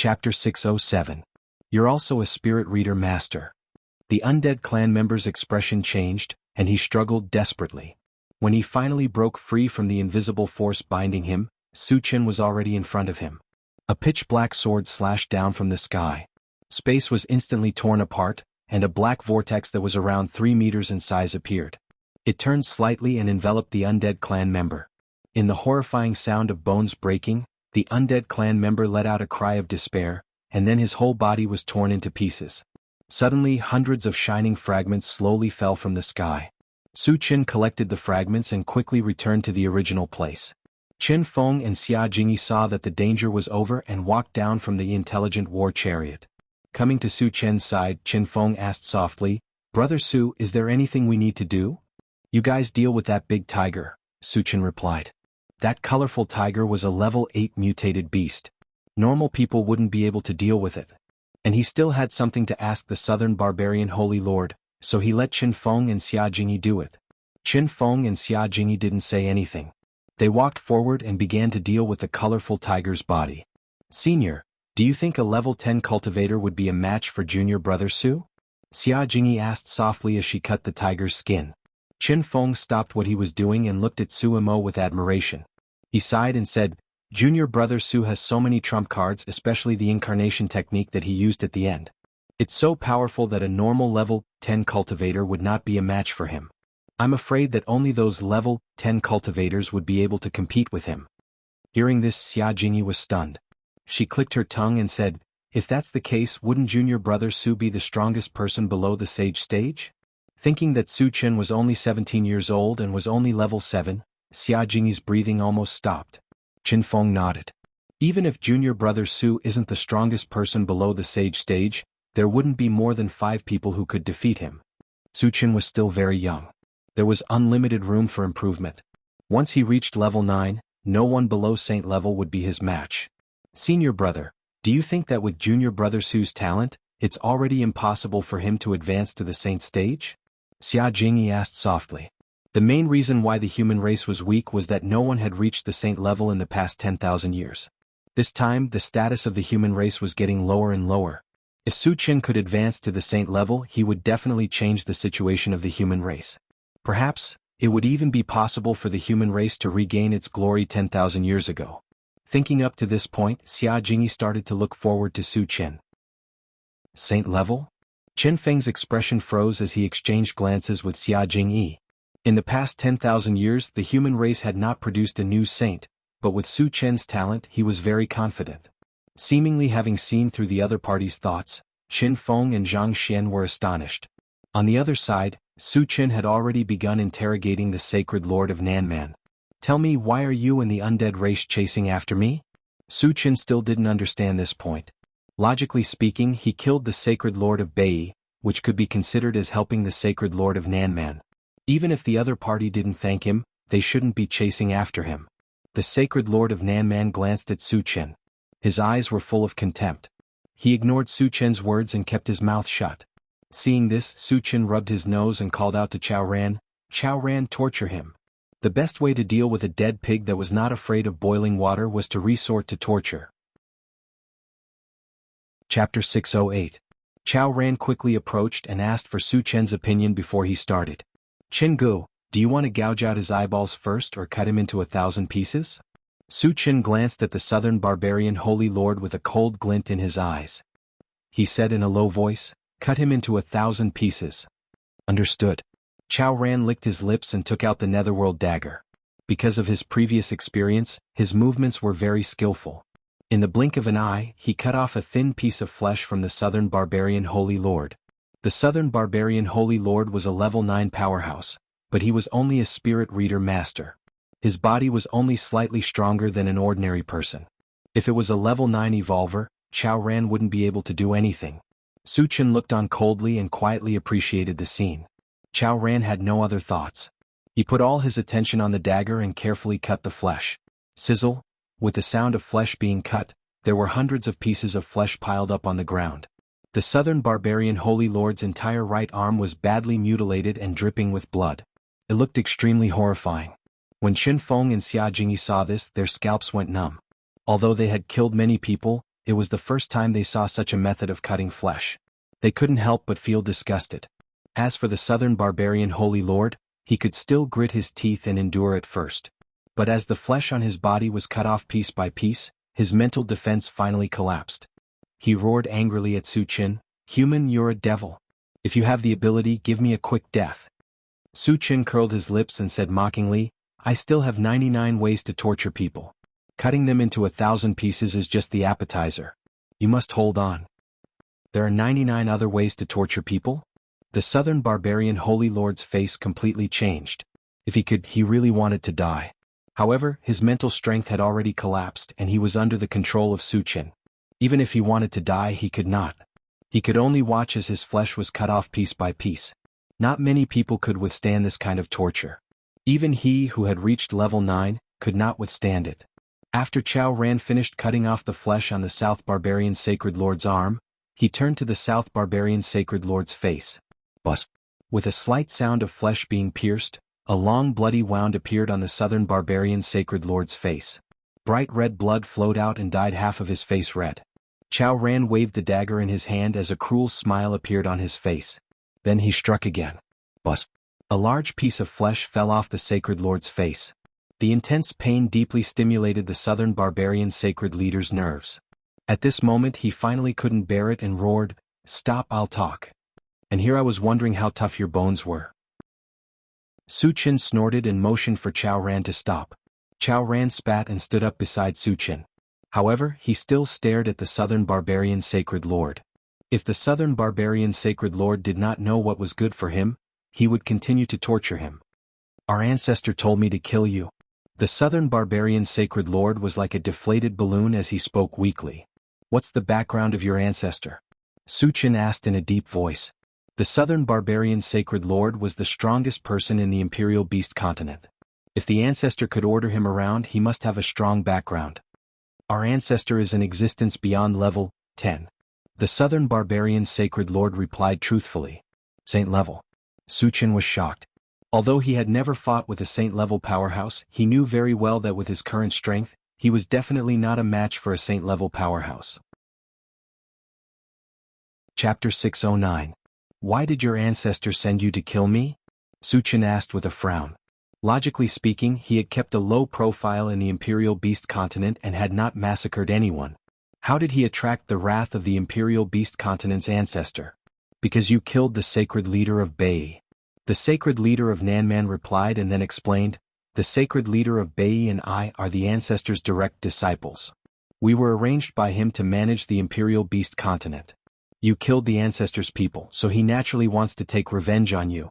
Chapter 607. You're also a spirit reader master. The undead clan member's expression changed, and he struggled desperately. When he finally broke free from the invisible force binding him, Su Chen was already in front of him. A pitch-black sword slashed down from the sky. Space was instantly torn apart, and a black vortex that was around 3 meters in size appeared. It turned slightly and enveloped the undead clan member. In the horrifying sound of bones breaking, the undead clan member let out a cry of despair, and then his whole body was torn into pieces. Suddenly, hundreds of shining fragments slowly fell from the sky. Su Chen collected the fragments and quickly returned to the original place. Qin Feng and Xia Jingyi saw that the danger was over and walked down from the intelligent war chariot. Coming to Su Chen's side, Qin Feng asked softly, "Brother Su, is there anything we need to do?" "You guys deal with that big tiger," Su Chen replied. That colorful tiger was a level 8 mutated beast. Normal people wouldn't be able to deal with it. And he still had something to ask the southern barbarian Holy Lord, so he let Qin Feng and Xia Jingyi do it. Qin Feng and Xia Jingyi didn't say anything. They walked forward and began to deal with the colorful tiger's body. "Senior, do you think a level 10 cultivator would be a match for junior brother Su?" Xia Jingyi asked softly as she cut the tiger's skin. Qin Feng stopped what he was doing and looked at Su Imo with admiration. He sighed and said, "Junior brother Su has so many trump cards, especially the incarnation technique that he used at the end. It's so powerful that a normal level 10 cultivator would not be a match for him. I'm afraid that only those level 10 cultivators would be able to compete with him." Hearing this, Xia Jingyi was stunned. She clicked her tongue and said, "If that's the case, wouldn't junior brother Su be the strongest person below the sage stage?" Thinking that Su Chen was only 17 years old and was only level 7, Xia Jingyi's breathing almost stopped. Qin Feng nodded. "Even if junior brother Su isn't the strongest person below the sage stage, there wouldn't be more than 5 people who could defeat him." Su Chen was still very young. There was unlimited room for improvement. Once he reached level 9, no one below saint level would be his match. "Senior brother, do you think that with junior brother Su's talent, it's already impossible for him to advance to the saint stage?" Xia Jingyi asked softly. The main reason why the human race was weak was that no one had reached the saint level in the past 10,000 years. This time, the status of the human race was getting lower and lower. If Su Chen could advance to the saint level, he would definitely change the situation of the human race. Perhaps, it would even be possible for the human race to regain its glory 10,000 years ago. Thinking up to this point, Xia Jingyi started to look forward to Su Chen. Saint level? Qin Feng's expression froze as he exchanged glances with Xia Jingyi. In the past 10,000 years, the human race had not produced a new saint, but with Su Chen's talent, he was very confident. Seemingly having seen through the other party's thoughts, Qin Feng and Zhang Xian were astonished. On the other side, Su Chen had already begun interrogating the sacred lord of Nanman. "Tell me, why are you and the undead race chasing after me?" Su Chen still didn't understand this point. Logically speaking, he killed the sacred lord of Bai, which could be considered as helping the sacred lord of Nanman. Even if the other party didn't thank him, they shouldn't be chasing after him. The sacred lord of Nanman glanced at Su Chen. His eyes were full of contempt. He ignored Su Chen's words and kept his mouth shut. Seeing this, Su Chen rubbed his nose and called out to Chao Ran, "Chao Ran, torture him." The best way to deal with a dead pig that was not afraid of boiling water was to resort to torture. Chapter 608. Chao Ran quickly approached and asked for Su Chen's opinion before he started. "Qin Gu, do you want to gouge out his eyeballs first or cut him into 1,000 pieces?" Su Chen glanced at the southern barbarian Holy Lord with a cold glint in his eyes. He said in a low voice, "Cut him into 1,000 pieces." "Understood." Chao Ran licked his lips and took out the netherworld dagger. Because of his previous experience, his movements were very skillful. In the blink of an eye, he cut off a thin piece of flesh from the southern barbarian Holy Lord. The southern barbarian Holy Lord was a level 9 powerhouse, but he was only a spirit reader master. His body was only slightly stronger than an ordinary person. If it was a level 9 evolver, Chao Ran wouldn't be able to do anything. Su Chen looked on coldly and quietly appreciated the scene. Chao Ran had no other thoughts. He put all his attention on the dagger and carefully cut the flesh. Sizzle! With the sound of flesh being cut, there were hundreds of pieces of flesh piled up on the ground. The southern barbarian Holy Lord's entire right arm was badly mutilated and dripping with blood. It looked extremely horrifying. When Qin Feng and Xia Jingyi saw this, their scalps went numb. Although they had killed many people, It was the first time they saw such a method of cutting flesh. They couldn't help but feel disgusted. As for the southern barbarian Holy Lord, he could still grit his teeth and endure at first. But as the flesh on his body was cut off piece by piece, his mental defense finally collapsed. He roared angrily at Su Qin, "Human, you're a devil. If you have the ability, give me a quick death." Su Qin curled his lips and said mockingly, "I still have 99 ways to torture people. Cutting them into 1,000 pieces is just the appetizer. You must hold on." "There are 99 other ways to torture people?" The southern barbarian Holy Lord's face completely changed. If he could, he really wanted to die. However, his mental strength had already collapsed and he was under the control of Su Qin. Even if he wanted to die, he could not. He could only watch as his flesh was cut off piece by piece. Not many people could withstand this kind of torture. Even he who had reached level 9 could not withstand it. After Chao Ran finished cutting off the flesh on the South Barbarian Sacred Lord's arm, he turned to the South Barbarian Sacred Lord's face. Buzz. With a slight sound of flesh being pierced, a long bloody wound appeared on the Southern Barbarian Sacred Lord's face. Bright red blood flowed out and dyed half of his face red. Chao Ran waved the dagger in his hand as a cruel smile appeared on his face. Then he struck again. Buzz. A large piece of flesh fell off the Sacred Lord's face. The intense pain deeply stimulated the Southern Barbarian Sacred Leader's nerves. At this moment he finally couldn't bear it and roared, "Stop, I'll talk. And here I was wondering how tough your bones were." Su Qin snorted and motioned for Chao Ran to stop. Chao Ran spat and stood up beside Su Qin. However, he still stared at the Southern Barbarian Sacred Lord. If the Southern Barbarian Sacred Lord did not know what was good for him, he would continue to torture him. "Our ancestor told me to kill you." The Southern Barbarian Sacred Lord was like a deflated balloon as he spoke weakly. "What's the background of your ancestor?" Su Qin asked in a deep voice. The Southern Barbarian Sacred Lord was the strongest person in the Imperial Beast continent. If the ancestor could order him around, he must have a strong background. "Our ancestor is in existence beyond level 10. The Southern Barbarian Sacred Lord replied truthfully. "Saint level." Su Qin was shocked. Although he had never fought with a saint-level powerhouse, he knew very well that with his current strength, he was definitely not a match for a saint-level powerhouse. Chapter 609. Why did your ancestor send you to kill me? Su Qin asked with a frown. Logically speaking, he had kept a low profile in the Imperial Beast continent and had not massacred anyone. How did he attract the wrath of the Imperial Beast continent's ancestor? Because you killed the sacred leader of Bai. The sacred leader of Nanman replied and then explained, the sacred leader of Bai and I are the ancestor's direct disciples. We were arranged by him to manage the Imperial Beast continent. You killed the ancestor's people, so he naturally wants to take revenge on you.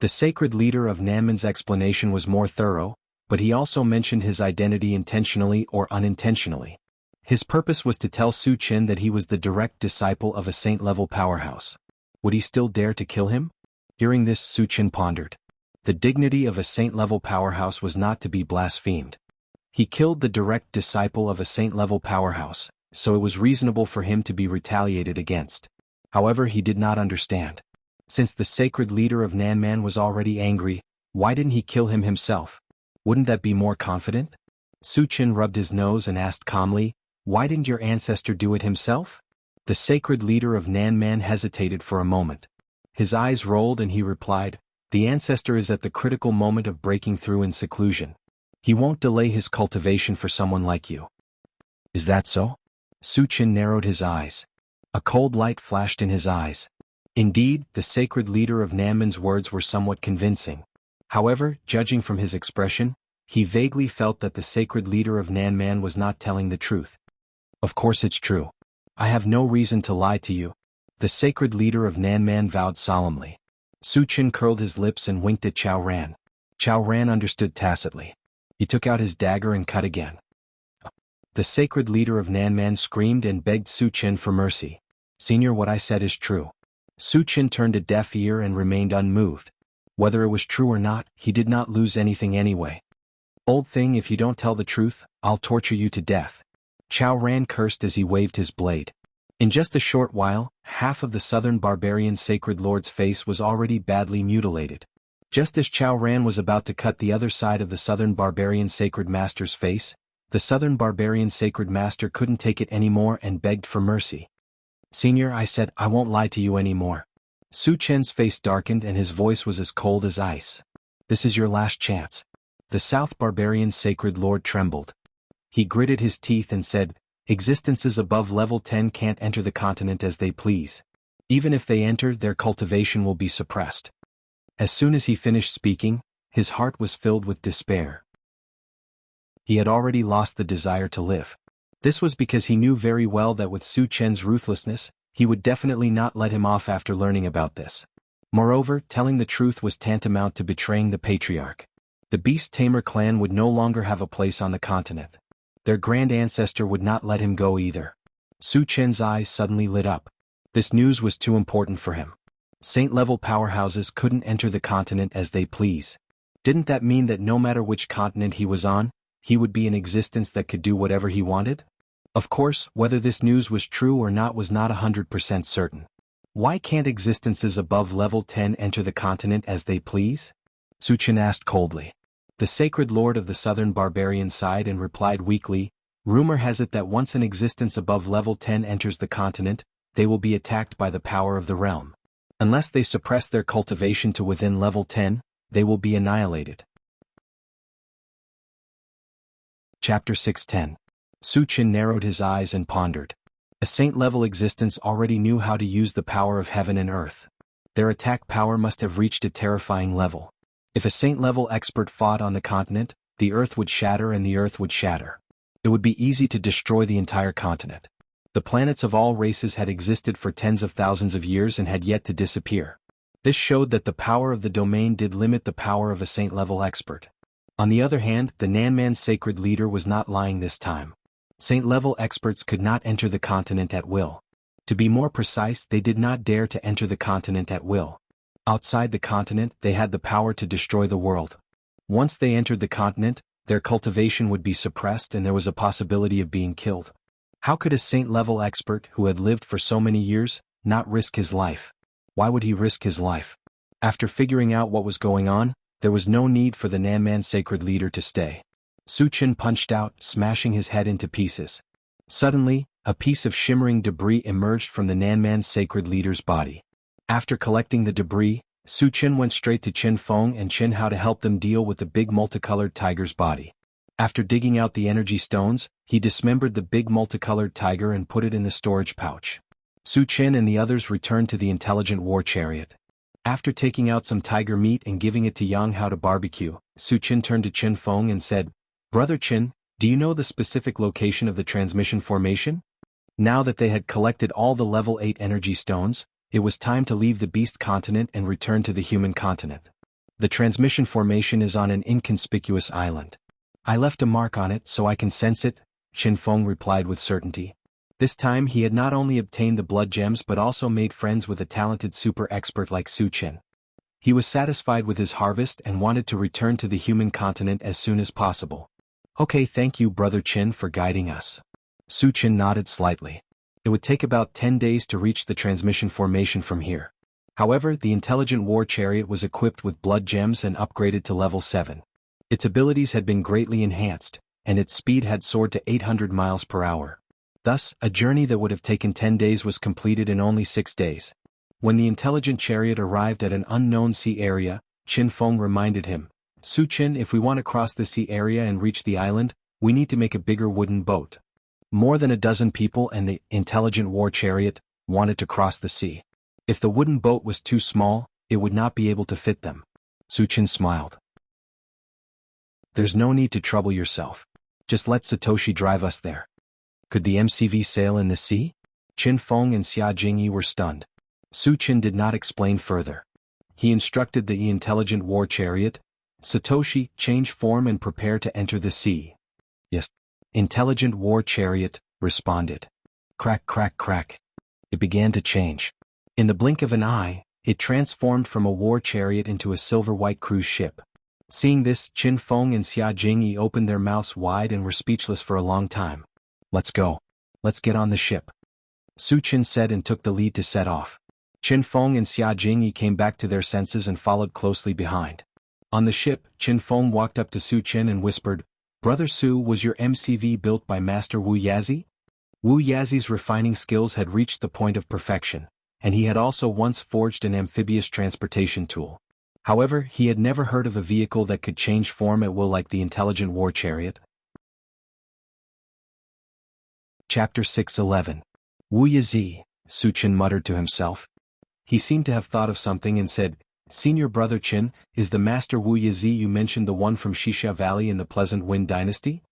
The sacred leader of Nanman's explanation was more thorough, but he also mentioned his identity intentionally or unintentionally. His purpose was to tell Su Qin that he was the direct disciple of a saint-level powerhouse. Would he still dare to kill him? Hearing this, Su Qin pondered. The dignity of a saint-level powerhouse was not to be blasphemed. He killed the direct disciple of a saint-level powerhouse, so it was reasonable for him to be retaliated against. However, he did not understand. Since the sacred leader of Nanman was already angry, why didn't he kill him himself? Wouldn't that be more confident? Su Qin rubbed his nose and asked calmly, why didn't your ancestor do it himself? The sacred leader of Nanman hesitated for a moment. His eyes rolled and he replied, the ancestor is at the critical moment of breaking through in seclusion. He won't delay his cultivation for someone like you. Is that so? Su Qin narrowed his eyes. A cold light flashed in his eyes. Indeed, the sacred leader of Nanman's words were somewhat convincing. However, judging from his expression, he vaguely felt that the sacred leader of Nanman was not telling the truth. Of course it's true. I have no reason to lie to you. The sacred leader of Nanman vowed solemnly. Su Qin curled his lips and winked at Chao Ran. Chao Ran understood tacitly. He took out his dagger and cut again. The sacred leader of Nanman screamed and begged Su Qin for mercy. Senior, what I said is true. Su Qin turned a deaf ear and remained unmoved. Whether it was true or not, he did not lose anything anyway. Old thing, if you don't tell the truth, I'll torture you to death. Chao Ran cursed as he waved his blade. In just a short while, half of the southern barbarian sacred lord's face was already badly mutilated. Just as Chao Ran was about to cut the other side of the southern barbarian sacred master's face, The southern barbarian sacred master couldn't take it anymore and begged for mercy. "Senior," I said, "I won't lie to you anymore." Su Chen's face darkened and his voice was as cold as ice. "This is your last chance." The South barbarian sacred lord trembled. He gritted his teeth and said, "Existences above level 10 can't enter the continent as they please. Even if they enter, their cultivation will be suppressed." As soon as he finished speaking, his heart was filled with despair. He had already lost the desire to live. This was because he knew very well that with Su Chen's ruthlessness, he would definitely not let him off after learning about this. Moreover, telling the truth was tantamount to betraying the patriarch. The Beast Tamer clan would no longer have a place on the continent. Their grand ancestor would not let him go either. Su Chen's eyes suddenly lit up. This news was too important for him. Saint-level powerhouses couldn't enter the continent as they please. Didn't that mean that no matter which continent he was on, he would be an existence that could do whatever he wanted? Of course, whether this news was true or not was not 100% certain. Why can't existences above level 10 enter the continent as they please? Su Chen asked coldly. The sacred lord of the southern barbarian sighed and replied weakly, "Rumor has it that once an existence above level 10 enters the continent, they will be attacked by the power of the realm. Unless they suppress their cultivation to within level 10, they will be annihilated." Chapter 610. Su Chen narrowed his eyes and pondered. A saint-level existence already knew how to use the power of heaven and earth. Their attack power must have reached a terrifying level. If a saint-level expert fought on the continent, the earth would shatter and the earth would shatter. It would be easy to destroy the entire continent. The planets of all races had existed for tens of thousands of years and had yet to disappear. This showed that the power of the domain did limit the power of a saint-level expert. On the other hand, the Nanman sacred leader was not lying this time. Saint-level experts could not enter the continent at will. To be more precise, they did not dare to enter the continent at will. Outside the continent, they had the power to destroy the world. Once they entered the continent, their cultivation would be suppressed and there was a possibility of being killed. How could a saint-level expert, who had lived for so many years, not risk his life? Why would he risk his life? After figuring out what was going on, there was no need for the Nanman sacred leader to stay. Su Chen punched out, smashing his head into pieces. Suddenly, a piece of shimmering debris emerged from the Nanman sacred leader's body. After collecting the debris, Su Chen went straight to Qin Feng and Qin Hao to help them deal with the big multicolored tiger's body. After digging out the energy stones, he dismembered the big multicolored tiger and put it in the storage pouch. Su Chen and the others returned to the intelligent war chariot. After taking out some tiger meat and giving it to Yang Hao to barbecue, Su Chen turned to Qin Feng and said, "Brother Qin, do you know the specific location of the transmission formation?" Now that they had collected all the level 8 energy stones, it was time to leave the beast continent and return to the human continent. The transmission formation is on an inconspicuous island. I left a mark on it so I can sense it, Qin Feng replied with certainty. This time he had not only obtained the blood gems but also made friends with a talented super expert like Su Chen. He was satisfied with his harvest and wanted to return to the human continent as soon as possible. "Okay, thank you Brother Qin for guiding us." Su Chen nodded slightly. It would take about 10 days to reach the transmission formation from here. However, the intelligent war chariot was equipped with blood gems and upgraded to level 7. Its abilities had been greatly enhanced, and its speed had soared to 800 miles per hour. Thus, a journey that would have taken 10 days was completed in only 6 days. When the intelligent chariot arrived at an unknown sea area, Qin Feng reminded him, "Su Chen, if we want to cross the sea area and reach the island, we need to make a bigger wooden boat." More than a dozen people and the intelligent war chariot wanted to cross the sea. If the wooden boat was too small, it would not be able to fit them. Su Chen smiled. "There's no need to trouble yourself. Just let Satoshi drive us there." Could the MCV sail in the sea? Qin Feng and Xia Jingyi were stunned. Su Chen did not explain further. He instructed the intelligent war chariot, "Satoshi, change form and prepare to enter the sea." "Yes." Intelligent war chariot responded. Crack, crack, crack. It began to change. In the blink of an eye, it transformed from a war chariot into a silver-white cruise ship. Seeing this, Qin Feng and Xia Jingyi opened their mouths wide and were speechless for a long time. "Let's go. Let's get on the ship," Su Chen said and took the lead to set off. Qin Feng and Xia Jingyi came back to their senses and followed closely behind. On the ship, Qin Feng walked up to Su Chen and whispered, Brother Su, was your MCV built by Master Wu Yazi? Wu Yazi's refining skills had reached the point of perfection, and he had also once forged an amphibious transportation tool. However, he had never heard of a vehicle that could change form at will like the intelligent war chariot. Chapter 6:11. Wu Yazi, Su Qin muttered to himself. He seemed to have thought of something and said, Senior Brother Qin, is the Master Wu Yazi you mentioned the one from Xixia Valley in the Pleasant Wind Dynasty?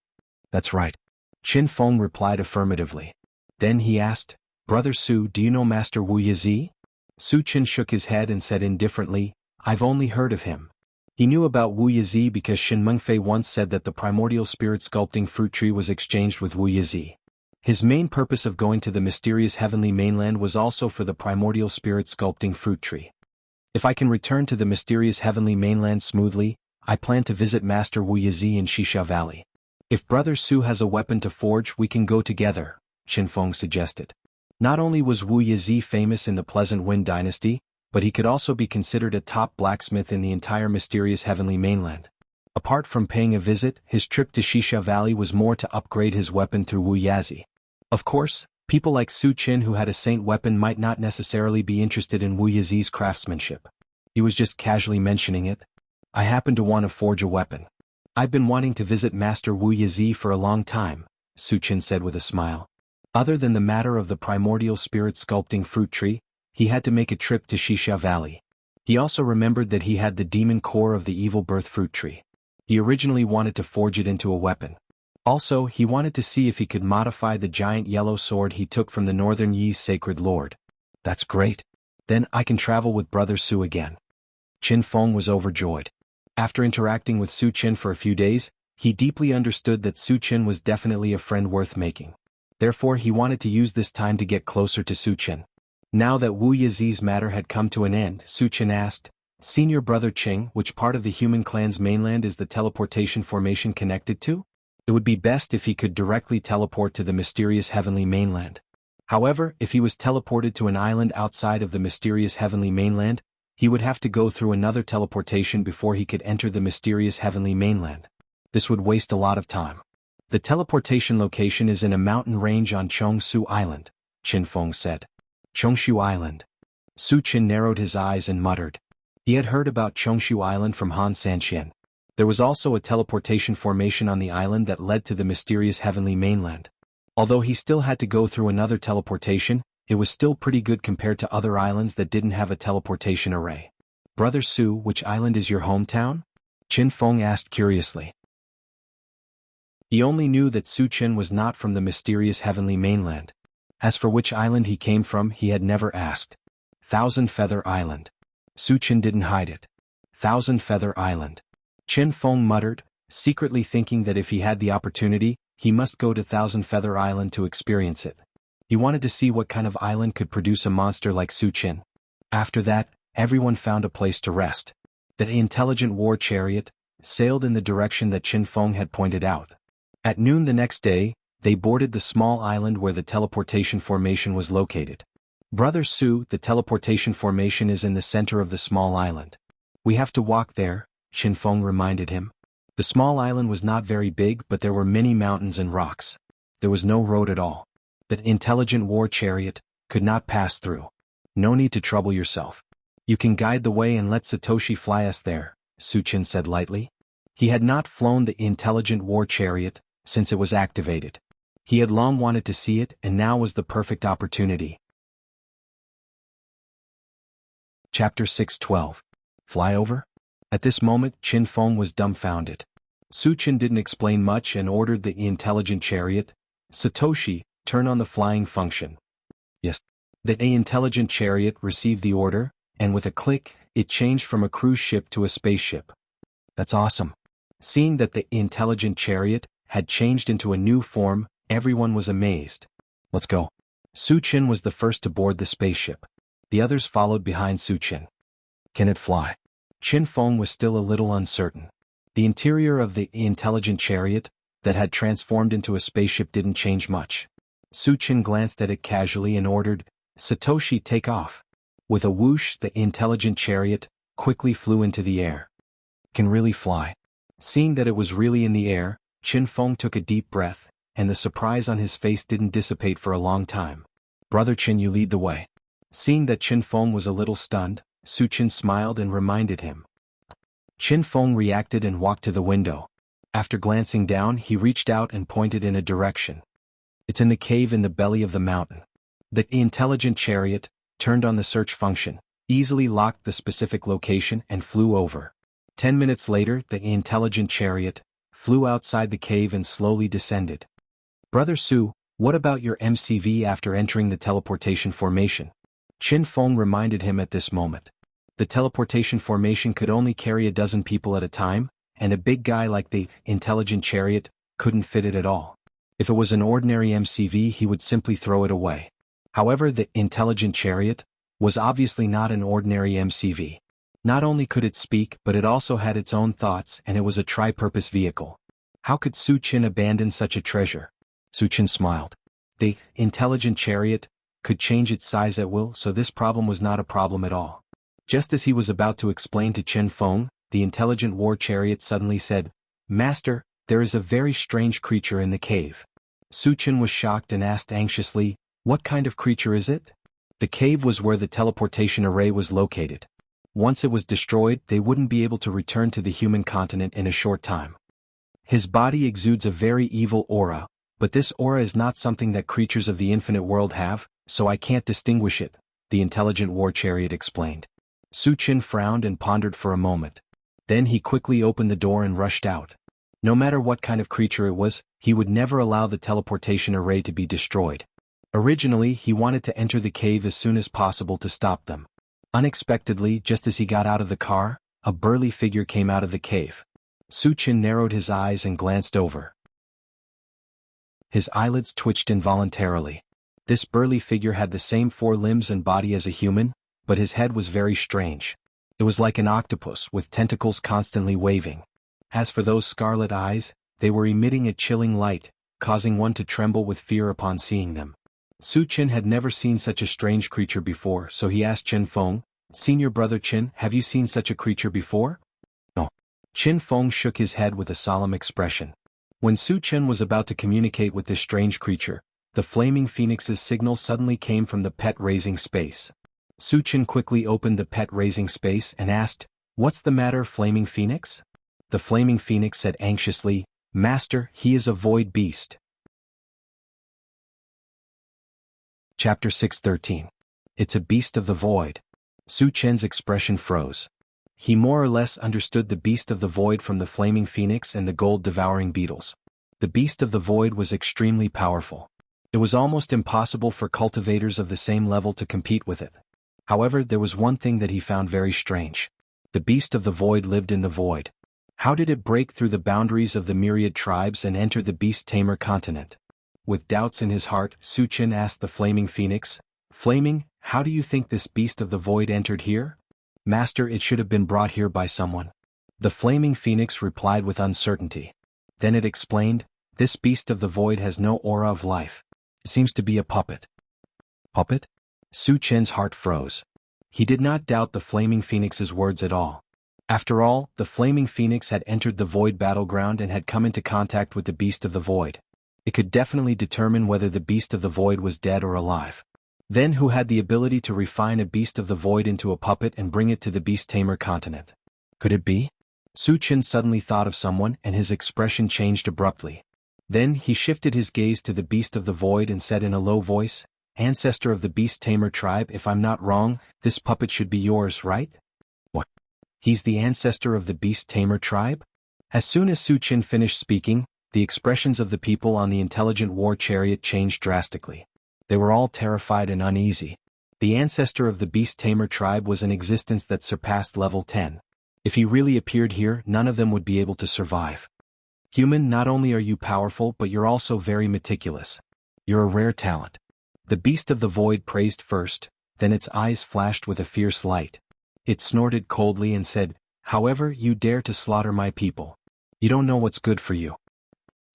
That's right. Qin Feng replied affirmatively. Then he asked, Brother Su, do you know Master Wu Yazi? Su Qin shook his head and said indifferently, I've only heard of him. He knew about Wu Yazi because Shin Mengfei once said that the primordial spirit sculpting fruit tree was exchanged with Wu Yazi. His main purpose of going to the mysterious heavenly mainland was also for the primordial spirit sculpting fruit tree. If I can return to the mysterious heavenly mainland smoothly, I plan to visit Master Wu Yazi in Xixia Valley. If Brother Su has a weapon to forge, we can go together, Qin Feng suggested. Not only was Wu Yazi famous in the Pleasant Wind Dynasty, but he could also be considered a top blacksmith in the entire mysterious heavenly mainland. Apart from paying a visit, his trip to Xixia Valley was more to upgrade his weapon through Wu Yazi. Of course, people like Su Qin who had a saint weapon might not necessarily be interested in Wu Yazi's craftsmanship. He was just casually mentioning it. I happen to want to forge a weapon. I've been wanting to visit Master Wu Yazi for a long time, Su Qin said with a smile. Other than the matter of the primordial spirit sculpting fruit tree, he had to make a trip to Xixia Valley. He also remembered that he had the demon core of the evil birth fruit tree. He originally wanted to forge it into a weapon. Also, he wanted to see if he could modify the giant yellow sword he took from the Northern Yi's sacred lord. That's great. Then I can travel with Brother Su again. Qin Feng was overjoyed. After interacting with Su Qin for a few days, he deeply understood that Su Qin was definitely a friend worth making. Therefore, he wanted to use this time to get closer to Su Qin. Now that Wu Yazi's matter had come to an end, Su Qin asked, Senior Brother Qing, which part of the human clan's mainland is the teleportation formation connected to? It would be best if he could directly teleport to the mysterious heavenly mainland. However, if he was teleported to an island outside of the mysterious heavenly mainland, he would have to go through another teleportation before he could enter the mysterious heavenly mainland. This would waste a lot of time. The teleportation location is in a mountain range on Chongsu Island, Qin Feng said. Chongshu Island. Su Qin narrowed his eyes and muttered. He had heard about Chongshu Island from Han Sanqian. There was also a teleportation formation on the island that led to the mysterious heavenly mainland. Although he still had to go through another teleportation, it was still pretty good compared to other islands that didn't have a teleportation array. Brother Su, which island is your hometown? Qin Feng asked curiously. He only knew that Su Qin was not from the mysterious heavenly mainland. As for which island he came from, he had never asked. Thousand Feather Island. Su Qin didn't hide it. Thousand Feather Island. Qin Feng muttered, secretly thinking that if he had the opportunity, he must go to Thousand Feather Island to experience it. He wanted to see what kind of island could produce a monster like Su Qin. After that, everyone found a place to rest. The intelligent war chariot sailed in the direction that Qin Feng had pointed out. At noon the next day, they boarded the small island where the teleportation formation was located. Brother Su, the teleportation formation is in the center of the small island. We have to walk there, Qin Feng reminded him. The small island was not very big, but there were many mountains and rocks. There was no road at all. The intelligent war chariot could not pass through. No need to trouble yourself. You can guide the way and let Satoshi fly us there, Su Qin said lightly. He had not flown the intelligent war chariot since it was activated. He had long wanted to see it, and now was the perfect opportunity. Chapter 6:12. Flyover? At this moment, Qin Feng was dumbfounded. Su Qin didn't explain much and ordered the intelligent chariot, Satoshi, turn on the flying function. Yes. The intelligent chariot received the order, and with a click, it changed from a cruise ship to a spaceship. That's awesome. Seeing that the intelligent chariot had changed into a new form, everyone was amazed. Let's go. Su Qin was the first to board the spaceship. The others followed behind Su Qin. Can it fly? Qin Feng was still a little uncertain. The interior of the intelligent chariot that had transformed into a spaceship didn't change much. Su Qin glanced at it casually and ordered, Satoshi, take off. With a whoosh, the intelligent chariot quickly flew into the air. Can really fly. Seeing that it was really in the air, Qin Feng took a deep breath, and the surprise on his face didn't dissipate for a long time. "Brother Qin, you lead the way." Seeing that Qin Feng was a little stunned, Su Qin smiled and reminded him. Qin Feng reacted and walked to the window. After glancing down, he reached out and pointed in a direction. "It's in the cave in the belly of the mountain." The intelligent chariot turned on the search function, easily locked the specific location and flew over. 10 minutes later, the intelligent chariot flew outside the cave and slowly descended. "Brother Su, what about your MCV after entering the teleportation formation?" Qin Feng reminded him at this moment. The teleportation formation could only carry a dozen people at a time, and a big guy like the intelligent chariot couldn't fit it at all. If it was an ordinary MCV, he would simply throw it away. However, the intelligent chariot was obviously not an ordinary MCV. Not only could it speak, but it also had its own thoughts, and it was a tri-purpose vehicle. How could Su Qin abandon such a treasure? Su Qin smiled. The intelligent chariot could change its size at will, so this problem was not a problem at all. Just as he was about to explain to Qin Feng, the intelligent war chariot suddenly said, "Master, there is a very strange creature in the cave." Su Qin was shocked and asked anxiously, "What kind of creature is it?" The cave was where the teleportation array was located. Once it was destroyed, they wouldn't be able to return to the human continent in a short time. His body exudes a very evil aura, but this aura is not something that creatures of the infinite world have, so I can't distinguish it, the intelligent war chariot explained. Su Qin frowned and pondered for a moment. Then he quickly opened the door and rushed out. No matter what kind of creature it was, he would never allow the teleportation array to be destroyed. Originally, he wanted to enter the cave as soon as possible to stop them. Unexpectedly, just as he got out of the car, a burly figure came out of the cave. Su Qin narrowed his eyes and glanced over. His eyelids twitched involuntarily. This burly figure had the same 4 limbs and body as a human, but his head was very strange. It was like an octopus with tentacles constantly waving. As for those scarlet eyes, they were emitting a chilling light, causing one to tremble with fear upon seeing them. Su Qin had never seen such a strange creature before, so he asked Qin Feng, "Senior brother Qin, have you seen such a creature before?" "No." Qin Feng shook his head with a solemn expression. When Su Qin was about to communicate with this strange creature, the flaming phoenix's signal suddenly came from the pet raising space. Su Qin quickly opened the pet raising space and asked, "What's the matter, flaming phoenix?" The flaming phoenix said anxiously, "Master, he is a void beast." Chapter 613. It's a beast of the void. Su Qin's expression froze. He more or less understood the beast of the void from the flaming phoenix and the gold-devouring beetles. The beast of the void was extremely powerful. It was almost impossible for cultivators of the same level to compete with it. However, there was one thing that he found very strange. The beast of the void lived in the void. How did it break through the boundaries of the myriad tribes and enter the beast-tamer continent? With doubts in his heart, Su Qin asked the flaming phoenix, "Flaming, how do you think this beast of the void entered here?" "Master, it should have been brought here by someone." The flaming phoenix replied with uncertainty. Then it explained, "This beast of the void has no aura of life. It seems to be a puppet." Puppet? Su Qin's heart froze. He did not doubt the flaming phoenix's words at all. After all, the flaming phoenix had entered the void battleground and had come into contact with the beast of the void. It could definitely determine whether the beast of the void was dead or alive. Then who had the ability to refine a beast of the void into a puppet and bring it to the beast-tamer continent? Could it be? Su Qin suddenly thought of someone and his expression changed abruptly. Then he shifted his gaze to the beast of the void and said in a low voice, "Ancestor of the beast-tamer tribe, if I'm not wrong, this puppet should be yours, right?" "What? He's the ancestor of the beast-tamer tribe?" As soon as Su Qin finished speaking, the expressions of the people on the intelligent war chariot changed drastically. They were all terrified and uneasy. The ancestor of the beast-tamer tribe was an existence that surpassed level 10. If he really appeared here, none of them would be able to survive. "Human, not only are you powerful, but you're also very meticulous. You're a rare talent." The beast of the void praised first, then its eyes flashed with a fierce light. It snorted coldly and said, "However, you dare to slaughter my people. You don't know what's good for you.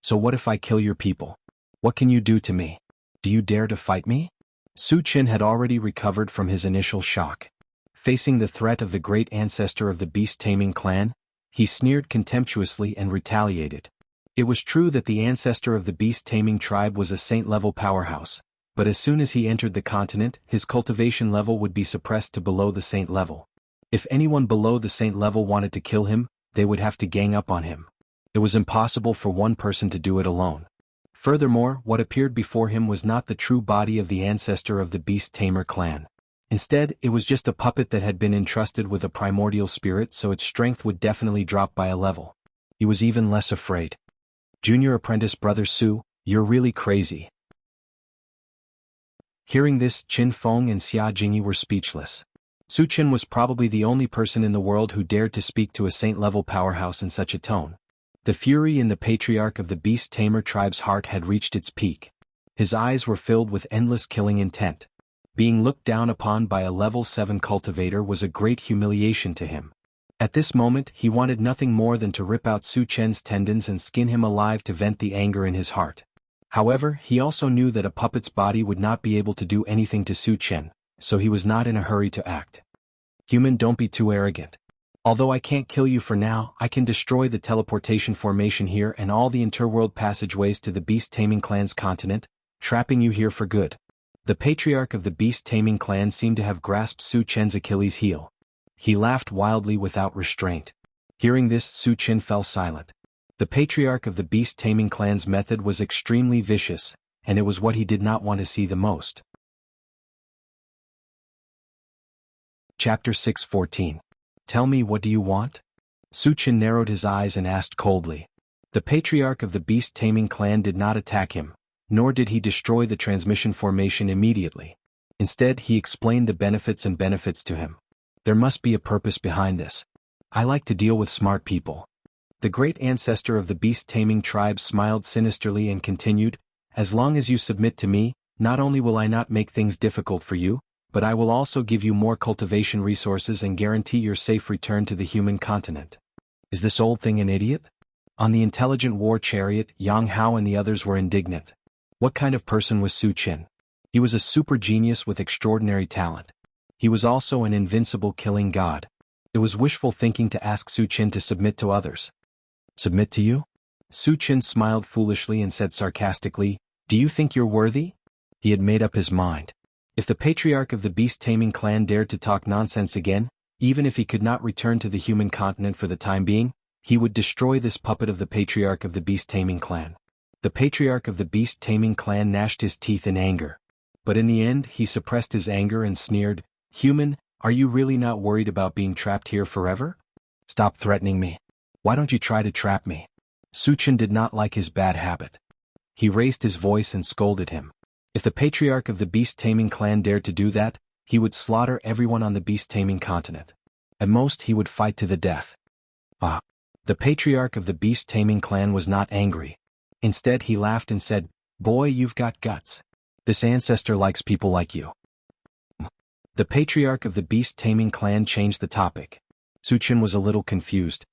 So what if I kill your people? What can you do to me? Do you dare to fight me?" Su Qin had already recovered from his initial shock. Facing the threat of the great ancestor of the beast-taming clan, he sneered contemptuously and retaliated. It was true that the ancestor of the beast-taming tribe was a saint-level powerhouse, but as soon as he entered the continent, his cultivation level would be suppressed to below the saint level. If anyone below the saint level wanted to kill him, they would have to gang up on him. It was impossible for one person to do it alone. Furthermore, what appeared before him was not the true body of the ancestor of the beast-tamer clan. Instead, it was just a puppet that had been entrusted with a primordial spirit, so its strength would definitely drop by a level. He was even less afraid. Junior apprentice Brother Su, you're really crazy. Hearing this, Qin Feng and Xia Jingyi were speechless. Su Qin was probably the only person in the world who dared to speak to a saint-level powerhouse in such a tone. The fury in the patriarch of the beast-tamer tribe's heart had reached its peak. His eyes were filled with endless killing intent. Being looked down upon by a level 7 cultivator was a great humiliation to him. At this moment, he wanted nothing more than to rip out Su Chen's tendons and skin him alive to vent the anger in his heart. However, he also knew that a puppet's body would not be able to do anything to Su Chen, so he was not in a hurry to act. Human, don't be too arrogant. Although I can't kill you for now, I can destroy the teleportation formation here and all the interworld passageways to the beast-taming clan's continent, trapping you here for good. The patriarch of the beast-taming clan seemed to have grasped Su Chen's Achilles heel. He laughed wildly without restraint. Hearing this, Su Chen fell silent. The patriarch of the beast-taming clan's method was extremely vicious, and it was what he did not want to see the most. Chapter 6:14. Tell me, what do you want? Su Chen narrowed his eyes and asked coldly. The patriarch of the beast-taming clan did not attack him, nor did he destroy the transmission formation immediately. Instead, he explained the benefits to him. There must be a purpose behind this. I like to deal with smart people. The great ancestor of the beast-taming tribe smiled sinisterly and continued, as long as you submit to me, not only will I not make things difficult for you, but I will also give you more cultivation resources and guarantee your safe return to the human continent. Is this old thing an idiot? On the intelligent war chariot, Yang Hao and the others were indignant. What kind of person was Su Chen? He was a super genius with extraordinary talent. He was also an invincible killing god. It was wishful thinking to ask Su Chen to submit to others. Submit to you? Su Chen smiled foolishly and said sarcastically, do you think you're worthy? He had made up his mind. If the patriarch of the beast-taming clan dared to talk nonsense again, even if he could not return to the human continent for the time being, he would destroy this puppet of the patriarch of the beast-taming clan. The patriarch of the beast-taming clan gnashed his teeth in anger. But in the end, he suppressed his anger and sneered, Human, are you really not worried about being trapped here forever? Stop threatening me. Why don't you try to trap me? Su Chen did not like his bad habit. He raised his voice and scolded him. If the patriarch of the beast-taming clan dared to do that, he would slaughter everyone on the beast-taming continent. At most, he would fight to the death. Ah! The patriarch of the beast-taming clan was not angry. Instead, he laughed and said, Boy, you've got guts. This ancestor likes people like you. The patriarch of the beast-taming clan changed the topic. Su Chen was a little confused.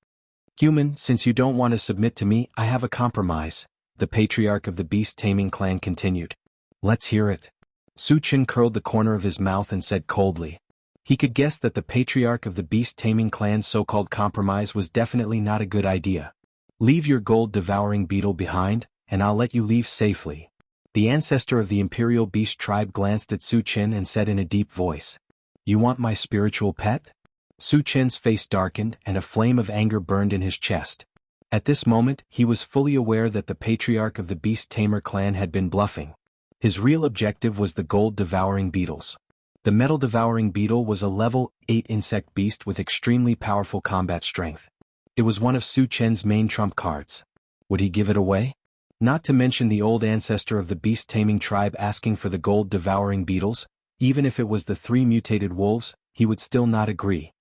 Human, since you don't want to submit to me, I have a compromise, the patriarch of the beast-taming clan continued. Let's hear it. Su Chen curled the corner of his mouth and said coldly. He could guess that the patriarch of the beast-taming clan's so-called compromise was definitely not a good idea. Leave your gold-devouring beetle behind, and I'll let you leave safely. The ancestor of the imperial beast tribe glanced at Su Chen and said in a deep voice, You want my spiritual pet? Su Chen's face darkened and a flame of anger burned in his chest. At this moment, he was fully aware that the patriarch of the beast-tamer clan had been bluffing. His real objective was the gold-devouring beetles. The metal-devouring beetle was a level 8 insect beast with extremely powerful combat strength. It was one of Su Chen's main trump cards. Would he give it away? Not to mention the old ancestor of the beast-taming tribe asking for the gold-devouring beetles, even if it was the 3 mutated wolves, he would still not agree.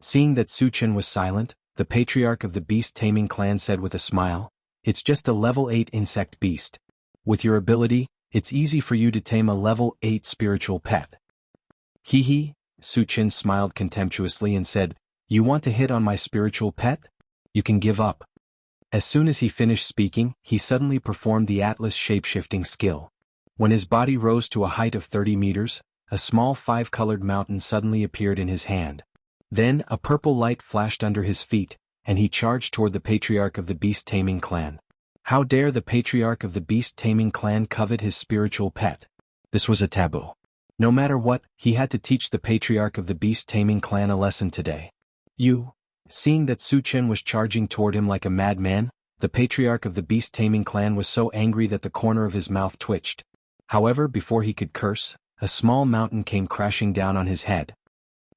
Seeing that Su Chen was silent, the patriarch of the beast-taming clan said with a smile, It's just a level 8 insect beast. With your ability, it's easy for you to tame a level 8 spiritual pet. Hee hee, Su Chen smiled contemptuously and said, You want to hit on my spiritual pet? You can give up. As soon as he finished speaking, he suddenly performed the Atlas shape-shifting skill. When his body rose to a height of 30 meters, a small 5-colored mountain suddenly appeared in his hand. Then, a purple light flashed under his feet, and he charged toward the patriarch of the beast-taming clan. How dare the patriarch of the beast-taming clan covet his spiritual pet? This was a taboo. No matter what, he had to teach the patriarch of the beast-taming clan a lesson today. Seeing that Su Chen was charging toward him like a madman, the patriarch of the beast-taming clan was so angry that the corner of his mouth twitched. However, before he could curse, a small mountain came crashing down on his head.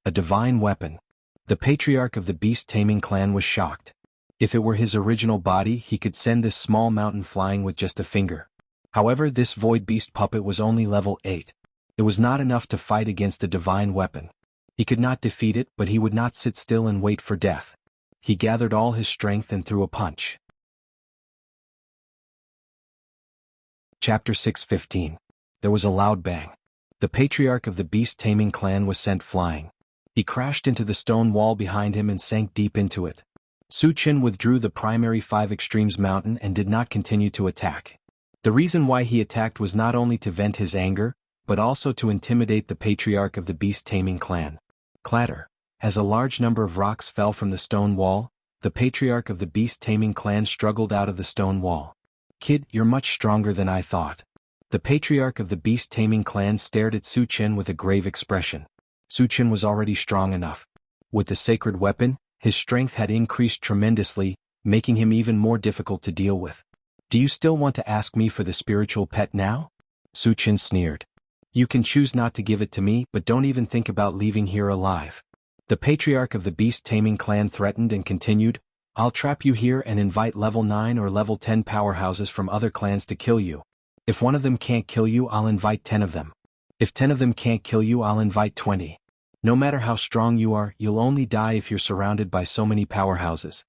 A divine weapon. The patriarch of the beast-taming clan was shocked. If it were his original body, he could send this small mountain flying with just a finger. However, this void beast puppet was only level 8. It was not enough to fight against a divine weapon. He could not defeat it, but he would not sit still and wait for death. He gathered all his strength and threw a punch. Chapter 6:15. There was a loud bang. The patriarch of the beast-taming clan was sent flying. He crashed into the stone wall behind him and sank deep into it. Su Chen withdrew the primary 5 extremes mountain and did not continue to attack. The reason why he attacked was not only to vent his anger, but also to intimidate the patriarch of the beast-taming clan. Clatter. As a large number of rocks fell from the stone wall, the patriarch of the beast-taming clan struggled out of the stone wall. "Kid, you're much stronger than I thought." The patriarch of the beast-taming clan stared at Su Chen with a grave expression. Su Chen was already strong enough. With the sacred weapon, his strength had increased tremendously, making him even more difficult to deal with. "Do you still want to ask me for the spiritual pet now?" Su Chen sneered. "You can choose not to give it to me, but don't even think about leaving here alive." The patriarch of the beast-taming clan threatened and continued, "I'll trap you here and invite level 9 or level 10 powerhouses from other clans to kill you. If one of them can't kill you, I'll invite 10 of them. If 10 of them can't kill you, I'll invite 20. No matter how strong you are, you'll only die if you're surrounded by so many powerhouses."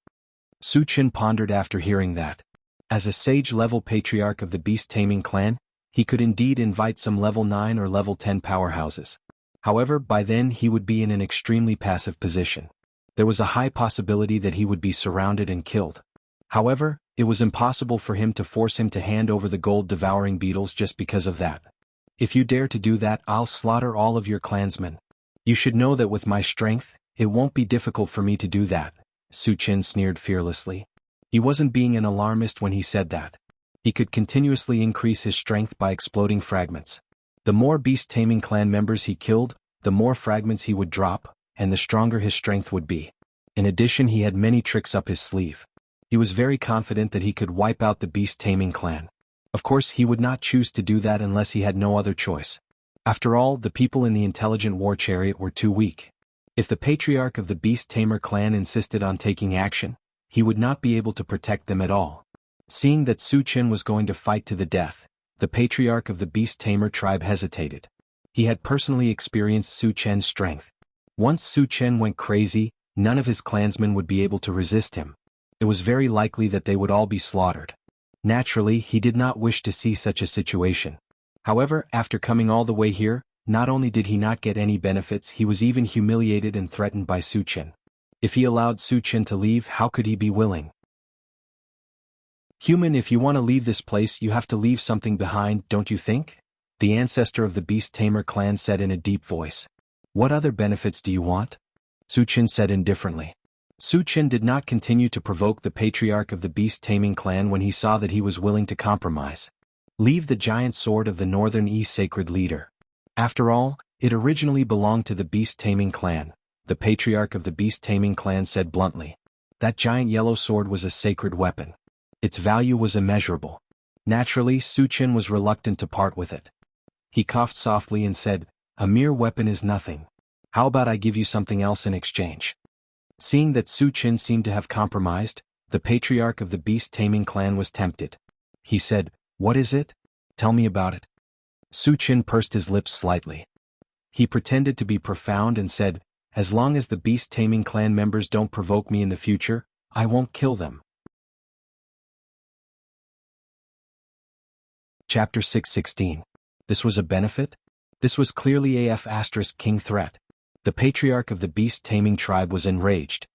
Su Chen pondered after hearing that. As a sage-level patriarch of the beast-taming clan, he could indeed invite some level 9 or level 10 powerhouses. However, by then he would be in an extremely passive position. There was a high possibility that he would be surrounded and killed. However, it was impossible for him to force him to hand over the gold-devouring beetles just because of that. "If you dare to do that, I'll slaughter all of your clansmen. You should know that with my strength, it won't be difficult for me to do that," Su Chen sneered fearlessly. He wasn't being an alarmist when he said that. He could continuously increase his strength by exploding fragments. The more beast-taming clan members he killed, the more fragments he would drop, and the stronger his strength would be. In addition, he had many tricks up his sleeve. He was very confident that he could wipe out the beast-taming clan. Of course, he would not choose to do that unless he had no other choice. After all, the people in the intelligent war chariot were too weak. If the patriarch of the beast-tamer clan insisted on taking action, he would not be able to protect them at all. Seeing that Su Chen was going to fight to the death, the patriarch of the beast-tamer tribe hesitated. He had personally experienced Su Chen's strength. Once Su Chen went crazy, none of his clansmen would be able to resist him. It was very likely that they would all be slaughtered. Naturally, he did not wish to see such a situation. However, after coming all the way here, not only did he not get any benefits, he was even humiliated and threatened by Su Chen. If he allowed Su Chen to leave, how could he be willing? "Human, if you want to leave this place, you have to leave something behind, don't you think?" the ancestor of the beast-tamer clan said in a deep voice. "What other benefits do you want?" Su Chen said indifferently. Su Chen did not continue to provoke the patriarch of the beast-taming clan when he saw that he was willing to compromise. "Leave the giant sword of the Northern East sacred leader. After all, it originally belonged to the beast-taming clan," the patriarch of the beast-taming clan said bluntly. That giant yellow sword was a sacred weapon. Its value was immeasurable. Naturally, Su Chen was reluctant to part with it. He coughed softly and said, "A mere weapon is nothing. How about I give you something else in exchange?" Seeing that Su Chen seemed to have compromised, the patriarch of the beast-taming clan was tempted. He said, "What is it? Tell me about it." Su Chen pursed his lips slightly. He pretended to be profound and said, "As long as the beast-taming clan members don't provoke me in the future, I won't kill them." Chapter 6:16. This was a benefit? This was clearly AF** king threat. The patriarch of the beast-taming tribe was enraged.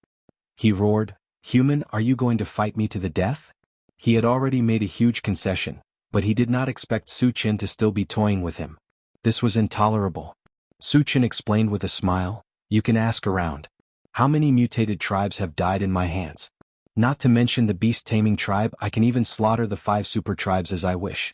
He roared, "Human, are you going to fight me to the death?" He had already made a huge concession, but he did not expect Su Chen to still be toying with him. This was intolerable. Su Chen explained with a smile, "You can ask around. How many mutated tribes have died in my hands? Not to mention the beast-taming tribe, I can even slaughter the 5 super tribes as I wish.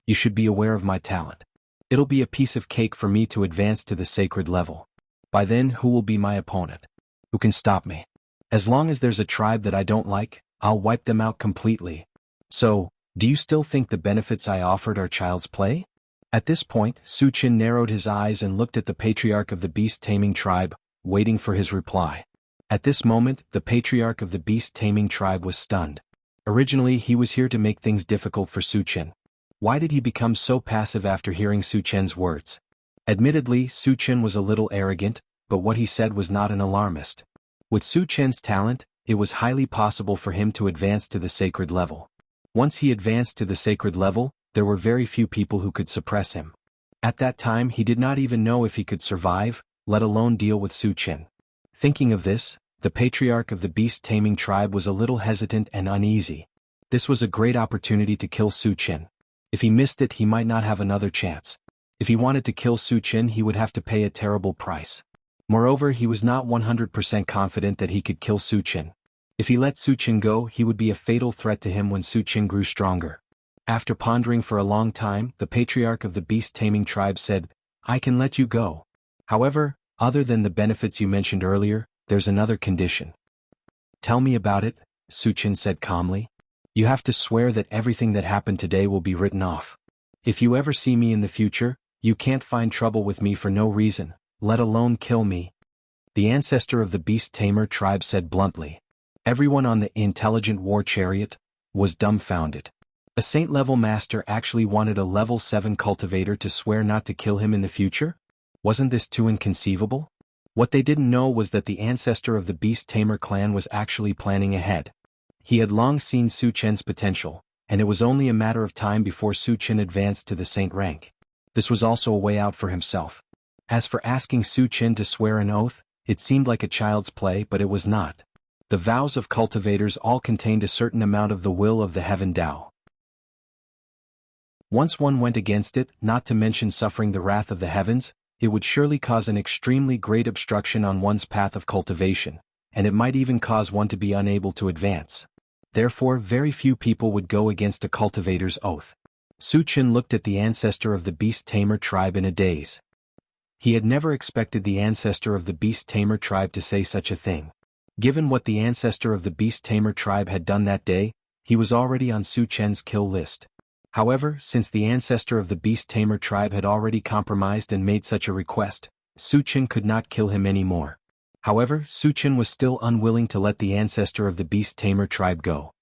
You should be aware of my talent. It'll be a piece of cake for me to advance to the sacred level. By then, who will be my opponent? Who can stop me? As long as there's a tribe that I don't like, I'll wipe them out completely. So, do you still think the benefits I offered are child's play? At this point, Su Chen narrowed his eyes and looked at the patriarch of the beast-taming tribe, waiting for his reply. At this moment, the patriarch of the beast-taming tribe was stunned. Originally, he was here to make things difficult for Su Chen. Why did he become so passive after hearing Su Chen's words? Admittedly, Su Chen was a little arrogant, but what he said was not an alarmist. With Su Chen's talent, it was highly possible for him to advance to the sacred level. Once he advanced to the sacred level, there were very few people who could suppress him. At that time he did not even know if he could survive, let alone deal with Su Chen. Thinking of this, the patriarch of the beast-taming tribe was a little hesitant and uneasy. This was a great opportunity to kill Su Chen. If he missed it, he might not have another chance. If he wanted to kill Su Chen, he would have to pay a terrible price. Moreover, he was not 100% confident that he could kill Su Chen. If he let Su Chen go, he would be a fatal threat to him when Su Chen grew stronger. After pondering for a long time, the patriarch of the beast-taming tribe said, "I can let you go. However, other than the benefits you mentioned earlier, there's another condition." "Tell me about it," Su Chen said calmly. "You have to swear that everything that happened today will be written off. If you ever see me in the future, you can't find trouble with me for no reason, let alone kill me." The ancestor of the beast-tamer tribe said bluntly. Everyone on the intelligent war chariot was dumbfounded. A saint-level master actually wanted a level 7 cultivator to swear not to kill him in the future? Wasn't this too inconceivable? What they didn't know was that the ancestor of the beast-tamer clan was actually planning ahead. He had long seen Su Chen's potential, and it was only a matter of time before Su Chen advanced to the saint rank. This was also a way out for himself. As for asking Su Chen to swear an oath, it seemed like a child's play, but it was not. The vows of cultivators all contained a certain amount of the will of the heaven Tao. Once one went against it, not to mention suffering the wrath of the heavens, it would surely cause an extremely great obstruction on one's path of cultivation, and it might even cause one to be unable to advance. Therefore, very few people would go against a cultivator's oath. Su Chen looked at the ancestor of the beast-tamer tribe in a daze. He had never expected the ancestor of the beast-tamer tribe to say such a thing. Given what the ancestor of the beast-tamer tribe had done that day, he was already on Su Chen's kill list. However, since the ancestor of the beast-tamer tribe had already compromised and made such a request, Su Chen could not kill him anymore. However, Su Chen was still unwilling to let the ancestor of the beast-tamer tribe go.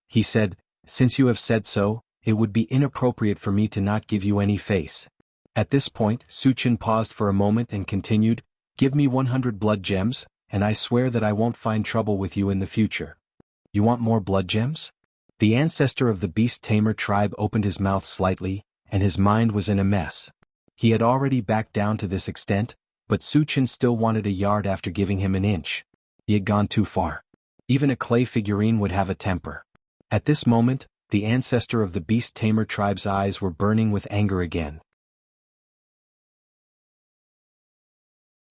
He said, "Since you have said so, it would be inappropriate for me to not give you any face." At this point, Su Chen paused for a moment and continued, "Give me 100 blood gems, and I swear that I won't find trouble with you in the future." "You want more blood gems?" The ancestor of the beast-tamer tribe opened his mouth slightly, and his mind was in a mess. He had already backed down to this extent, but Su Chen still wanted a yard after giving him an inch. He had gone too far. Even a clay figurine would have a temper. At this moment, the ancestor of the beast-tamer tribe's eyes were burning with anger again.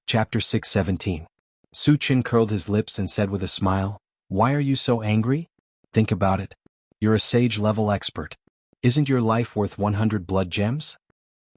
Chapter 617. Su Chen curled his lips and said with a smile, "Why are you so angry? Think about it. You're a sage-level expert. Isn't your life worth 100 blood gems?"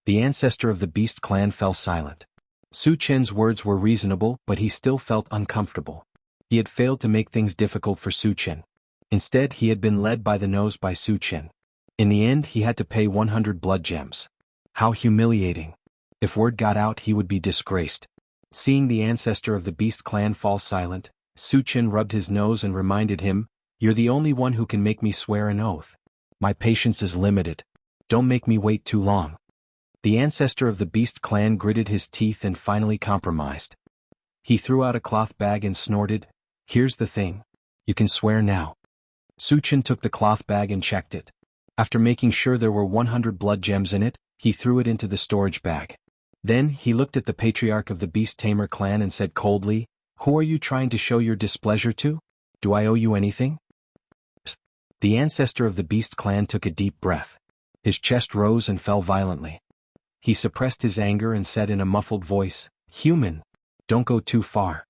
The ancestor of the beast clan fell silent. Su Chen's words were reasonable, but he still felt uncomfortable. He had failed to make things difficult for Su Chen. Instead, he had been led by the nose by Su Chen. In the end, he had to pay 100 blood gems. How humiliating. If word got out, he would be disgraced. Seeing the ancestor of the beast clan fall silent, Su Chen rubbed his nose and reminded him, "You're the only one who can make me swear an oath. My patience is limited. Don't make me wait too long." The ancestor of the beast clan gritted his teeth and finally compromised. He threw out a cloth bag and snorted, "Here's the thing. You can swear now." Su Chen took the cloth bag and checked it. After making sure there were 100 blood gems in it, he threw it into the storage bag. Then, he looked at the patriarch of the beast-tamer clan and said coldly, "Who are you trying to show your displeasure to? Do I owe you anything?" The ancestor of the beast clan took a deep breath. His chest rose and fell violently. He suppressed his anger and said in a muffled voice, "Human, don't go too far."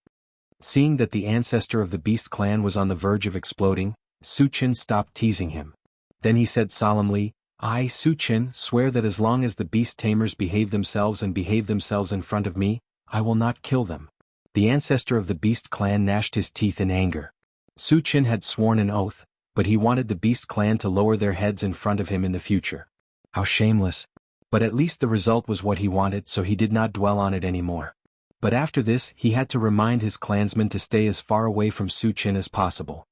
Seeing that the ancestor of the Beast clan was on the verge of exploding, Su Qin stopped teasing him. Then he said solemnly, "I, Su Qin, swear that as long as the beast tamers behave themselves in front of me, I will not kill them." The ancestor of the Beast clan gnashed his teeth in anger. Su Qin had sworn an oath, but he wanted the Beast clan to lower their heads in front of him in the future. How shameless. But at least the result was what he wanted, so he did not dwell on it anymore. But after this, he had to remind his clansmen to stay as far away from Su Qin as possible.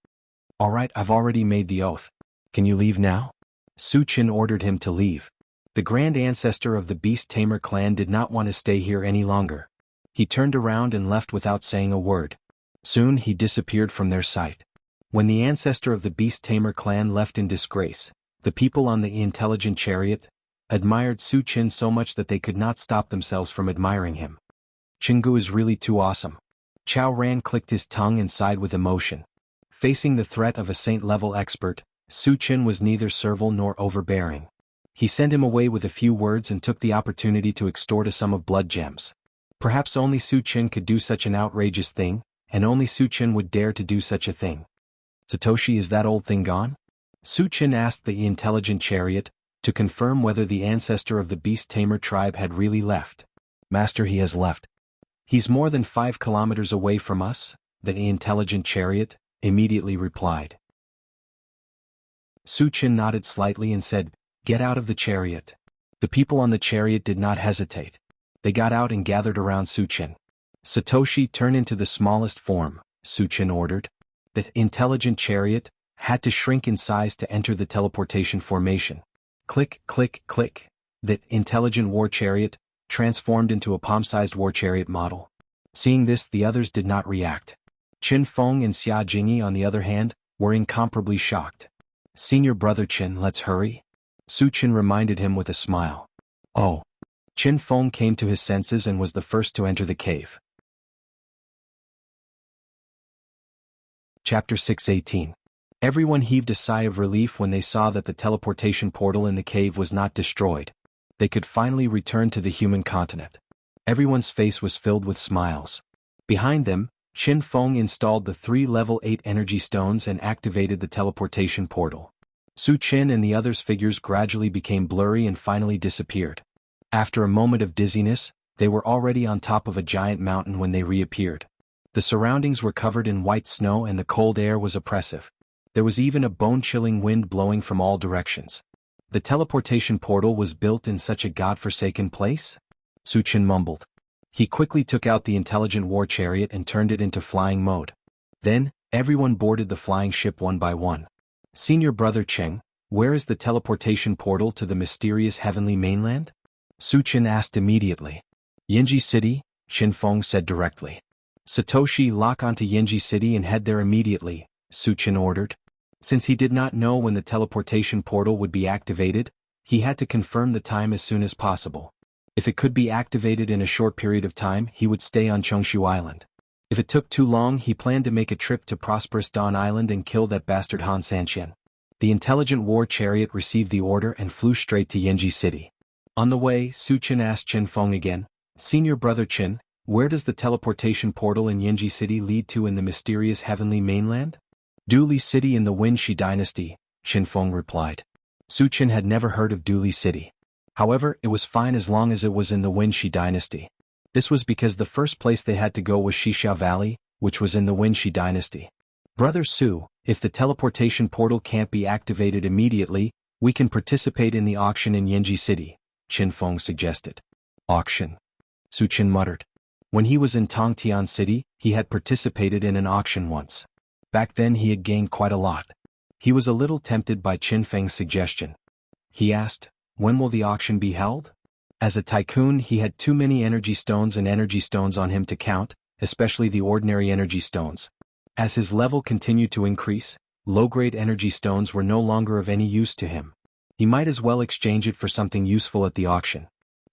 "All right, I've already made the oath. Can you leave now?" Su Qin ordered him to leave. The grand ancestor of the Beast Tamer clan did not want to stay here any longer. He turned around and left without saying a word. Soon he disappeared from their sight. When the ancestor of the Beast Tamer clan left in disgrace, the people on the intelligent chariot admired Su Qin so much that they could not stop themselves from admiring him. "Jianghu is really too awesome." Chao Ran clicked his tongue and sighed with emotion. Facing the threat of a saint-level expert, Su Qin was neither servile nor overbearing. He sent him away with a few words and took the opportunity to extort a sum of blood gems. Perhaps only Su Qin could do such an outrageous thing, and only Su Qin would dare to do such a thing. "Satoshi, is that old thing gone?" Su Qin asked the intelligent chariot, to confirm whether the ancestor of the Beast Tamer tribe had really left. "Master, he has left. He's more than 5 kilometers away from us," the intelligent chariot immediately replied. Su Qin nodded slightly and said, "Get out of the chariot." The people on the chariot did not hesitate. They got out and gathered around Su Qin. "Satoshi, turn into the smallest form," Su Qin ordered. The intelligent chariot had to shrink in size to enter the teleportation formation. Click, click, click. The intelligent war chariot transformed into a palm-sized war chariot model. Seeing this, the others did not react. Qin Feng and Xia Jingyi, on the other hand, were incomparably shocked. "Senior brother Qin, let's hurry," Su Qin reminded him with a smile. "Oh." Qin Feng came to his senses and was the first to enter the cave. Chapter 6:18. Everyone heaved a sigh of relief when they saw that the teleportation portal in the cave was not destroyed. They could finally return to the human continent. Everyone's face was filled with smiles. Behind them, Qin Feng installed the 3 level 8 energy stones and activated the teleportation portal. Su Qin and the others' figures gradually became blurry and finally disappeared. After a moment of dizziness, they were already on top of a giant mountain when they reappeared. The surroundings were covered in white snow and the cold air was oppressive. There was even a bone-chilling wind blowing from all directions. The teleportation portal was built in such a god-forsaken place? Su Qin mumbled. He quickly took out the intelligent war chariot and turned it into flying mode. Then, everyone boarded the flying ship one by one. "Senior brother Cheng, where is the teleportation portal to the mysterious heavenly mainland?" Su Qin asked immediately. "Yinji City," Qin Feng said directly. "Satoshi, lock onto Yinji City and head there immediately," Su Qin ordered. Since he did not know when the teleportation portal would be activated, he had to confirm the time as soon as possible. If it could be activated in a short period of time, he would stay on Chongshu Island. If it took too long, he planned to make a trip to Prosperous Dawn Island and kill that bastard Han Sanqian. The intelligent war chariot received the order and flew straight to Yinji City. On the way, Su Qin asked Qin Feng again, "Senior brother Qin, where does the teleportation portal in Yinji City lead to in the mysterious heavenly mainland?" "Duli City in the Wenxi dynasty," Qin Feng replied. Su Qin had never heard of Duli City. However, it was fine as long as it was in the Wenxi dynasty. This was because the first place they had to go was Xixia Valley, which was in the Wenxi dynasty. "Brother Su, if the teleportation portal can't be activated immediately, we can participate in the auction in Yinji City," Qin Feng suggested. "Auction?" Su Qin muttered. When he was in Tongtian City, he had participated in an auction once. Back then he had gained quite a lot. He was a little tempted by Qin Feng's suggestion. He asked, "When will the auction be held?" As a tycoon, he had too many energy stones and energy stones on him to count, especially the ordinary energy stones. As his level continued to increase, low-grade energy stones were no longer of any use to him. He might as well exchange it for something useful at the auction.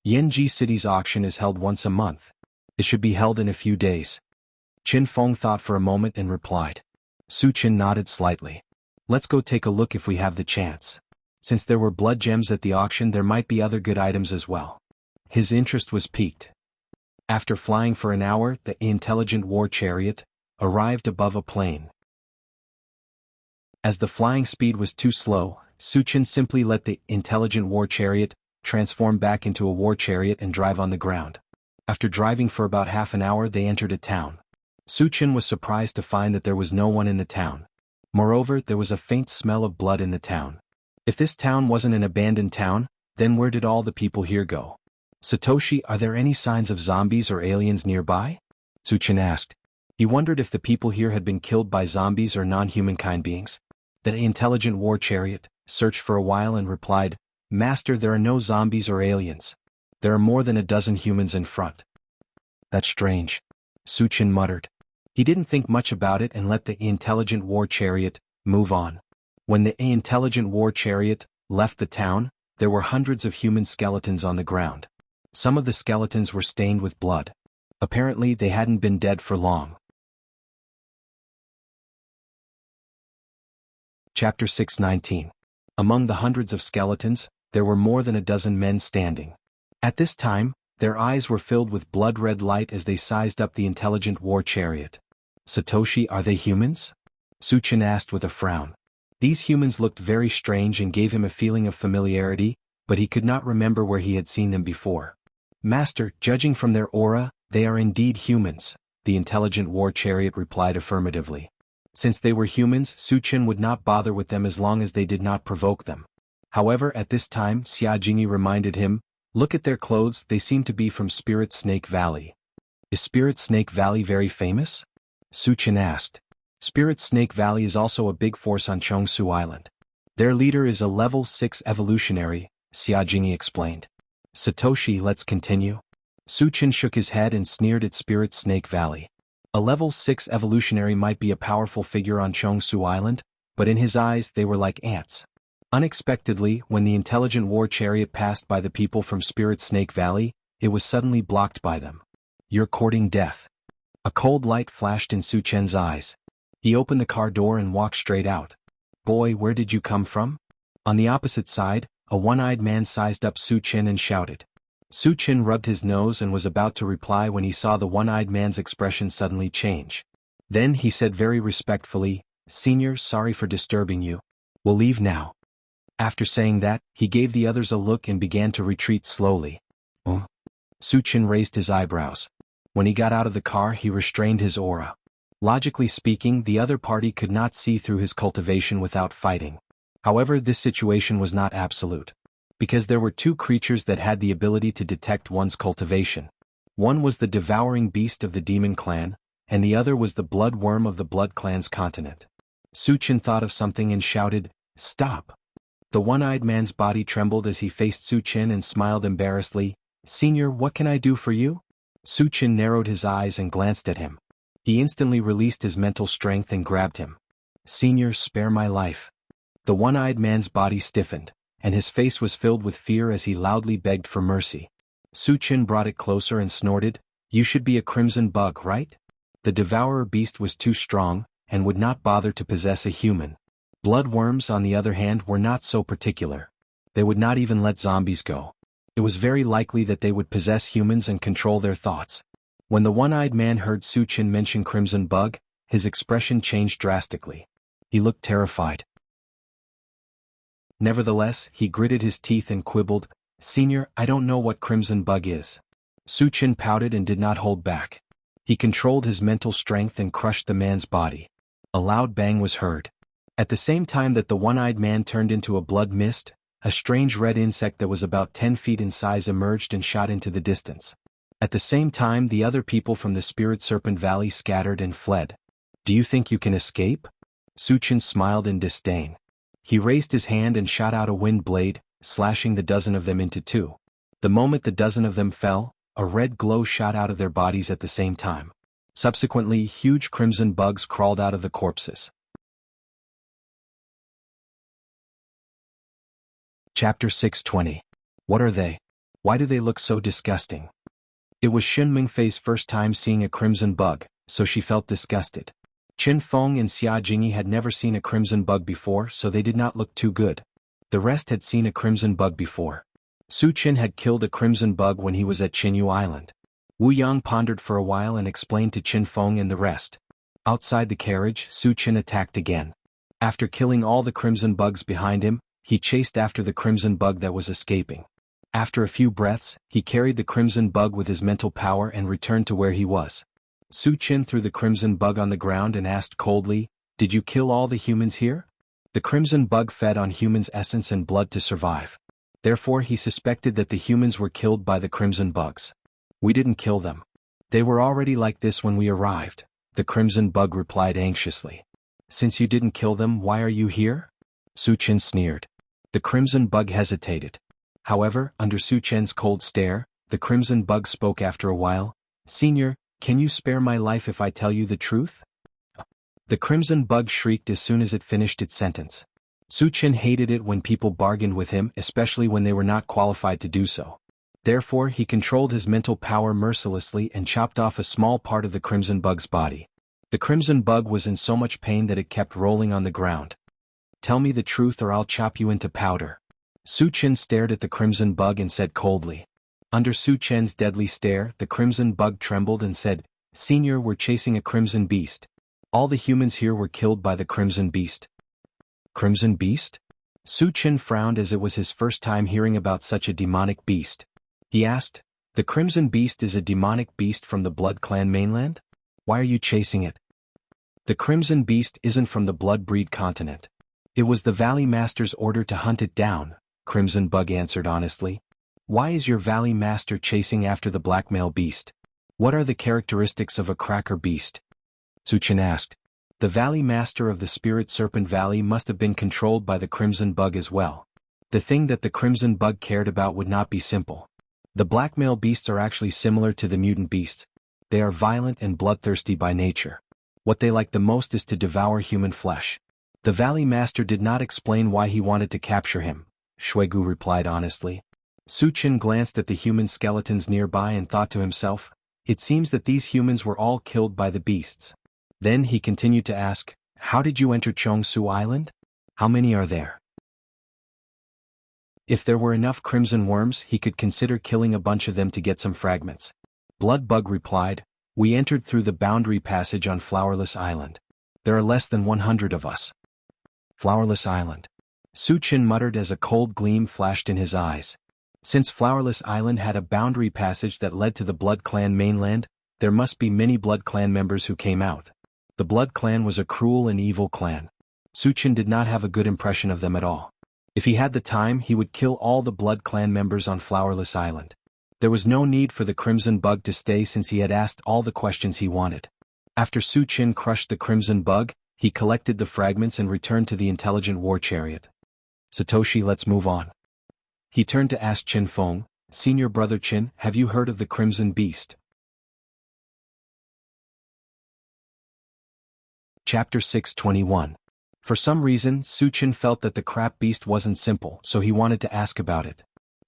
Yinji City's auction is held once a month. It should be held in a few days. Qin Feng thought for a moment and replied. Su Qin nodded slightly. "Let's go take a look if we have the chance. Since there were blood gems at the auction, there might be other good items as well." His interest was piqued. After flying for an hour, the intelligent war chariot arrived above a plain. As the flying speed was too slow, Su Chen simply let the intelligent war chariot transform back into a war chariot and drive on the ground. After driving for about half an hour, they entered a town. Su Chen was surprised to find that there was no one in the town. Moreover, there was a faint smell of blood in the town. If this town wasn't an abandoned town, then where did all the people here go? Satoshi, are there any signs of zombies or aliens nearby? Su Chen asked. He wondered if the people here had been killed by zombies or non-humankind beings. The intelligent war chariot searched for a while and replied, Master, there are no zombies or aliens. There are more than a dozen humans in front. That's strange, Su Chen muttered. He didn't think much about it and let the intelligent war chariot move on. When the intelligent war chariot left the town, there were hundreds of human skeletons on the ground. Some of the skeletons were stained with blood. Apparently, they hadn't been dead for long. Chapter 6:19. Among the hundreds of skeletons, there were more than a dozen men standing. At this time, their eyes were filled with blood-red light as they sized up the intelligent war chariot. Satoshi, are they humans? Su Chen asked with a frown. These humans looked very strange and gave him a feeling of familiarity, but he could not remember where he had seen them before. Master, judging from their aura, they are indeed humans, the intelligent war chariot replied affirmatively. Since they were humans, Su Chen would not bother with them as long as they did not provoke them. However, at this time, Jianghu reminded him, look at their clothes, they seem to be from Spirit Snake Valley. Is Spirit Snake Valley very famous? Su Chen asked. Spirit Snake Valley is also a big force on Jianghu Island. Their leader is a level 6 evolutionary, Jianghu explained. Satoshi, let's continue. Su Chen shook his head and sneered at Spirit Snake Valley. A level 6 evolutionary might be a powerful figure on Jianghu Island, but in his eyes they were like ants. Unexpectedly, when the intelligent war chariot passed by the people from Spirit Snake Valley, it was suddenly blocked by them. You're courting death. A cold light flashed in Su Chen's eyes. He opened the car door and walked straight out. Boy, where did you come from? On the opposite side, a one-eyed man sized up Su Chen and shouted. Su Chen rubbed his nose and was about to reply when he saw the one-eyed man's expression suddenly change. Then he said very respectfully, Senior, sorry for disturbing you. We'll leave now. After saying that, he gave the others a look and began to retreat slowly. Su Chen raised his eyebrows. When he got out of the car, he restrained his aura. Logically speaking, the other party could not see through his cultivation without fighting. However, this situation was not absolute. Because there were two creatures that had the ability to detect one's cultivation. One was the devouring beast of the demon clan, and the other was the blood worm of the blood clan's continent. Su Chen thought of something and shouted, Stop! The one-eyed man's body trembled as he faced Su Chen and smiled embarrassedly. Senior, what can I do for you? Su Chen narrowed his eyes and glanced at him. He instantly released his mental strength and grabbed him. Senior, spare my life. The one-eyed man's body stiffened, and his face was filled with fear as he loudly begged for mercy. Su Chen brought it closer and snorted, You should be a crimson bug, right? The devourer beast was too strong, and would not bother to possess a human. Bloodworms, on the other hand, were not so particular. They would not even let zombies go. It was very likely that they would possess humans and control their thoughts. When the one-eyed man heard Su Chen mention crimson bug, his expression changed drastically. He looked terrified. Nevertheless, he gritted his teeth and quibbled, Senior, I don't know what crimson bug is. Su Chen pouted and did not hold back. He controlled his mental strength and crushed the man's body. A loud bang was heard. At the same time that the one-eyed man turned into a blood mist, a strange red insect that was about 10 feet in size emerged and shot into the distance. At the same time, the other people from the Spirit Serpent Valley scattered and fled. Do you think you can escape? Su Chen smiled in disdain. He raised his hand and shot out a wind blade, slashing the dozen of them into two. The moment the dozen of them fell, a red glow shot out of their bodies at the same time. Subsequently, huge crimson bugs crawled out of the corpses. Chapter 6:20. What are they? Why do they look so disgusting? It was Shen Mingfei's first time seeing a crimson bug, so she felt disgusted. Qin Feng and Xia Jingyi had never seen a crimson bug before, so they did not look too good. The rest had seen a crimson bug before. Su Chen had killed a crimson bug when he was at Qinyu Island. Wu Yang pondered for a while and explained to Qin Feng and the rest. Outside the carriage, Su Chen attacked again. After killing all the crimson bugs behind him, he chased after the crimson bug that was escaping. After a few breaths, he carried the crimson bug with his mental power and returned to where he was. Su Chen threw the crimson bug on the ground and asked coldly, "Did you kill all the humans here?" The crimson bug fed on humans' essence and blood to survive. Therefore he suspected that the humans were killed by the crimson bugs. "We didn't kill them. They were already like this when we arrived," the crimson bug replied anxiously. "Since you didn't kill them, why are you here?" Su Chen sneered. The crimson bug hesitated. However, under Su Chen's cold stare, the crimson bug spoke after a while. "Senior, can you spare my life if I tell you the truth?" The crimson bug shrieked as soon as it finished its sentence. Su Chen hated it when people bargained with him, especially when they were not qualified to do so. Therefore he controlled his mental power mercilessly and chopped off a small part of the crimson bug's body. The crimson bug was in so much pain that it kept rolling on the ground. "Tell me the truth or I'll chop you into powder." Su Chen stared at the crimson bug and said coldly. Under Su Chen's deadly stare, the crimson bug trembled and said, "Senior, we're chasing a crimson beast. All the humans here were killed by the crimson beast." Crimson beast? Su Chen frowned as it was his first time hearing about such a demonic beast. He asked, "The crimson beast is a demonic beast from the Blood Clan mainland? Why are you chasing it?" "The crimson beast isn't from the Blood Breed continent. It was the Valley Master's order to hunt it down," Crimson Bug answered honestly. "Why is your Valley Master chasing after the blackmail beast? What are the characteristics of a cracker beast?" Su Chen asked. The Valley Master of the Spirit Serpent Valley must have been controlled by the Crimson Bug as well. The thing that the Crimson Bug cared about would not be simple. The blackmail beasts are actually similar to the mutant beasts. They are violent and bloodthirsty by nature. What they like the most is to devour human flesh. The Valley Master did not explain why he wanted to capture him, Shuigu replied honestly. Su Chen glanced at the human skeletons nearby and thought to himself, "It seems that these humans were all killed by the beasts." Then he continued to ask, "How did you enter Jianghu Island? How many are there?" If there were enough crimson worms, he could consider killing a bunch of them to get some fragments. Blood Bug replied, "We entered through the boundary passage on Flowerless Island. There are less than 100 of us." Flowerless Island. Su Chen muttered as a cold gleam flashed in his eyes. Since Flowerless Island had a boundary passage that led to the Blood Clan mainland, there must be many Blood Clan members who came out. The Blood Clan was a cruel and evil clan. Su Chen did not have a good impression of them at all. If he had the time, he would kill all the Blood Clan members on Flowerless Island. There was no need for the Crimson Bug to stay since he had asked all the questions he wanted. After Su Chen crushed the Crimson Bug, he collected the fragments and returned to the intelligent war chariot. "Satoshi, let's move on." He turned to ask Qin Feng, "Senior brother Qin, have you heard of the Crimson Beast?" Chapter 621. For some reason, Su Chen felt that the crap beast wasn't simple, so he wanted to ask about it.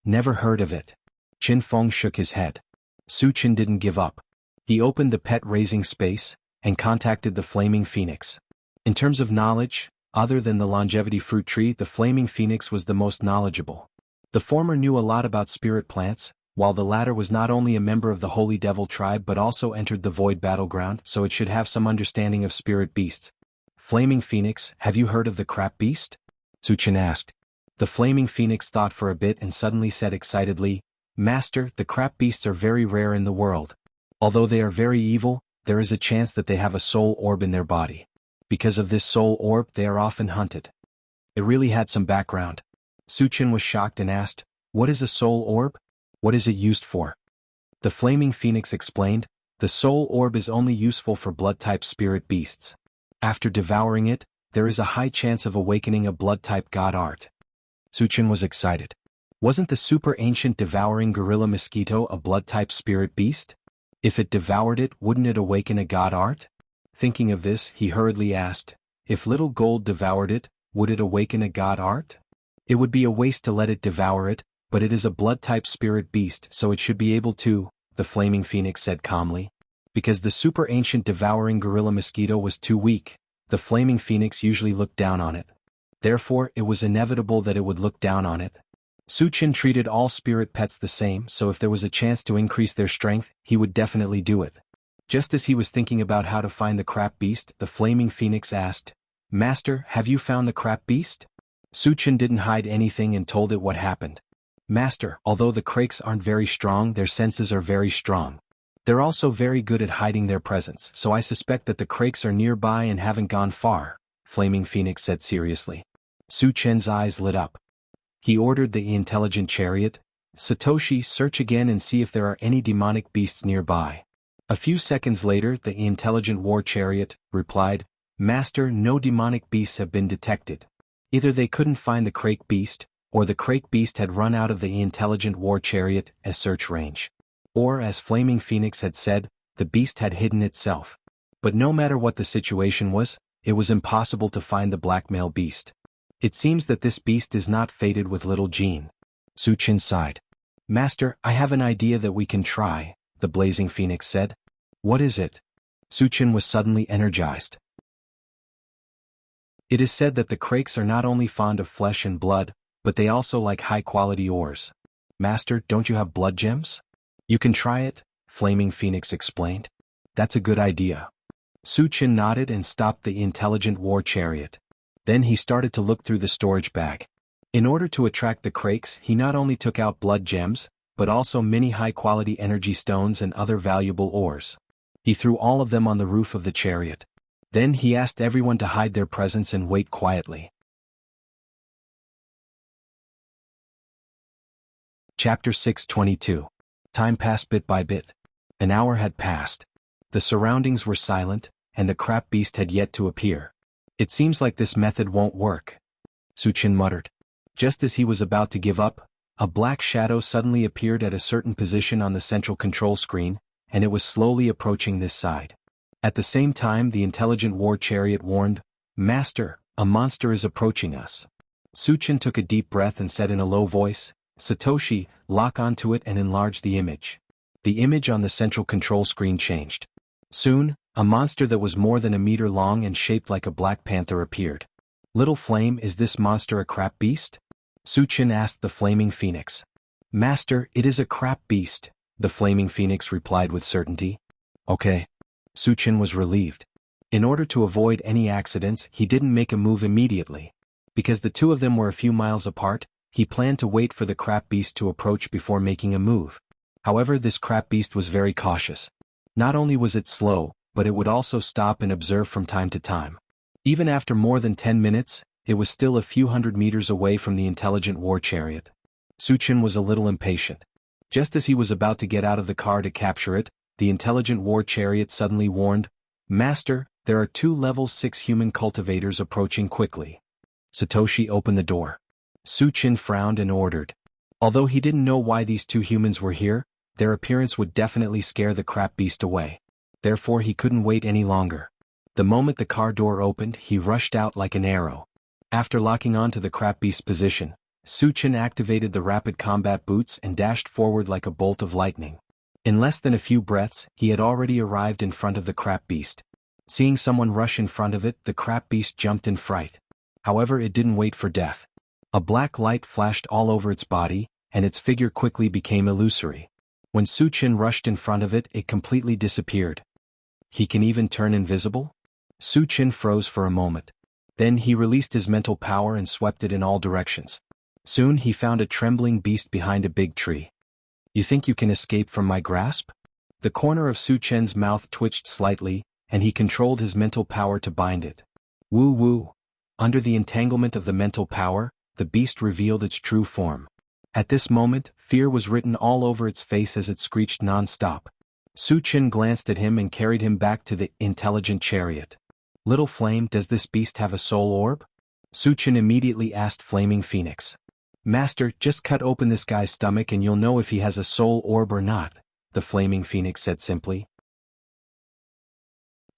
"Never heard of it." Qin Feng shook his head. Su Chen didn't give up. He opened the pet raising space, and contacted the Flaming Phoenix. In terms of knowledge, other than the longevity fruit tree, the Flaming Phoenix was the most knowledgeable. The former knew a lot about spirit plants, while the latter was not only a member of the Holy Devil tribe but also entered the Void Battleground, so it should have some understanding of spirit beasts. "Flaming Phoenix, have you heard of the crap beast?" Su Chen asked. The Flaming Phoenix thought for a bit and suddenly said excitedly, "Master, the crap beasts are very rare in the world. Although they are very evil, there is a chance that they have a soul orb in their body. Because of this soul orb, they are often hunted." It really had some background. Su Chen was shocked and asked, "What is a soul orb? What is it used for?" The Flaming Phoenix explained, "The soul orb is only useful for blood-type spirit beasts. After devouring it, there is a high chance of awakening a blood-type god art." Su Chen was excited. Wasn't the super ancient devouring gorilla mosquito a blood-type spirit beast? If it devoured it, wouldn't it awaken a god art? Thinking of this, he hurriedly asked, "If little gold devoured it, would it awaken a god art?" "It would be a waste to let it devour it, but it is a blood-type spirit beast, so it should be able to," the Flaming Phoenix said calmly. Because the super ancient devouring gorilla mosquito was too weak, the Flaming Phoenix usually looked down on it. Therefore, it was inevitable that it would look down on it. Su Chen treated all spirit pets the same, so if there was a chance to increase their strength, he would definitely do it. Just as he was thinking about how to find the crap beast, the flaming phoenix asked, "Master, have you found the crap beast?" Su Chen didn't hide anything and told it what happened. "Master, although the Krakes aren't very strong, their senses are very strong. They're also very good at hiding their presence, so I suspect that the Krakes are nearby and haven't gone far," Flaming Phoenix said seriously. Su Chen's eyes lit up. He ordered the intelligent chariot, "Satoshi, search again and see if there are any demonic beasts nearby." A few seconds later, the intelligent war chariot replied, "Master, no demonic beasts have been detected. Either they couldn't find the Krake beast, or the Krake beast had run out of the intelligent war chariot as search range. Or, as Flaming Phoenix had said, the beast had hidden itself. But no matter what the situation was, it was impossible to find the blackmail beast. It seems that this beast is not fated with little Jean." Su Chen sighed. "Master, I have an idea that we can try," the blazing phoenix said. "What is it?" Su Chen was suddenly energized. "It is said that the Krakes are not only fond of flesh and blood, but they also like high-quality ores. Master, don't you have blood gems?" "You can try it," Flaming Phoenix explained. "That's a good idea." Su Chen nodded and stopped the intelligent war chariot. Then he started to look through the storage bag. In order to attract the Krakes, he not only took out blood gems, but also many high-quality energy stones and other valuable ores. He threw all of them on the roof of the chariot. Then he asked everyone to hide their presence and wait quietly. Chapter 622. Time passed bit by bit. An hour had passed. The surroundings were silent, and the crap beast had yet to appear. "It seems like this method won't work," Su Chen muttered. Just as he was about to give up, a black shadow suddenly appeared at a certain position on the central control screen, and it was slowly approaching this side. At the same time, the intelligent war chariot warned, "Master, a monster is approaching us." Su Chen took a deep breath and said in a low voice, "Satoshi, lock onto it and enlarge the image." The image on the central control screen changed. Soon, a monster that was more than a meter long and shaped like a black panther appeared. "Little Flame, is this monster a crap beast?" Su Chen asked the Flaming Phoenix. "Master, it is a crap beast," the Flaming Phoenix replied with certainty. "Okay." Su Chen was relieved. In order to avoid any accidents, he didn't make a move immediately. Because the two of them were a few miles apart, he planned to wait for the crap beast to approach before making a move. However, this crap beast was very cautious. Not only was it slow, but it would also stop and observe from time to time. Even after more than 10 minutes, it was still a few hundred meters away from the intelligent war chariot. Su Chen was a little impatient. Just as he was about to get out of the car to capture it, the intelligent war chariot suddenly warned, "Master, there are 2 level 6 human cultivators approaching quickly." Satoshi opened the door. Su Chen frowned and ordered. Although he didn't know why these 2 humans were here, their appearance would definitely scare the crap beast away. Therefore he couldn't wait any longer. The moment the car door opened, he rushed out like an arrow. After locking onto the crap beast's position, Su Chen activated the rapid combat boots and dashed forward like a bolt of lightning. In less than a few breaths, he had already arrived in front of the crap beast. Seeing someone rush in front of it, the crap beast jumped in fright. However, it didn't wait for death. A black light flashed all over its body, and its figure quickly became illusory. When Su Chen rushed in front of it, it completely disappeared. "He can even turn invisible?" Su Chen froze for a moment. Then he released his mental power and swept it in all directions. Soon he found a trembling beast behind a big tree. "You think you can escape from my grasp?" The corner of Su Chen's mouth twitched slightly, and he controlled his mental power to bind it. Woo woo. Under the entanglement of the mental power, the beast revealed its true form. At this moment, fear was written all over its face as it screeched non-stop. Su Chen glanced at him and carried him back to the intelligent chariot. "Little Flame, does this beast have a soul orb?" Su Chen immediately asked Flaming Phoenix. "Master, just cut open this guy's stomach and you'll know if he has a soul orb or not," the Flaming Phoenix said simply.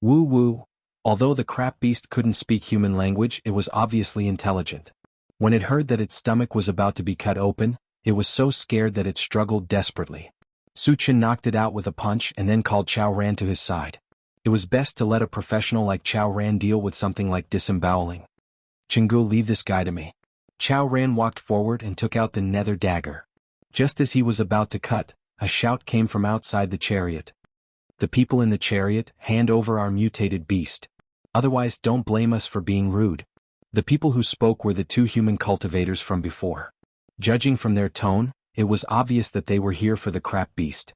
Woo woo. Although the crap beast couldn't speak human language, it was obviously intelligent. When it heard that its stomach was about to be cut open, it was so scared that it struggled desperately. Su Chen knocked it out with a punch and then called Chao Ran to his side. It was best to let a professional like Chao Ran deal with something like disemboweling. "Jianghu, leave this guy to me." Chao Ran walked forward and took out the nether dagger. Just as he was about to cut, a shout came from outside the chariot. The people in the chariot, hand over our mutated beast. Otherwise don't blame us for being rude. The people who spoke were the two human cultivators from before. Judging from their tone, it was obvious that they were here for the crap beast.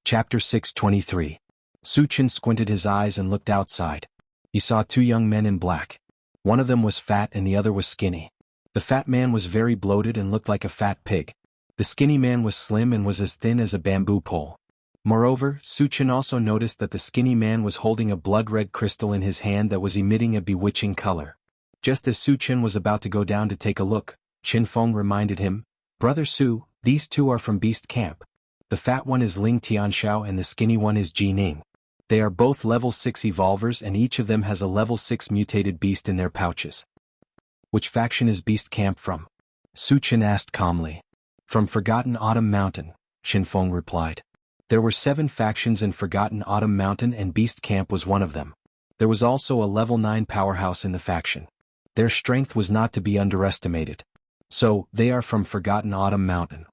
Chapter 623. Su Chen squinted his eyes and looked outside. He saw two young men in black. One of them was fat and the other was skinny. The fat man was very bloated and looked like a fat pig. The skinny man was slim and was as thin as a bamboo pole. Moreover, Su Chen also noticed that the skinny man was holding a blood-red crystal in his hand that was emitting a bewitching color. Just as Su Chen was about to go down to take a look, Qin Feng reminded him, "Brother Su, these two are from Beast Camp. The fat one is Ling Tianxiao and the skinny one is Ji Ning. They are both level 6 evolvers and each of them has a level 6 mutated beast in their pouches." "Which faction is Beast Camp from?" Su Chen asked calmly. "From Forgotten Autumn Mountain," Qin Feng replied. There were 7 factions in Forgotten Autumn Mountain and Beast Camp was one of them. There was also a level 9 powerhouse in the faction. Their strength was not to be underestimated. "So, they are from Forgotten Autumn Mountain."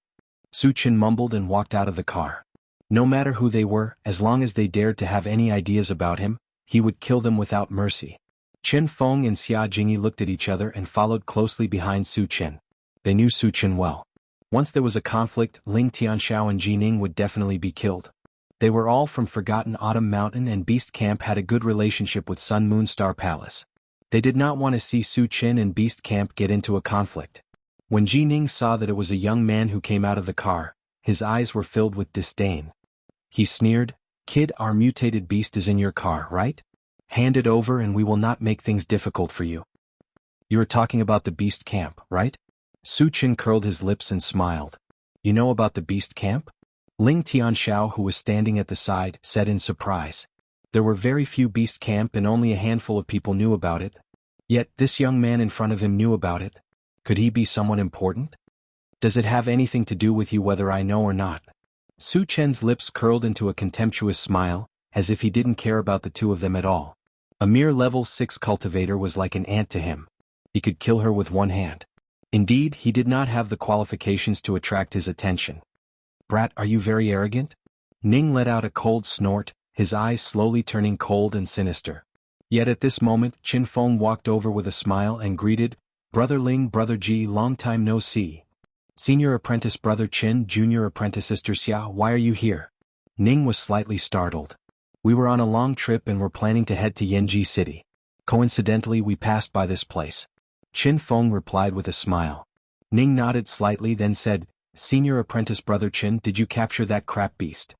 Su Chen mumbled and walked out of the car. No matter who they were, as long as they dared to have any ideas about him, he would kill them without mercy. Qin Feng and Xia Jingyi looked at each other and followed closely behind Su Chen. They knew Su Chen well. Once there was a conflict, Ling Tianxiao and Ji Ning would definitely be killed. They were all from Forgotten Autumn Mountain and Beast Camp had a good relationship with Sun Moon Star Palace. They did not want to see Su Chen and Beast Camp get into a conflict. When Ji Ning saw that it was a young man who came out of the car, his eyes were filled with disdain. He sneered, "Kid, our mutated beast is in your car, right? Hand it over and we will not make things difficult for you." "You are talking about the Beast Camp, right?" Su Chen curled his lips and smiled. "You know about the Beast Camp?" Ling Tianxiao, who was standing at the side, said in surprise. There were very few Beast Camp and only a handful of people knew about it. Yet this young man in front of him knew about it. Could he be someone important? "Does it have anything to do with you whether I know or not?" Su Chen's lips curled into a contemptuous smile, as if he didn't care about the two of them at all. A mere level 6 cultivator was like an ant to him. He could kill her with one hand. Indeed, he did not have the qualifications to attract his attention. "Brat, are you very arrogant?" Ning let out a cold snort, his eyes slowly turning cold and sinister. Yet at this moment, Qin Feng walked over with a smile and greeted, "Brother Ling, Brother Ji, long time no see. Senior apprentice Brother Qin, Junior apprentice Sister Xia, why are you here?" Ning was slightly startled. "We were on a long trip and were planning to head to Yanji City. Coincidentally, we passed by this place." Qin Feng replied with a smile. Ning nodded slightly then said, "Senior apprentice Brother Qin, did you capture that crap beast?"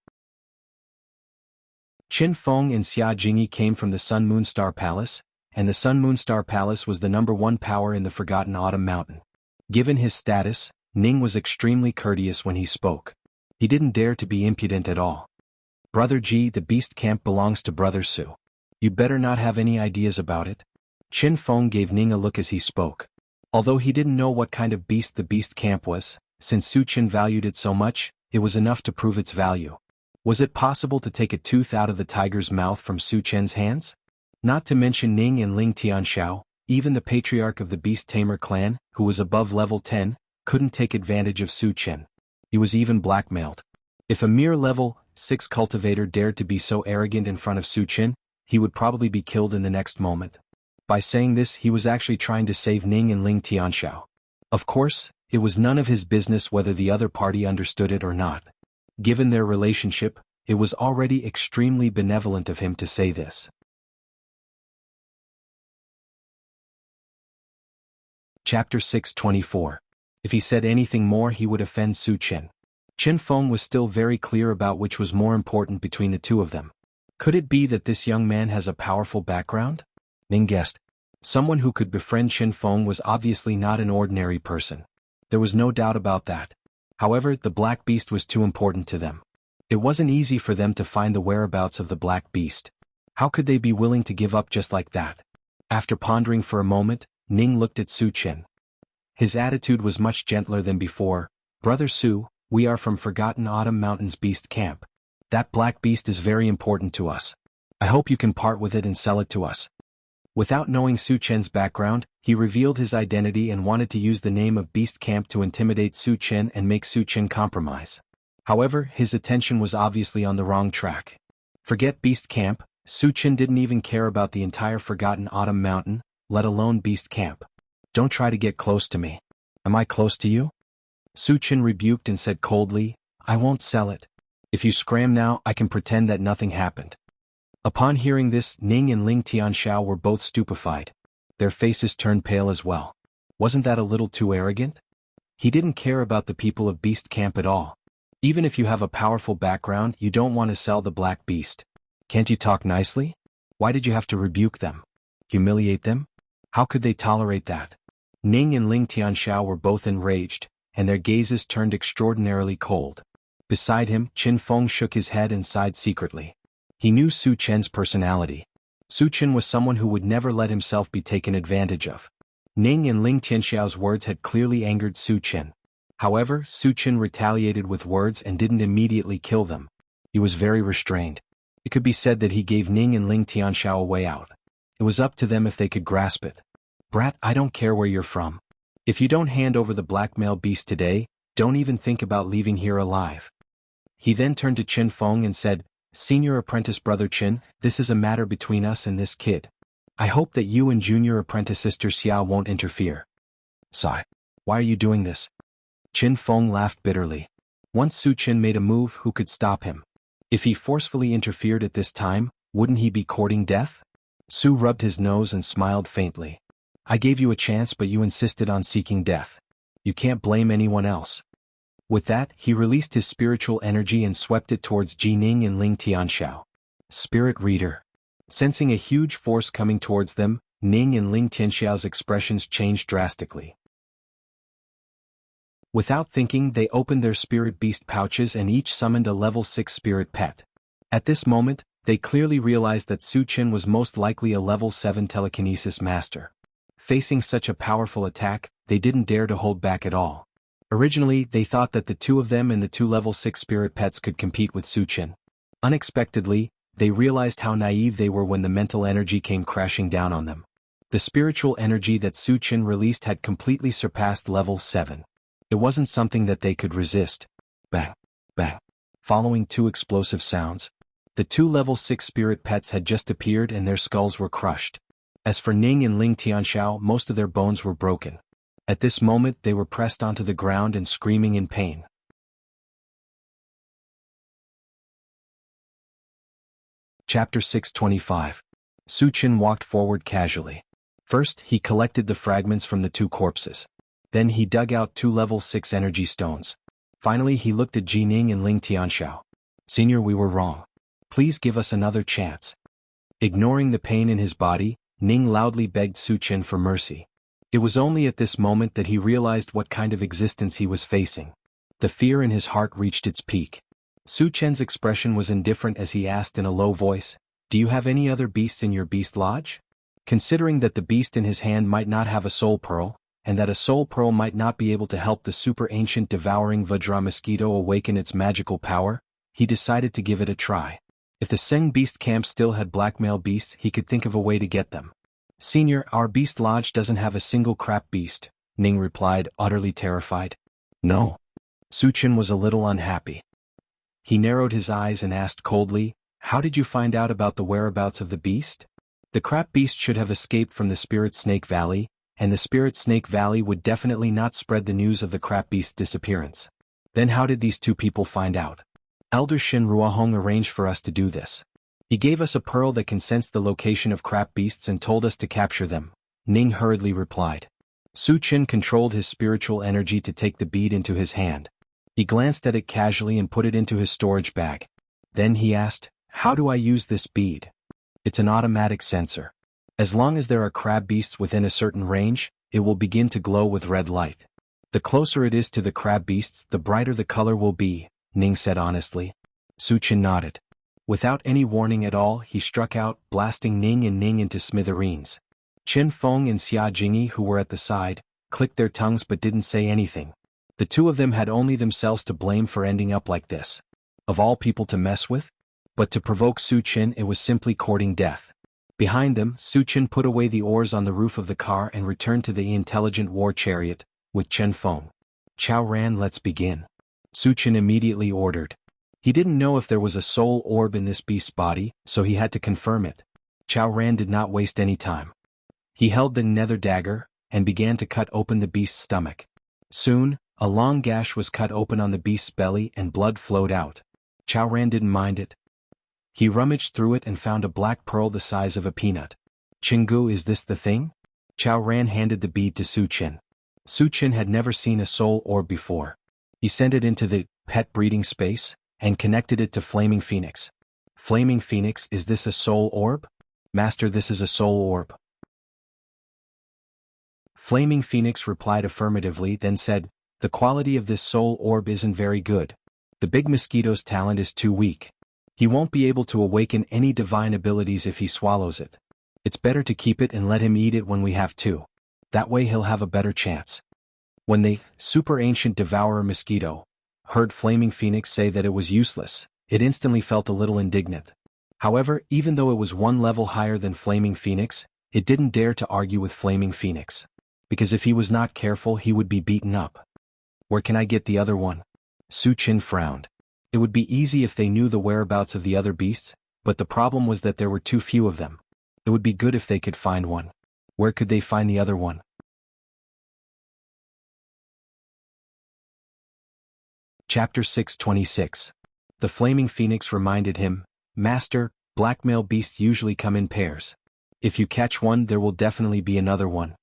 Qin Feng and Xia Jingyi came from the Sun Moon Star Palace, and the Sun Moon Star Palace was the #1 power in the Forgotten Autumn Mountain. Given his status, Ning was extremely courteous when he spoke. He didn't dare to be impudent at all. "Brother Ji, the Beast Camp belongs to Brother Su. You better not have any ideas about it." Qin Feng gave Ning a look as he spoke. Although he didn't know what kind of beast the Beast Camp was, since Su Chen valued it so much, it was enough to prove its value. Was it possible to take a tooth out of the tiger's mouth from Su Chen's hands? Not to mention Ning and Ling Tianxiao, even the patriarch of the Beast Tamer clan, who was above level 10, couldn't take advantage of Su Chen. He was even blackmailed. If a mere level 6 cultivator dared to be so arrogant in front of Su Chen, he would probably be killed in the next moment. By saying this, he was actually trying to save Ning and Ling Tianxiao. Of course, it was none of his business whether the other party understood it or not. Given their relationship, it was already extremely benevolent of him to say this. Chapter 624. If he said anything more he would offend Su Chen. Qin Feng was still very clear about which was more important between the two of them. Could it be that this young man has a powerful background? Ning guessed. Someone who could befriend Qin Feng was obviously not an ordinary person. There was no doubt about that. However, the Black Beast was too important to them. It wasn't easy for them to find the whereabouts of the Black Beast. How could they be willing to give up just like that? After pondering for a moment, Ning looked at Su Chen. His attitude was much gentler than before. "Brother Su, we are from Forgotten Autumn Mountain's Beast Camp. That Black Beast is very important to us. I hope you can part with it and sell it to us." Without knowing Su Chen's background, he revealed his identity and wanted to use the name of Beast Camp to intimidate Su Chen and make Su Chen compromise. However, his attention was obviously on the wrong track. Forget Beast Camp, Su Chen didn't even care about the entire Forgotten Autumn Mountain, let alone Beast Camp. Don't try to get close to me. Am I close to you? Su Chen rebuked and said coldly, I won't sell it. If you scram now, I can pretend that nothing happened. Upon hearing this, Ning and Ling Tianxiao were both stupefied. Their faces turned pale as well. Wasn't that a little too arrogant? He didn't care about the people of Beast Camp at all. Even if you have a powerful background, you don't want to sell the Black Beast. Can't you talk nicely? Why did you have to rebuke them? Humiliate them? How could they tolerate that? Ning and Ling Tianxiao were both enraged, and their gazes turned extraordinarily cold. Beside him, Qin Feng shook his head and sighed secretly. He knew Su Chen's personality. Su Chen was someone who would never let himself be taken advantage of. Ning and Ling Tianxiao's words had clearly angered Su Chen. However, Su Chen retaliated with words and didn't immediately kill them. He was very restrained. It could be said that he gave Ning and Ling Tianxiao a way out. It was up to them if they could grasp it. Brat, I don't care where you're from. If you don't hand over the blackmail beast today, don't even think about leaving here alive. He then turned to Qin Feng and said, Senior Apprentice Brother Qin, this is a matter between us and this kid. I hope that you and Junior Apprentice Sister Xiao won't interfere. Sigh. Why are you doing this? Qin Feng laughed bitterly. Once Su Chen made a move, who could stop him? If he forcefully interfered at this time, wouldn't he be courting death? Su rubbed his nose and smiled faintly. I gave you a chance, but you insisted on seeking death. You can't blame anyone else. With that, he released his spiritual energy and swept it towards Jining and Ling Tianxiao. Spirit Reader. Sensing a huge force coming towards them, Ning and Ling Tianxiao's expressions changed drastically. Without thinking, they opened their spirit beast pouches and each summoned a level 6 spirit pet. At this moment, they clearly realized that Su Chen was most likely a level 7 telekinesis master. Facing such a powerful attack, they didn't dare to hold back at all. Originally, they thought that the two of them and the two level 6 spirit pets could compete with Su Chen. Unexpectedly, they realized how naive they were when the mental energy came crashing down on them. The spiritual energy that Su Chen released had completely surpassed level 7. It wasn't something that they could resist. Bang, bang. Following two explosive sounds, the two level 6 spirit pets had just appeared and their skulls were crushed. As for Ning and Ling Tianxiao, most of their bones were broken. At this moment, they were pressed onto the ground and screaming in pain. Chapter 625. Su Chen walked forward casually. First, he collected the fragments from the two corpses. Then he dug out two level 6 energy stones. Finally, he looked at Jining and Ling Tianxiao. Senior, we were wrong. Please give us another chance. Ignoring the pain in his body, Ning loudly begged Su Chen for mercy. It was only at this moment that he realized what kind of existence he was facing. The fear in his heart reached its peak. Su Chen's expression was indifferent as he asked in a low voice, Do you have any other beasts in your beast lodge? Considering that the beast in his hand might not have a soul pearl, and that a soul pearl might not be able to help the super ancient devouring Vajra mosquito awaken its magical power, he decided to give it a try. If the Seng Beast Camp still had blackmail beasts, he could think of a way to get them. Senior, our beast lodge doesn't have a single crap beast, Ning replied, utterly terrified. No. Su Chen was a little unhappy. He narrowed his eyes and asked coldly, How did you find out about the whereabouts of the beast? The crap beast should have escaped from the Spirit Snake Valley, and the Spirit Snake Valley would definitely not spread the news of the crap beast's disappearance. Then how did these two people find out? Elder Shin Ruahong arranged for us to do this. He gave us a pearl that can sense the location of crap beasts and told us to capture them, Ning hurriedly replied. Su Chen controlled his spiritual energy to take the bead into his hand. He glanced at it casually and put it into his storage bag. Then he asked, How do I use this bead? It's an automatic sensor. As long as there are crab beasts within a certain range, it will begin to glow with red light. The closer it is to the crab beasts, the brighter the color will be, Ning said honestly. Su Chen nodded. Without any warning at all, he struck out, blasting Ning and Ning into smithereens. Qin Feng and Xia Jingyi, who were at the side, clicked their tongues but didn't say anything. The two of them had only themselves to blame for ending up like this. Of all people to mess with? But to provoke Su Chen, it was simply courting death. Behind them, Suchin put away the oars on the roof of the car and returned to the intelligent war chariot, with Chen Feng. Chao Ran, let's begin. Suchin immediately ordered. He didn't know if there was a soul orb in this beast's body, so he had to confirm it. Chao Ran did not waste any time. He held the nether dagger, and began to cut open the beast's stomach. Soon, a long gash was cut open on the beast's belly and blood flowed out. Chao Ran didn't mind it. He rummaged through it and found a black pearl the size of a peanut. Jianghu, is this the thing? Chao Ran handed the bead to Suchin. Suchin had never seen a soul orb before. He sent it into the pet breeding space, and connected it to Flaming Phoenix. Flaming Phoenix, is this a soul orb? Master, this is a soul orb. Flaming Phoenix replied affirmatively, then said, the quality of this soul orb isn't very good. The big mosquito's talent is too weak. He won't be able to awaken any divine abilities if he swallows it. It's better to keep it and let him eat it when we have to. That way he'll have a better chance. When the super ancient devourer mosquito heard Flaming Phoenix say that it was useless, it instantly felt a little indignant. However, even though it was one level higher than Flaming Phoenix, it didn't dare to argue with Flaming Phoenix. Because if he was not careful he would be beaten up. Where can I get the other one? Suchin frowned. It would be easy if they knew the whereabouts of the other beasts, but the problem was that there were too few of them. It would be good if they could find one. Where could they find the other one? Chapter 626. The Flaming Phoenix reminded him, Master, blackmail beasts usually come in pairs. If you catch one there will definitely be another one.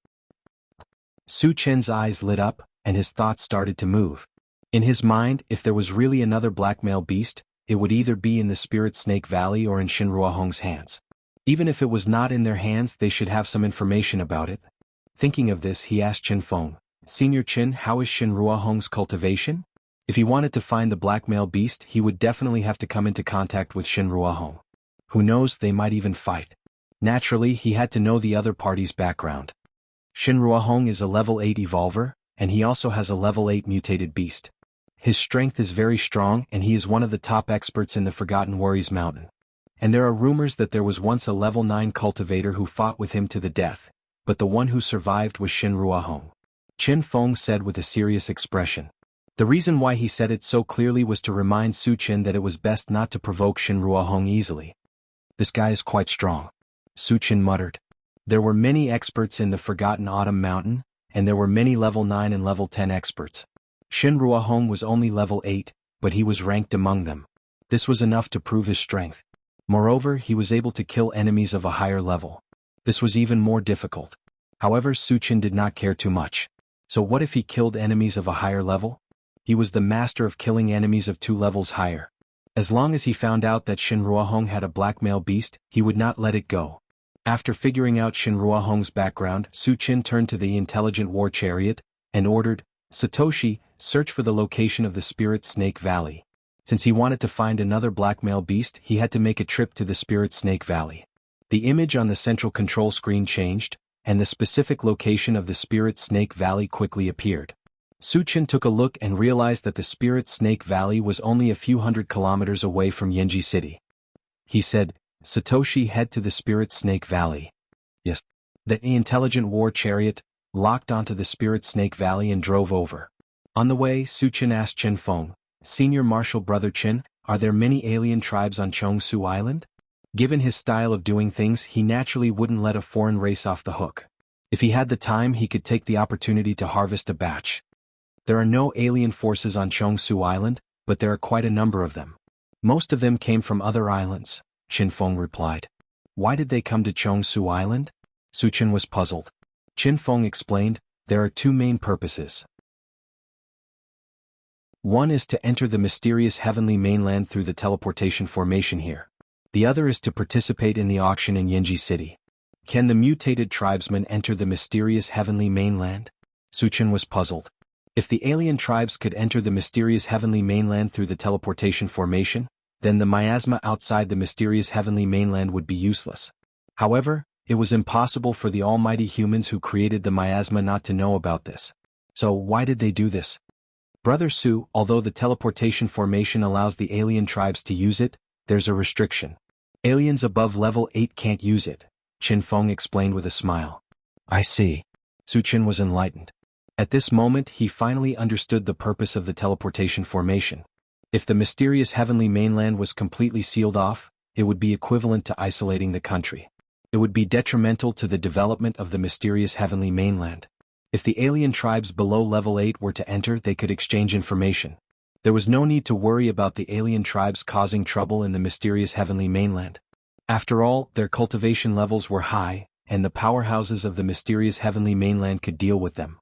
Suchin's eyes lit up, and his thoughts started to move. In his mind, if there was really another blackmail beast, it would either be in the Spirit Snake Valley or in Shinrua Hong's hands. Even if it was not in their hands, they should have some information about it. Thinking of this, he asked Chen Feng, Senior Chen, how is Shinrua Hong's cultivation? If he wanted to find the blackmail beast, he would definitely have to come into contact with Shinrua Hong. Who knows, they might even fight. Naturally, he had to know the other party's background. Shinrua Hong is a level 8 evolver, and he also has a level 8 mutated beast. His strength is very strong and he is one of the top experts in the Forgotten Warriors Mountain. And there are rumors that there was once a level 9 cultivator who fought with him to the death, but the one who survived was Shinrua Hong. Chen Feng said with a serious expression. The reason why he said it so clearly was to remind Suchin that it was best not to provoke Shinrua Hong easily. This guy is quite strong. Suchin muttered. There were many experts in the Forgotten Autumn Mountain, and there were many level 9 and level 10 experts. Shinrua Hong was only level 8, but he was ranked among them. This was enough to prove his strength. Moreover, he was able to kill enemies of a higher level. This was even more difficult. However, Suchin did not care too much. So what if he killed enemies of a higher level? He was the master of killing enemies of 2 levels higher. As long as he found out that Shinrua Hong had a blackmail beast, he would not let it go. After figuring out Shinrua Hong's background, Suchin turned to the intelligent war chariot, and ordered, Satoshi, search for the location of the Spirit Snake Valley. Since he wanted to find another blackmail beast, he had to make a trip to the Spirit Snake Valley. The image on the central control screen changed, and the specific location of the Spirit Snake Valley quickly appeared. Suchin took a look and realized that the Spirit Snake Valley was only a few hundred kilometers away from Yanji City. He said, Satoshi, head to the Spirit Snake Valley. Yes. The intelligent war chariot locked onto the Spirit Snake Valley and drove over. On the way, Suchin asked Chen Feng, Senior Marshal Brother Chen, are there many alien tribes on Jianghu Island? Given his style of doing things, he naturally wouldn't let a foreign race off the hook. If he had the time, he could take the opportunity to harvest a batch. There are no alien forces on Jianghu Island, but there are quite a number of them. Most of them came from other islands, Chen Feng replied. Why did they come to Jianghu Island? Suchin was puzzled. Chen Feng explained, there are 2 main purposes. One is to enter the mysterious heavenly mainland through the teleportation formation here. The other is to participate in the auction in Yanji City. Can the mutated tribesmen enter the mysterious heavenly mainland? Suchin was puzzled. If the alien tribes could enter the mysterious heavenly mainland through the teleportation formation, then the miasma outside the mysterious heavenly mainland would be useless. However, it was impossible for the almighty humans who created the miasma not to know about this. So why did they do this? Brother Su, although the teleportation formation allows the alien tribes to use it, there's a restriction. Aliens above level 8 can't use it, Qin Feng explained with a smile. I see. Su Qin was enlightened. At this moment he finally understood the purpose of the teleportation formation. If the mysterious heavenly mainland was completely sealed off, it would be equivalent to isolating the country. It would be detrimental to the development of the mysterious heavenly mainland. If the alien tribes below level 8 were to enter, they could exchange information. There was no need to worry about the alien tribes causing trouble in the mysterious heavenly mainland. After all, their cultivation levels were high, and the powerhouses of the mysterious heavenly mainland could deal with them.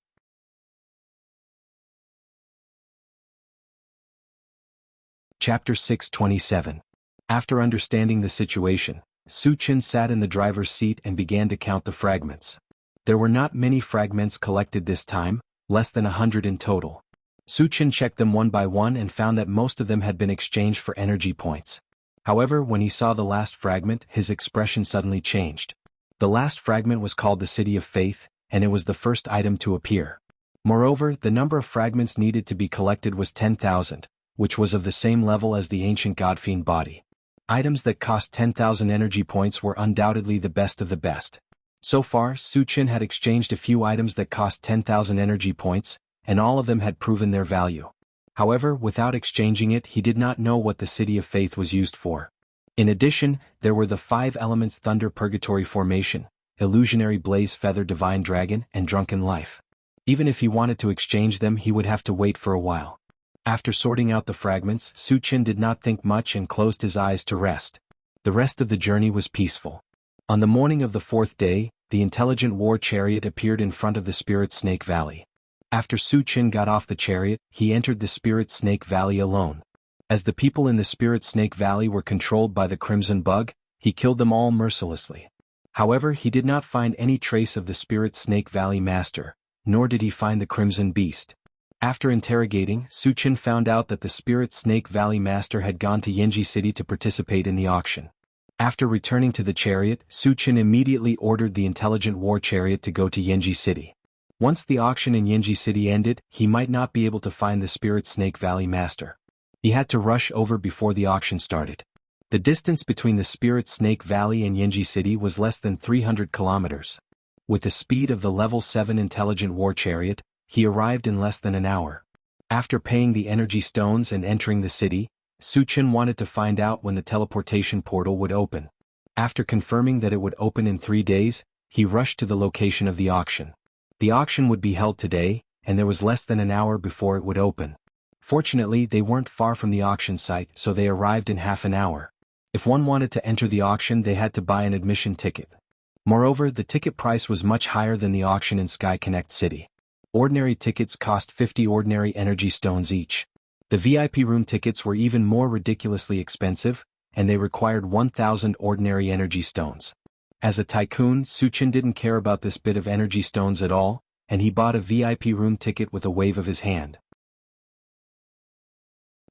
Chapter 627. After understanding the situation, Su Qin sat in the driver's seat and began to count the fragments. There were not many fragments collected this time, less than 100 in total. Su Qin checked them one by one and found that most of them had been exchanged for energy points. However, when he saw the last fragment, his expression suddenly changed. The last fragment was called the City of Faith, and it was the first item to appear. Moreover, the number of fragments needed to be collected was 10,000. Which was of the same level as the ancient Godfiend body. Items that cost 10,000 energy points were undoubtedly the best of the best. So far, Su Qin had exchanged a few items that cost 10,000 energy points, and all of them had proven their value. However, without exchanging it, he did not know what the City of Faith was used for. In addition, there were the 5 elements Thunder Purgatory Formation, Illusionary Blaze Feather Divine Dragon, and Drunken Life. Even if he wanted to exchange them, he would have to wait for a while. After sorting out the fragments, Su Qin did not think much and closed his eyes to rest. The rest of the journey was peaceful. On the morning of the 4th day, the intelligent war chariot appeared in front of the Spirit Snake Valley. After Su Qin got off the chariot, he entered the Spirit Snake Valley alone. As the people in the Spirit Snake Valley were controlled by the Crimson Bug, he killed them all mercilessly. However, he did not find any trace of the Spirit Snake Valley Master, nor did he find the Crimson Beast. After interrogating, Su Qin found out that the Spirit Snake Valley Master had gone to Jianghu City to participate in the auction. After returning to the chariot, Su Qin immediately ordered the intelligent war chariot to go to Jianghu City. Once the auction in Jianghu City ended, he might not be able to find the Spirit Snake Valley Master. He had to rush over before the auction started. The distance between the Spirit Snake Valley and Jianghu City was less than 300 kilometers. With the speed of the level 7 intelligent war chariot, he arrived in less than an hour. After paying the energy stones and entering the city, Su Qin wanted to find out when the teleportation portal would open. After confirming that it would open in 3 days, he rushed to the location of the auction. The auction would be held today, and there was less than an hour before it would open. Fortunately, they weren't far from the auction site, so they arrived in half an hour. If one wanted to enter the auction, they had to buy an admission ticket. Moreover, the ticket price was much higher than the auction in Sky Connect City. Ordinary tickets cost 50 ordinary energy stones each. The VIP room tickets were even more ridiculously expensive, and they required 1,000 ordinary energy stones. As a tycoon, Su Qin didn't care about this bit of energy stones at all, and he bought a VIP room ticket with a wave of his hand.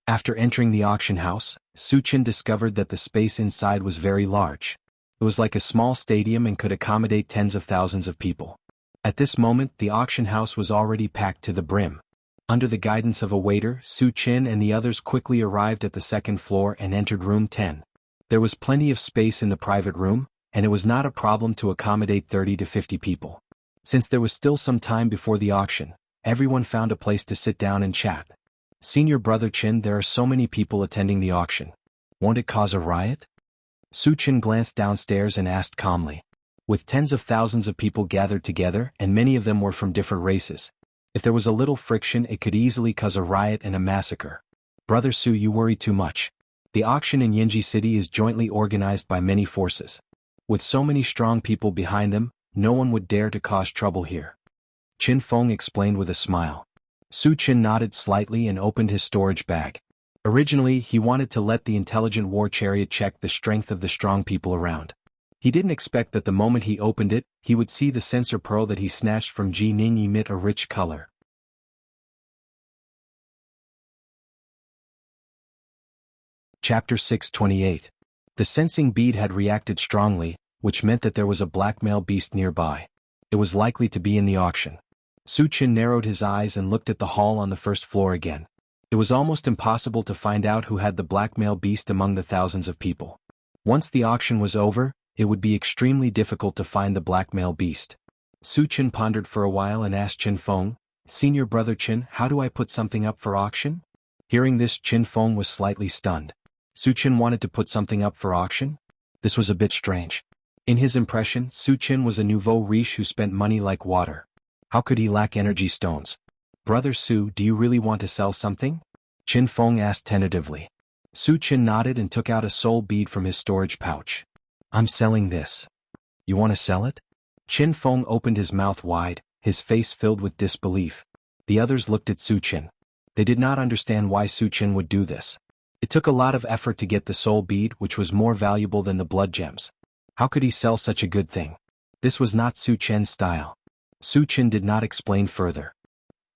After entering the auction house, Su Qin discovered that the space inside was very large. It was like a small stadium and could accommodate tens of thousands of people. At this moment, the auction house was already packed to the brim. Under the guidance of a waiter, Su Qin and the others quickly arrived at the second floor and entered room 10. There was plenty of space in the private room, and it was not a problem to accommodate 30 to 50 people. Since there was still some time before the auction, everyone found a place to sit down and chat. Senior Brother Qin, there are so many people attending the auction. Won't it cause a riot? Su Qin glanced downstairs and asked calmly. With tens of thousands of people gathered together, and many of them were from different races. If there was a little friction, it could easily cause a riot and a massacre. Brother Su, you worry too much. The auction in Jianghu City is jointly organized by many forces. With so many strong people behind them, no one would dare to cause trouble here. Qin Feng explained with a smile. Su Qin nodded slightly and opened his storage bag. Originally, he wanted to let the intelligent war chariot check the strength of the strong people around. He didn't expect that the moment he opened it, he would see the sensor pearl that he snatched from Ji Ning emit a rich color. Chapter 628. The sensing bead had reacted strongly, which meant that there was a blackmail beast nearby. It was likely to be in the auction. Su Qin narrowed his eyes and looked at the hall on the first floor again. It was almost impossible to find out who had the blackmail beast among the thousands of people. Once the auction was over, it would be extremely difficult to find the black male beast. Su Chen pondered for a while and asked Qin Feng, "Senior brother Qin, how do I put something up for auction?" Hearing this, Qin Feng was slightly stunned. Su Chen wanted to put something up for auction? This was a bit strange. In his impression, Su Chen was a nouveau riche who spent money like water. How could he lack energy stones? "Brother Su, do you really want to sell something?" Qin Feng asked tentatively. Su Chen nodded and took out a soul bead from his storage pouch. "I'm selling this. You want to sell it?" Qin Feng opened his mouth wide, his face filled with disbelief. The others looked at Su Chen. They did not understand why Su Chen would do this. It took a lot of effort to get the soul bead, which was more valuable than the blood gems. How could he sell such a good thing? This was not Su Chen's style. Su Chen did not explain further.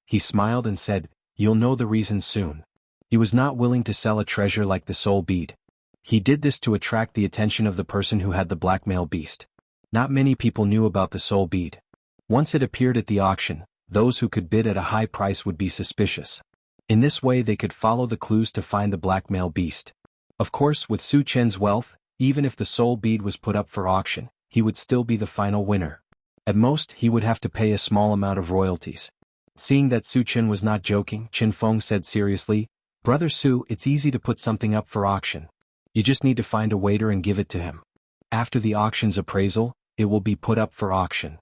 He smiled and said, "You'll know the reason soon." He was not willing to sell a treasure like the soul bead. He did this to attract the attention of the person who had the blackmail beast. Not many people knew about the soul bead. Once it appeared at the auction, those who could bid at a high price would be suspicious. In this way they could follow the clues to find the blackmail beast. Of course, with Su Chen's wealth, even if the soul bead was put up for auction, he would still be the final winner. At most, he would have to pay a small amount of royalties. Seeing that Su Chen was not joking, Qin Feng said seriously, "Brother Su, it's easy to put something up for auction. You just need to find a waiter and give it to him. After the auction's appraisal, it will be put up for auction."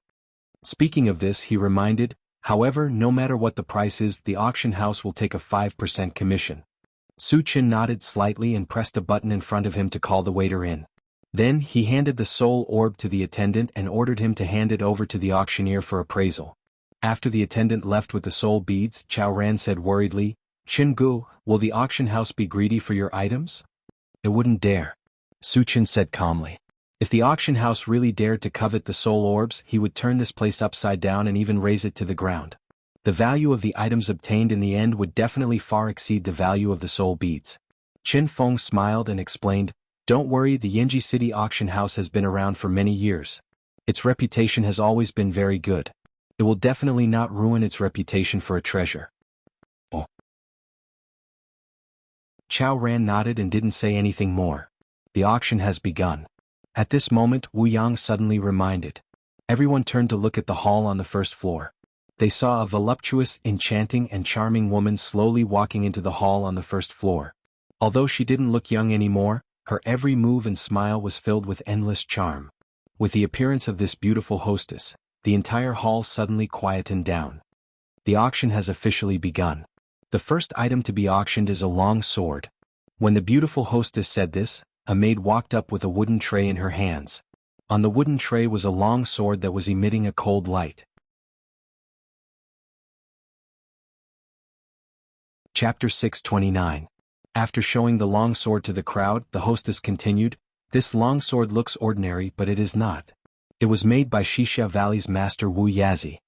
Speaking of this, he reminded, "However, no matter what the price is, the auction house will take a 5% commission." Su Chen nodded slightly and pressed a button in front of him to call the waiter in. Then he handed the soul orb to the attendant and ordered him to hand it over to the auctioneer for appraisal. After the attendant left with the soul beads, Chao Ran said worriedly, "Xingu, will the auction house be greedy for your items?" "It wouldn't dare," Su Chen said calmly. If the auction house really dared to covet the soul orbs, he would turn this place upside down and even raze it to the ground. The value of the items obtained in the end would definitely far exceed the value of the soul beads. Qin Feng smiled and explained, "Don't worry, the Yinji City auction house has been around for many years. Its reputation has always been very good. It will definitely not ruin its reputation for a treasure." Oh. Chao Ran nodded and didn't say anything more. The auction has begun. At this moment, Wu Yang suddenly reminded. Everyone turned to look at the hall on the first floor. They saw a voluptuous, enchanting and charming woman slowly walking into the hall on the first floor. Although she didn't look young anymore, her every move and smile was filled with endless charm. With the appearance of this beautiful hostess, the entire hall suddenly quietened down. The auction has officially begun. The first item to be auctioned is a long sword. When the beautiful hostess said this, a maid walked up with a wooden tray in her hands. On the wooden tray was a long sword that was emitting a cold light. Chapter 629. After showing the long sword to the crowd, the hostess continued, "This long sword looks ordinary, but it is not. It was made by Xixia Valley's master Wu Yazi."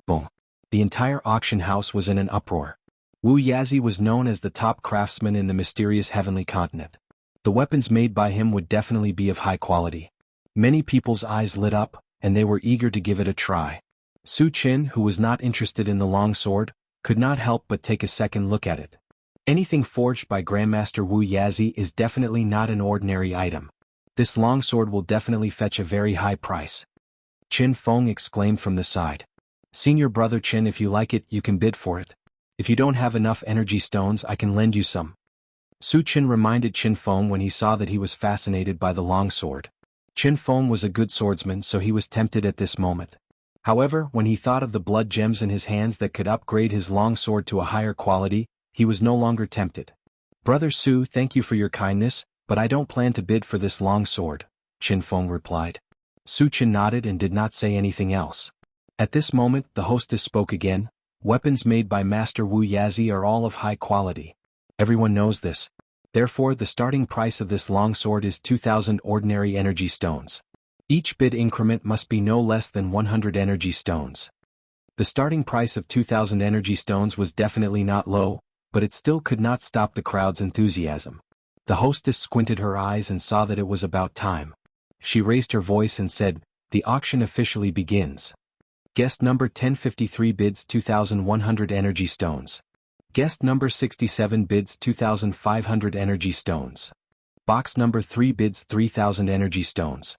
Boom. The entire auction house was in an uproar. Wu Yazi was known as the top craftsman in the mysterious heavenly continent. The weapons made by him would definitely be of high quality. Many people's eyes lit up, and they were eager to give it a try. Su Chen, who was not interested in the long sword, could not help but take a second look at it. Anything forged by Grandmaster Wu Yazi is definitely not an ordinary item. This long sword will definitely fetch a very high price. Qin Feng exclaimed from the side. "Senior brother Qin, if you like it, you can bid for it. If you don't have enough energy stones, I can lend you some." Su Chen reminded Qin Feng when he saw that he was fascinated by the long sword. Qin Feng was a good swordsman, so he was tempted at this moment. However, when he thought of the blood gems in his hands that could upgrade his long sword to a higher quality, he was no longer tempted. "Brother Su, thank you for your kindness, but I don't plan to bid for this long sword," Qin Feng replied. Su Chen nodded and did not say anything else. At this moment, the hostess spoke again. "Weapons made by Master Wu Yazi are all of high quality. Everyone knows this. Therefore, the starting price of this long sword is 2,000 ordinary energy stones. Each bid increment must be no less than 100 energy stones." The starting price of 2,000 energy stones was definitely not low, but it still could not stop the crowd's enthusiasm. The hostess squinted her eyes and saw that it was about time. She raised her voice and said, "The auction officially begins. Guest number 1053 bids 2,100 energy stones. Guest number 67 bids 2,500 energy stones. Box number 3 bids 3,000 energy stones.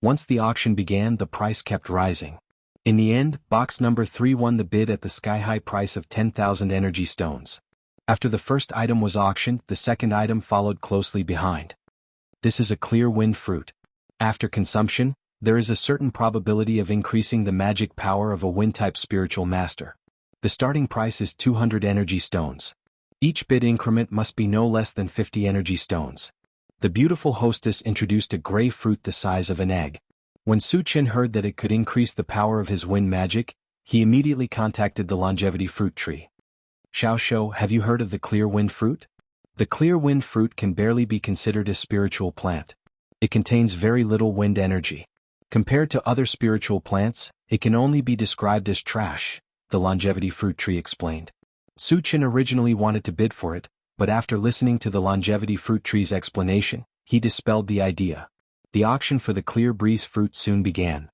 Once the auction began, the price kept rising. In the end, box number 3 won the bid at the sky-high price of 10,000 energy stones. After the first item was auctioned, the second item followed closely behind. This is a clear wind fruit. After consumption, there is a certain probability of increasing the magic power of a wind-type spiritual master. The starting price is 200 energy stones. Each bid increment must be no less than 50 energy stones. The beautiful hostess introduced a gray fruit the size of an egg. When Su Chen heard that it could increase the power of his wind magic, he immediately contacted the longevity fruit tree. Xiao Shou, have you heard of the clear wind fruit? The clear wind fruit can barely be considered a spiritual plant. It contains very little wind energy. Compared to other spiritual plants, it can only be described as trash, the longevity fruit tree explained. Su Chen originally wanted to bid for it, but after listening to the longevity fruit tree's explanation, he dispelled the idea. The auction for the clear breeze fruit soon began.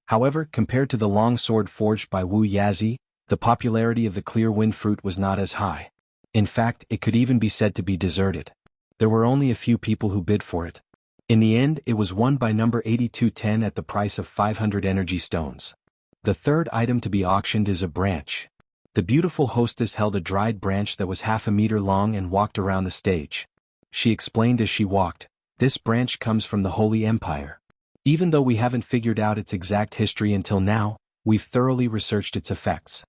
However, compared to the long sword forged by Wu Yazi, the popularity of the clear wind fruit was not as high. In fact, it could even be said to be deserted. There were only a few people who bid for it. In the end, it was won by number 8210 at the price of 500 energy stones. The third item to be auctioned is a branch. The beautiful hostess held a dried branch that was half a meter long and walked around the stage. She explained as she walked, "This branch comes from the Holy Empire. Even though we haven't figured out its exact history until now, we've thoroughly researched its effects.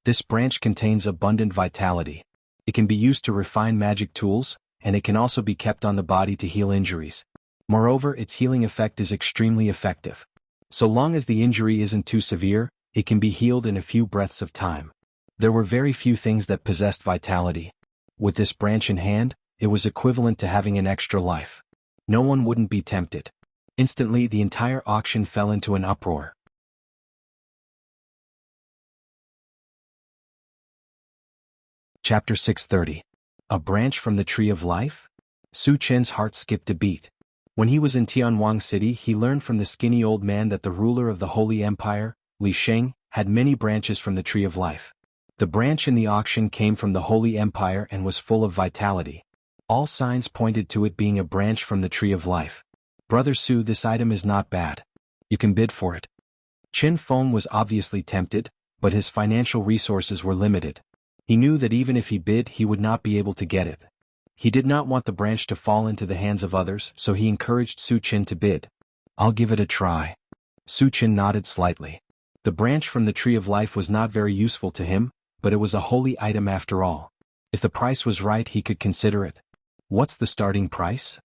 This branch contains abundant vitality. It can be used to refine magic tools, and it can also be kept on the body to heal injuries. Moreover, its healing effect is extremely effective. So long as the injury isn't too severe, it can be healed in a few breaths of time." There were very few things that possessed vitality. With this branch in hand, it was equivalent to having an extra life. No one wouldn't be tempted. Instantly, the entire auction fell into an uproar. Chapter 630. A branch from the Tree of Life? Su Chen's heart skipped a beat. When he was in Tianwang City, he learned from the skinny old man that the ruler of the Holy Empire, Li Sheng, had many branches from the Tree of Life. The branch in the auction came from the Holy Empire and was full of vitality. All signs pointed to it being a branch from the Tree of Life. "Brother Su, this item is not bad. You can bid for it." Chen Feng was obviously tempted, but his financial resources were limited. He knew that even if he bid, he would not be able to get it. He did not want the branch to fall into the hands of others, so he encouraged Su Chen to bid. "I'll give it a try." Su Chen nodded slightly. The branch from the Tree of Life was not very useful to him, but it was a holy item after all. If the price was right, he could consider it. "What's the starting price?"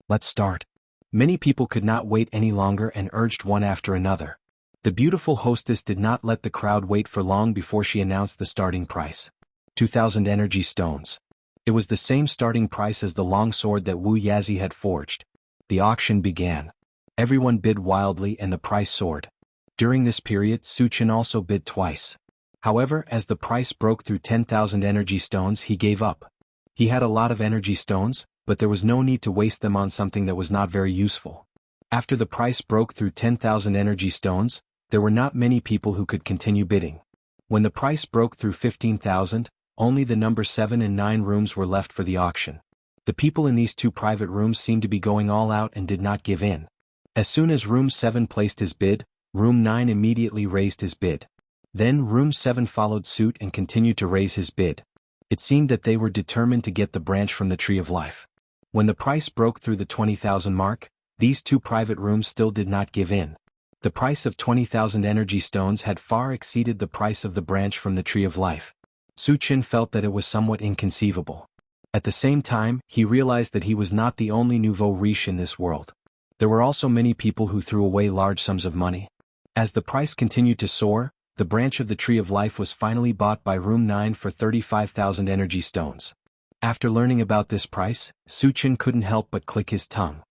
"Let's start." Many people could not wait any longer and urged one after another. The beautiful hostess did not let the crowd wait for long before she announced the starting price. 2,000 energy stones. It was the same starting price as the long sword that Wu Yazi had forged. The auction began. Everyone bid wildly and the price soared. During this period, Su Chen also bid twice. However, as the price broke through 10,000 energy stones, he gave up. He had a lot of energy stones, but there was no need to waste them on something that was not very useful. After the price broke through 10,000 energy stones, there were not many people who could continue bidding. When the price broke through 15,000, only the number 7 and 9 rooms were left for the auction. The people in these two private rooms seemed to be going all out and did not give in. As soon as room 7 placed his bid, room 9 immediately raised his bid. Then room 7 followed suit and continued to raise his bid. It seemed that they were determined to get the branch from the Tree of Life. When the price broke through the 20,000 mark, these two private rooms still did not give in. The price of 20,000 energy stones had far exceeded the price of the branch from the Tree of Life. Su Chen felt that it was somewhat inconceivable. At the same time, he realized that he was not the only nouveau riche in this world. There were also many people who threw away large sums of money. As the price continued to soar, the branch of the Tree of Life was finally bought by room 9 for 35,000 energy stones. After learning about this price, Su Chen couldn't help but click his tongue.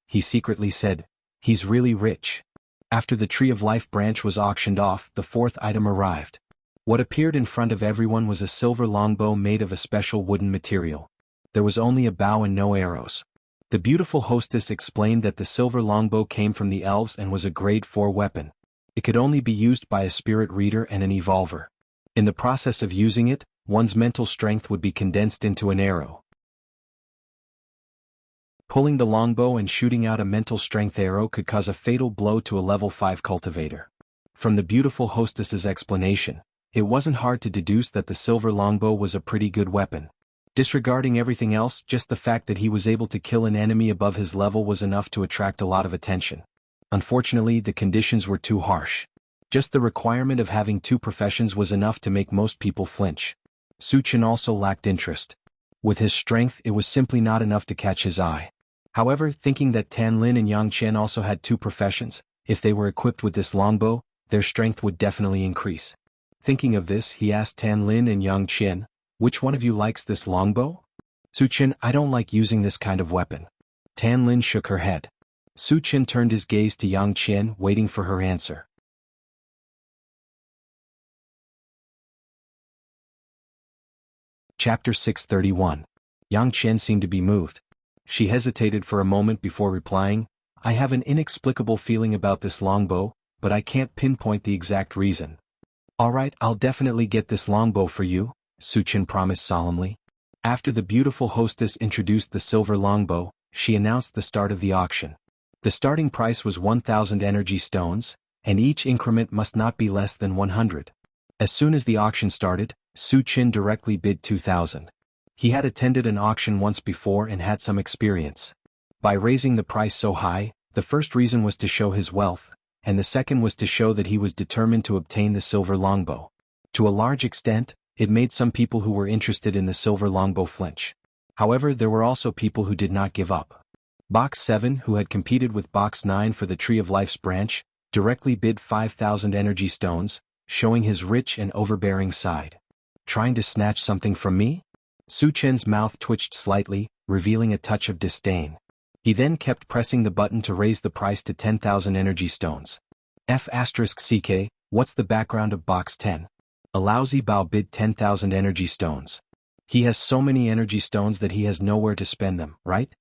He secretly said, "He's really rich." After the Tree of Life branch was auctioned off, the fourth item arrived. What appeared in front of everyone was a silver longbow made of a special wooden material. There was only a bow and no arrows. The beautiful hostess explained that the silver longbow came from the elves and was a grade 4 weapon. It could only be used by a spirit reader and an evolver. In the process of using it, one's mental strength would be condensed into an arrow. Pulling the longbow and shooting out a mental strength arrow could cause a fatal blow to a level 5 cultivator. From the beautiful hostess's explanation, it wasn't hard to deduce that the silver longbow was a pretty good weapon. Disregarding everything else, just the fact that he was able to kill an enemy above his level was enough to attract a lot of attention. Unfortunately, the conditions were too harsh. Just the requirement of having 2 professions was enough to make most people flinch. Su Chen also lacked interest. With his strength, it was simply not enough to catch his eye. However, thinking that Tan Lin and Yang Qian also had 2 professions, if they were equipped with this longbow, their strength would definitely increase. Thinking of this, he asked Tan Lin and Yang Qian, "Which one of you likes this longbow?" Su Chen, "I don't like using this kind of weapon." Tan Lin shook her head. Su Chen turned his gaze to Yang Qian, waiting for her answer. Chapter 631. Yang Qian seemed to be moved. She hesitated for a moment before replying, "I have an inexplicable feeling about this longbow, but I can't pinpoint the exact reason." "Alright, I'll definitely get this longbow for you," Su Chen promised solemnly. After the beautiful hostess introduced the silver longbow, she announced the start of the auction. The starting price was 1,000 energy stones, and each increment must not be less than 100. As soon as the auction started, Su Chen directly bid 2,000. He had attended an auction once before and had some experience. By raising the price so high, the first reason was to show his wealth, and the second was to show that he was determined to obtain the silver longbow. To a large extent, it made some people who were interested in the silver longbow flinch. However, there were also people who did not give up. Box 7, who had competed with Box 9 for the Tree of Life's branch, directly bid 5,000 energy stones, showing his rich and overbearing side. "Trying to snatch something from me?" Su Chen's mouth twitched slightly, revealing a touch of disdain. He then kept pressing the button to raise the price to 10,000 energy stones. F***CK, what's the background of Box 10? A lousy Bao bid 10,000 energy stones. He has so many energy stones that he has nowhere to spend them, right?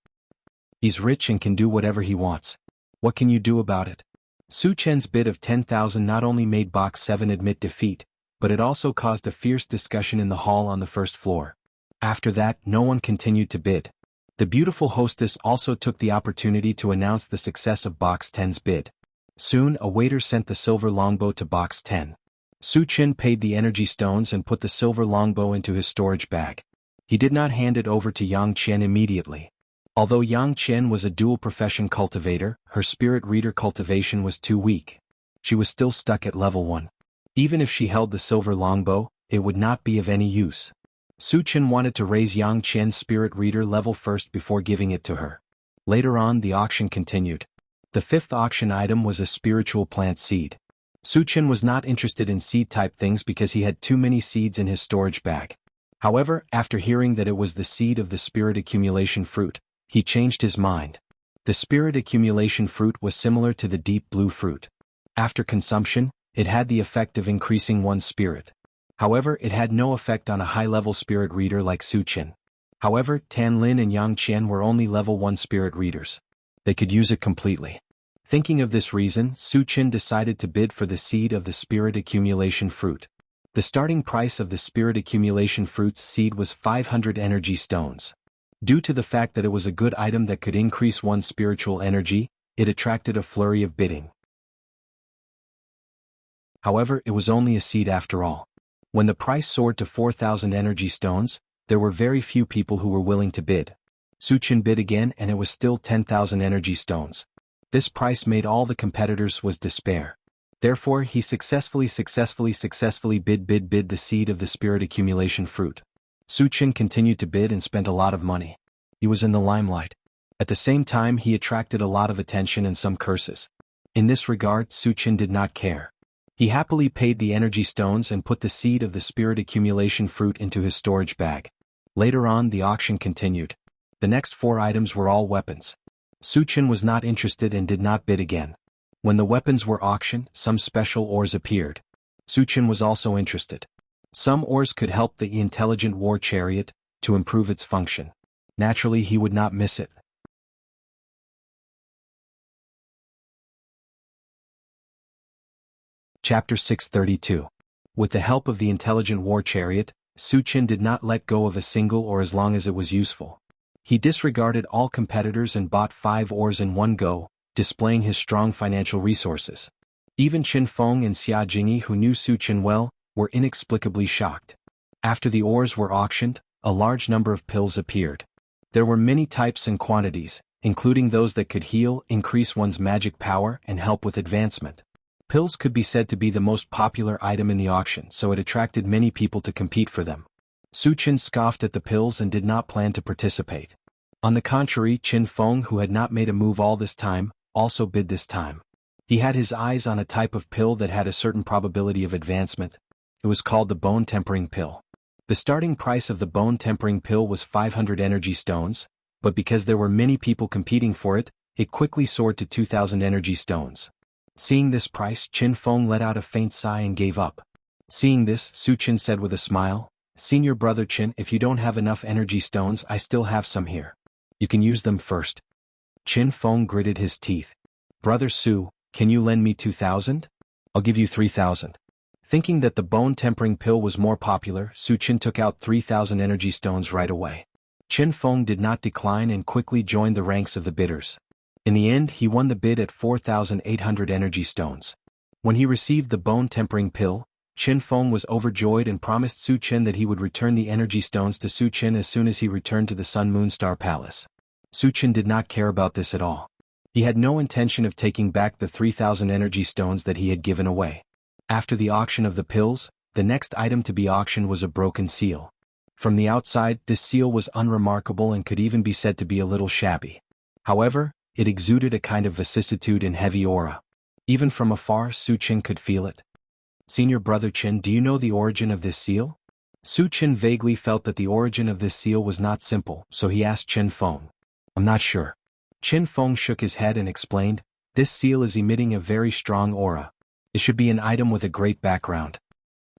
He's rich and can do whatever he wants. What can you do about it? Su Chen's bid of 10,000 not only made Box 7 admit defeat, but it also caused a fierce discussion in the hall on the first floor. After that, no one continued to bid. The beautiful hostess also took the opportunity to announce the success of Box 10's bid. Soon, a waiter sent the silver longbow to Box 10. Su Chen paid the energy stones and put the silver longbow into his storage bag. He did not hand it over to Yang Qian immediately. Although Yang Qian was a dual-profession cultivator, her spirit reader cultivation was too weak. She was still stuck at level 1. Even if she held the silver longbow, it would not be of any use. Su Chen wanted to raise Yang Qian's spirit reader level first before giving it to her. Later on, the auction continued. The 5th auction item was a spiritual plant seed. Su Chen was not interested in seed-type things because he had too many seeds in his storage bag. However, after hearing that it was the seed of the spirit accumulation fruit, he changed his mind. The spirit accumulation fruit was similar to the deep blue fruit. After consumption, it had the effect of increasing one's spirit. However, it had no effect on a high-level spirit reader like Su Chen. However, Tan Lin and Yang Qian were only level 1 spirit readers. They could use it completely. Thinking of this reason, Su Chen decided to bid for the seed of the spirit accumulation fruit. The starting price of the spirit accumulation fruit's seed was 500 energy stones. Due to the fact that it was a good item that could increase one's spiritual energy, it attracted a flurry of bidding. However, it was only a seed after all. When the price soared to 4,000 energy stones, there were very few people who were willing to bid. Su Chen bid again and it was still 10,000 energy stones. This price made all the competitors was despair. Therefore, he successfully bid the seed of the spirit accumulation fruit. Su Chen continued to bid and spent a lot of money. He was in the limelight. At the same time, he attracted a lot of attention and some curses. In this regard, Su Chen did not care. He happily paid the energy stones and put the seed of the spirit accumulation fruit into his storage bag. Later on, the auction continued. The next 4 items were all weapons. Su Chen was not interested and did not bid again. When the weapons were auctioned, some special ores appeared. Su Chen was also interested. Some ores could help the intelligent war chariot to improve its function. Naturally, he would not miss it. Chapter 632. With the help of the intelligent war chariot, Su Chen did not let go of a single ore as long as it was useful. He disregarded all competitors and bought 5 ores in one go, displaying his strong financial resources. Even Qin Feng and Xia Jingyi, who knew Su Chen well, were inexplicably shocked. After the ores were auctioned, a large number of pills appeared. There were many types and quantities, including those that could heal, increase one's magic power, and help with advancement. Pills could be said to be the most popular item in the auction, so it attracted many people to compete for them. Su Chen scoffed at the pills and did not plan to participate. On the contrary, Qin Feng, who had not made a move all this time, also bid this time. He had his eyes on a type of pill that had a certain probability of advancement. It was called the bone tempering pill. The starting price of the bone tempering pill was 500 energy stones, but because there were many people competing for it, it quickly soared to 2,000 energy stones. Seeing this price, Qin Feng let out a faint sigh and gave up. Seeing this, Su Chen said with a smile, "Senior brother Qin, if you don't have enough energy stones, I still have some here. You can use them first." Qin Feng gritted his teeth. "Brother Su, can you lend me 2,000? I'll give you 3,000. Thinking that the bone tempering pill was more popular, Su Chen took out 3,000 energy stones right away. Qin Feng did not decline and quickly joined the ranks of the bidders. In the end, he won the bid at 4,800 energy stones. When he received the bone tempering pill, Qin Feng was overjoyed and promised Su Chen that he would return the energy stones to Su Chen as soon as he returned to the Sun Moon Star Palace. Su Chen did not care about this at all. He had no intention of taking back the 3,000 energy stones that he had given away. After the auction of the pills, the next item to be auctioned was a broken seal. From the outside, this seal was unremarkable and could even be said to be a little shabby. However, it exuded a kind of vicissitude and heavy aura. Even from afar, Su Chen could feel it. "Senior brother Qin, do you know the origin of this seal?" Su Chen vaguely felt that the origin of this seal was not simple, so he asked Qin Feng. "I'm not sure." Qin Feng shook his head and explained, "This seal is emitting a very strong aura. It should be an item with a great background."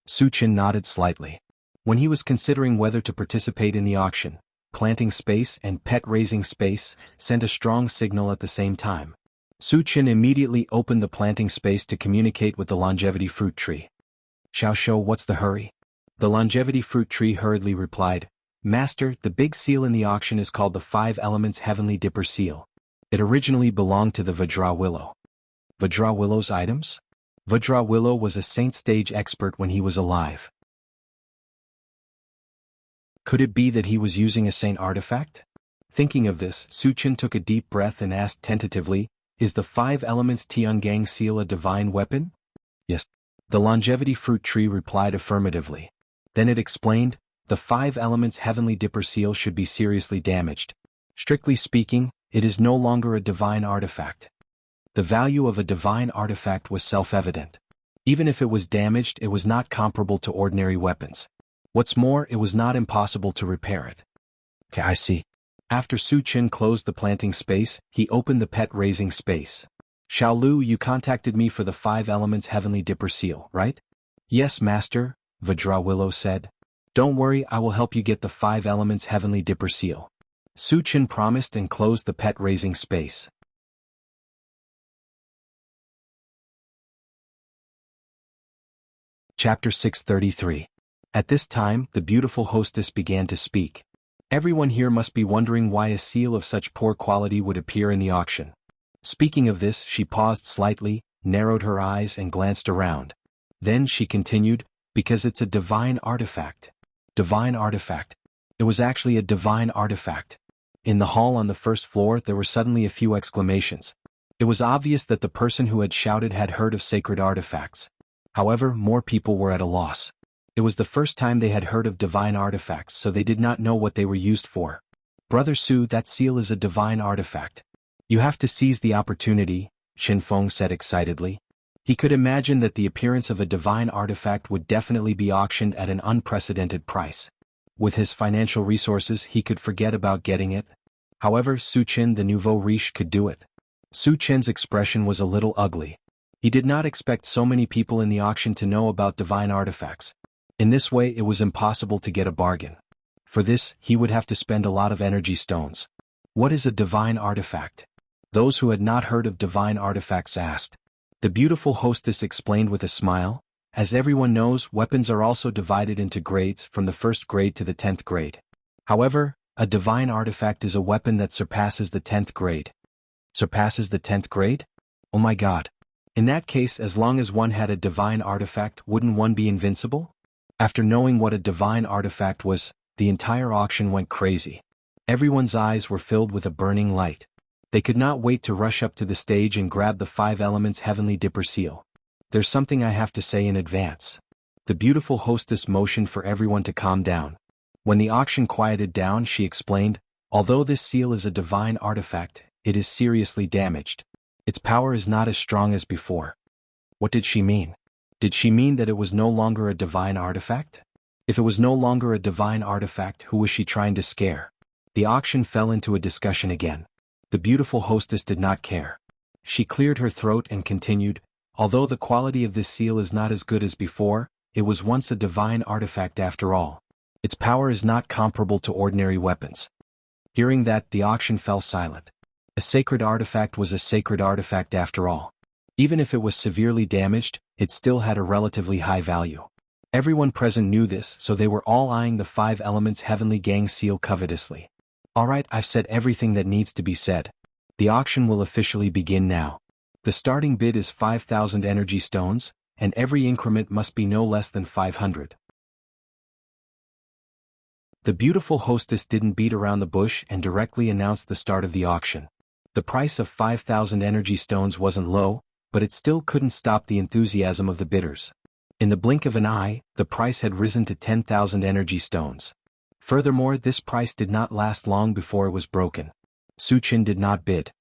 Su Chen nodded slightly. When he was considering whether to participate in the auction, planting space and pet raising space sent a strong signal at the same time. Su Chen immediately opened the planting space to communicate with the longevity fruit tree. "Xiao Shou, what's the hurry?" The longevity fruit tree hurriedly replied, "Master, the big seal in the auction is called the 5 Elements Heavenly Dipper Seal. It originally belonged to the Vajra Willow." Vajra Willow's items? Vajra Willow was a saint stage expert when he was alive. Could it be that he was using a saint artifact? Thinking of this, Su Chen took a deep breath and asked tentatively, "Is the 5 Elements Tiangang seal a divine weapon?" "Yes." The longevity fruit tree replied affirmatively. Then it explained, "The 5 Elements Heavenly Dipper seal should be seriously damaged. Strictly speaking, it is no longer a divine artifact." The value of a divine artifact was self-evident. Even if it was damaged, it was not comparable to ordinary weapons. What's more, it was not impossible to repair it. "Okay, I see." After Su Chen closed the planting space, he opened the pet raising space. "Xiao Lu, you contacted me for the 5 Elements Heavenly Dipper seal, right?" "Yes, Master," Vajra Willow said. "Don't worry, I will help you get the 5 Elements Heavenly Dipper seal." Su Chen promised and closed the pet raising space. Chapter 633. At this time, the beautiful hostess began to speak. "Everyone here must be wondering why a seal of such poor quality would appear in the auction." Speaking of this, she paused slightly, narrowed her eyes and glanced around. Then she continued, "Because it's a divine artifact." Divine artifact. It was actually a divine artifact. In the hall on the first floor there were suddenly a few exclamations. It was obvious that the person who had shouted had heard of sacred artifacts. However, more people were at a loss. It was the first time they had heard of divine artifacts, so they did not know what they were used for. "Brother Su, that seal is a divine artifact. You have to seize the opportunity," Qin Feng said excitedly. He could imagine that the appearance of a divine artifact would definitely be auctioned at an unprecedented price. With his financial resources, he could forget about getting it. However, Su Chen, the nouveau riche, could do it. Su Chen's expression was a little ugly. He did not expect so many people in the auction to know about divine artifacts. In this way, it was impossible to get a bargain. For this, he would have to spend a lot of energy stones. "What is a divine artifact?" Those who had not heard of divine artifacts asked. The beautiful hostess explained with a smile, "As everyone knows, weapons are also divided into grades from the 1st grade to the 10th grade. However, A divine artifact is a weapon that surpasses the 10th grade. Surpasses the 10th grade? Oh my god. In that case, as long as one had a divine artifact, wouldn't one be invincible? After knowing what a divine artifact was, the entire auction went crazy. Everyone's eyes were filled with a burning light. They could not wait to rush up to the stage and grab the 5 elements heavenly dipper seal. There's something I have to say in advance. The beautiful hostess motioned for everyone to calm down. When the auction quieted down, she explained, although this seal is a divine artifact, it is seriously damaged. Its power is not as strong as before. What did she mean? Did she mean that it was no longer a divine artifact? If it was no longer a divine artifact, who was she trying to scare? The auction fell into a discussion again. The beautiful hostess did not care. She cleared her throat and continued, although the quality of this seal is not as good as before, it was once a divine artifact after all. Its power is not comparable to ordinary weapons. Hearing that, the auction fell silent. A sacred artifact was a sacred artifact after all. Even if it was severely damaged, it still had a relatively high value. Everyone present knew this, so they were all eyeing the 5 elements heavenly gang seal covetously. Alright, I've said everything that needs to be said. The auction will officially begin now. The starting bid is 5,000 energy stones, and every increment must be no less than 500. The beautiful hostess didn't beat around the bush and directly announced the start of the auction. The price of 5,000 energy stones wasn't low, but it still couldn't stop the enthusiasm of the bidders. In the blink of an eye, the price had risen to 10,000 energy stones. Furthermore, this price did not last long before it was broken. Su Qin did not bid.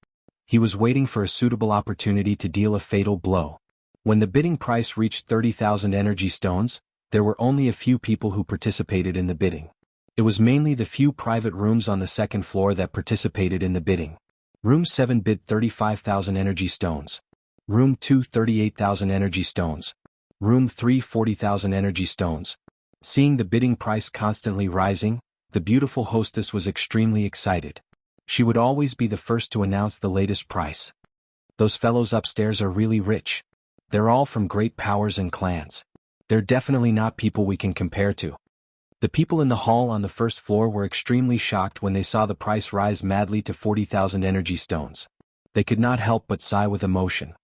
He was waiting for a suitable opportunity to deal a fatal blow. When the bidding price reached 30,000 energy stones, there were only a few people who participated in the bidding. It was mainly the few private rooms on the second floor that participated in the bidding. Room 7 bid 35,000 energy stones. Room 2 38,000 energy stones. Room 3 40,000 energy stones. Seeing the bidding price constantly rising, the beautiful hostess was extremely excited. She would always be the first to announce the latest price. Those fellows upstairs are really rich. They're all from great powers and clans. They're definitely not people we can compare to. The people in the hall on the first floor were extremely shocked when they saw the price rise madly to 40,000 energy stones. They could not help but sigh with emotion.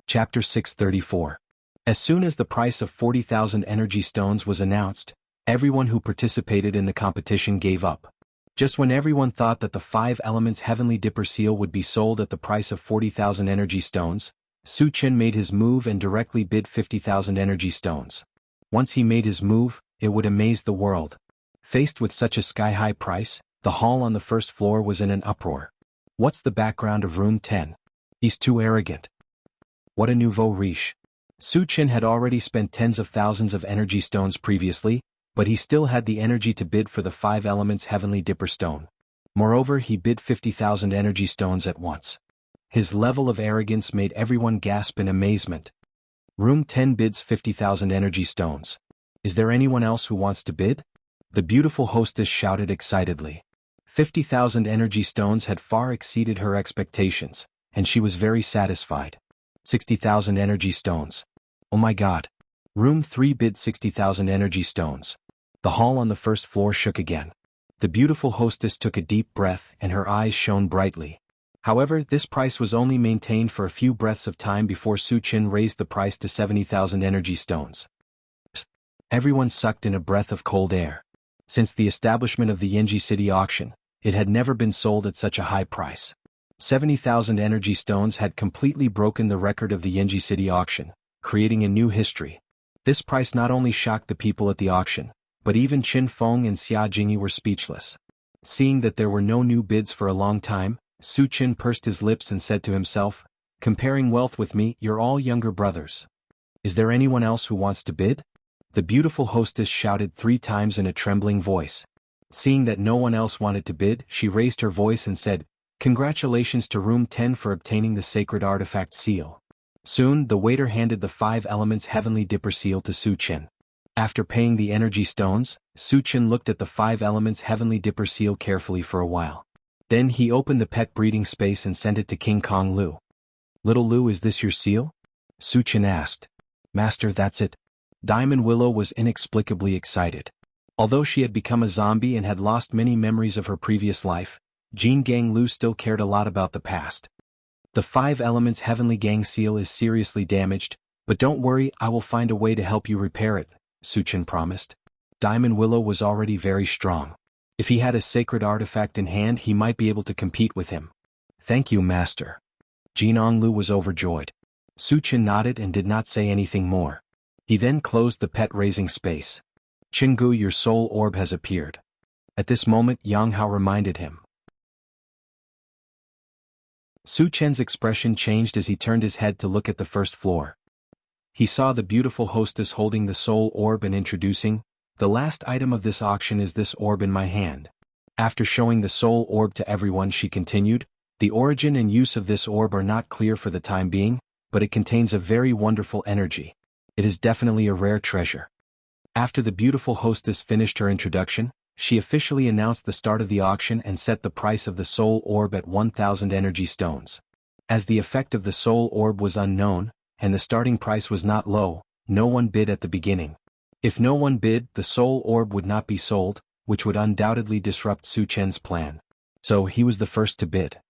Chapter 634. As soon as the price of 40,000 energy stones was announced, everyone who participated in the competition gave up. Just when everyone thought that the 5 elements heavenly dipper seal would be sold at the price of 40,000 energy stones, Su Qin made his move and directly bid 50,000 energy stones. Once he made his move, it would amaze the world. Faced with such a sky-high price, the hall on the first floor was in an uproar. What's the background of room 10? He's too arrogant. What a nouveau riche. Su Qin had already spent tens of thousands of energy stones previously, but he still had the energy to bid for the 5 elements heavenly dipper stone. Moreover, he bid 50,000 energy stones at once. His level of arrogance made everyone gasp in amazement. Room 10 bids 50,000 energy stones. Is there anyone else who wants to bid? The beautiful hostess shouted excitedly. 50,000 energy stones had far exceeded her expectations, and she was very satisfied. 60,000 energy stones. Oh my god. Room 3 bid 60,000 energy stones. The hall on the first floor shook again. The beautiful hostess took a deep breath and her eyes shone brightly. However, this price was only maintained for a few breaths of time before Su Qin raised the price to 70,000 energy stones. Everyone sucked in a breath of cold air. Since the establishment of the Yinji City auction, it had never been sold at such a high price. 70,000 energy stones had completely broken the record of the Yinji City auction, creating a new history. This price not only shocked the people at the auction, but even Qin Feng and Xia Jingyi were speechless. Seeing that there were no new bids for a long time, Su Qin pursed his lips and said to himself, comparing wealth with me, you're all younger brothers. Is there anyone else who wants to bid? The beautiful hostess shouted 3 times in a trembling voice. Seeing that no one else wanted to bid, she raised her voice and said, congratulations to room 10 for obtaining the sacred artifact seal. Soon, the waiter handed the 5 elements heavenly dipper seal to Su Qin. After paying the energy stones, Su Qin looked at the 5 elements heavenly dipper seal carefully for a while. Then he opened the pet breeding space and sent it to King Kong Lu. Little Lu, is this your seal? Su Qin asked. Master, that's it. Diamond Willow was inexplicably excited. Although she had become a zombie and had lost many memories of her previous life, Jianghu still cared a lot about the past. The 5 Elements Heavenly Gang seal is seriously damaged, but don't worry, I will find a way to help you repair it, Suchen promised. Diamond Willow was already very strong. If he had a sacred artifact in hand, he might be able to compete with him. Thank you, Master. Jianghu was overjoyed. Suchen nodded and did not say anything more. He then closed the pet-raising space. Jianghu, your soul orb has appeared. At this moment, Jianghu reminded him. Suchen's expression changed as he turned his head to look at the first floor. He saw the beautiful hostess holding the soul orb and introducing, "The last item of this auction is this orb in my hand." After showing the soul orb to everyone, she continued, "The origin and use of this orb are not clear for the time being, but it contains a very wonderful energy. It is definitely a rare treasure." After the beautiful hostess finished her introduction, she officially announced the start of the auction and set the price of the soul orb at 1,000 energy stones. As the effect of the soul orb was unknown, and the starting price was not low, no one bid at the beginning. If no one bid, the soul orb would not be sold, which would undoubtedly disrupt Suchen's plan. So he was the first to bid.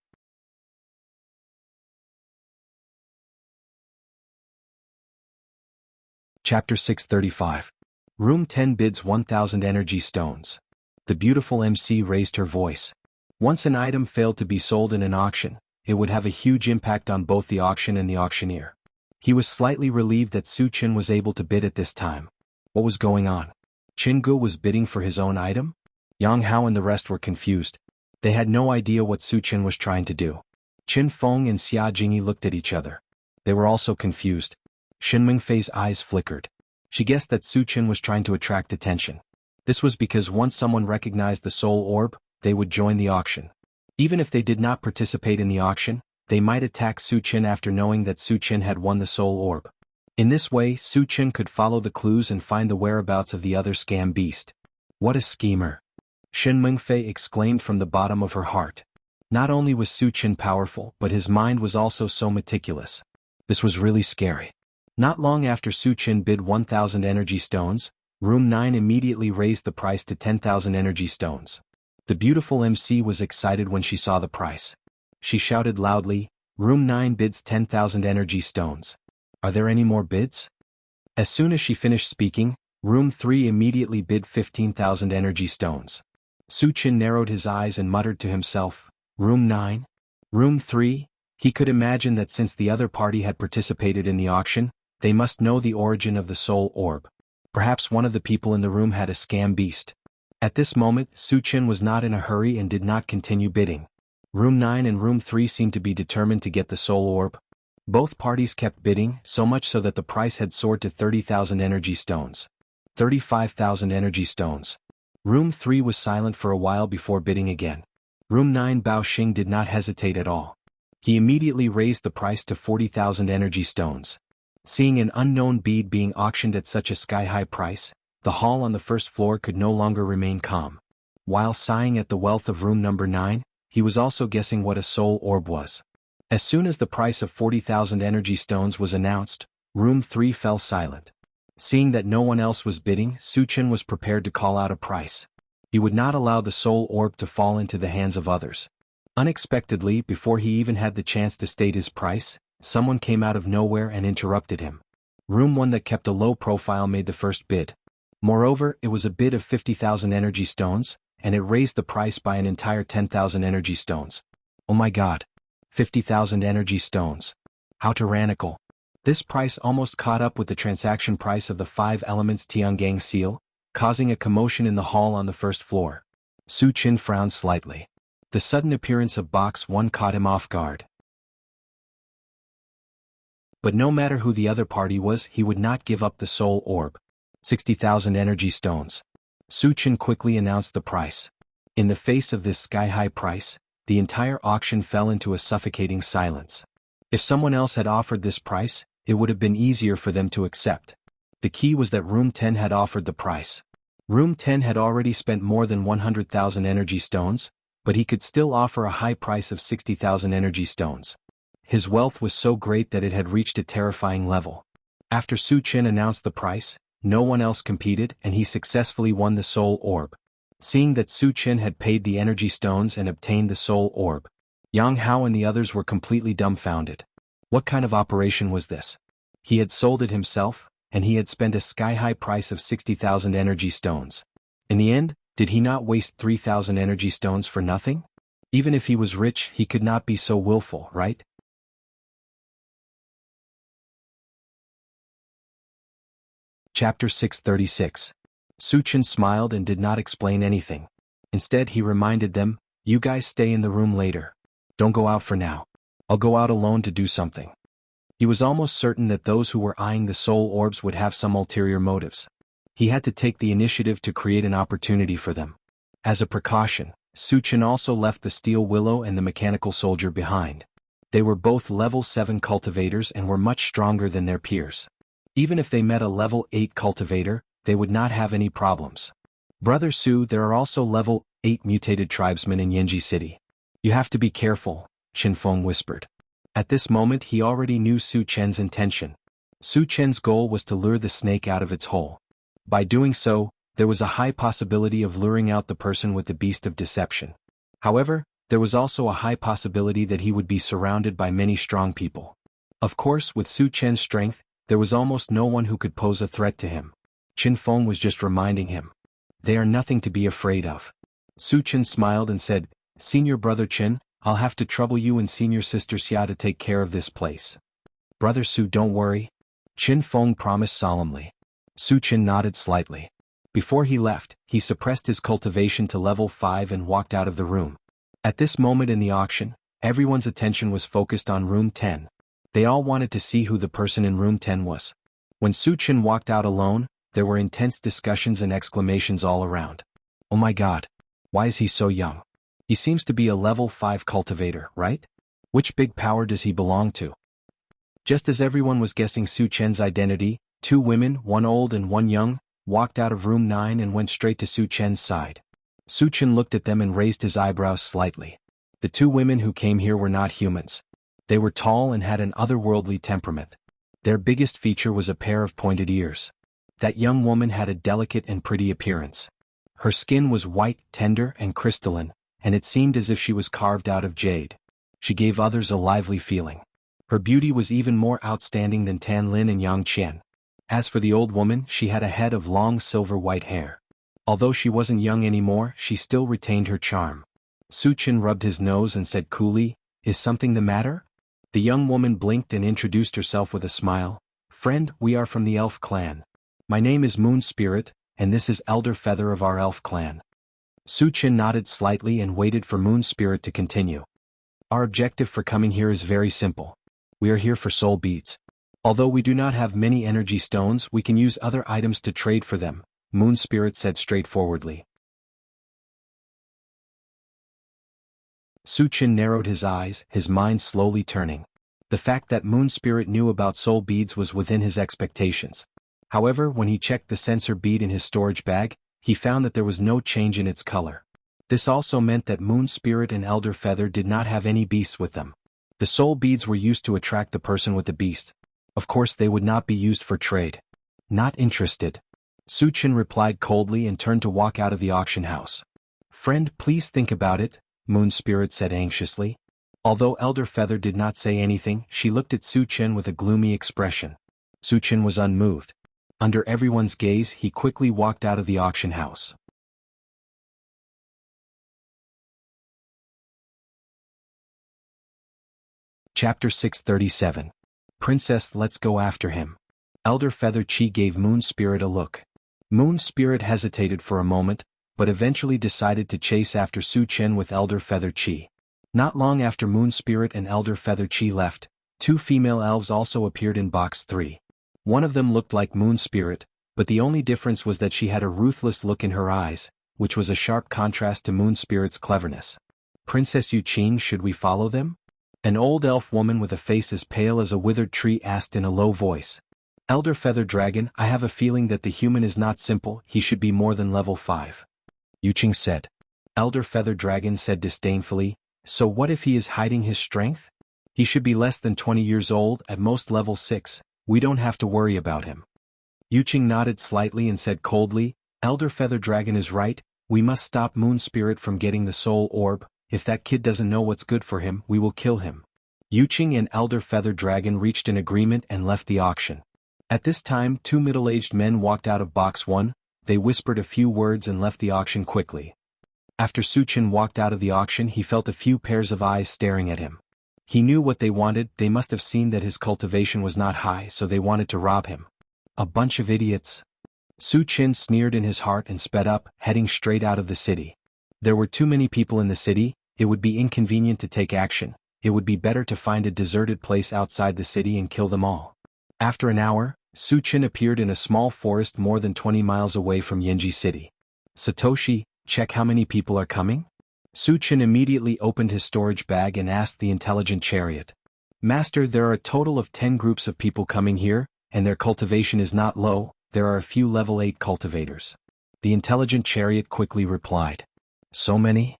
Chapter 635. Room 10 bids 1,000 energy stones. The beautiful MC raised her voice. Once an item failed to be sold in an auction, it would have a huge impact on both the auction and the auctioneer. He was slightly relieved that Suchen was able to bid at this time. What was going on? Jianghu was bidding for his own item? Jianghu and the rest were confused. They had no idea what Suchen was trying to do. Qin Feng and Xia Jingyi looked at each other. They were also confused. Shen Mingfei's eyes flickered. She guessed that Suchen was trying to attract attention. This was because once someone recognized the soul orb, they would join the auction. Even if they did not participate in the auction, they might attack Suchen after knowing that Suchen had won the soul orb. In this way, Suchen could follow the clues and find the whereabouts of the other scam beast. What a schemer! Shen Mingfei exclaimed from the bottom of her heart. Not only was Suchen powerful, but his mind was also so meticulous. This was really scary. Not long after Suchen bid 1,000 energy stones, Room 9 immediately raised the price to 10,000 energy stones. The beautiful MC was excited when she saw the price. She shouted loudly, "Room 9 bids 10,000 energy stones. Are there any more bids?" As soon as she finished speaking, Room 3 immediately bid 15,000 energy stones. Suchen narrowed his eyes and muttered to himself, "Room 9? Room 3? He could imagine that since the other party had participated in the auction, they must know the origin of the soul orb. Perhaps one of the people in the room had a scam beast. At this moment, Suchen was not in a hurry and did not continue bidding. Room 9 and Room 3 seemed to be determined to get the soul orb. Both parties kept bidding, so much so that the price had soared to 30,000 energy stones. 35,000 energy stones. Room 3 was silent for a while before bidding again. Room 9 Bao Xing did not hesitate at all. He immediately raised the price to 40,000 energy stones. Seeing an unknown bead being auctioned at such a sky-high price, the hall on the first floor could no longer remain calm. While sighing at the wealth of room number 9, he was also guessing what a soul orb was. As soon as the price of 40,000 energy stones was announced, room 3 fell silent. Seeing that no one else was bidding, Suchen was prepared to call out a price. He would not allow the soul orb to fall into the hands of others. Unexpectedly, before he even had the chance to state his price, someone came out of nowhere and interrupted him. Room 1 that kept a low profile made the first bid. Moreover, it was a bid of 50,000 energy stones, and it raised the price by an entire 10,000 energy stones. Oh my god! 50,000 energy stones. How tyrannical. This price almost caught up with the transaction price of the 5 Elements Tiangang seal, causing a commotion in the hall on the first floor. Suchen frowned slightly. The sudden appearance of Box 1 caught him off guard. But no matter who the other party was, he would not give up the soul orb. 60,000 energy stones. Suchen quickly announced the price. In the face of this sky-high price, the entire auction fell into a suffocating silence. If someone else had offered this price, it would have been easier for them to accept. The key was that Room 10 had offered the price. Room 10 had already spent more than 100,000 energy stones, but he could still offer a high price of 60,000 energy stones. His wealth was so great that it had reached a terrifying level. After Suchen announced the price, no one else competed and he successfully won the soul orb. Seeing that Su Chen had paid the energy stones and obtained the soul orb, Yang Hao and the others were completely dumbfounded. What kind of operation was this? He had sold it himself, and he had spent a sky-high price of 60,000 energy stones. In the end, did he not waste 3,000 energy stones for nothing? Even if he was rich, he could not be so willful, right? Chapter 636. Su Chen smiled and did not explain anything. Instead, he reminded them, "You guys stay in the room later. Don't go out for now. I'll go out alone to do something." He was almost certain that those who were eyeing the soul orbs would have some ulterior motives. He had to take the initiative to create an opportunity for them. As a precaution, Su Chen also left the steel willow and the mechanical soldier behind. They were both level 7 cultivators and were much stronger than their peers. Even if they met a level 8 cultivator, they would not have any problems. "Brother Su, there are also level 8 mutated tribesmen in Yanji City. You have to be careful," Qin Feng whispered. At this moment he already knew Su Chen's intention. Su Chen's goal was to lure the snake out of its hole. By doing so, there was a high possibility of luring out the person with the beast of deception. However, there was also a high possibility that he would be surrounded by many strong people. Of course, with Su Chen's strength, there was almost no one who could pose a threat to him. Qin Feng was just reminding him. They are nothing to be afraid of. Su Chen smiled and said, "Senior brother Qin, I'll have to trouble you and senior sister Xia to take care of this place." "Brother Su, don't worry," Qin Feng promised solemnly. Su Chen nodded slightly. Before he left, he suppressed his cultivation to level 5 and walked out of the room. At this moment in the auction, everyone's attention was focused on room 10. They all wanted to see who the person in room 10 was. When Su Chen walked out alone, there were intense discussions and exclamations all around. "Oh my god! Why is he so young? He seems to be a level 5 cultivator, right? Which big power does he belong to?" Just as everyone was guessing Su Chen's identity, 2 women, one old and one young, walked out of room 9 and went straight to Su Chen's side. Su Chen looked at them and raised his eyebrows slightly. The 2 women who came here were not humans. They were tall and had an otherworldly temperament. Their biggest feature was a pair of pointed ears. That young woman had a delicate and pretty appearance. Her skin was white, tender, and crystalline, and it seemed as if she was carved out of jade. She gave others a lively feeling. Her beauty was even more outstanding than Tan Lin and Yang Qian. As for the old woman, she had a head of long silver-white hair. Although she wasn't young anymore, she still retained her charm. Su Chen rubbed his nose and said coolly, "Is something the matter?" The young woman blinked and introduced herself with a smile. "Friend, we are from the elf clan. My name is Moon Spirit, and this is Elder Feather of our elf clan." Su Chen nodded slightly and waited for Moon Spirit to continue. "Our objective for coming here is very simple. We are here for soul beads. Although we do not have many energy stones, we can use other items to trade for them," Moon Spirit said straightforwardly. Su Chen narrowed his eyes, his mind slowly turning. The fact that Moon Spirit knew about soul beads was within his expectations. However, when he checked the sensor bead in his storage bag, he found that there was no change in its color. This also meant that Moon Spirit and Elder Feather did not have any beasts with them. The soul beads were used to attract the person with the beast. Of course they would not be used for trade. "Not interested," Su Chen replied coldly and turned to walk out of the auction house. "Friend, please think about it," Moon Spirit said anxiously. Although Elder Feather did not say anything, she looked at Su Chen with a gloomy expression. Su Chen was unmoved. Under everyone's gaze, he quickly walked out of the auction house. Chapter 637. Princess, let's go after him. Elder Feather Chi gave Moon Spirit a look. Moon Spirit hesitated for a moment, but eventually decided to chase after Su Chen with Elder Feather Chi. Not long after Moon Spirit and Elder Feather Chi left, 2 female elves also appeared in Box 3. One of them looked like Moon Spirit, but the only difference was that she had a ruthless look in her eyes, which was a sharp contrast to Moon Spirit's cleverness. "Princess Yu Qing, should we follow them?" An old elf woman with a face as pale as a withered tree asked in a low voice. "Elder Feather Dragon, I have a feeling that the human is not simple, he should be more than level 5. Yu Qing said. Elder Feather Dragon said disdainfully, "So what if he is hiding his strength? He should be less than 20 years old, at most level 6, we don't have to worry about him." Yuqing nodded slightly and said coldly, Elder Feather Dragon is right, we must stop Moon Spirit from getting the soul orb. If that kid doesn't know what's good for him, we will kill him. Yuqing and Elder Feather Dragon reached an agreement and left the auction. At this time, two middle-aged men walked out of box 1, they whispered a few words and left the auction quickly. After Suchen walked out of the auction, he felt a few pairs of eyes staring at him. He knew what they wanted, they must have seen that his cultivation was not high, so they wanted to rob him. A bunch of idiots. Suchen sneered in his heart and sped up, heading straight out of the city. There were too many people in the city, it would be inconvenient to take action, it would be better to find a deserted place outside the city and kill them all. After an hour, Suchen appeared in a small forest more than 20 miles away from Yenji City. Satoshi, check how many people are coming? Suchen immediately opened his storage bag and asked the intelligent chariot. Master, there are a total of 10 groups of people coming here, and their cultivation is not low, there are a few level 8 cultivators. The intelligent chariot quickly replied. So many?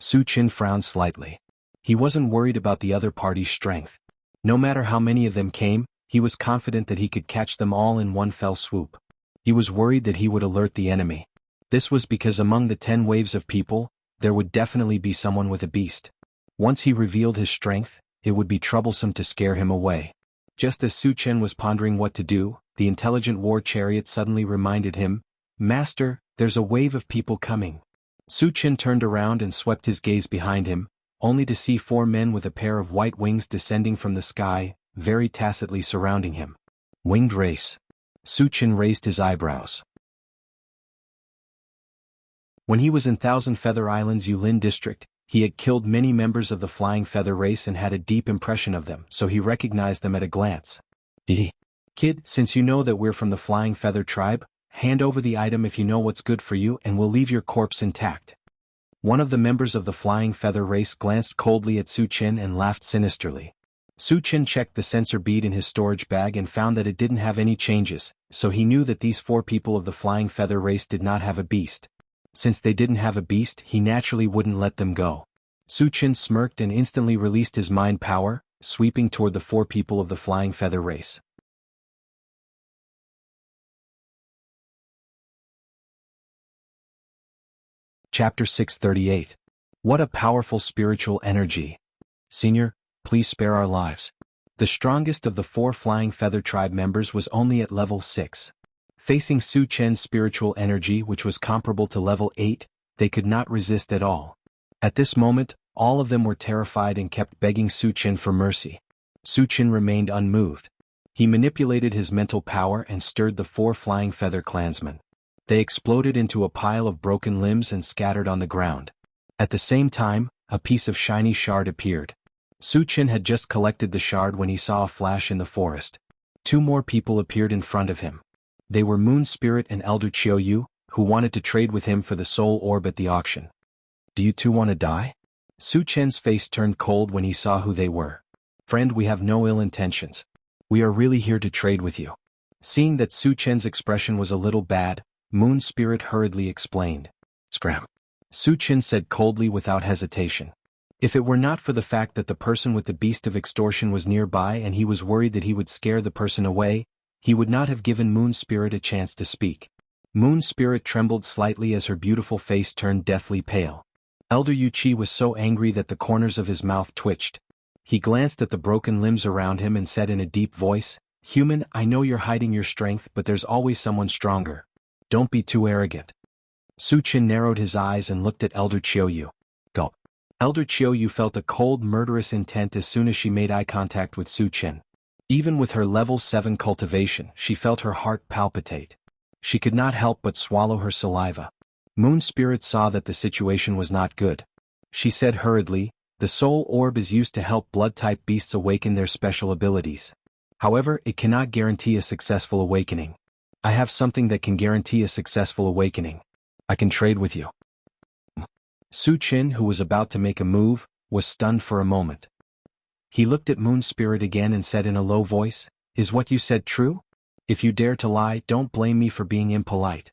Suchen frowned slightly. He wasn't worried about the other party's strength. No matter how many of them came, he was confident that he could catch them all in one fell swoop. He was worried that he would alert the enemy. This was because among the 10 waves of people, there would definitely be someone with a beast. Once he revealed his strength, it would be troublesome to scare him away. Just as Suchen was pondering what to do, the intelligent war chariot suddenly reminded him, Master, there's a wave of people coming. Suchen turned around and swept his gaze behind him, only to see 4 men with a pair of white wings descending from the sky, very tacitly surrounding him. Winged race. Suchen raised his eyebrows. When he was in Thousand Feather Island's Yulin district, he had killed many members of the Flying Feather race and had a deep impression of them, so he recognized them at a glance. Kid, since you know that we're from the Flying Feather tribe, hand over the item if you know what's good for you and we'll leave your corpse intact. One of the members of the Flying Feather race glanced coldly at Suchen and laughed sinisterly. Suchen checked the sensor bead in his storage bag and found that it didn't have any changes, so he knew that these 4 people of the Flying Feather race did not have a beast. Since they didn't have a beast, he naturally wouldn't let them go. Suchen smirked and instantly released his mind power, sweeping toward the 4 people of the Flying Feather race. Chapter 638. What a powerful spiritual energy. Senior, please spare our lives. The strongest of the 4 Flying Feather tribe members was only at level 6. Facing Suchen's spiritual energy, which was comparable to level 8, they could not resist at all. At this moment, all of them were terrified and kept begging Suchen for mercy. Suchen remained unmoved. He manipulated his mental power and stirred the 4 Flying Feather clansmen. They exploded into a pile of broken limbs and scattered on the ground. At the same time, a piece of shiny shard appeared. Suchen had just collected the shard when he saw a flash in the forest. 2 more people appeared in front of him. They were Moon Spirit and Elder Qiuyu, who wanted to trade with him for the soul orb at the auction. Do you 2 want to die? Suchen's face turned cold when he saw who they were. Friend, we have no ill intentions. We are really here to trade with you. Seeing that Suchen's expression was a little bad, Moon Spirit hurriedly explained. Scram. Suchen said coldly without hesitation. If it were not for the fact that the person with the beast of extortion was nearby and he was worried that he would scare the person away, he would not have given Moon Spirit a chance to speak. Moon Spirit trembled slightly as her beautiful face turned deathly pale. Elder Yuqi was so angry that the corners of his mouth twitched. He glanced at the broken limbs around him and said in a deep voice, Human, I know you're hiding your strength, but there's always someone stronger. Don't be too arrogant. Suchen narrowed his eyes and looked at Elder Qiuyu. Gulp. Elder Qiuyu felt a cold, murderous intent as soon as she made eye contact with Suchen. Even with her level 7 cultivation, she felt her heart palpitate. She could not help but swallow her saliva. Moon Spirit saw that the situation was not good. She said hurriedly, the soul orb is used to help blood-type beasts awaken their special abilities. However, it cannot guarantee a successful awakening. I have something that can guarantee a successful awakening. I can trade with you. Suchen, who was about to make a move, was stunned for a moment. He looked at Moon Spirit again and said in a low voice, Is what you said true? If you dare to lie, don't blame me for being impolite.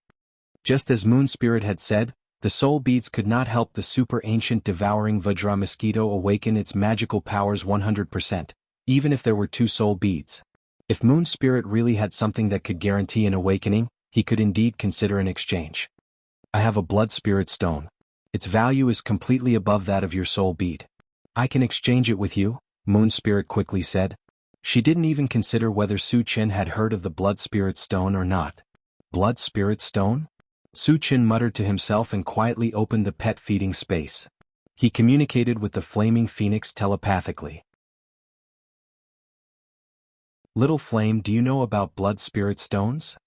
Just as Moon Spirit had said, the soul beads could not help the super ancient devouring Vajra mosquito awaken its magical powers 100%, even if there were 2 soul beads. If Moon Spirit really had something that could guarantee an awakening, he could indeed consider an exchange. I have a blood spirit stone. Its value is completely above that of your soul bead. I can exchange it with you, Moon Spirit quickly said. She didn't even consider whether Su Qin had heard of the blood spirit stone or not. Blood spirit stone? Su Qin muttered to himself and quietly opened the pet feeding space. He communicated with the flaming phoenix telepathically. Little Flame, do you know about blood spirit stones?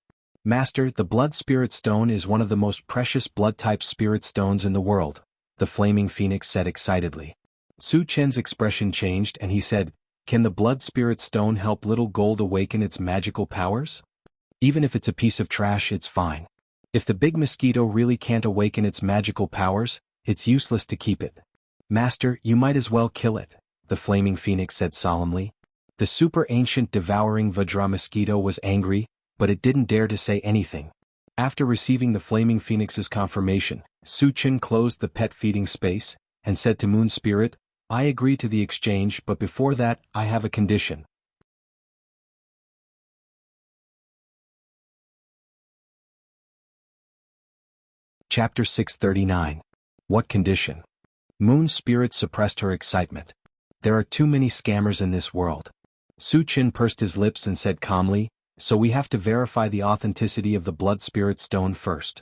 Master, the blood spirit stone is one of the most precious blood-type spirit stones in the world, the flaming phoenix said excitedly. Su Qin's expression changed and he said, can the blood spirit stone help Little Gold awaken its magical powers? Even if it's a piece of trash, it's fine. If the big mosquito really can't awaken its magical powers, it's useless to keep it. Master, you might as well kill it, the flaming phoenix said solemnly. The super ancient devouring Vajra mosquito was angry, but it didn't dare to say anything. After receiving the flaming phoenix's confirmation, Su Qin closed the pet feeding space, and said to Moon Spirit, I agree to the exchange, but before that, I have a condition. Chapter 639. What condition? Moon Spirit suppressed her excitement. There are too many scammers in this world. Su Qin pursed his lips and said calmly, so we have to verify the authenticity of the blood spirit stone first.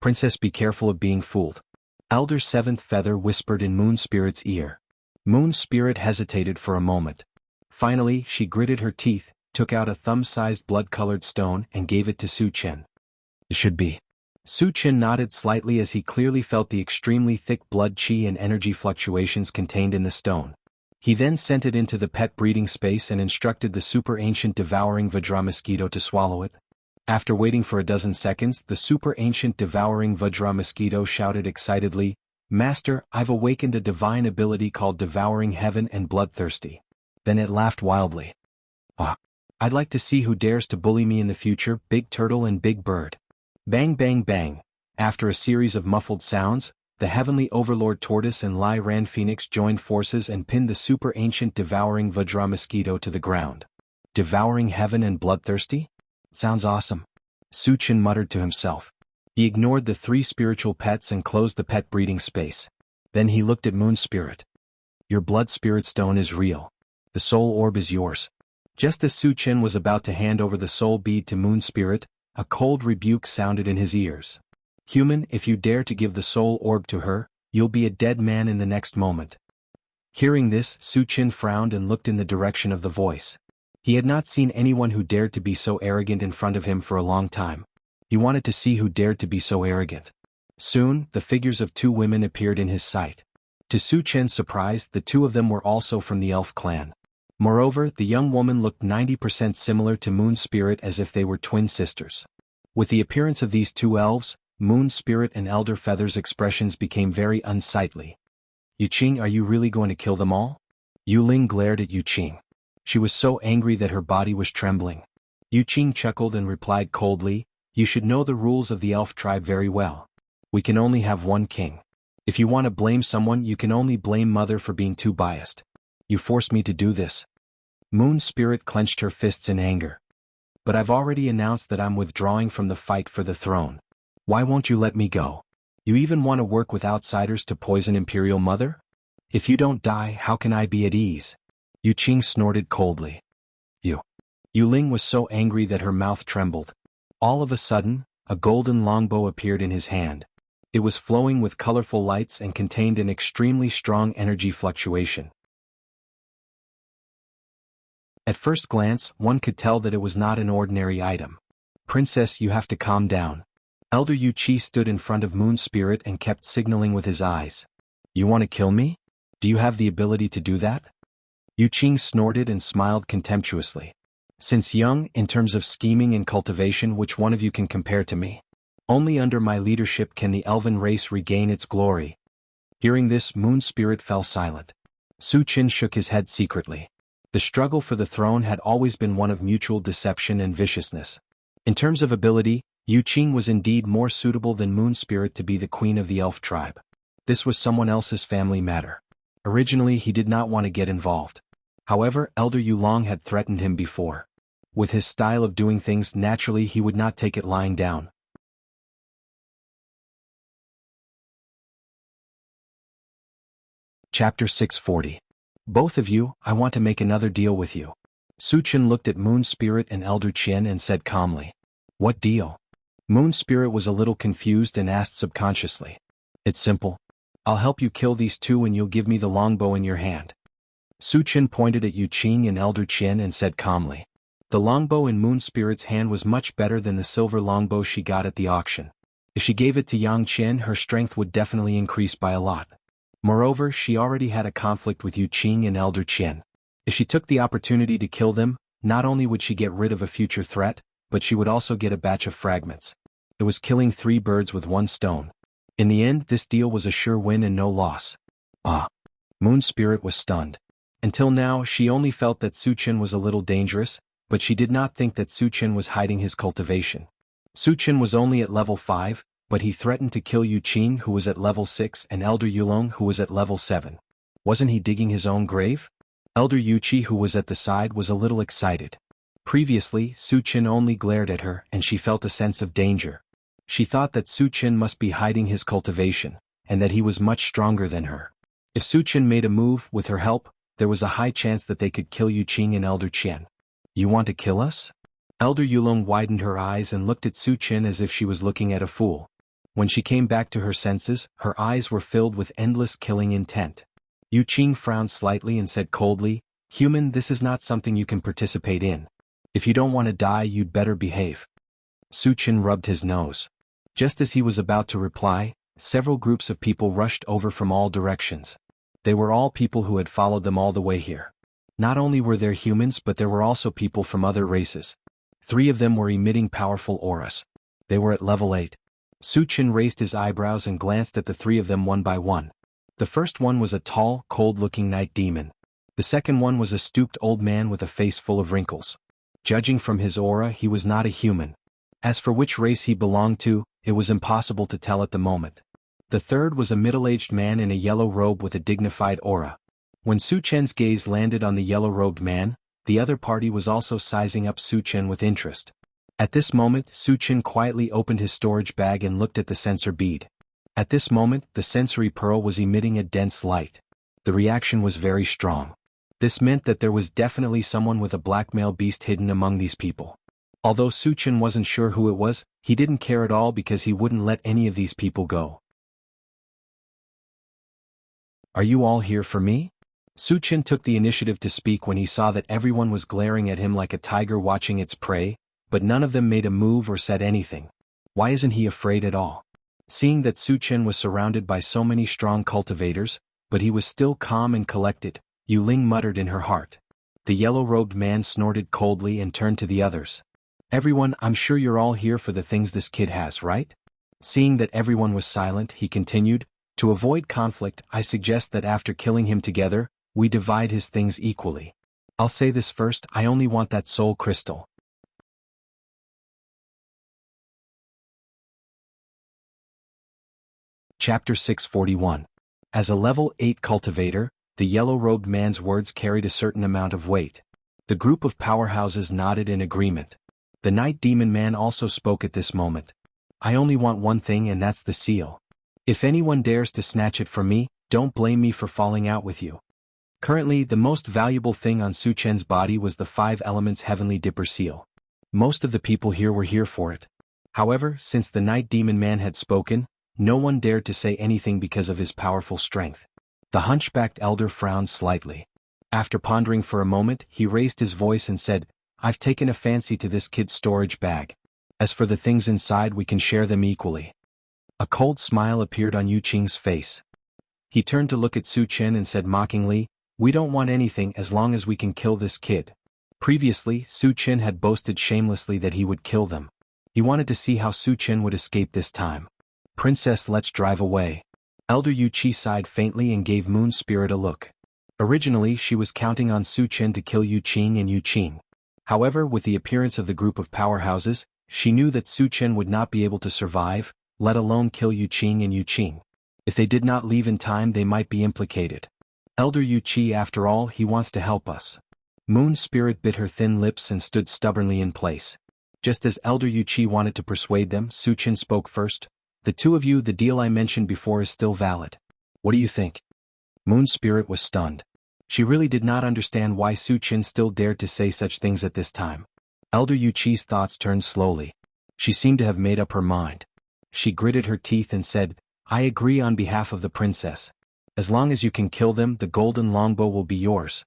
Princess, be careful of being fooled. Elder Seventh Feather whispered in Moon Spirit's ear. Moon Spirit hesitated for a moment. Finally, she gritted her teeth, took out a thumb-sized blood-colored stone and gave it to Su Qin. It should be. Su Qin nodded slightly as he clearly felt the extremely thick blood chi and energy fluctuations contained in the stone. He then sent it into the pet breeding space and instructed the super ancient devouring Vajra mosquito to swallow it. After waiting for a dozen seconds, the super ancient devouring Vajra mosquito shouted excitedly, Master, I've awakened a divine ability called Devouring Heaven and Bloodthirsty. Then it laughed wildly. I'd like to see who dares to bully me in the future, Big Turtle and Big Bird. Bang bang bang. After a series of muffled sounds, the heavenly overlord Tortoise and Lai Ran Phoenix joined forces and pinned the super ancient devouring Vajra mosquito to the ground. Devouring Heaven and Bloodthirsty? Sounds awesome. Su Qin muttered to himself. He ignored the three spiritual pets and closed the pet breeding space. Then he looked at Moon Spirit. Your blood spirit stone is real. The soul orb is yours. Just as Su Qin was about to hand over the soul bead to Moon Spirit, a cold rebuke sounded in his ears. Human, if you dare to give the soul orb to her, you'll be a dead man in the next moment. Hearing this, Su Qin frowned and looked in the direction of the voice. He had not seen anyone who dared to be so arrogant in front of him for a long time. He wanted to see who dared to be so arrogant. Soon, the figures of two women appeared in his sight. To Su Qin's surprise, the two of them were also from the elf clan. Moreover, the young woman looked 90% similar to Moon Spirit as if they were twin sisters. With the appearance of these two elves, Moon Spirit and Elder Feather's expressions became very unsightly. Yu Qing, are you really going to kill them all? Yu Ling glared at Yu Qing. She was so angry that her body was trembling. Yu Qing chuckled and replied coldly, You should know the rules of the elf tribe very well. We can only have one king. If you want to blame someone, you can only blame Mother for being too biased. You forced me to do this. Moon Spirit clenched her fists in anger. But I've already announced that I'm withdrawing from the fight for the throne. Why won't you let me go? You even want to work with outsiders to poison Imperial Mother? If you don't die, how can I be at ease? Yu Qing snorted coldly. Yu Ling was so angry that her mouth trembled. All of a sudden, a golden longbow appeared in his hand. It was flowing with colorful lights and contained an extremely strong energy fluctuation. At first glance, one could tell that it was not an ordinary item. Princess, you have to calm down. Elder Yu Qi stood in front of Moon Spirit and kept signaling with his eyes. You want to kill me? Do you have the ability to do that? Yu Qing snorted and smiled contemptuously. Since young, in terms of scheming and cultivation, which one of you can compare to me? Only under my leadership can the elven race regain its glory. Hearing this, Moon Spirit fell silent. Su Qin shook his head secretly. The struggle for the throne had always been one of mutual deception and viciousness. In terms of ability, Yu Qing was indeed more suitable than Moon Spirit to be the queen of the elf tribe. This was someone else's family matter. Originally, he did not want to get involved. However, Elder Yu Long had threatened him before. With his style of doing things, naturally he would not take it lying down. Chapter 640. Both of you, I want to make another deal with you. Su Chen looked at Moon Spirit and Elder Qian and said calmly. What deal? Moon Spirit was a little confused and asked subconsciously. It's simple. I'll help you kill these two and you'll give me the longbow in your hand. Su Chen pointed at Yu Qing and Elder Qian and said calmly. The longbow in Moon Spirit's hand was much better than the silver longbow she got at the auction. If she gave it to Yang Qian, her strength would definitely increase by a lot. Moreover, she already had a conflict with Yu Qing and Elder Qian. If she took the opportunity to kill them, not only would she get rid of a future threat, but she would also get a batch of fragments. It was killing 3 birds with 1 stone. In the end, this deal was a sure win and no loss. Ah! Moon Spirit was stunned. Until now, she only felt that Su Chen was a little dangerous, but she did not think that Su Chen was hiding his cultivation. Su Chen was only at level 5, but he threatened to kill Yu Qing, who was at level 6, and Elder Yulong, who was at level 7. Wasn't he digging his own grave? Elder Yuqi, who was at the side, was a little excited. Previously, Su Chen only glared at her and she felt a sense of danger. She thought that Su Chen must be hiding his cultivation, and that he was much stronger than her. If Su Chen made a move with her help, there was a high chance that they could kill Yu Qing and Elder Qian. You want to kill us? Elder Yulong widened her eyes and looked at Su Chen as if she was looking at a fool. When she came back to her senses, her eyes were filled with endless killing intent. Yu Qing frowned slightly and said coldly, Human, this is not something you can participate in. If you don't want to die, you'd better behave. Su Chen rubbed his nose. Just as he was about to reply, several groups of people rushed over from all directions. They were all people who had followed them all the way here. Not only were there humans, but there were also people from other races. 3 of them were emitting powerful auras. They were at level 8. Su Chen raised his eyebrows and glanced at the 3 of them one by one. The first one was a tall, cold-looking night demon. The second one was a stooped old man with a face full of wrinkles. Judging from his aura, he was not a human. As for which race he belonged to, it was impossible to tell at the moment. The third was a middle-aged man in a yellow robe with a dignified aura. When Su Chen's gaze landed on the yellow-robed man, the other party was also sizing up Su Chen with interest. At this moment, Su Chen quietly opened his storage bag and looked at the sensor bead. At this moment, the sensory pearl was emitting a dense light. The reaction was very strong. This meant that there was definitely someone with a blackmail beast hidden among these people. Although Su Chen wasn't sure who it was, he didn't care at all because he wouldn't let any of these people go. Are you all here for me? Su Chen took the initiative to speak when he saw that everyone was glaring at him like a tiger watching its prey, but none of them made a move or said anything. Why isn't he afraid at all? Seeing that Su Chen was surrounded by so many strong cultivators, but he was still calm and collected, Yu Ling muttered in her heart. The yellow-robed man snorted coldly and turned to the others. Everyone, I'm sure you're all here for the things this kid has, right? Seeing that everyone was silent, he continued, to avoid conflict, I suggest that after killing him together, we divide his things equally. I'll say this first, I only want that soul crystal. Chapter 641. As a level 8 cultivator, the yellow-robed man's words carried a certain amount of weight. The group of powerhouses nodded in agreement. The night demon man also spoke at this moment. I only want one thing, and that's the seal. If anyone dares to snatch it from me, don't blame me for falling out with you. Currently, the most valuable thing on Su Chen's body was the 5 elements heavenly dipper seal. Most of the people here were here for it. However, since the night demon man had spoken, no one dared to say anything because of his powerful strength. The hunchbacked elder frowned slightly. After pondering for a moment, he raised his voice and said, I've taken a fancy to this kid's storage bag. As for the things inside, we can share them equally. A cold smile appeared on Yu Qing's face. He turned to look at Su Chen and said mockingly, We don't want anything as long as we can kill this kid. Previously, Su Chen had boasted shamelessly that he would kill them. He wanted to see how Su Chen would escape this time. Princess, let's drive away. Elder Yu Qi sighed faintly and gave Moon Spirit a look. Originally, she was counting on Su Chen to kill Yu Qing and Yu Qing. However, with the appearance of the group of powerhouses, she knew that Su Chen would not be able to survive, let alone kill Yu Qing and Yu Qing. If they did not leave in time, they might be implicated. Elder Yu Qi, after all, he wants to help us. Moon Spirit bit her thin lips and stood stubbornly in place. Just as Elder Yuchi wanted to persuade them, Su Chen spoke first. The two of you, the deal I mentioned before is still valid. What do you think? Moon Spirit was stunned. She really did not understand why Su Chen still dared to say such things at this time. Elder Yuchi's thoughts turned slowly. She seemed to have made up her mind. She gritted her teeth and said, I agree on behalf of the princess. As long as you can kill them, the golden longbow will be yours.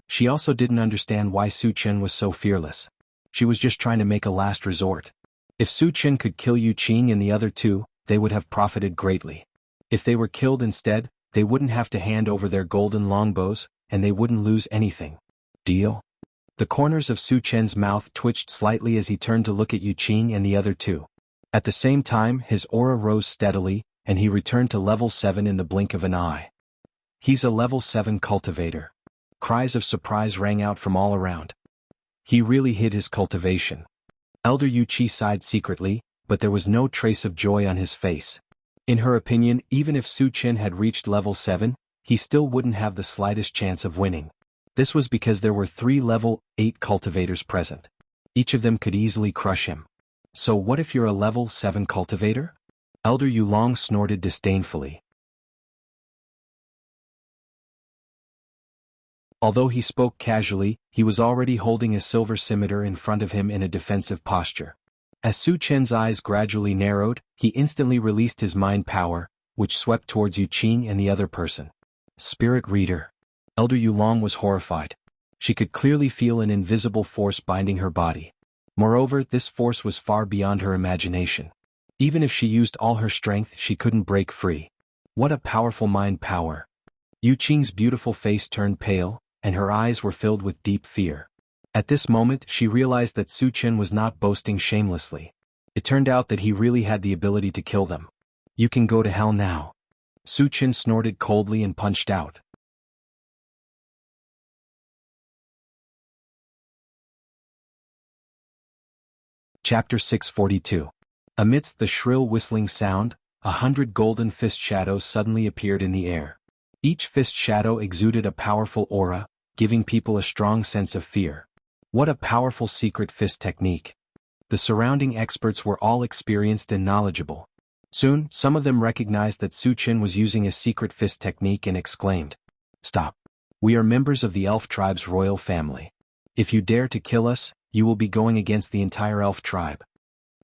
She also didn't understand why Su Chen was so fearless. She was just trying to make a last resort. If Su Chen could kill Yu Qing and the other two, they would have profited greatly. If they were killed instead, they wouldn't have to hand over their golden longbows, and they wouldn't lose anything. Deal? The corners of Su Chen's mouth twitched slightly as he turned to look at Yu Qing and the other two. At the same time, his aura rose steadily, and he returned to level 7 in the blink of an eye. He's a level 7 cultivator. Cries of surprise rang out from all around. He really hid his cultivation. Elder Yuchi sighed secretly, but there was no trace of joy on his face. In her opinion, even if Su Chen had reached level 7, he still wouldn't have the slightest chance of winning. This was because there were 3 level 8 cultivators present. Each of them could easily crush him. So what if you're a level 7 cultivator? Elder Yulong snorted disdainfully. Although he spoke casually, he was already holding a silver scimitar in front of him in a defensive posture. As Su Chen's eyes gradually narrowed, he instantly released his mind power, which swept towards Yu Qing and the other person. Spirit Reader. Elder Yulong was horrified. She could clearly feel an invisible force binding her body. Moreover, this force was far beyond her imagination. Even if she used all her strength, she couldn't break free. What a powerful mind power. Yu Qing's beautiful face turned pale, and her eyes were filled with deep fear. At this moment, she realized that Su Chen was not boasting shamelessly. It turned out that he really had the ability to kill them. You can go to hell now. Su Chen snorted coldly and punched out. Chapter 642. Amidst the shrill whistling sound, 100 golden fist shadows suddenly appeared in the air. Each fist shadow exuded a powerful aura, giving people a strong sense of fear. What a powerful secret fist technique. The surrounding experts were all experienced and knowledgeable. Soon, some of them recognized that Su Chen was using a secret fist technique and exclaimed, Stop. We are members of the elf tribe's royal family. If you dare to kill us, you will be going against the entire elf tribe.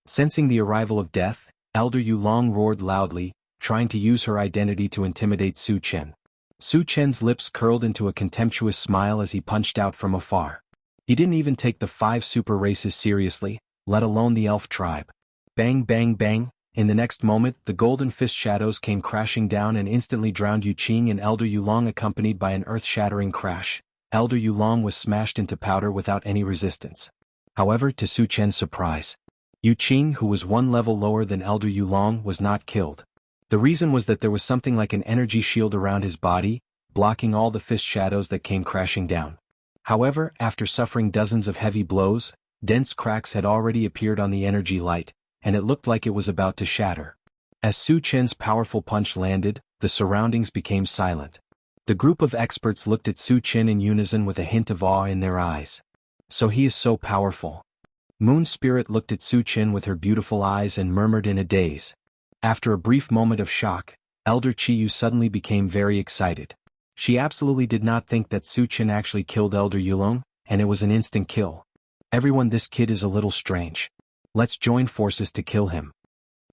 Sensing the arrival of death, Elder Yulong roared loudly, trying to use her identity to intimidate Su Chen. Su Chen's lips curled into a contemptuous smile as he punched out from afar. He didn't even take the 5 super races seriously, let alone the elf tribe. Bang bang bang, in the next moment the golden fist shadows came crashing down and instantly drowned Yu Qing and Elder Yulong accompanied by an earth-shattering crash. Elder Yulong was smashed into powder without any resistance. However, to Su Chen's surprise, Yu Qing, who was 1 level lower than Elder Yulong, was not killed. The reason was that there was something like an energy shield around his body, blocking all the fist shadows that came crashing down. However, after suffering dozens of heavy blows, dense cracks had already appeared on the energy light, and it looked like it was about to shatter. As Su Chen's powerful punch landed, the surroundings became silent. The group of experts looked at Su Chen in unison with a hint of awe in their eyes. So he is so powerful. Moon Spirit looked at Su Chen with her beautiful eyes and murmured in a daze. After a brief moment of shock, Elder Chiyu suddenly became very excited. She absolutely did not think that Su Chen actually killed Elder Yulong, and it was an instant kill. Everyone, this kid is a little strange. Let's join forces to kill him.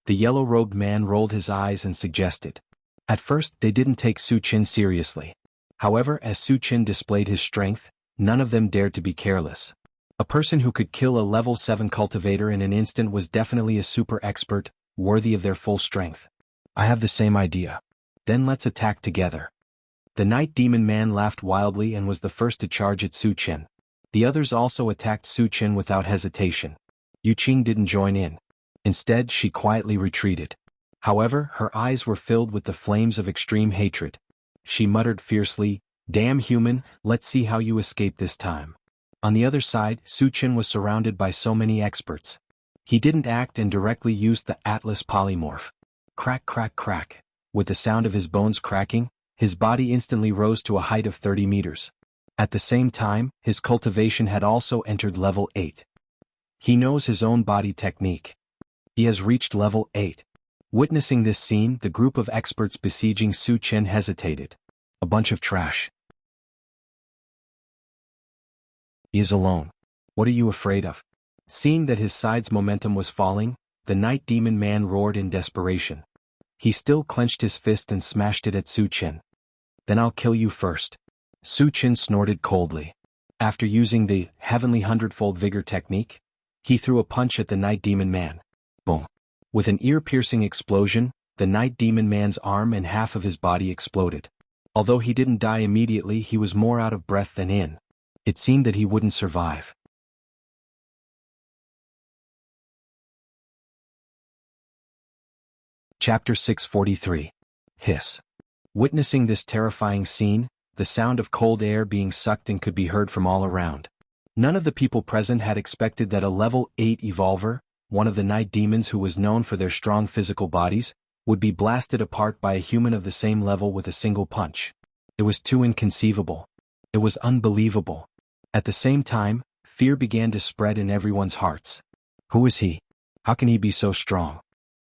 The yellow-robed man rolled his eyes and suggested. At first, they didn't take Su Chen seriously. However, as Su Chen displayed his strength, none of them dared to be careless. A person who could kill a level 7 cultivator in an instant was definitely a super expert, worthy of their full strength. I have the same idea. Then let's attack together. The Night Demon Man laughed wildly and was the first to charge at Su Chen. The others also attacked Su Chen without hesitation. Yu Qing didn't join in. Instead, she quietly retreated. However, her eyes were filled with the flames of extreme hatred. She muttered fiercely, Damn human, let's see how you escape this time. On the other side, Su Chen was surrounded by so many experts. He didn't act and directly used the Atlas polymorph. Crack crack crack. With the sound of his bones cracking, his body instantly rose to a height of 30 meters. At the same time, his cultivation had also entered level 8. He knows his own body technique. He has reached level 8. Witnessing this scene, the group of experts besieging Su Chen hesitated. A bunch of trash. He is alone. What are you afraid of? Seeing that his side's momentum was falling, the Night Demon Man roared in desperation. He still clenched his fist and smashed it at Su Chen. Then I'll kill you first. Su Chen snorted coldly. After using the Heavenly Hundredfold Vigor technique, he threw a punch at the Night Demon Man. Boom. With an ear-piercing explosion, the Night Demon Man's arm and half of his body exploded. Although he didn't die immediately, he was more out of breath than in. It seemed that he wouldn't survive. Chapter 643. Hiss. Witnessing this terrifying scene, the sound of cold air being sucked in could be heard from all around. None of the people present had expected that a level 8 evolver, one of the night demons who was known for their strong physical bodies, would be blasted apart by a human of the same level with a single punch. It was too inconceivable. It was unbelievable. At the same time, fear began to spread in everyone's hearts. Who is he? How can he be so strong?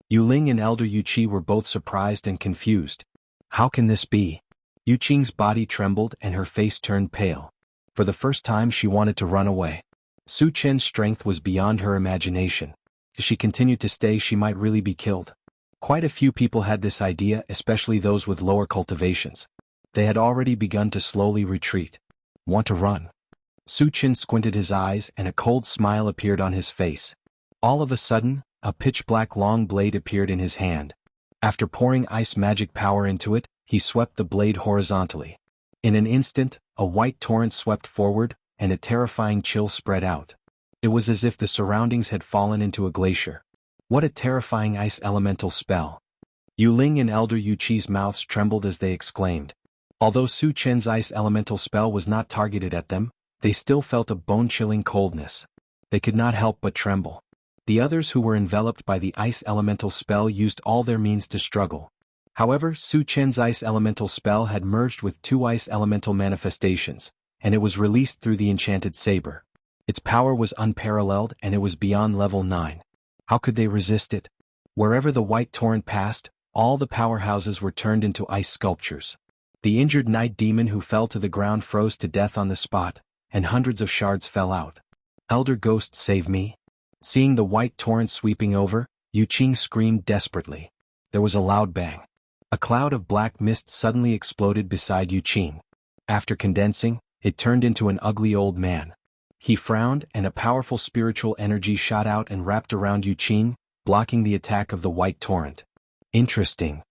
Yu Ling and Elder Yu Qi were both surprised and confused. How can this be? Yu Qing's body trembled and her face turned pale. For the first time she wanted to run away. Su Chen's strength was beyond her imagination. If she continued to stay, she might really be killed. Quite a few people had this idea, especially those with lower cultivations. They had already begun to slowly retreat. Want to run? Su Chen squinted his eyes and a cold smile appeared on his face. All of a sudden, a pitch-black long blade appeared in his hand. After pouring ice magic power into it, he swept the blade horizontally. In an instant, a white torrent swept forward, and a terrifying chill spread out. It was as if the surroundings had fallen into a glacier. What a terrifying ice elemental spell! Yu Ling and Elder Yu Qi's mouths trembled as they exclaimed. Although Su Chen's ice elemental spell was not targeted at them, they still felt a bone-chilling coldness. They could not help but tremble. The others who were enveloped by the ice elemental spell used all their means to struggle. However, Su Chen's ice elemental spell had merged with 2 ice elemental manifestations, and it was released through the enchanted saber. Its power was unparalleled and it was beyond level 9. How could they resist it? Wherever the white torrent passed, all the powerhouses were turned into ice sculptures. The injured night demon who fell to the ground froze to death on the spot, and hundreds of shards fell out. Elder Ghost, save me! Seeing the white torrent sweeping over, Yu Qing screamed desperately. There was a loud bang. A cloud of black mist suddenly exploded beside Yu Qing. After condensing, it turned into an ugly old man. He frowned and a powerful spiritual energy shot out and wrapped around Yu Qing, blocking the attack of the white torrent. Interesting.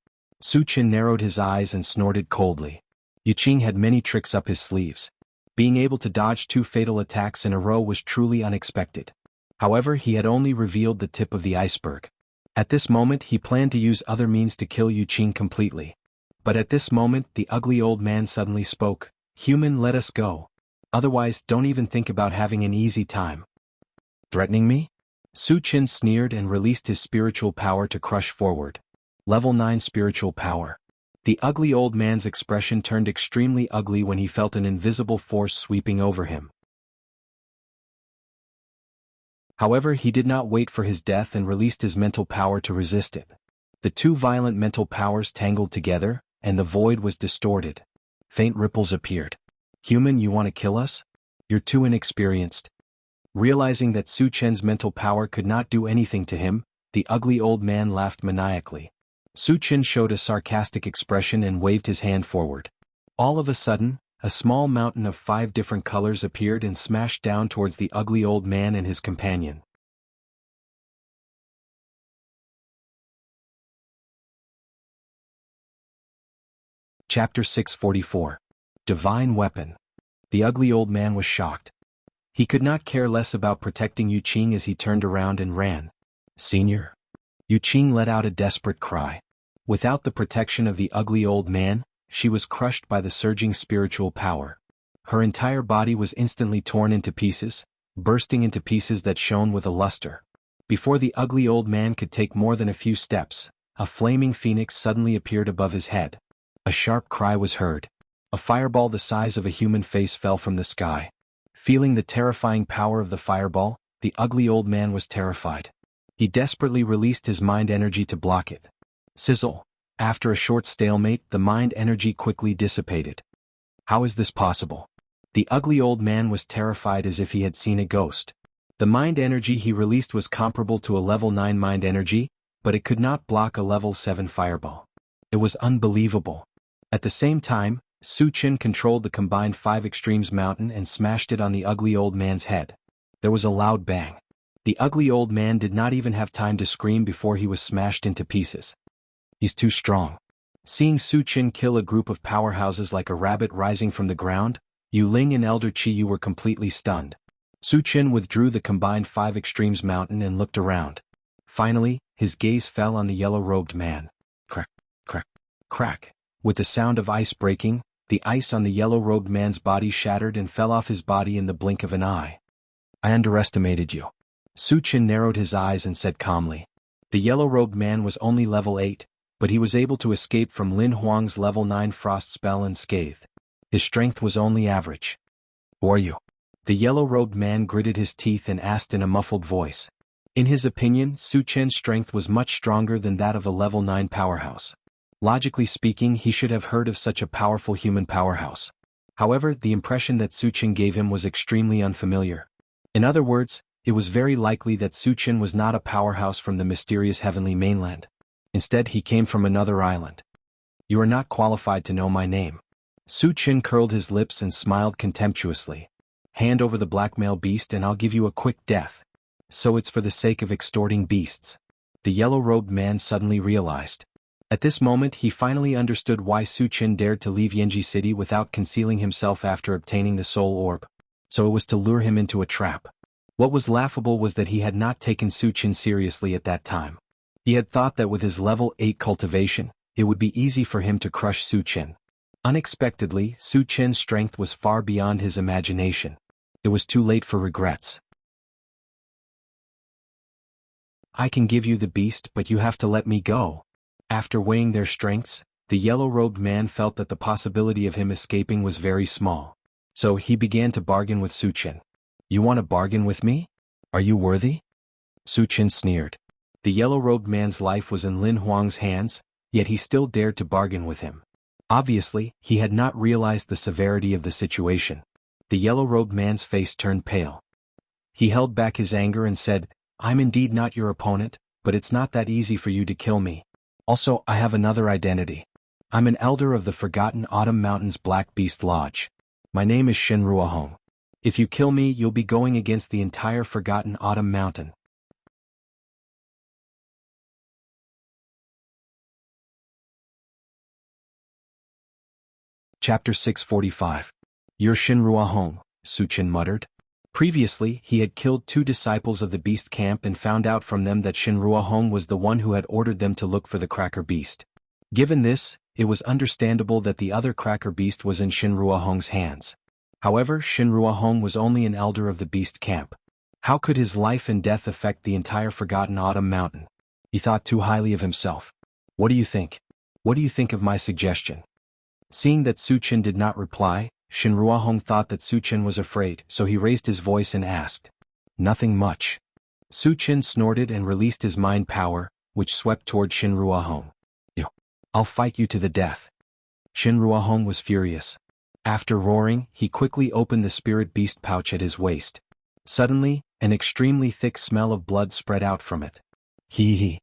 Su Chen narrowed his eyes and snorted coldly. Yu Qing had many tricks up his sleeves. Being able to dodge 2 fatal attacks in a row was truly unexpected. However, he had only revealed the tip of the iceberg. At this moment he planned to use other means to kill Yu Qing completely. But at this moment the ugly old man suddenly spoke. Human, let us go. Otherwise, don't even think about having an easy time. Threatening me? Su Chen sneered and released his spiritual power to crush forward. Level 9 spiritual power. The ugly old man's expression turned extremely ugly when he felt an invisible force sweeping over him. However, he did not wait for his death and released his mental power to resist it. The 2 violent mental powers tangled together, and the void was distorted. Faint ripples appeared. Human, you want to kill us? You're too inexperienced. Realizing that Su Chen's mental power could not do anything to him, the ugly old man laughed maniacally. Su Chen showed a sarcastic expression and waved his hand forward. All of a sudden, a small mountain of 5 different colors appeared and smashed down towards the ugly old man and his companion. Chapter 644. Divine Weapon. The ugly old man was shocked. He could not care less about protecting Yu Qing as he turned around and ran. Senior? Yu Qing let out a desperate cry. Without the protection of the ugly old man, she was crushed by the surging spiritual power. Her entire body was instantly torn into pieces, bursting into pieces that shone with a luster. Before the ugly old man could take more than a few steps, a flaming phoenix suddenly appeared above his head. A sharp cry was heard. A fireball the size of a human face fell from the sky. Feeling the terrifying power of the fireball, the ugly old man was terrified. He desperately released his mind energy to block it. Sizzle. After a short stalemate, the mind energy quickly dissipated. How is this possible? The ugly old man was terrified as if he had seen a ghost. The mind energy he released was comparable to a level 9 mind energy, but it could not block a level 7 fireball. It was unbelievable. At the same time, Su Qin controlled the combined 5 extremes mountain and smashed it on the ugly old man's head. There was a loud bang. The ugly old man did not even have time to scream before he was smashed into pieces. He's too strong. Seeing Su Qin kill a group of powerhouses like a rabbit rising from the ground, Yu Ling and Elder Qi Yu were completely stunned. Su Qin withdrew the combined 5 extremes mountain and looked around. Finally, his gaze fell on the yellow-robed man. Crack, crack, crack. With the sound of ice breaking, the ice on the yellow-robed man's body shattered and fell off his body in the blink of an eye. I underestimated you. Su Qin narrowed his eyes and said calmly. The yellow-robed man was only level 8, but he was able to escape from Lin Huang's level 9 frost spell unscathed. His strength was only average. Who are you? The yellow-robed man gritted his teeth and asked in a muffled voice. In his opinion, Su Qin's strength was much stronger than that of a level 9 powerhouse. Logically speaking, he should have heard of such a powerful human powerhouse. However, the impression that Su Qin gave him was extremely unfamiliar. In other words, it was very likely that Su Qin was not a powerhouse from the mysterious heavenly mainland. Instead, he came from another island. You are not qualified to know my name. Su Qin curled his lips and smiled contemptuously. Hand over the blackmail beast and I'll give you a quick death. So it's for the sake of extorting beasts. The yellow-robed man suddenly realized. At this moment he finally understood why Su Qin dared to leave Yanji City without concealing himself after obtaining the soul orb. So it was to lure him into a trap. What was laughable was that he had not taken Su Qin seriously at that time. He had thought that with his level 8 cultivation, it would be easy for him to crush Su Qin. Unexpectedly, Su Qin's strength was far beyond his imagination. It was too late for regrets. I can give you the beast, but you have to let me go. After weighing their strengths, the yellow-robed man felt that the possibility of him escaping was very small. So he began to bargain with Su Qin. You want to bargain with me? Are you worthy? Su Qin sneered. The yellow-robed man's life was in Lin Huang's hands, yet he still dared to bargain with him. Obviously, he had not realized the severity of the situation. The yellow-robed man's face turned pale. He held back his anger and said, I'm indeed not your opponent, but it's not that easy for you to kill me. Also, I have another identity. I'm an elder of the Forgotten Autumn Mountains Black Beast Lodge. My name is Shinrua Hong. If you kill me, you'll be going against the entire Forgotten Autumn Mountain. Chapter 645. You're Shinrua Hong, Su Qin muttered. Previously, he had killed 2 disciples of the beast camp and found out from them that Shinrua Hong was the one who had ordered them to look for the cracker beast. Given this, it was understandable that the other cracker beast was in Shinrua Hong's hands. However, Shinrua Hong was only an elder of the beast camp. How could his life and death affect the entire Forgotten Autumn Mountain? He thought too highly of himself. What do you think? What do you think of my suggestion? Seeing that Su Qin did not reply, Shinrua Hong thought that Su Qin was afraid, so he raised his voice and asked. Nothing much. Su Qin snorted and released his mind power, which swept toward Shinrua Hong. I'll fight you to the death. Shinrua Hong was furious. After roaring, he quickly opened the spirit beast pouch at his waist. Suddenly, an extremely thick smell of blood spread out from it. Hee.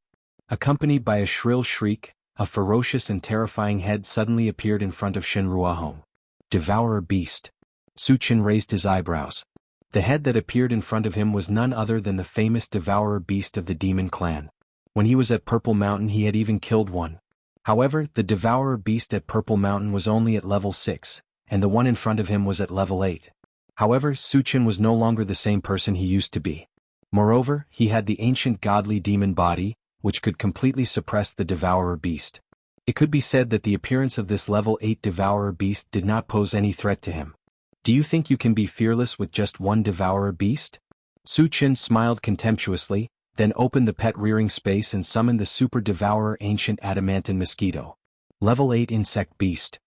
Accompanied by a shrill shriek, a ferocious and terrifying head suddenly appeared in front of Shinrua Hong. Devourer beast. Su Qin raised his eyebrows. The head that appeared in front of him was none other than the famous Devourer beast of the Demon Clan. When he was at Purple Mountain he had even killed one. However, the Devourer beast at Purple Mountain was only at level 6, and the one in front of him was at level 8. However, Su Qin was no longer the same person he used to be. Moreover, he had the ancient godly demon body, which could completely suppress the Devourer beast. It could be said that the appearance of this level 8 Devourer beast did not pose any threat to him. Do you think you can be fearless with just one Devourer beast? Su Qin smiled contemptuously, then opened the pet rearing space and summoned the Super Devourer Ancient Adamantine Mosquito. Level 8 Insect Beast.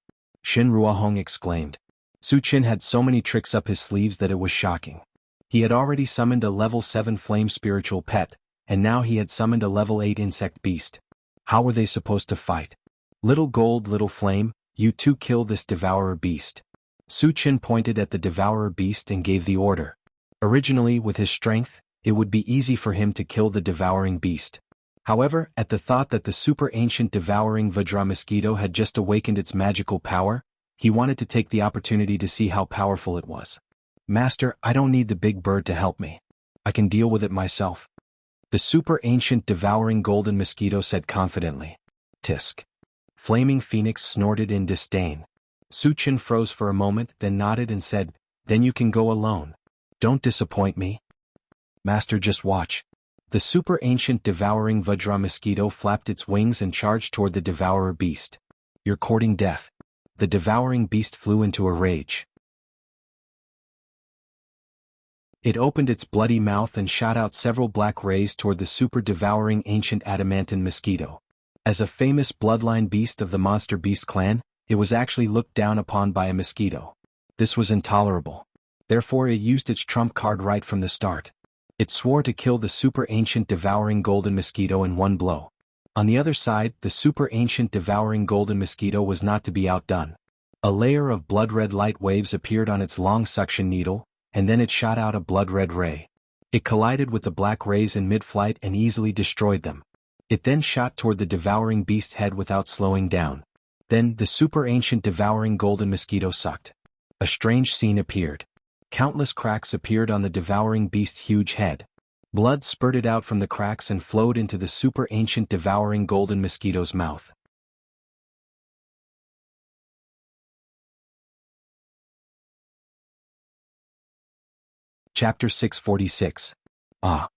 Shin Ruohong exclaimed. Su Qin had so many tricks up his sleeves that it was shocking. He had already summoned a level 7 flame spiritual pet, and now he had summoned a level 8 insect beast. How were they supposed to fight? Little gold, little flame, you two kill this devourer beast. Su Qin pointed at the devourer beast and gave the order. Originally, with his strength, it would be easy for him to kill the devouring beast. However, at the thought that the super ancient devouring Vajra mosquito had just awakened its magical power, he wanted to take the opportunity to see how powerful it was. Master, I don't need the big bird to help me. I can deal with it myself. The super ancient devouring golden mosquito said confidently. Tisk. Flaming Phoenix snorted in disdain. Su Qin froze for a moment, then nodded and said, Then you can go alone. Don't disappoint me. Master, just watch. The super ancient devouring Vajra mosquito flapped its wings and charged toward the devourer beast. You're courting death. The devouring beast flew into a rage. It opened its bloody mouth and shot out several black rays toward the super devouring ancient adamantine mosquito. As a famous bloodline beast of the monster beast clan, it was actually looked down upon by a mosquito. This was intolerable. Therefore it used its trump card right from the start. It swore to kill the super ancient devouring golden mosquito in one blow. On the other side, the super ancient devouring golden mosquito was not to be outdone. A layer of blood-red light waves appeared on its long suction needle, and then it shot out a blood-red ray. It collided with the black rays in mid-flight and easily destroyed them. It then shot toward the devouring beast's head without slowing down. Then, the super ancient devouring golden mosquito sucked. A strange scene appeared. Countless cracks appeared on the devouring beast's huge head. Blood spurted out from the cracks and flowed into the super ancient devouring golden mosquito's mouth. Chapter 646. Ah!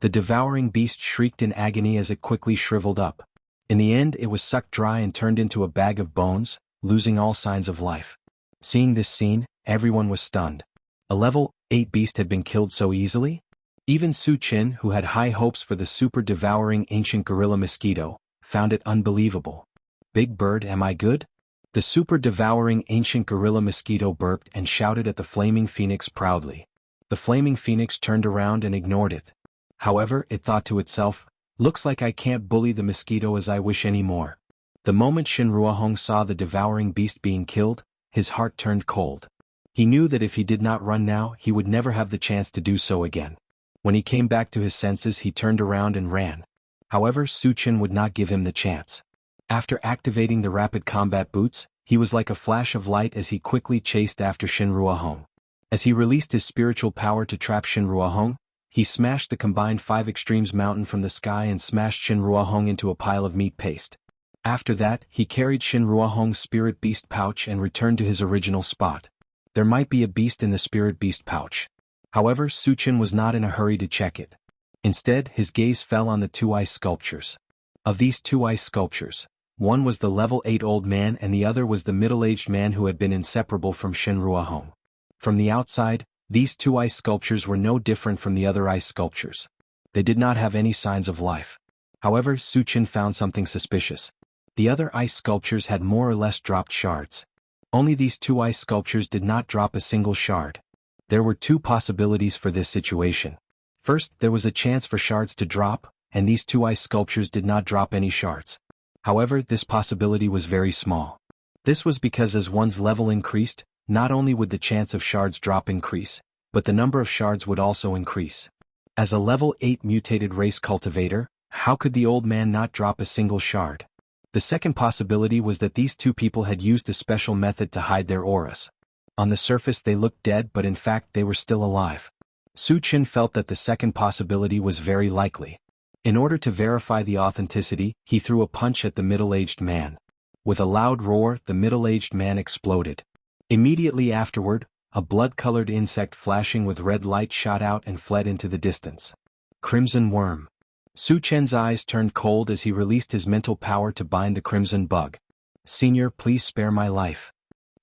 The devouring beast shrieked in agony as it quickly shriveled up. In the end, it was sucked dry and turned into a bag of bones, losing all signs of life. Seeing this scene, everyone was stunned. A level 8 beast had been killed so easily? Even Su Qin, who had high hopes for the super devouring ancient gorilla mosquito, found it unbelievable. Big bird, am I good? The super devouring ancient gorilla mosquito burped and shouted at the flaming phoenix proudly. The flaming phoenix turned around and ignored it. However, it thought to itself, looks like I can't bully the mosquito as I wish anymore. The moment Shin Ruohong saw the devouring beast being killed, his heart turned cold. He knew that if he did not run now, he would never have the chance to do so again. When he came back to his senses, he turned around and ran. However, Su Qin would not give him the chance. After activating the rapid combat boots, he was like a flash of light as he quickly chased after Shin Ruohong. As he released his spiritual power to trap Shin Ruohong, he smashed the combined 5 extremes mountain from the sky and smashed Shin Ruohong into a pile of meat paste. After that, he carried Shin Ruohong's spirit beast pouch and returned to his original spot. There might be a beast in the spirit beast pouch. However, Su Qin was not in a hurry to check it. Instead, his gaze fell on the 2 ice sculptures. Of these 2 ice sculptures, one was the level 8 old man and the other was the middle-aged man who had been inseparable from Shin Ruohong. From the outside, these 2 ice sculptures were no different from the other ice sculptures. They did not have any signs of life. However, Su Qin found something suspicious. The other ice sculptures had more or less dropped shards. Only these 2 ice sculptures did not drop a single shard. There were 2 possibilities for this situation. First, there was a chance for shards to drop, and these 2 ice sculptures did not drop any shards. However, this possibility was very small. This was because as one's level increased, not only would the chance of shards drop increase, but the number of shards would also increase. As a level 8 mutated race cultivator, how could the old man not drop a single shard? The second possibility was that these 2 people had used a special method to hide their auras. On the surface they looked dead, but in fact they were still alive. Su Qin felt that the second possibility was very likely. In order to verify the authenticity, he threw a punch at the middle-aged man. With a loud roar, the middle-aged man exploded. Immediately afterward, a blood-colored insect flashing with red light shot out and fled into the distance. Crimson worm. Su Qin's eyes turned cold as he released his mental power to bind the crimson bug. Senior, please spare my life.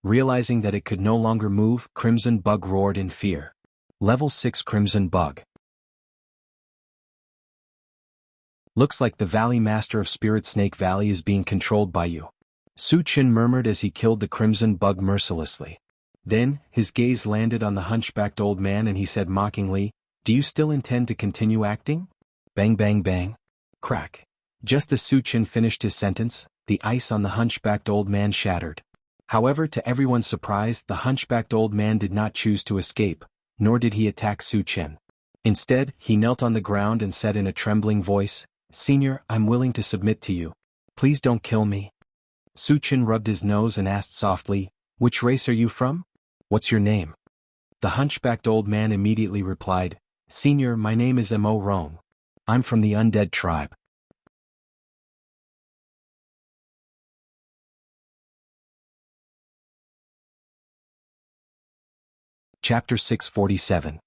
Realizing that it could no longer move, Crimson Bug roared in fear. Level 6 Crimson Bug. Looks like the Valley Master of Spirit Snake Valley is being controlled by you. Su Chen murmured as he killed the crimson bug mercilessly. Then, his gaze landed on the hunchbacked old man and he said mockingly, "Do you still intend to continue acting?" Bang bang bang. Crack. Just as Su Chen finished his sentence, the ice on the hunchbacked old man shattered. However, to everyone's surprise, the hunchbacked old man did not choose to escape, nor did he attack Su Chen. Instead, he knelt on the ground and said in a trembling voice, "Senior, I'm willing to submit to you. Please don't kill me." Su Chen rubbed his nose and asked softly, "Which race are you from? What's your name?" The hunchbacked old man immediately replied, "Senior, my name is Mo Rong. I'm from the undead tribe." Chapter 647.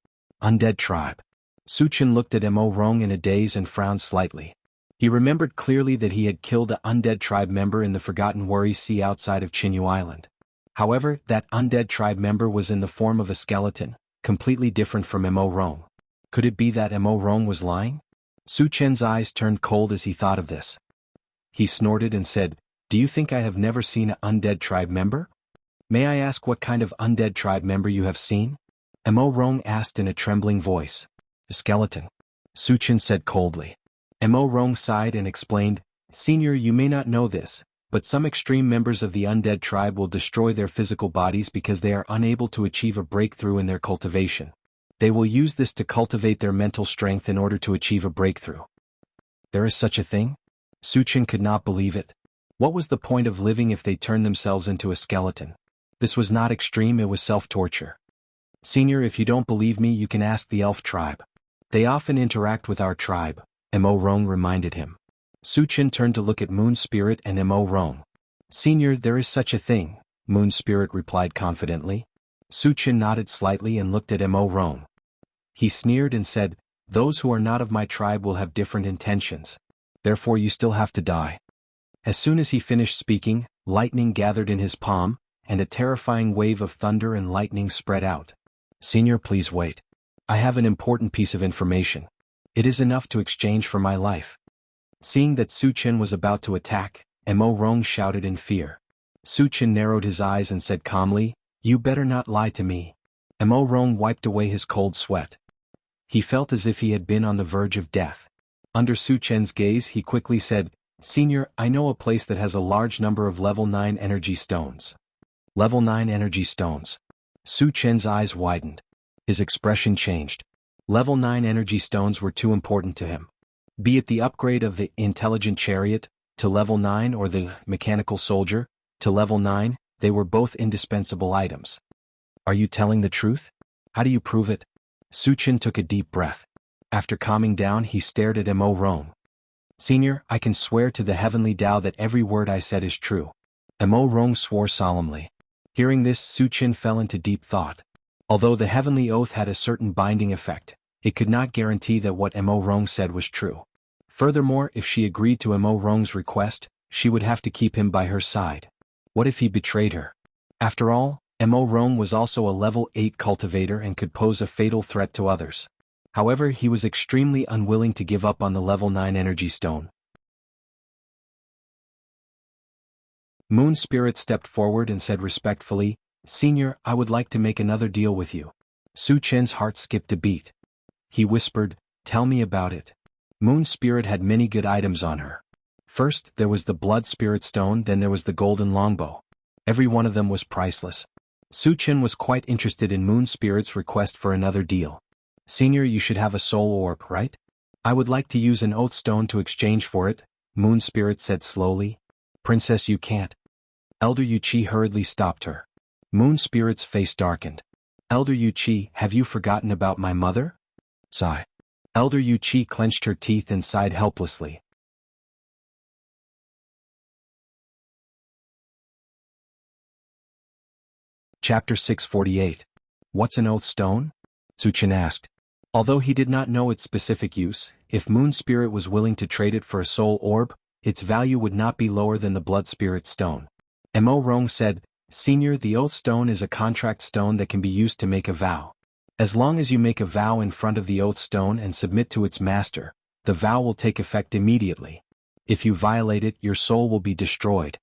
Undead Tribe. Su Chen looked at Mo Rong in a daze and frowned slightly. He remembered clearly that he had killed an undead tribe member in the Forgotten Worries Sea outside of Qinyu Island. However, that undead tribe member was in the form of a skeleton, completely different from Mo Rong. Could it be that Mo Rong was lying? Su Chen's eyes turned cold as he thought of this. He snorted and said, "Do you think I have never seen an undead tribe member? May I ask what kind of undead tribe member you have seen?" Mo Rong asked in a trembling voice. "A skeleton," Su Chen said coldly. Mo Rong sighed and explained, "Senior, you may not know this, but some extreme members of the undead tribe will destroy their physical bodies because they are unable to achieve a breakthrough in their cultivation. They will use this to cultivate their mental strength in order to achieve a breakthrough." There is such a thing? Su Chen could not believe it. What was the point of living if they turned themselves into a skeleton? This was not extreme, it was self-torture. "Senior, if you don't believe me, you can ask the elf tribe. They often interact with our tribe," Mo Rong reminded him. Su Chen turned to look at Moon Spirit and Mo Rong. "Senior, there is such a thing," Moon Spirit replied confidently. Su Chen nodded slightly and looked at Mo Rong. He sneered and said, "Those who are not of my tribe will have different intentions. Therefore you still have to die." As soon as he finished speaking, lightning gathered in his palm, and a terrifying wave of thunder and lightning spread out. "Senior, please wait. I have an important piece of information. It is enough to exchange for my life." Seeing that Su Chen was about to attack, Mo Rong shouted in fear. Su Chen narrowed his eyes and said calmly, "You better not lie to me." Mo Rong wiped away his cold sweat. He felt as if he had been on the verge of death. Under Su Chen's gaze he quickly said, "Senior, I know a place that has a large number of level 9 energy stones." Level 9 energy stones. Su Chen's eyes widened. His expression changed. Level 9 energy stones were too important to him. Be it the upgrade of the intelligent chariot, to level 9 or the mechanical soldier, to level 9, they were both indispensable items. "Are you telling the truth? How do you prove it?" Su Chen took a deep breath. After calming down he stared at Mo Rong. "Senior, I can swear to the heavenly Tao that every word I said is true." Mo Rong swore solemnly. Hearing this, Su Chen fell into deep thought. Although the heavenly oath had a certain binding effect, it could not guarantee that what Mo Rong said was true. Furthermore, if she agreed to Mo Rong's request, she would have to keep him by her side. What if he betrayed her? After all, Mo Rong was also a level 8 cultivator and could pose a fatal threat to others. However, he was extremely unwilling to give up on the level 9 energy stone. Moon Spirit stepped forward and said respectfully, "Senior, I would like to make another deal with you." Su Chen's heart skipped a beat. He whispered, "Tell me about it." Moon Spirit had many good items on her. First, there was the Blood Spirit Stone, then there was the Golden Longbow. Every one of them was priceless. Su Chen was quite interested in Moon Spirit's request for another deal. "Senior, you should have a soul orb, right? I would like to use an oath stone to exchange for it," Moon Spirit said slowly. "Princess, you can't." Elder Yu Qi hurriedly stopped her. Moon Spirit's face darkened. "Elder Yu Qi, have you forgotten about my mother?" Sigh. Elder Yu Qi clenched her teeth and sighed helplessly. Chapter 648. What's an oath stone? Su Chen asked. Although he did not know its specific use, if Moon Spirit was willing to trade it for a soul orb, its value would not be lower than the Blood Spirit Stone. Mo Rong said, "Senior, the oath stone is a contract stone that can be used to make a vow. As long as you make a vow in front of the oath stone and submit to its master, the vow will take effect immediately. If you violate it, your soul will be destroyed."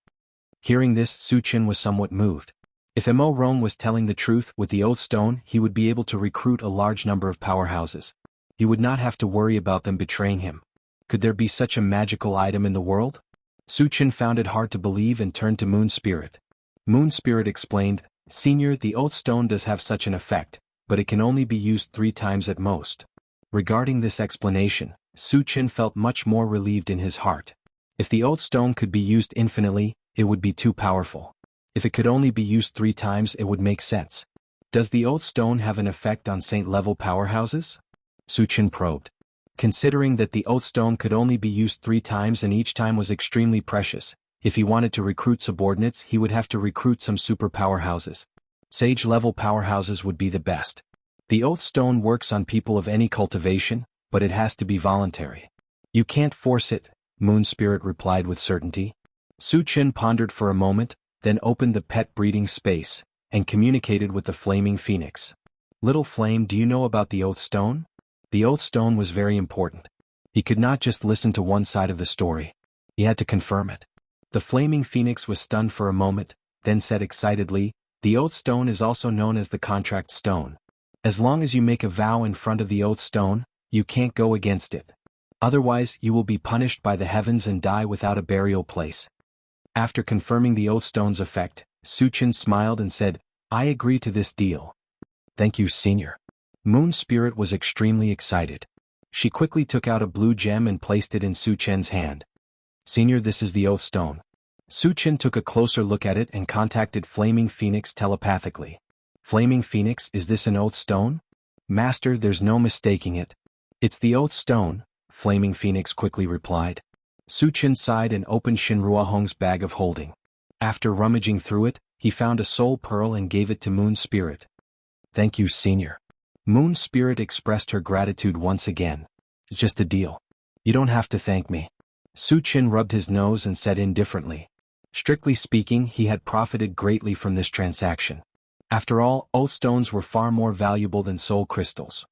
Hearing this, Su Chen was somewhat moved. If Mo Rong was telling the truth with the Oath Stone, he would be able to recruit a large number of powerhouses. He would not have to worry about them betraying him. Could there be such a magical item in the world? Su Chen found it hard to believe and turned to Moon Spirit. Moon Spirit explained, "Senior, the Oath Stone does have such an effect, but it can only be used 3 times at most." Regarding this explanation, Su Chen felt much more relieved in his heart. If the Oath Stone could be used infinitely, it would be too powerful. If it could only be used 3 times, it would make sense. Does the Oath Stone have an effect on Saint-level powerhouses? Su Chen probed. Considering that the Oath Stone could only be used 3 times and each time was extremely precious, if he wanted to recruit subordinates, he would have to recruit some super powerhouses. Sage-level powerhouses would be the best. The Oath Stone works on people of any cultivation, but it has to be voluntary. You can't force it, Moon Spirit replied with certainty. Su Chen pondered for a moment, then opened the pet breeding space, and communicated with the Flaming Phoenix. "Little Flame, do you know about the Oath Stone?" The Oath Stone was very important. He could not just listen to one side of the story. He had to confirm it. The Flaming Phoenix was stunned for a moment, then said excitedly, "The Oath Stone is also known as the Contract Stone. As long as you make a vow in front of the Oath Stone, you can't go against it. Otherwise, you will be punished by the heavens and die without a burial place." After confirming the Oath Stone's effect, Su Chen smiled and said, "I agree to this deal." "Thank you, Senior." Moon Spirit was extremely excited. She quickly took out a blue gem and placed it in Su Chen's hand. "Senior, this is the Oath Stone." Su Chen took a closer look at it and contacted Flaming Phoenix telepathically. "Flaming Phoenix, is this an Oath Stone?" "Master, there's no mistaking it. It's the Oath Stone," Flaming Phoenix quickly replied. Su Chen sighed and opened Shinrua Hong's bag of holding. After rummaging through it, he found a soul pearl and gave it to Moon Spirit. "Thank you, Senior." Moon Spirit expressed her gratitude once again. "It's just a deal. You don't have to thank me." Su Chen rubbed his nose and said indifferently. Strictly speaking, he had profited greatly from this transaction. After all, Oath Stones were far more valuable than soul crystals.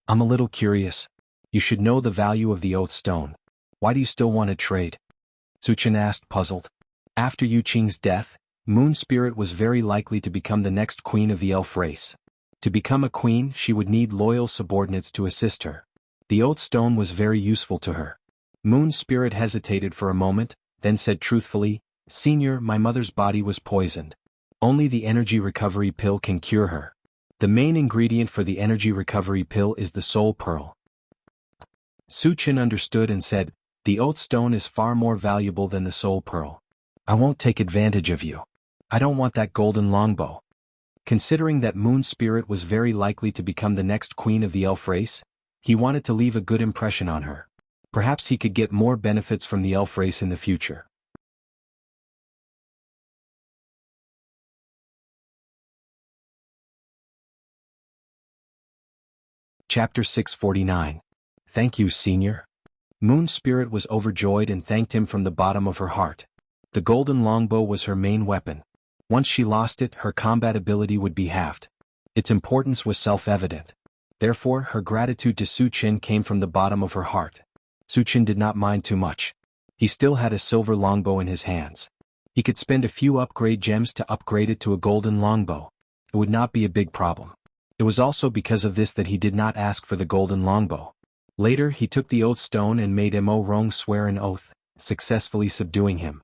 "I'm a little curious. You should know the value of the Oath Stone. Why do you still want to trade?" Su Chen asked, puzzled. After Yu Qing's death, Moon Spirit was very likely to become the next queen of the elf race. To become a queen, she would need loyal subordinates to assist her. The Oath Stone was very useful to her. Moon Spirit hesitated for a moment, then said truthfully, "Senior, my mother's body was poisoned. Only the energy recovery pill can cure her. The main ingredient for the energy recovery pill is the soul pearl." Su Chen understood and said, "The Oath Stone is far more valuable than the soul pearl. I won't take advantage of you. I don't want that golden longbow." Considering that Moon Spirit was very likely to become the next queen of the elf race, he wanted to leave a good impression on her. Perhaps he could get more benefits from the elf race in the future. Chapter 649. Thank you, Senior. Moon Spirit was overjoyed and thanked him from the bottom of her heart. The golden longbow was her main weapon. Once she lost it, her combat ability would be halved. Its importance was self-evident. Therefore, her gratitude to Su Chen came from the bottom of her heart. Su Chen did not mind too much. He still had a silver longbow in his hands. He could spend a few upgrade gems to upgrade it to a golden longbow. It would not be a big problem. It was also because of this that he did not ask for the golden longbow. Later, he took the Oath Stone and made Mo Rong swear an oath, successfully subduing him.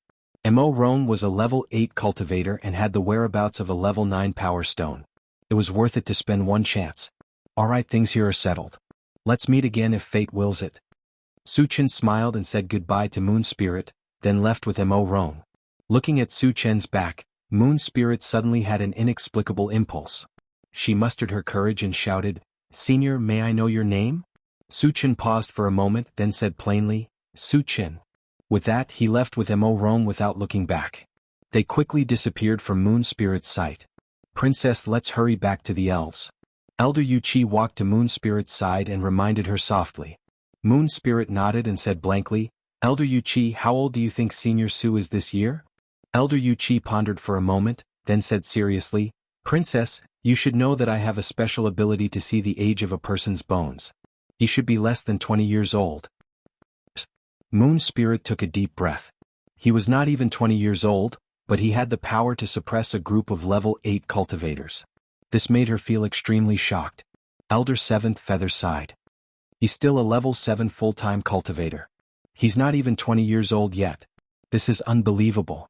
Mo Rong was a level 8 cultivator and had the whereabouts of a level 9 power stone. It was worth it to spend one chance. "Alright, things here are settled. Let's meet again if fate wills it." Su Chen smiled and said goodbye to Moon Spirit, then left with Mo Rong. Looking at Su Chen's back, Moon Spirit suddenly had an inexplicable impulse. She mustered her courage and shouted, "Senior, may I know your name?" Su Chen paused for a moment, then said plainly, "Su Chen." With that, he left with Mo Rong without looking back. They quickly disappeared from Moon Spirit's sight. "Princess, let's hurry back to the elves." Elder Yu Qi walked to Moon Spirit's side and reminded her softly. Moon Spirit nodded and said blankly, "Elder Yu Qi, how old do you think Senior Su is this year?" Elder Yu Qi pondered for a moment, then said seriously, "Princess, you should know that I have a special ability to see the age of a person's bones. He should be less than 20 years old." Moon Spirit took a deep breath. He was not even 20 years old, but he had the power to suppress a group of level 8 cultivators. This made her feel extremely shocked. Elder 7th Feather sighed. He's still a level 7 full-time cultivator. He's not even 20 years old yet. This is unbelievable.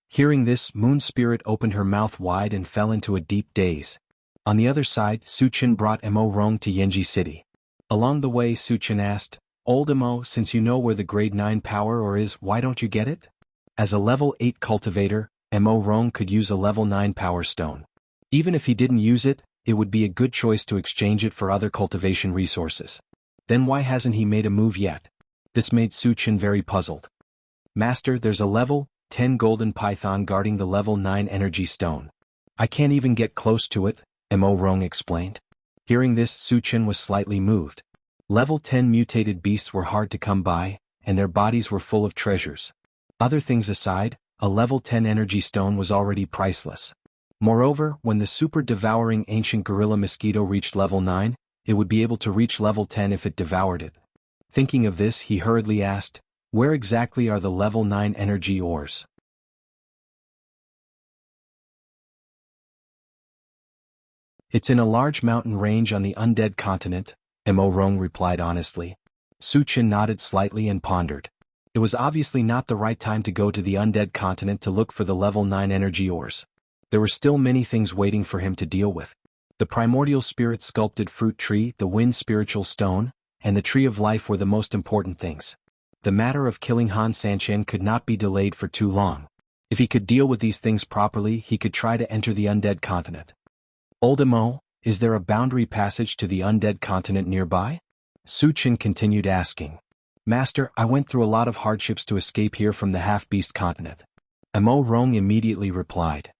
Hearing this, Moon Spirit opened her mouth wide and fell into a deep daze. On the other side, Suchin brought Mo Rong to Yanji City. Along the way, Suchin asked, "Old Mo, since you know where the grade 9 power ore is, why don't you get it?" As a level 8 cultivator, Mo Rong could use a level 9 power stone. Even if he didn't use it, it would be a good choice to exchange it for other cultivation resources. Then why hasn't he made a move yet? This made Suchin very puzzled. "Master, there's a level 10 golden python guarding the level 9 energy stone. I can't even get close to it," Mo Rong explained. Hearing this, Suchin was slightly moved. Level 10 mutated beasts were hard to come by, and their bodies were full of treasures. Other things aside, a level 10 energy stone was already priceless. Moreover, when the super-devouring ancient gorilla mosquito reached level 9, it would be able to reach level 10 if it devoured it. Thinking of this, he hurriedly asked, "Where exactly are the level 9 energy ores?" "It's in a large mountain range on the undead continent," Mo Rong replied honestly. Suchin nodded slightly and pondered. It was obviously not the right time to go to the undead continent to look for the level 9 energy ores. There were still many things waiting for him to deal with. The primordial spirit sculpted fruit tree, the wind spiritual stone, and the tree of life were the most important things. The matter of killing Han Sanchen could not be delayed for too long. If he could deal with these things properly, he could try to enter the undead continent. "Old Mo, is there a boundary passage to the undead continent nearby?" Suchin continued asking. "Master, I went through a lot of hardships to escape here from the half-beast continent." Mo Rong immediately replied.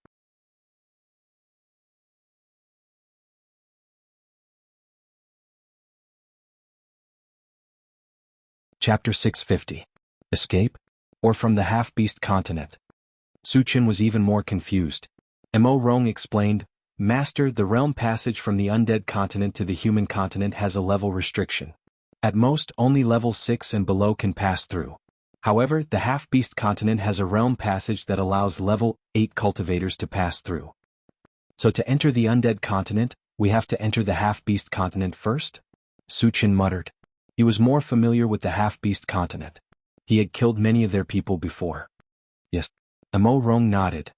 Chapter 650. Escape? Or from the half-beast continent? Suchin was even more confused. Mo Rong explained, "Master, the realm passage from the undead continent to the human continent has a level restriction. At most, only level 6 and below can pass through. However, the half-beast continent has a realm passage that allows level 8 cultivators to pass through. So to enter the undead continent, we have to enter the half-beast continent first?" Suchin muttered. He was more familiar with the half-beast continent. He had killed many of their people before. "Yes." Mo Rong nodded.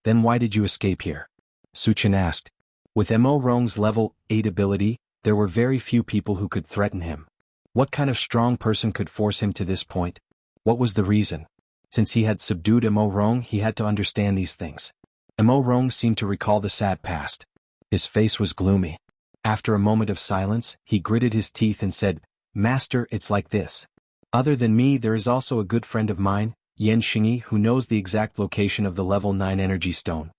"Then why did you escape here?" Suchin asked. With Mo Rong's level 8 ability, there were very few people who could threaten him. What kind of strong person could force him to this point? What was the reason? Since he had subdued Mo Rong, he had to understand these things. Mo Rong seemed to recall the sad past. His face was gloomy. After a moment of silence, he gritted his teeth and said, "Master, it's like this. Other than me, there is also a good friend of mine, Yan Xingyi, who knows the exact location of the level 9 energy stone.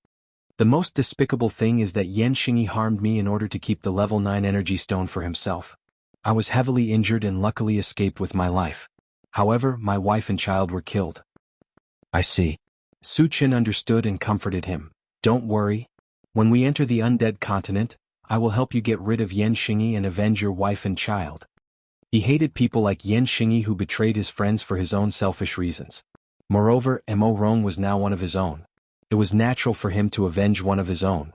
The most despicable thing is that Yan Xingyi harmed me in order to keep the level 9 energy stone for himself. I was heavily injured and luckily escaped with my life. However, my wife and child were killed." "I see." Suchin understood and comforted him. "Don't worry. When we enter the undead continent, I will help you get rid of Yan Xingyi and avenge your wife and child." He hated people like Yan Xingyi who betrayed his friends for his own selfish reasons. Moreover, Mo Rong was now one of his own. It was natural for him to avenge one of his own.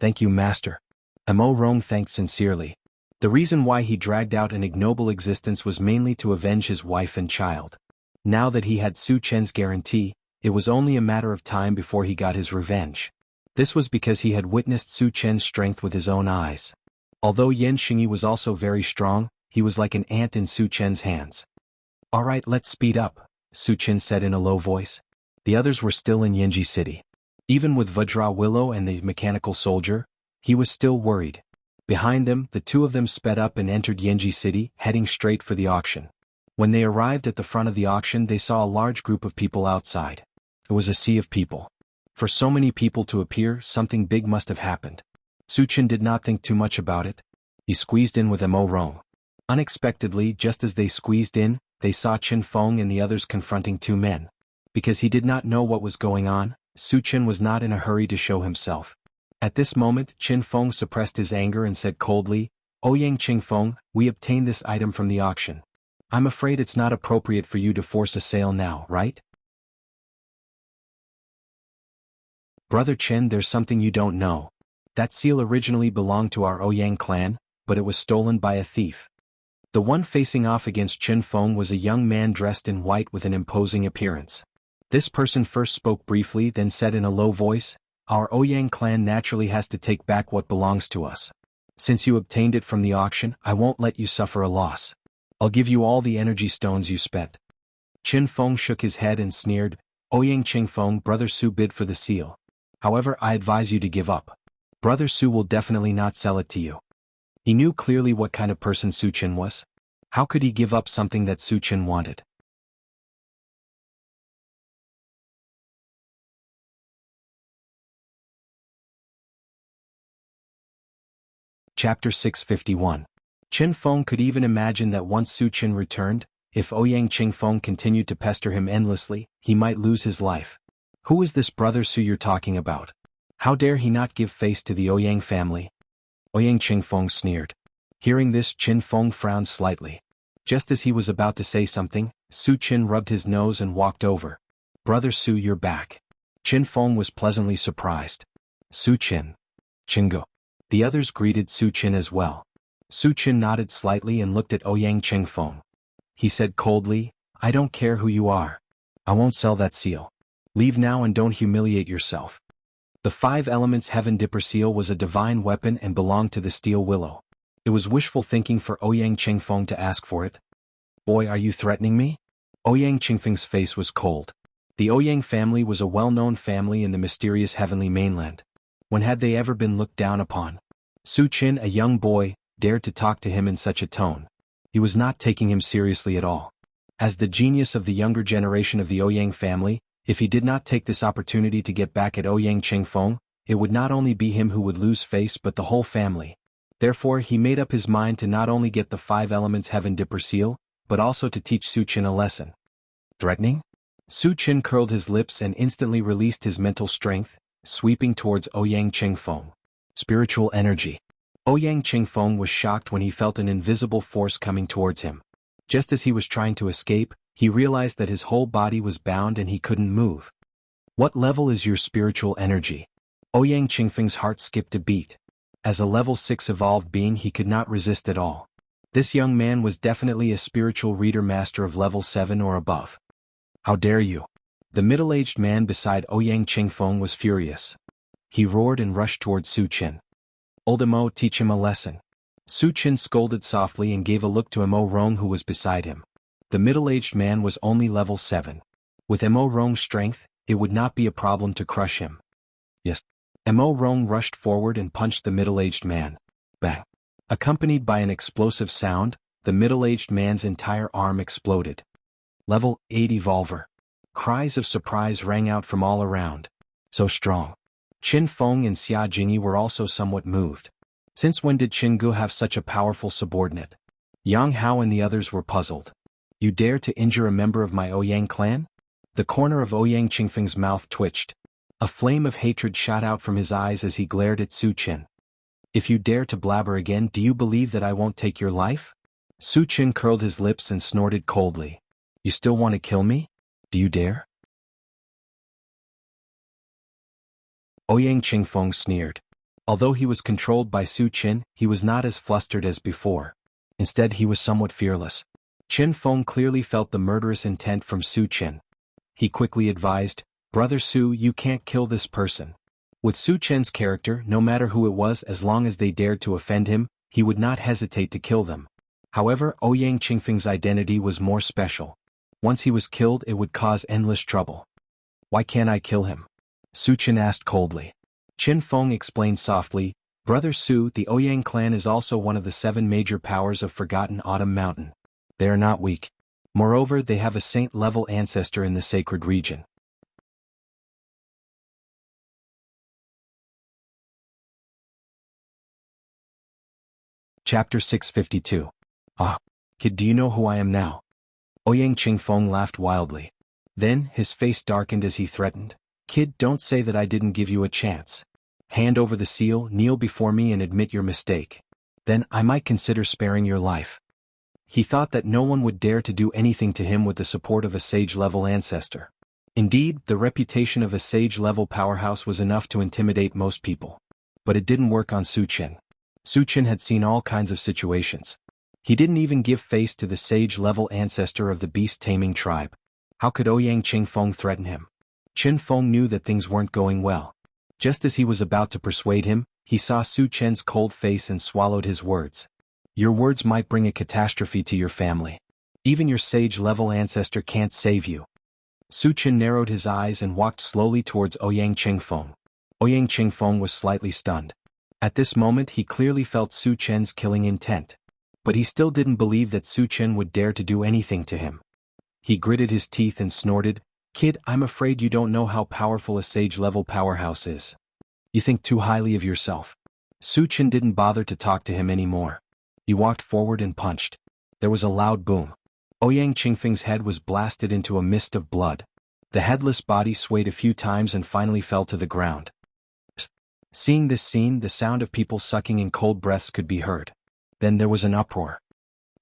"Thank you, Master." Mo Rong thanked sincerely. The reason why he dragged out an ignoble existence was mainly to avenge his wife and child. Now that he had Su Chen's guarantee, it was only a matter of time before he got his revenge. This was because he had witnessed Su Chen's strength with his own eyes. Although Yan Xingyi was also very strong, he was like an ant in Su Chen's hands. "All right, let's speed up," Su Chen said in a low voice. The others were still in Yanji City. Even with Vajra Willow and the mechanical soldier, he was still worried. Behind them, the two of them sped up and entered Yanji City, heading straight for the auction. When they arrived at the front of the auction, they saw a large group of people outside. It was a sea of people. For so many people to appear, something big must have happened. Suchin did not think too much about it. He squeezed in with Mo Rong. Unexpectedly, just as they squeezed in, they saw Qin Feng and the others confronting two men. Because he did not know what was going on, Suchin was not in a hurry to show himself. At this moment, Qin Feng suppressed his anger and said coldly, "Ouyang Qing Feng, we obtained this item from the auction. I'm afraid it's not appropriate for you to force a sale now, right? Brother Chen, there's something you don't know. That seal originally belonged to our Ouyang clan, but it was stolen by a thief. The one facing off against Chen Feng was a young man dressed in white with an imposing appearance. This person first spoke briefly, then said in a low voice, "Our Ouyang clan naturally has to take back what belongs to us. Since you obtained it from the auction, I won't let you suffer a loss. I'll give you all the energy stones you spent." Chen Feng shook his head and sneered, "Ouyang Ching Feng, Brother Su bid for the seal. However, I advise you to give up. Brother Su will definitely not sell it to you." He knew clearly what kind of person Su Chen was. How could he give up something that Su Chen wanted? Chapter 651. Chen Feng could even imagine that once Su Chen returned, if Ouyang Ching Feng continued to pester him endlessly, he might lose his life. Who is this Brother Su you're talking about? How dare he not give face to the Ouyang family? Ouyang Ching Feng sneered. Hearing this, Chen Feng frowned slightly. Just as he was about to say something, Su Chen rubbed his nose and walked over. "Brother Su, you're back." Chen Feng was pleasantly surprised. "Su Chen. Chingo." The others greeted Su Chen as well. Su Chen nodded slightly and looked at Ouyang Ching Feng. He said coldly, "I don't care who you are. I won't sell that seal. Leave now and don't humiliate yourself." The 5 elements Heaven Dipper seal was a divine weapon and belonged to the Steel Willow. It was wishful thinking for Ouyang Ching Feng to ask for it. "Boy, are you threatening me?" Ouyang Ching Feng's face was cold. The Ouyang family was a well-known family in the mysterious heavenly mainland. When had they ever been looked down upon? Su Chen, a young boy, dared to talk to him in such a tone. He was not taking him seriously at all. As the genius of the younger generation of the Ouyang family, if he did not take this opportunity to get back at Ouyang Ching Feng, it would not only be him who would lose face but the whole family. Therefore he made up his mind to not only get the 5 elements Heaven Dipper seal, but also to teach Su Chen a lesson. Threatening? Su Chen curled his lips and instantly released his mental strength, sweeping towards Ouyang Ching Feng. Spiritual energy. Ouyang Ching Feng was shocked when he felt an invisible force coming towards him. Just as he was trying to escape, he realized that his whole body was bound and he couldn't move. "What level is your spiritual energy?" Ouyang Ching Feng's heart skipped a beat. As a level 6 evolved being, he could not resist at all. This young man was definitely a spiritual reader master of level 7 or above. "How dare you!" The middle-aged man beside Ouyang Ching Feng was furious. He roared and rushed towards Su Chen. "Old Mo, teach him a lesson." Su Chen scolded softly and gave a look to Mo Rong who was beside him. The middle-aged man was only level 7. With Mo Rong's strength, it would not be a problem to crush him. "Yes." Mo Rong rushed forward and punched the middle-aged man. Bang! Accompanied by an explosive sound, the middle-aged man's entire arm exploded. Level 8 Evolver. Cries of surprise rang out from all around. So strong. Qin Feng and Xia Jingyi were also somewhat moved. Since when did Qinggu have such a powerful subordinate? Yang Hao and the others were puzzled. "You dare to injure a member of my Ouyang clan?" The corner of Ouyang Qingfeng's mouth twitched. A flame of hatred shot out from his eyes as he glared at Su Chen. "If you dare to blabber again, do you believe that I won't take your life?" Su Chen curled his lips and snorted coldly. "You still want to kill me? Do you dare?" Ouyang Qingfeng sneered. Although he was controlled by Su Chen, he was not as flustered as before. Instead, he was somewhat fearless. Qin Feng clearly felt the murderous intent from Su Chen. He quickly advised, "Brother Su, you can't kill this person." With Su Chen's character, no matter who it was, as long as they dared to offend him, he would not hesitate to kill them. However, Ouyang Qingfeng's identity was more special. Once he was killed, it would cause endless trouble. "Why can't I kill him?" Su Chen asked coldly. Qin Feng explained softly, "Brother Su, the Ouyang clan is also one of the 7 major powers of Forgotten Autumn Mountain. They are not weak. Moreover, they have a saint-level ancestor in the sacred region." Chapter 652. "Ah, kid, do you know who I am now?" Ouyang Qingfeng laughed wildly. Then, his face darkened as he threatened, "Kid, don't say that I didn't give you a chance. Hand over the seal, kneel before me and admit your mistake. Then, I might consider sparing your life." He thought that no one would dare to do anything to him with the support of a sage-level ancestor. Indeed, the reputation of a sage-level powerhouse was enough to intimidate most people. But it didn't work on Su Chen. Su Chen had seen all kinds of situations. He didn't even give face to the sage-level ancestor of the beast-taming tribe. How could Ouyang Qingfeng threaten him? Qin Feng knew that things weren't going well. Just as he was about to persuade him, he saw Su Chen's cold face and swallowed his words. Your words might bring a catastrophe to your family. Even your sage-level ancestor can't save you. Su Chen narrowed his eyes and walked slowly towards Ouyang Qingfeng. Ouyang Qingfeng was slightly stunned. At this moment he clearly felt Su Chen's killing intent. But he still didn't believe that Su Chen would dare to do anything to him. He gritted his teeth and snorted, "Kid, I'm afraid you don't know how powerful a sage-level powerhouse is. You think too highly of yourself." Su Chen didn't bother to talk to him anymore. He walked forward and punched. There was a loud boom. Ouyang Qingfeng's head was blasted into a mist of blood. The headless body swayed a few times and finally fell to the ground. Seeing this scene, the sound of people sucking in cold breaths could be heard. Then there was an uproar.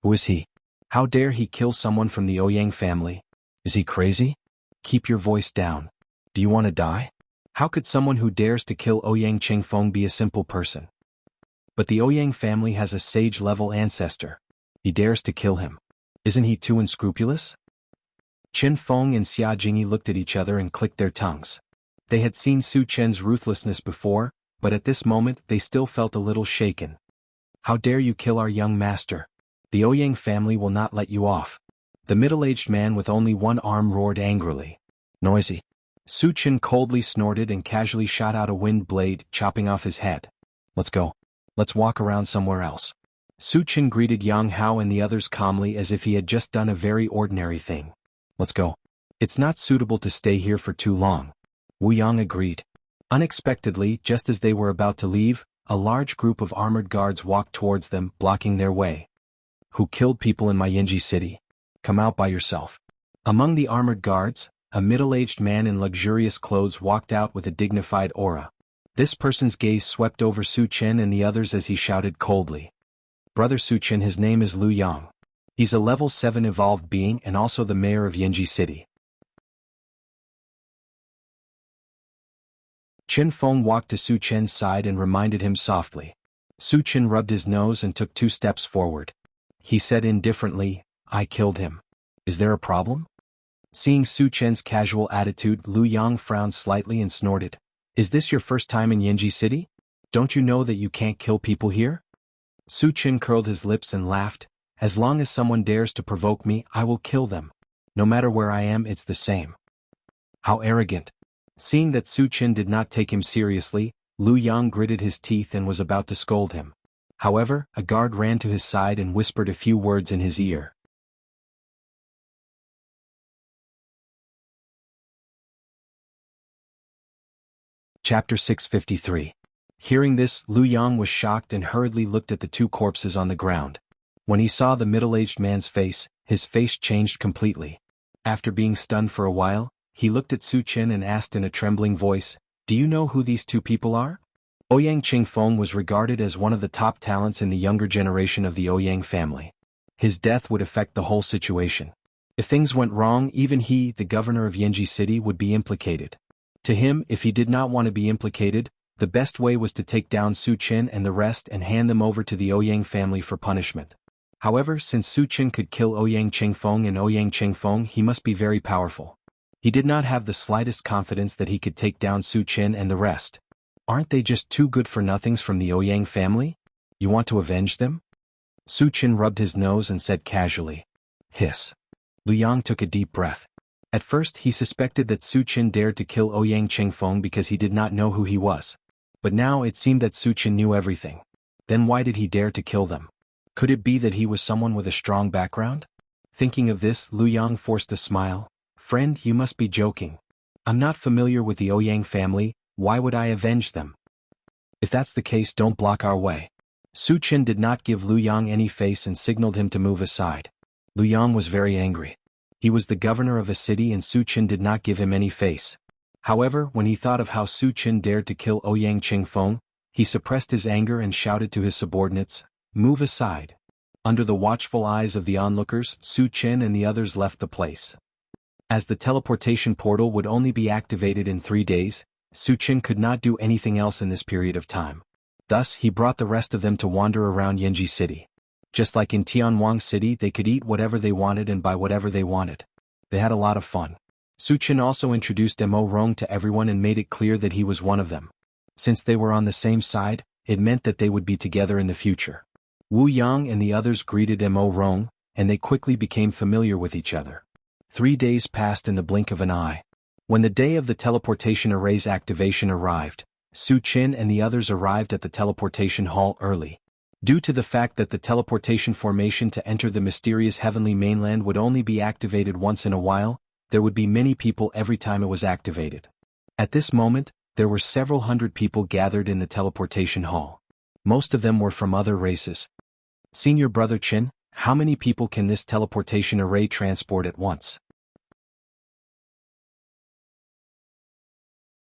Who is he? How dare he kill someone from the Ouyang family? Is he crazy? Keep your voice down. Do you want to die? How could someone who dares to kill Ouyang Qingfeng be a simple person? But the Ouyang family has a sage-level ancestor. He dares to kill him. Isn't he too unscrupulous? Qin Feng and Xia Jingyi looked at each other and clicked their tongues. They had seen Su Chen's ruthlessness before, but at this moment they still felt a little shaken. How dare you kill our young master? The Ouyang family will not let you off. The middle-aged man with only one arm roared angrily. Noisy. Su Chen coldly snorted and casually shot out a wind blade, chopping off his head. Let's go. Let's walk around somewhere else. Su Chen greeted Yang Hao and the others calmly as if he had just done a very ordinary thing. Let's go. It's not suitable to stay here for too long. Wu Yang agreed. Unexpectedly, just as they were about to leave, a large group of armored guards walked towards them, blocking their way. Who killed people in my Yinji city? Come out by yourself. Among the armored guards, a middle-aged man in luxurious clothes walked out with a dignified aura. This person's gaze swept over Su Chen and the others as he shouted coldly. Brother Su Chen, his name is Lu Yang. He's a level 7 evolved being and also the mayor of Yinji City. Qin Feng walked to Su Chen's side and reminded him softly. Su Chen rubbed his nose and took 2 steps forward. He said indifferently, I killed him. Is there a problem? Seeing Su Chen's casual attitude, Lu Yang frowned slightly and snorted. Is this your first time in Yinji City? Don't you know that you can't kill people here? Su Chen curled his lips and laughed. As long as someone dares to provoke me, I will kill them. No matter where I am, it's the same. How arrogant. Seeing that Su Chen did not take him seriously, Lu Yang gritted his teeth and was about to scold him. However, a guard ran to his side and whispered a few words in his ear. Chapter 653. Hearing this, Lu Yang was shocked and hurriedly looked at the 2 corpses on the ground. When he saw the middle-aged man's face, his face changed completely. After being stunned for a while, he looked at Su Chen and asked in a trembling voice, Do you know who these 2 people are? Ouyang Qingfeng was regarded as one of the top talents in the younger generation of the Ouyang family. His death would affect the whole situation. If things went wrong, even he, the governor of Yinji City, would be implicated. To him, if he did not want to be implicated, the best way was to take down Su Chen and the rest and hand them over to the Ouyang family for punishment. However, since Su Chen could kill Ouyang Qingfeng and Ouyang Qingfeng, he must be very powerful. He did not have the slightest confidence that he could take down Su Chen and the rest. Aren't they just 2 good-for-nothings from the Ouyang family? You want to avenge them? Su Chen rubbed his nose and said casually. Hiss. Lu Yang took a deep breath. At first he suspected that Su Chen dared to kill Ouyang Qingfeng because he did not know who he was. But now it seemed that Su Chen knew everything. Then why did he dare to kill them? Could it be that he was someone with a strong background? Thinking of this, Lu Yang forced a smile. Friend, you must be joking. I'm not familiar with the Ouyang family, why would I avenge them? If that's the case, don't block our way. Su Chen did not give Lu Yang any face and signaled him to move aside. Lu Yang was very angry. He was the governor of a city and Su Chen did not give him any face. However, when he thought of how Su Chen dared to kill Ouyang Qingfeng, he suppressed his anger and shouted to his subordinates, Move aside. Under the watchful eyes of the onlookers, Su Chen and the others left the place. As the teleportation portal would only be activated in 3 days, Su Chen could not do anything else in this period of time. Thus, he brought the rest of them to wander around Yanji City. Just like in Tianwang City, they could eat whatever they wanted and buy whatever they wanted. They had a lot of fun. Su Chen also introduced Mo Rong to everyone and made it clear that he was one of them. Since they were on the same side, it meant that they would be together in the future. Wu Yang and the others greeted Mo Rong, and they quickly became familiar with each other. 3 days passed in the blink of an eye. When the day of the teleportation array's activation arrived, Su Chen and the others arrived at the teleportation hall early. Due to the fact that the teleportation formation to enter the mysterious heavenly mainland would only be activated once in a while, there would be many people every time it was activated. At this moment, there were several hundred people gathered in the teleportation hall. Most of them were from other races. Senior Brother Chen, how many people can this teleportation array transport at once?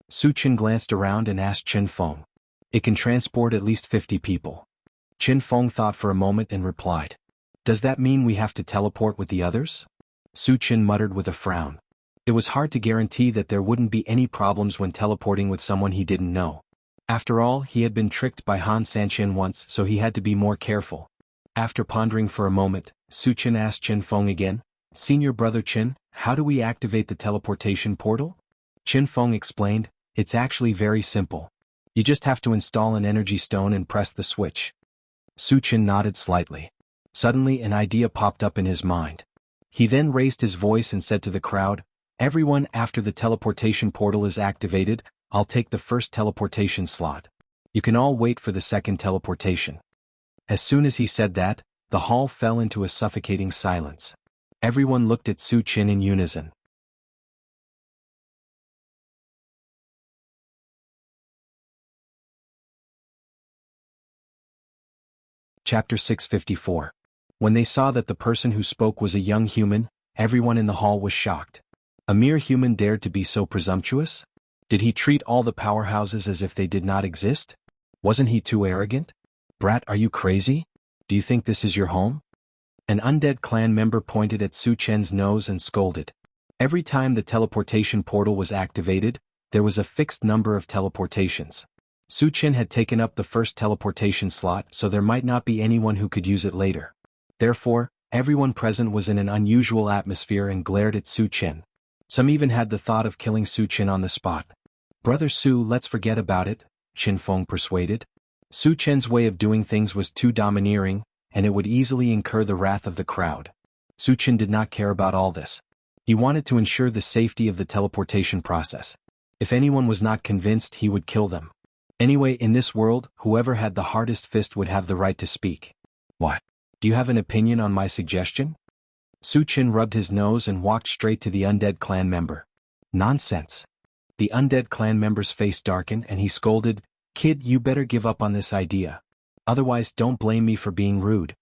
Su Chen glanced around and asked Chen Feng. It can transport at least 50 people. Chen Feng thought for a moment and replied. Does that mean we have to teleport with the others? Su Chen muttered with a frown. It was hard to guarantee that there wouldn't be any problems when teleporting with someone he didn't know. After all, he had been tricked by Han Sanqian once, so he had to be more careful. After pondering for a moment, Su Chen asked Chen Feng again, Senior Brother Chen, how do we activate the teleportation portal? Chen Feng explained, it's actually very simple. You just have to install an energy stone and press the switch. Su Chen nodded slightly. Suddenly an idea popped up in his mind. He then raised his voice and said to the crowd, everyone, after the teleportation portal is activated, I'll take the first teleportation slot. You can all wait for the second teleportation. As soon as he said that, the hall fell into a suffocating silence. Everyone looked at Su Chen in unison. Chapter 654. When they saw that the person who spoke was a young human, everyone in the hall was shocked. A mere human dared to be so presumptuous? Did he treat all the powerhouses as if they did not exist? Wasn't he too arrogant? Brat, are you crazy? Do you think this is your home? An undead clan member pointed at Su Chen's nose and scolded. Every time the teleportation portal was activated, there was a fixed number of teleportations. Su Chen had taken up the first teleportation slot, so there might not be anyone who could use it later. Therefore, everyone present was in an unusual atmosphere and glared at Su Chen. Some even had the thought of killing Su Chen on the spot. Brother Su, let's forget about it, Chen Feng persuaded. Su Chen's way of doing things was too domineering, and it would easily incur the wrath of the crowd. Su Chen did not care about all this. He wanted to ensure the safety of the teleportation process. If anyone was not convinced, he would kill them. Anyway, in this world, whoever had the hardest fist would have the right to speak. What? Do you have an opinion on my suggestion? Su Chen rubbed his nose and walked straight to the undead clan member. Nonsense. The undead clan member's face darkened and he scolded, Kid, you better give up on this idea. Otherwise, don't blame me for being rude.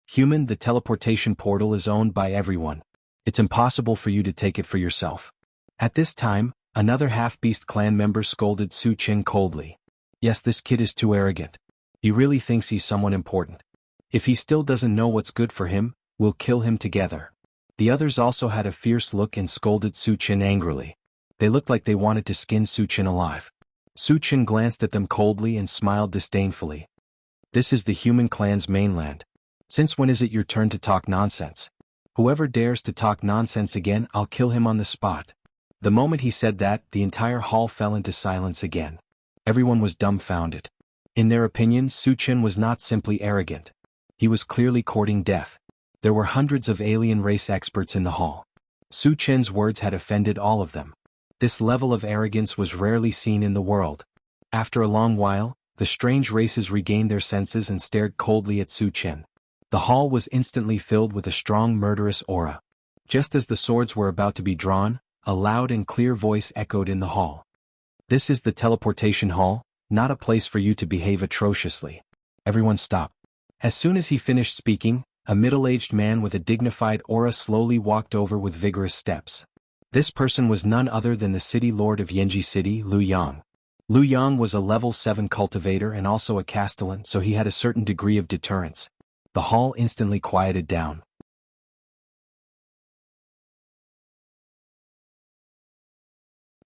Human, the teleportation portal is owned by everyone. It's impossible for you to take it for yourself. At this time, another half-beast clan member scolded Su Chen coldly. Yes, this kid is too arrogant. He really thinks he's someone important. If he still doesn't know what's good for him, we'll kill him together. The others also had a fierce look and scolded Su Chen angrily. They looked like they wanted to skin Su Chen alive. Su Chen glanced at them coldly and smiled disdainfully. This is the human clan's mainland. Since when is it your turn to talk nonsense? Whoever dares to talk nonsense again, I'll kill him on the spot. The moment he said that, the entire hall fell into silence again. Everyone was dumbfounded. In their opinion, Su Chen was not simply arrogant. He was clearly courting death. There were hundreds of alien race experts in the hall. Su Chen's words had offended all of them. This level of arrogance was rarely seen in the world. After a long while, the strange races regained their senses and stared coldly at Su Chen. The hall was instantly filled with a strong murderous aura. Just as the swords were about to be drawn, a loud and clear voice echoed in the hall. This is the teleportation hall, not a place for you to behave atrociously. Everyone stopped. As soon as he finished speaking, a middle-aged man with a dignified aura slowly walked over with vigorous steps. This person was none other than the city lord of Yanji City, Lu Yang. Lu Yang was a level 7 cultivator and also a castellan, so he had a certain degree of deterrence. The hall instantly quieted down.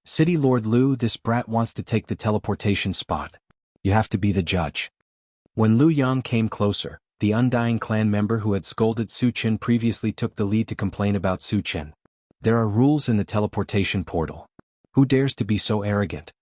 City Lord Liu, this brat wants to take the teleportation spot. You have to be the judge. When Liu Yang came closer, the Undying clan member who had scolded Su Chen previously took the lead to complain about Su Chen. There are rules in the teleportation portal. Who dares to be so arrogant?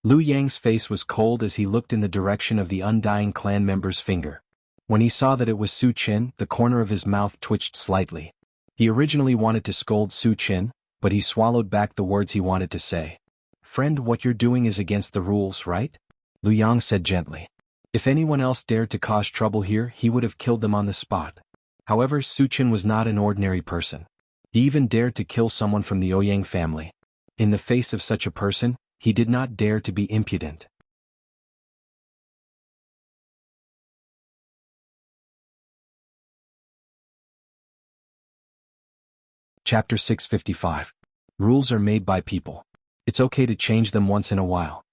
Liu Yang's face was cold as he looked in the direction of the Undying clan member's finger. When he saw that it was Su Chen, the corner of his mouth twitched slightly. He originally wanted to scold Su Chen, but he swallowed back the words he wanted to say. Friend, what you're doing is against the rules, right? Liu Yang said gently. If anyone else dared to cause trouble here, he would have killed them on the spot. However, Su Chen was not an ordinary person. He even dared to kill someone from the Ouyang family. In the face of such a person, he did not dare to be impudent. Chapter 655. Rules are made by people. It's okay to change them once in a while.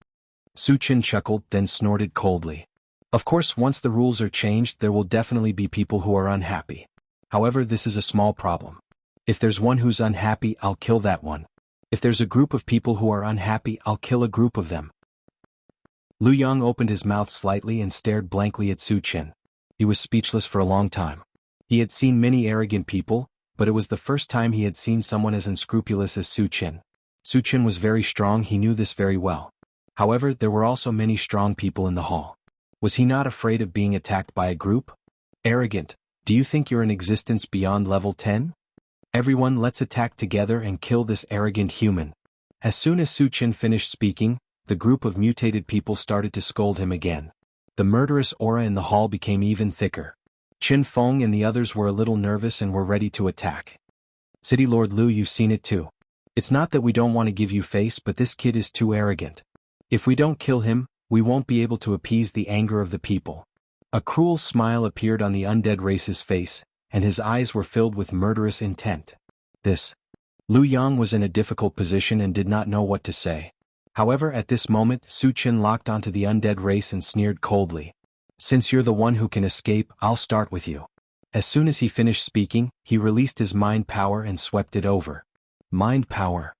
Su Chen chuckled, then snorted coldly. Of course, once the rules are changed, there will definitely be people who are unhappy. However, this is a small problem. If there's one who's unhappy, I'll kill that one. If there's a group of people who are unhappy, I'll kill a group of them. Liu Yang opened his mouth slightly and stared blankly at Su Chen. He was speechless for a long time. He had seen many arrogant people, but it was the first time he had seen someone as unscrupulous as Su Chen. Su Chen was very strong, he knew this very well. However, there were also many strong people in the hall. Was he not afraid of being attacked by a group? Arrogant, do you think you're in existence beyond level 10? Everyone, let's attack together and kill this arrogant human. As soon as Su Chen finished speaking, the group of mutated people started to scold him again. The murderous aura in the hall became even thicker. Qin Feng and the others were a little nervous and were ready to attack. City Lord Liu, you've seen it too. It's not that we don't want to give you face, but this kid is too arrogant. If we don't kill him, we won't be able to appease the anger of the people. A cruel smile appeared on the undead race's face, and his eyes were filled with murderous intent. Liu Yang was in a difficult position and did not know what to say. However, at this moment, Su Chen locked onto the undead race and sneered coldly. Since you're the one who can escape, I'll start with you. As soon as he finished speaking, he released his mind power and swept it over. Mind power.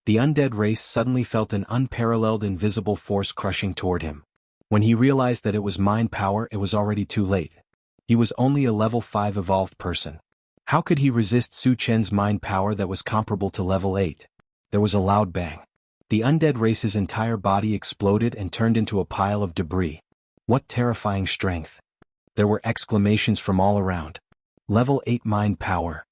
The undead race suddenly felt an unparalleled invisible force crushing toward him. When he realized that it was mind power, it was already too late. He was only a level 5 evolved person. How could he resist Su Chen's mind power that was comparable to level 8? There was a loud bang. The undead race's entire body exploded and turned into a pile of debris. What terrifying strength! There were exclamations from all around. Level 8 mind power.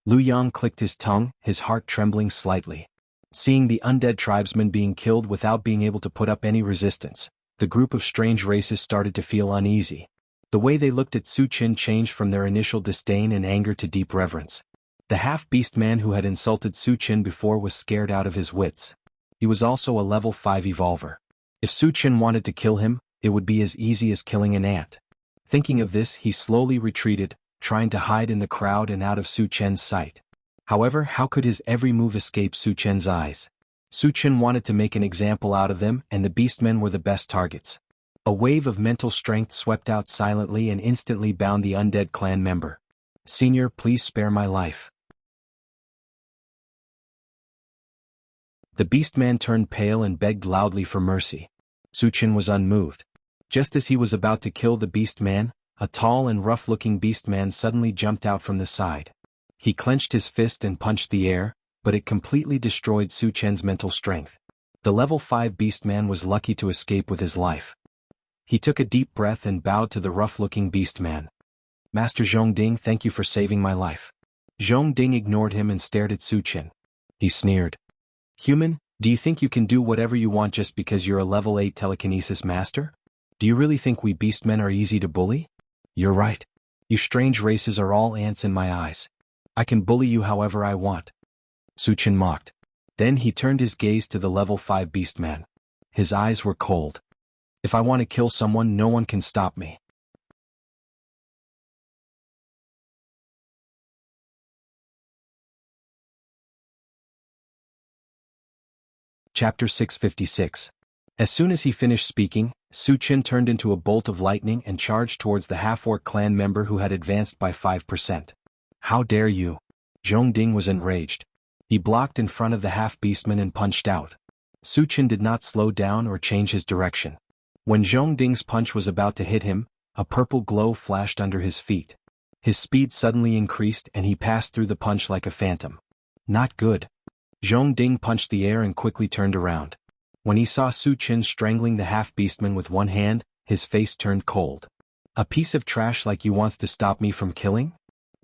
Liu Yang clicked his tongue, his heart trembling slightly. Seeing the undead tribesmen being killed without being able to put up any resistance, the group of strange races started to feel uneasy. The way they looked at Su Chen changed from their initial disdain and anger to deep reverence. The half-beast man who had insulted Su Chen before was scared out of his wits. He was also a level 5 evolver. If Su Chen wanted to kill him, it would be as easy as killing an ant. Thinking of this, he slowly retreated, trying to hide in the crowd and out of Su Chen's sight. However, how could his every move escape Su Chen's eyes? Su Chen wanted to make an example out of them, and the beastmen were the best targets. A wave of mental strength swept out silently and instantly bound the undead clan member. Senior, please spare my life. The beastman turned pale and begged loudly for mercy. Su Chen was unmoved. Just as he was about to kill the beastman, a tall and rough-looking beastman suddenly jumped out from the side. He clenched his fist and punched the air, but it completely destroyed Su Chen's mental strength. The level 5 beastman was lucky to escape with his life. He took a deep breath and bowed to the rough-looking beastman. Master Zhongding, thank you for saving my life. Zhongding ignored him and stared at Su Chen. He sneered. Human, do you think you can do whatever you want just because you're a level 8 telekinesis master? Do you really think we beastmen are easy to bully? You're right. You strange races are all ants in my eyes. I can bully you however I want. Su Chen mocked. Then he turned his gaze to the level 5 beastman. His eyes were cold. If I want to kill someone, no one can stop me. Chapter 656. As soon as he finished speaking, Su Qin turned into a bolt of lightning and charged towards the half-orc clan member who had advanced by 5%. How dare you? Zhong Ding was enraged. He blocked in front of the half-beastman and punched out. Su Qin did not slow down or change his direction. When Zhong Ding's punch was about to hit him, a purple glow flashed under his feet. His speed suddenly increased and he passed through the punch like a phantom. Not good. Zhong Ding punched the air and quickly turned around. When he saw Su Qin strangling the half-beastman with one hand, his face turned cold. A piece of trash like you wants to stop me from killing?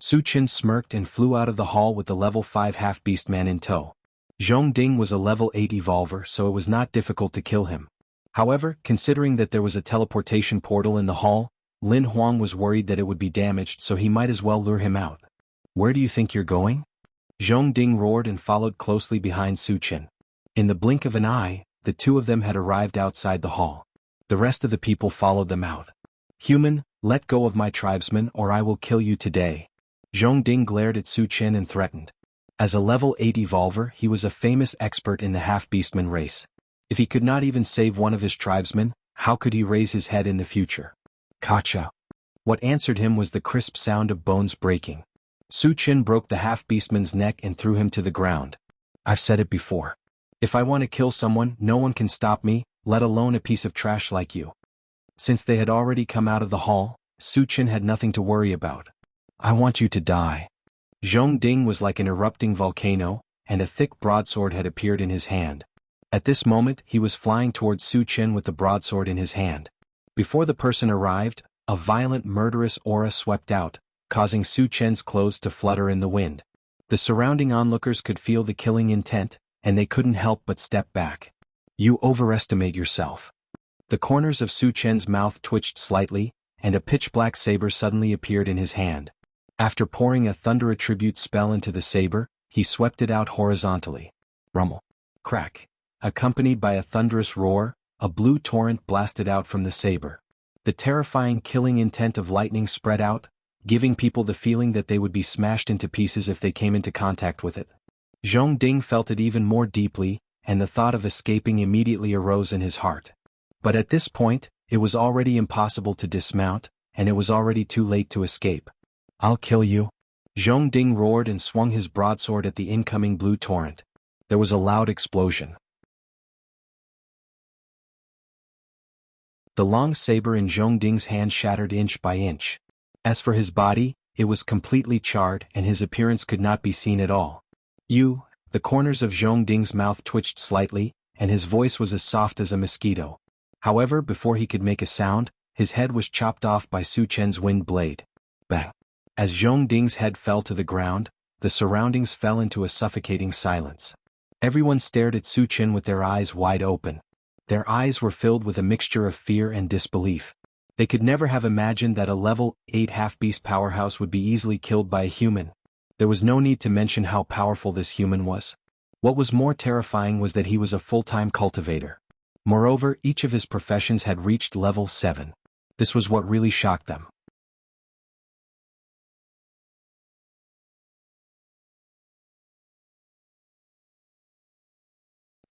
Su Qin smirked and flew out of the hall with the level 5 half-beastman in tow. Zhong Ding was a level 8 evolver, so it was not difficult to kill him. However, considering that there was a teleportation portal in the hall, Lin Huang was worried that it would be damaged, so he might as well lure him out. Where do you think you're going? Zhong Ding roared and followed closely behind Su Qin. In the blink of an eye, the two of them had arrived outside the hall. The rest of the people followed them out. Human, let go of my tribesman or I will kill you today. Zhong Ding glared at Su Qin and threatened. As a level 8 evolver, he was a famous expert in the half-beastman race. If he could not even save one of his tribesmen, how could he raise his head in the future? Kacha. What answered him was the crisp sound of bones breaking. Su Qin broke the half-beastman's neck and threw him to the ground. I've said it before. If I want to kill someone, no one can stop me, let alone a piece of trash like you. Since they had already come out of the hall, Su Qin had nothing to worry about. I want you to die. Zhong Ding was like an erupting volcano, and a thick broadsword had appeared in his hand. At this moment, he was flying towards Su Qin with the broadsword in his hand. Before the person arrived, a violent murderous aura swept out, causing Su Qin's clothes to flutter in the wind. The surrounding onlookers could feel the killing intent, and they couldn't help but step back. You overestimate yourself. The corners of Su Qin's mouth twitched slightly, and a pitch-black saber suddenly appeared in his hand. After pouring a thunder attribute spell into the saber, he swept it out horizontally. Rummel. Crack. Accompanied by a thunderous roar, a blue torrent blasted out from the saber. The terrifying killing intent of lightning spread out, giving people the feeling that they would be smashed into pieces if they came into contact with it. Zhong Ding felt it even more deeply, and the thought of escaping immediately arose in his heart. But at this point, it was already impossible to dismount, and it was already too late to escape. I'll kill you. Zhong Ding roared and swung his broadsword at the incoming blue torrent. There was a loud explosion. The long saber in Zhong Ding's hand shattered inch by inch. As for his body, it was completely charred and his appearance could not be seen at all. The corners of Zhong Ding's mouth twitched slightly, and his voice was as soft as a mosquito. However, before he could make a sound, his head was chopped off by Su Qin's wind blade. Bang! As Zhong Ding's head fell to the ground, the surroundings fell into a suffocating silence. Everyone stared at Su Qin with their eyes wide open. Their eyes were filled with a mixture of fear and disbelief. They could never have imagined that a level 8 half-beast powerhouse would be easily killed by a human. There was no need to mention how powerful this human was. What was more terrifying was that he was a full-time cultivator. Moreover, each of his professions had reached level 7. This was what really shocked them.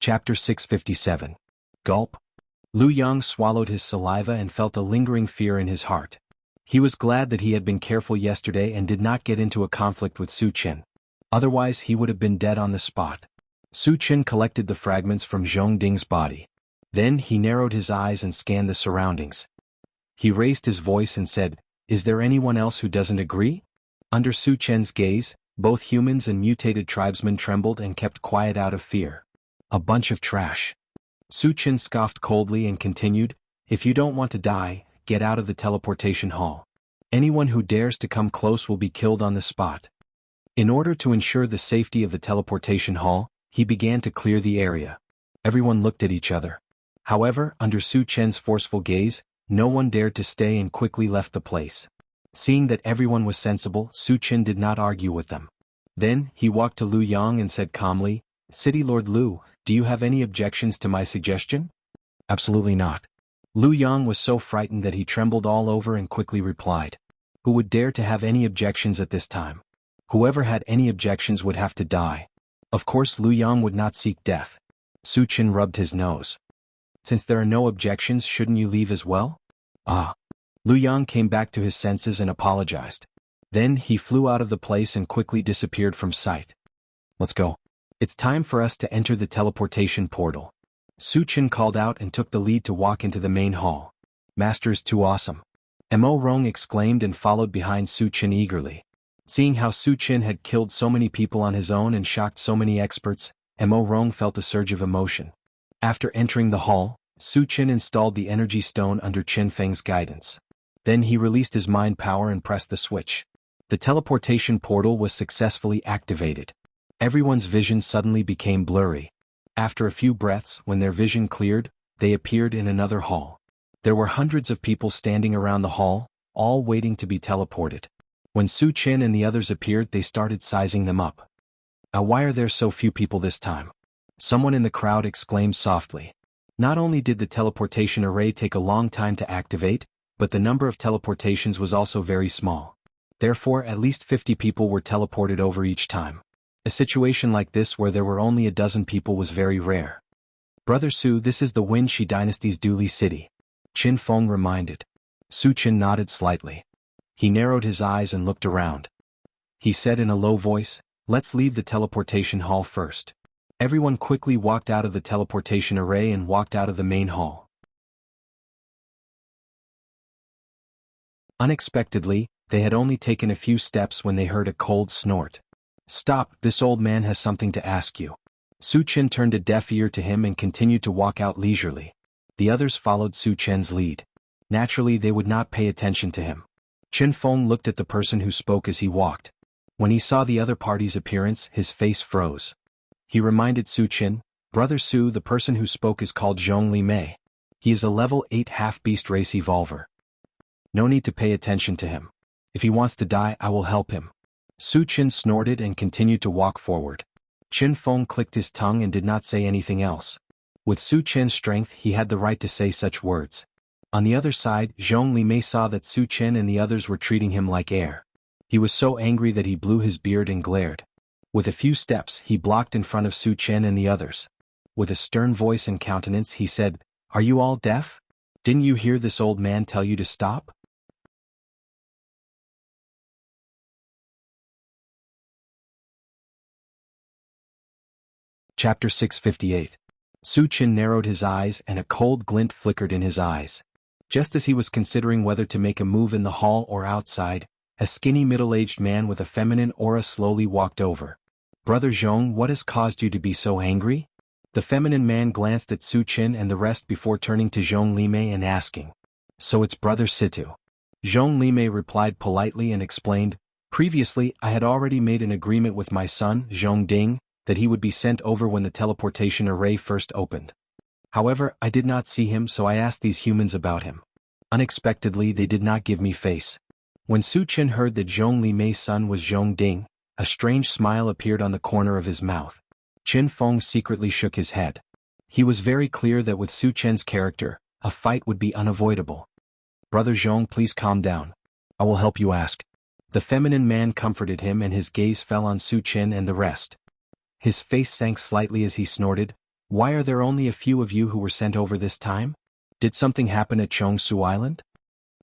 Chapter 657. Gulp. Lu Yang swallowed his saliva and felt a lingering fear in his heart. He was glad that he had been careful yesterday and did not get into a conflict with Su Qin. Otherwise he would have been dead on the spot. Su Qin collected the fragments from Zhong Ding's body. Then he narrowed his eyes and scanned the surroundings. He raised his voice and said, "Is there anyone else who doesn't agree?" Under Su Qin's gaze, both humans and mutated tribesmen trembled and kept quiet out of fear. A bunch of trash. Su Qin scoffed coldly and continued, "If you don't want to die, get out of the teleportation hall. Anyone who dares to come close will be killed on the spot." In order to ensure the safety of the teleportation hall, he began to clear the area. Everyone looked at each other. However, under Su Qin's forceful gaze, no one dared to stay and quickly left the place. Seeing that everyone was sensible, Su Qin did not argue with them. Then, he walked to Lu Yang and said calmly, "City Lord Lu, do you have any objections to my suggestion?" "Absolutely not." Lu Yang was so frightened that he trembled all over and quickly replied, "Who would dare to have any objections at this time? Whoever had any objections would have to die." Of course Lu Yang would not seek death. Su Qin rubbed his nose. Since there are no objections, shouldn't you leave as well? Ah. Lu Yang came back to his senses and apologized. Then he flew out of the place and quickly disappeared from sight. Let's go. It's time for us to enter the teleportation portal. Su Chen called out and took the lead to walk into the main hall. Master is too awesome. Mo Rong exclaimed and followed behind Su Chen eagerly. Seeing how Su Chen had killed so many people on his own and shocked so many experts, Mo Rong felt a surge of emotion. After entering the hall, Su Chen installed the energy stone under Chen Feng's guidance. Then he released his mind power and pressed the switch. The teleportation portal was successfully activated. Everyone's vision suddenly became blurry. After a few breaths, when their vision cleared, they appeared in another hall. There were hundreds of people standing around the hall, all waiting to be teleported. When Su Chen and the others appeared, they started sizing them up. Why are there so few people this time? Someone in the crowd exclaimed softly. Not only did the teleportation array take a long time to activate, but the number of teleportations was also very small. Therefore, at least 50 people were teleported over each time. A situation like this where there were only a dozen people was very rare. Brother Su, this is the Wenxi dynasty's Duli city. Qin Feng reminded. Su Chen nodded slightly. He narrowed his eyes and looked around. He said in a low voice, "Let's leave the teleportation hall first." Everyone quickly walked out of the teleportation array and walked out of the main hall. Unexpectedly, they had only taken a few steps when they heard a cold snort. "Stop, this old man has something to ask you." Su Chen turned a deaf ear to him and continued to walk out leisurely. The others followed Su Chen's lead. Naturally, they would not pay attention to him. Qin Feng looked at the person who spoke as he walked. When he saw the other party's appearance, his face froze. He reminded Su Chen, "Brother Su, the person who spoke is called Zhong Li Mei. He is a level 8 half-beast race evolver. No need to pay attention to him. If he wants to die, I will help him." Su Chen snorted and continued to walk forward. Qin Feng clicked his tongue and did not say anything else. With Su Chen's strength, he had the right to say such words. On the other side, Zhong Li Mei saw that Su Chen and the others were treating him like air. He was so angry that he blew his beard and glared. With a few steps, he blocked in front of Su Chen and the others. With a stern voice and countenance, he said, "Are you all deaf? Didn't you hear this old man tell you to stop?" Chapter 658. Su Chen narrowed his eyes and a cold glint flickered in his eyes. Just as he was considering whether to make a move in the hall or outside, a skinny middle-aged man with a feminine aura slowly walked over. "Brother Zhong, what has caused you to be so angry?" The feminine man glanced at Su Chen and the rest before turning to Zhong Li Mei and asking, "So it's Brother Situ." Zhong Li Mei replied politely and explained, "Previously I had already made an agreement with my son, Zhong Ding, that he would be sent over when the teleportation array first opened. However, I did not see him, so I asked these humans about him. Unexpectedly, they did not give me face." When Su Chen heard that Zhong Li Mei's son was Zhong Ding, a strange smile appeared on the corner of his mouth. Qin Feng secretly shook his head. He was very clear that with Su Chen's character, a fight would be unavoidable. "Brother Zhong, please calm down. I will help you ask." The feminine man comforted him and his gaze fell on Su Chen and the rest. His face sank slightly as he snorted, "Why are there only a few of you who were sent over this time? Did something happen at Chongsu Island?"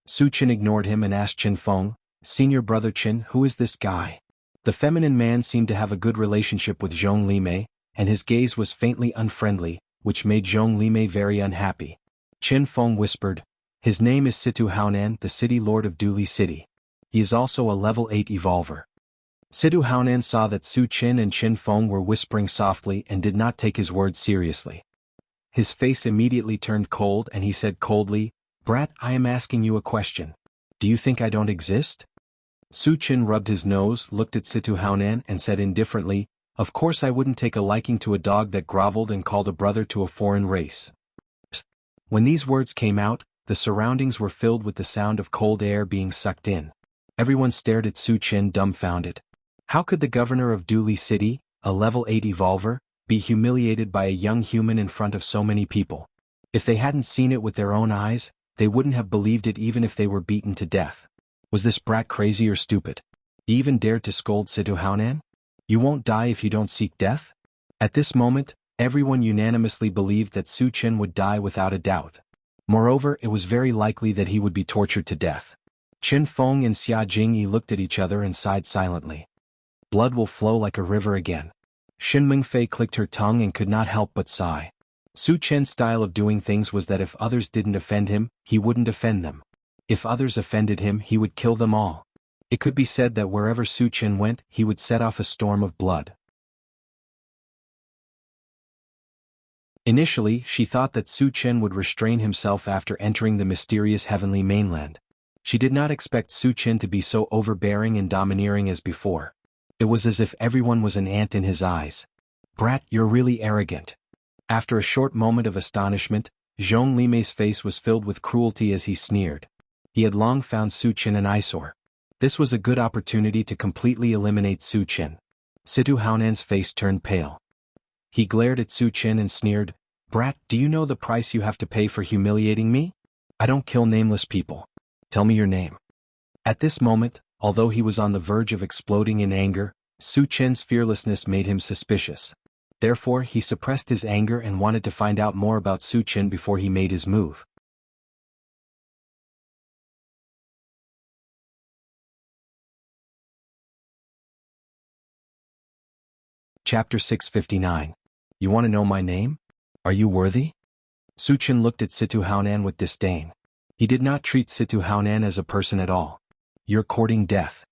Su Chen ignored him and asked Qin Feng, "Senior Brother Qin, who is this guy?" The feminine man seemed to have a good relationship with Zhong Li Mei, and his gaze was faintly unfriendly, which made Zhong Li Mei very unhappy. Qin Feng whispered, "His name is Situ Haonan, the city lord of Duli City. He is also a level 8 evolver." Situ Haonan saw that Su Chen and Qin Feng were whispering softly and did not take his words seriously. His face immediately turned cold and he said coldly, "Brat, I am asking you a question. Do you think I don't exist?" Su Chen rubbed his nose, looked at Situ Haonan and said indifferently, "Of course I wouldn't take a liking to a dog that groveled and called a brother to a foreign race." When these words came out, the surroundings were filled with the sound of cold air being sucked in. Everyone stared at Su Chen dumbfounded. How could the governor of Duli City, a level 8 evolver, be humiliated by a young human in front of so many people? If they hadn't seen it with their own eyes, they wouldn't have believed it even if they were beaten to death. Was this brat crazy or stupid? He even dared to scold Situ Haonan? "You won't die if you don't seek death?" At this moment, Everyone unanimously believed that Su Chen would die without a doubt. Moreover, it was very likely that he would be tortured to death. Qin Feng and Xia Jingyi looked at each other and sighed silently. Blood will flow like a river again. Xin Mingfei clicked her tongue and could not help but sigh. Su Chen's style of doing things was that if others didn't offend him, he wouldn't offend them. If others offended him, he would kill them all. It could be said that wherever Su Chen went, he would set off a storm of blood. Initially, she thought that Su Chen would restrain himself after entering the mysterious heavenly mainland. She did not expect Su Chen to be so overbearing and domineering as before. It was as if everyone was an ant in his eyes. "Brat, you're really arrogant." After a short moment of astonishment, Zhong Limei's face was filled with cruelty as he sneered. He had long found Su Chen an eyesore. This was a good opportunity to completely eliminate Su Chen. Situ Haonan's face turned pale. He glared at Su Chen and sneered, "Brat, do you know the price you have to pay for humiliating me? I don't kill nameless people. Tell me your name." At this moment, although he was on the verge of exploding in anger, Su Chen's fearlessness made him suspicious. Therefore, he suppressed his anger and wanted to find out more about Su Chen before he made his move. Chapter 659. You want to know my name? Are you worthy? Su Chen looked at Situ Haonan with disdain. He did not treat Situ Haonan as a person at all. "You're courting death."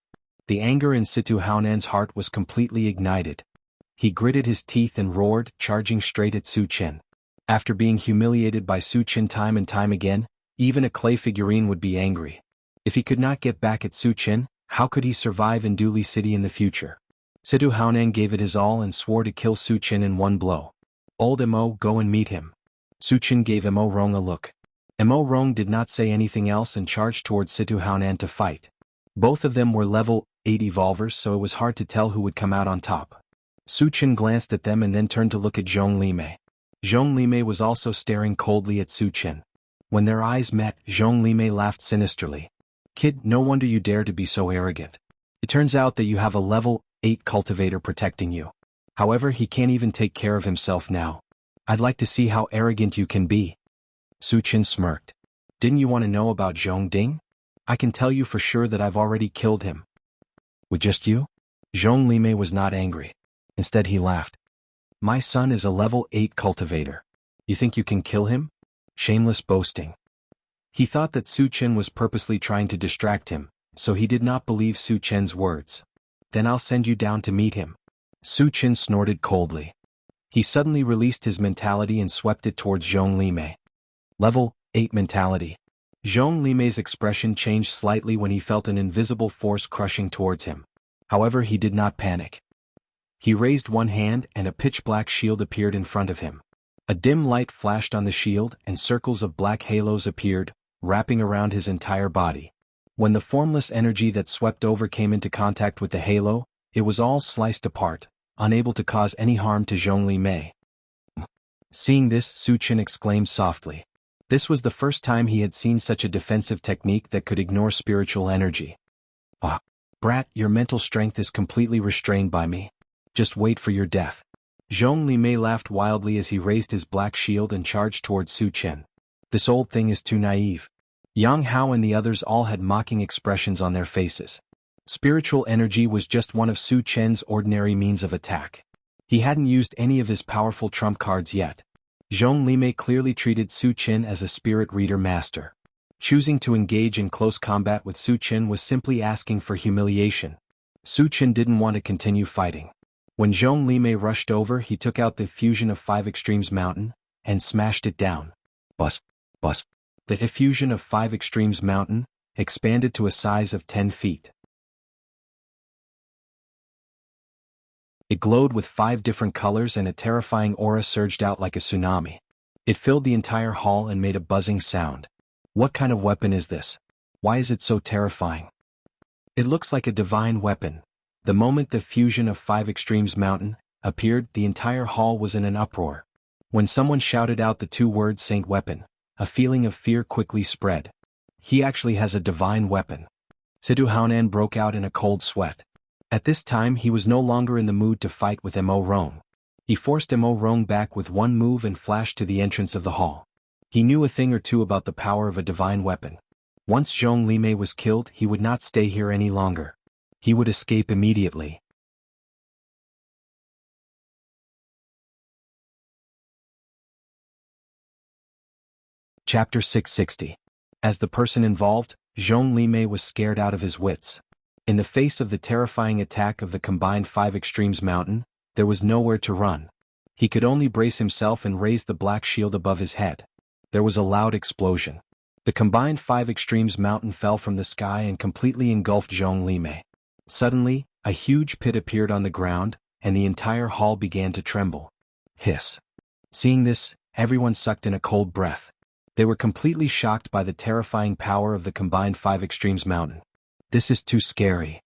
The anger in Situ Haonan's heart was completely ignited. He gritted his teeth and roared, charging straight at Su Chen. After being humiliated by Su Chen time and time again, even a clay figurine would be angry. If he could not get back at Su Chen, how could he survive in Duli City in the future? Situ Haonan gave it his all and swore to kill Su Chen in one blow. "Old Mo, go and meet him." Su Chen gave Mo Rong a look. Mo Rong did not say anything else and charged towards Situ Haonan to fight. Both of them were level 8 evolvers, so it was hard to tell who would come out on top. Su Chen glanced at them and then turned to look at Zhong Limei. Zhong Limei was also staring coldly at Su Chen. When their eyes met, Zhong Limei laughed sinisterly. "Kid, no wonder you dare to be so arrogant. It turns out that you have a level 8 cultivator protecting you. However, he can't even take care of himself now. I'd like to see how arrogant you can be." Su Chen smirked. "Didn't you want to know about Zhong Ding? I can tell you for sure that I've already killed him." "With just you?" Zhong Limei was not angry. Instead he laughed. "My son is a level 8 cultivator. You think you can kill him? Shameless boasting." He thought that Su Chen was purposely trying to distract him, so he did not believe Su Chen's words. "Then I'll send you down to meet him." Su Chen snorted coldly. He suddenly released his mentality and swept it towards Zhong Limei. Level 8 mentality. Zhong Limei's expression changed slightly when he felt an invisible force crushing towards him. However, he did not panic. He raised one hand and a pitch-black shield appeared in front of him. A dim light flashed on the shield and circles of black halos appeared, wrapping around his entire body. When the formless energy that swept over came into contact with the halo, it was all sliced apart, unable to cause any harm to Zhong Limei. Seeing this, Su Chen exclaimed softly. This was the first time he had seen such a defensive technique that could ignore spiritual energy. "Ah, brat, your mental strength is completely restrained by me. Just wait for your death." Zhong Limei laughed wildly as he raised his black shield and charged towards Su Chen. "This old thing is too naive." Yang Hao and the others all had mocking expressions on their faces. Spiritual energy was just one of Su Chen's ordinary means of attack. He hadn't used any of his powerful trump cards yet. Zhong Limei clearly treated Su Chen as a spirit reader master. Choosing to engage in close combat with Su Chen was simply asking for humiliation. Su Chen didn't want to continue fighting. When Zhong Limei rushed over, he took out the fusion of 5 Extremes Mountain and smashed it down. Bus, bus. The effusion of 5 Extremes Mountain expanded to a size of 10 feet. It glowed with 5 different colors and a terrifying aura surged out like a tsunami. It filled the entire hall and made a buzzing sound. What kind of weapon is this? Why is it so terrifying? It looks like a divine weapon. The moment the fusion of 5 Extremes Mountain appeared, the entire hall was in an uproar. When someone shouted out the 2 words Saint Weapon, a feeling of fear quickly spread. He actually has a divine weapon. Situ Haonan broke out in a cold sweat. At this time he was no longer in the mood to fight with Mo Rong. He forced Mo Rong back with one move and flashed to the entrance of the hall. He knew a thing or two about the power of a divine weapon. Once Zhong Limei was killed, he would not stay here any longer. He would escape immediately. Chapter 660. As the person involved, Zhong Limei was scared out of his wits. In the face of the terrifying attack of the combined Five Extremes Mountain, there was nowhere to run. He could only brace himself and raise the black shield above his head. There was a loud explosion. The combined Five Extremes Mountain fell from the sky and completely engulfed Zhong Limei. Suddenly, a huge pit appeared on the ground, and the entire hall began to tremble. Hiss. Seeing this, everyone sucked in a cold breath. They were completely shocked by the terrifying power of the combined Five Extremes Mountain. This is too scary.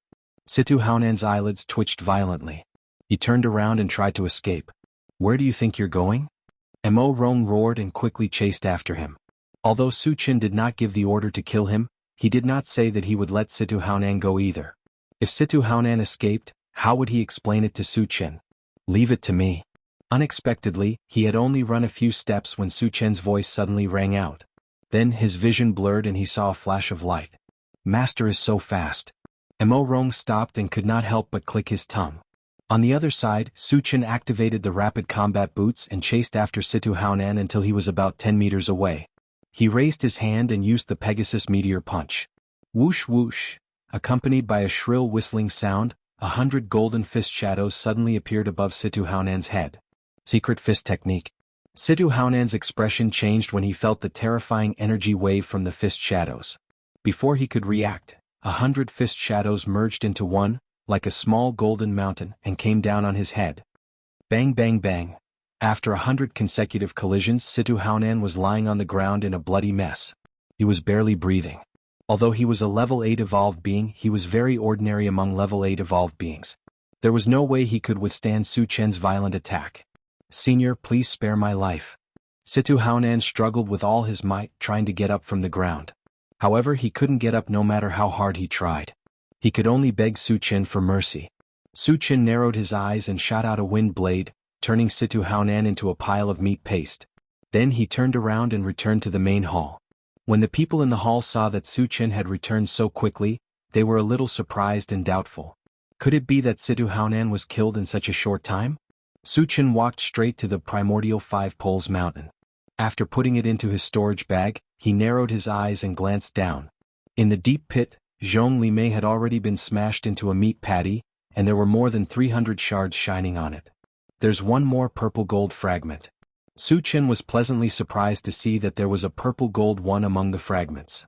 Situ Haonan's eyelids twitched violently. He turned around and tried to escape. Where do you think you're going? Mo Rong roared and quickly chased after him. Although Su Qin did not give the order to kill him, he did not say that he would let Situ Haonan go either. If Situ Haonan escaped, how would he explain it to Su Qin? Leave it to me. Unexpectedly, he had only run a few steps when Su Qin's voice suddenly rang out. Then his vision blurred and he saw a flash of light. Master is so fast. Mo Rong stopped and could not help but click his tongue. On the other side, Su Qin activated the rapid combat boots and chased after Situ Haonan until he was about 10 meters away. He raised his hand and used the Pegasus Meteor Punch. Whoosh whoosh, accompanied by a shrill whistling sound, 100 golden fist shadows suddenly appeared above Situ Haonan's head. Secret Fist Technique. Situ Haonan's expression changed when he felt the terrifying energy wave from the fist shadows. Before he could react, 100 fist shadows merged into one, like a small golden mountain, and came down on his head. Bang bang bang. After 100 consecutive collisions, Situ Haonan was lying on the ground in a bloody mess. He was barely breathing. Although he was a level 8 evolved being, he was very ordinary among level 8 evolved beings. There was no way he could withstand Su Qin's violent attack. Senior, please spare my life. Situ Haonan struggled with all his might, trying to get up from the ground. However, he couldn't get up no matter how hard he tried. He could only beg Su Qin for mercy. Su Qin narrowed his eyes and shot out a wind blade, turning Situ Haonan into a pile of meat paste. Then he turned around and returned to the main hall. When the people in the hall saw that Su Qin had returned so quickly, they were a little surprised and doubtful. Could it be that Situ Haonan was killed in such a short time? Su Qin walked straight to the primordial Five Poles Mountain. After putting it into his storage bag, he narrowed his eyes and glanced down. In the deep pit, Zhong Limei had already been smashed into a meat patty, and there were more than 300 shards shining on it. There's one more purple gold fragment. Su Qin was pleasantly surprised to see that there was a purple gold one among the fragments.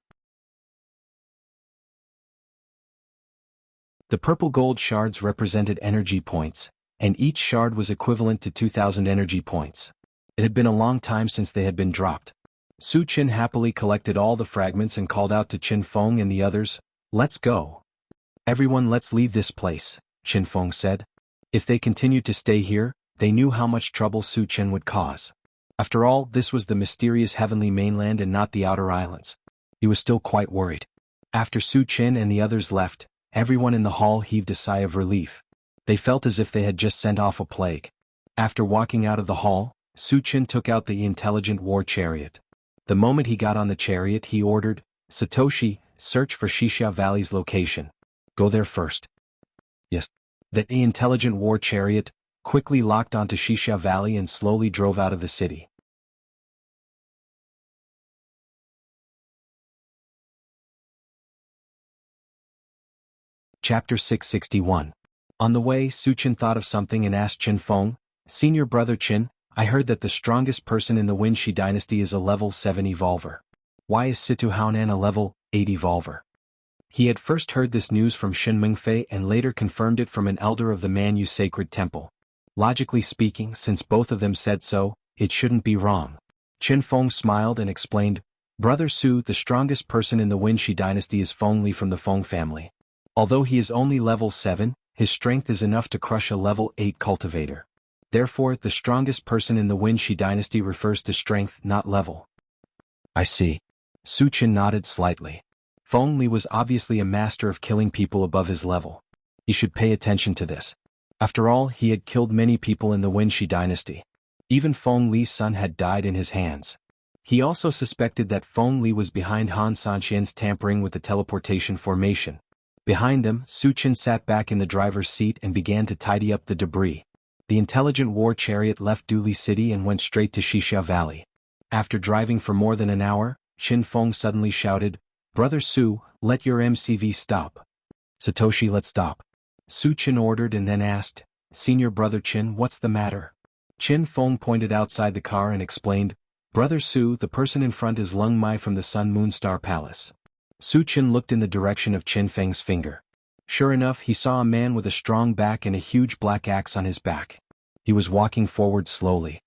The purple gold shards represented energy points, and each shard was equivalent to 2,000 energy points. It had been a long time since they had been dropped. Su Qin happily collected all the fragments and called out to Qin Feng and the others, "Let's go. Everyone, let's leave this place," Qin Feng said. If they continued to stay here, they knew how much trouble Su Qin would cause. After all, this was the mysterious heavenly mainland and not the outer islands. He was still quite worried. After Su Qin and the others left, everyone in the hall heaved a sigh of relief. They felt as if they had just sent off a plague. After walking out of the hall, Su Qin took out the intelligent war chariot. The moment he got on the chariot, he ordered, "Satoshi, search for Xixia Valley's location. Go there first." Yes. The intelligent war chariot quickly locked onto Xixia Valley and slowly drove out of the city. Chapter 661. On the way, Su Qin thought of something and asked Qin Feng, "Senior brother Qin, I heard that the strongest person in the Wenxi dynasty is a level 7 evolver. Why is Situ Haonan a level 8 evolver?" He had first heard this news from Shin Mengfei and later confirmed it from an elder of the Manyu Sacred Temple. Logically speaking, since both of them said so, it shouldn't be wrong. Qin Feng smiled and explained, "Brother Su, the strongest person in the Wenxi dynasty is Feng Li from the Feng family. Although he is only level 7, his strength is enough to crush a level 8 cultivator. Therefore, the strongest person in the Wenxi dynasty refers to strength, not level." I see. Su Qin nodded slightly. Feng Li was obviously a master of killing people above his level. He should pay attention to this. After all, he had killed many people in the Wenshi dynasty. Even Feng Li's son had died in his hands. He also suspected that Feng Li was behind Han Sanqian's tampering with the teleportation formation. Behind them, Su Qin sat back in the driver's seat and began to tidy up the debris. The intelligent war chariot left Duli City and went straight to Xixia Valley. After driving for more than an hour, Qin Feng suddenly shouted, "Brother Su, let your MCV stop." "Satoshi, let's stop," Su Qin ordered and then asked, "Senior Brother Qin, what's the matter?" Qin Feng pointed outside the car and explained, "Brother Su, the person in front is Lung Mai from the Sun Moon Star Palace." Su Qin looked in the direction of Qin Feng's finger. Sure enough, he saw a man with a strong back and a huge black axe on his back. He was walking forward slowly.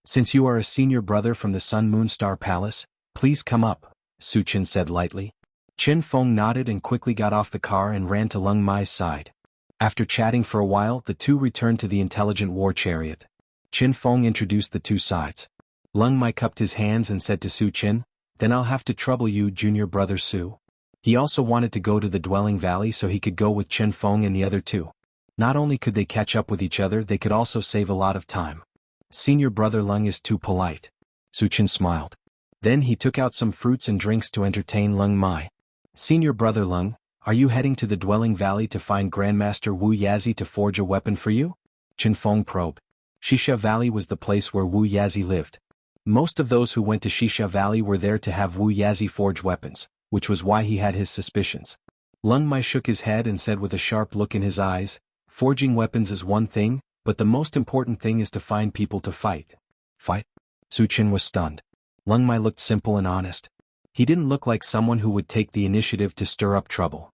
"Since you are a senior brother from the Sun Moon Star Palace, please come up," Su Qin said lightly. Qin Feng nodded and quickly got off the car and ran to Lung Mai's side. After chatting for a while, the two returned to the intelligent war chariot. Qin Feng introduced the two sides. Lung Mai cupped his hands and said to Su Qin, "Then I'll have to trouble you, junior brother Su." He also wanted to go to the dwelling valley so he could go with Qin Feng and the other two. Not only could they catch up with each other, they could also save a lot of time. "Senior brother Lung is too polite." Su Qin smiled. Then he took out some fruits and drinks to entertain Lung Mai. "Senior brother Lung, are you heading to the dwelling valley to find Grandmaster Wu Yazi to forge a weapon for you?" Qin Feng probed. Xixia Valley was the place where Wu Yazi lived. Most of those who went to Xixia Valley were there to have Wu Yazi forge weapons, which was why he had his suspicions. Lung Mai shook his head and said with a sharp look in his eyes, "Forging weapons is one thing, but the most important thing is to find people to fight." "Fight?" Su Qin was stunned. Lung Mai looked simple and honest. He didn't look like someone who would take the initiative to stir up trouble.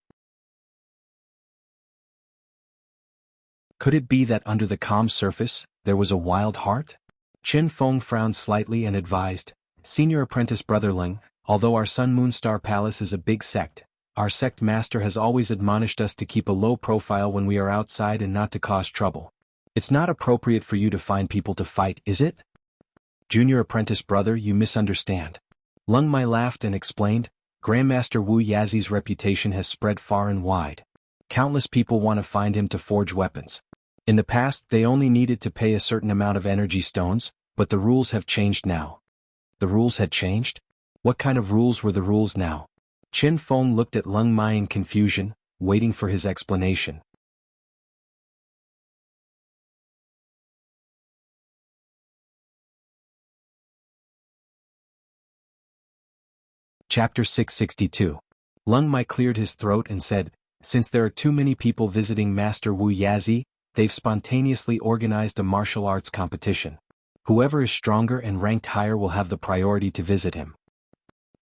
Could it be that under the calm surface, there was a wild heart? Qin Feng frowned slightly and advised, "Senior apprentice brother Lung, although our Sun Moon Star Palace is a big sect, our sect master has always admonished us to keep a low profile when we are outside and not to cause trouble. It's not appropriate for you to find people to fight, is it?" "Junior apprentice brother, you misunderstand." Lung Mai laughed and explained, "Grandmaster Wu Yazi's reputation has spread far and wide. Countless people want to find him to forge weapons. In the past they only needed to pay a certain amount of energy stones, but the rules have changed now." The rules had changed? What kind of rules were the rules now? Qin Feng looked at Lung Mai in confusion, waiting for his explanation. Chapter 662. Lung Mai cleared his throat and said, "Since there are too many people visiting Master Wu Yazi, they've spontaneously organized a martial arts competition. Whoever is stronger and ranked higher will have the priority to visit him."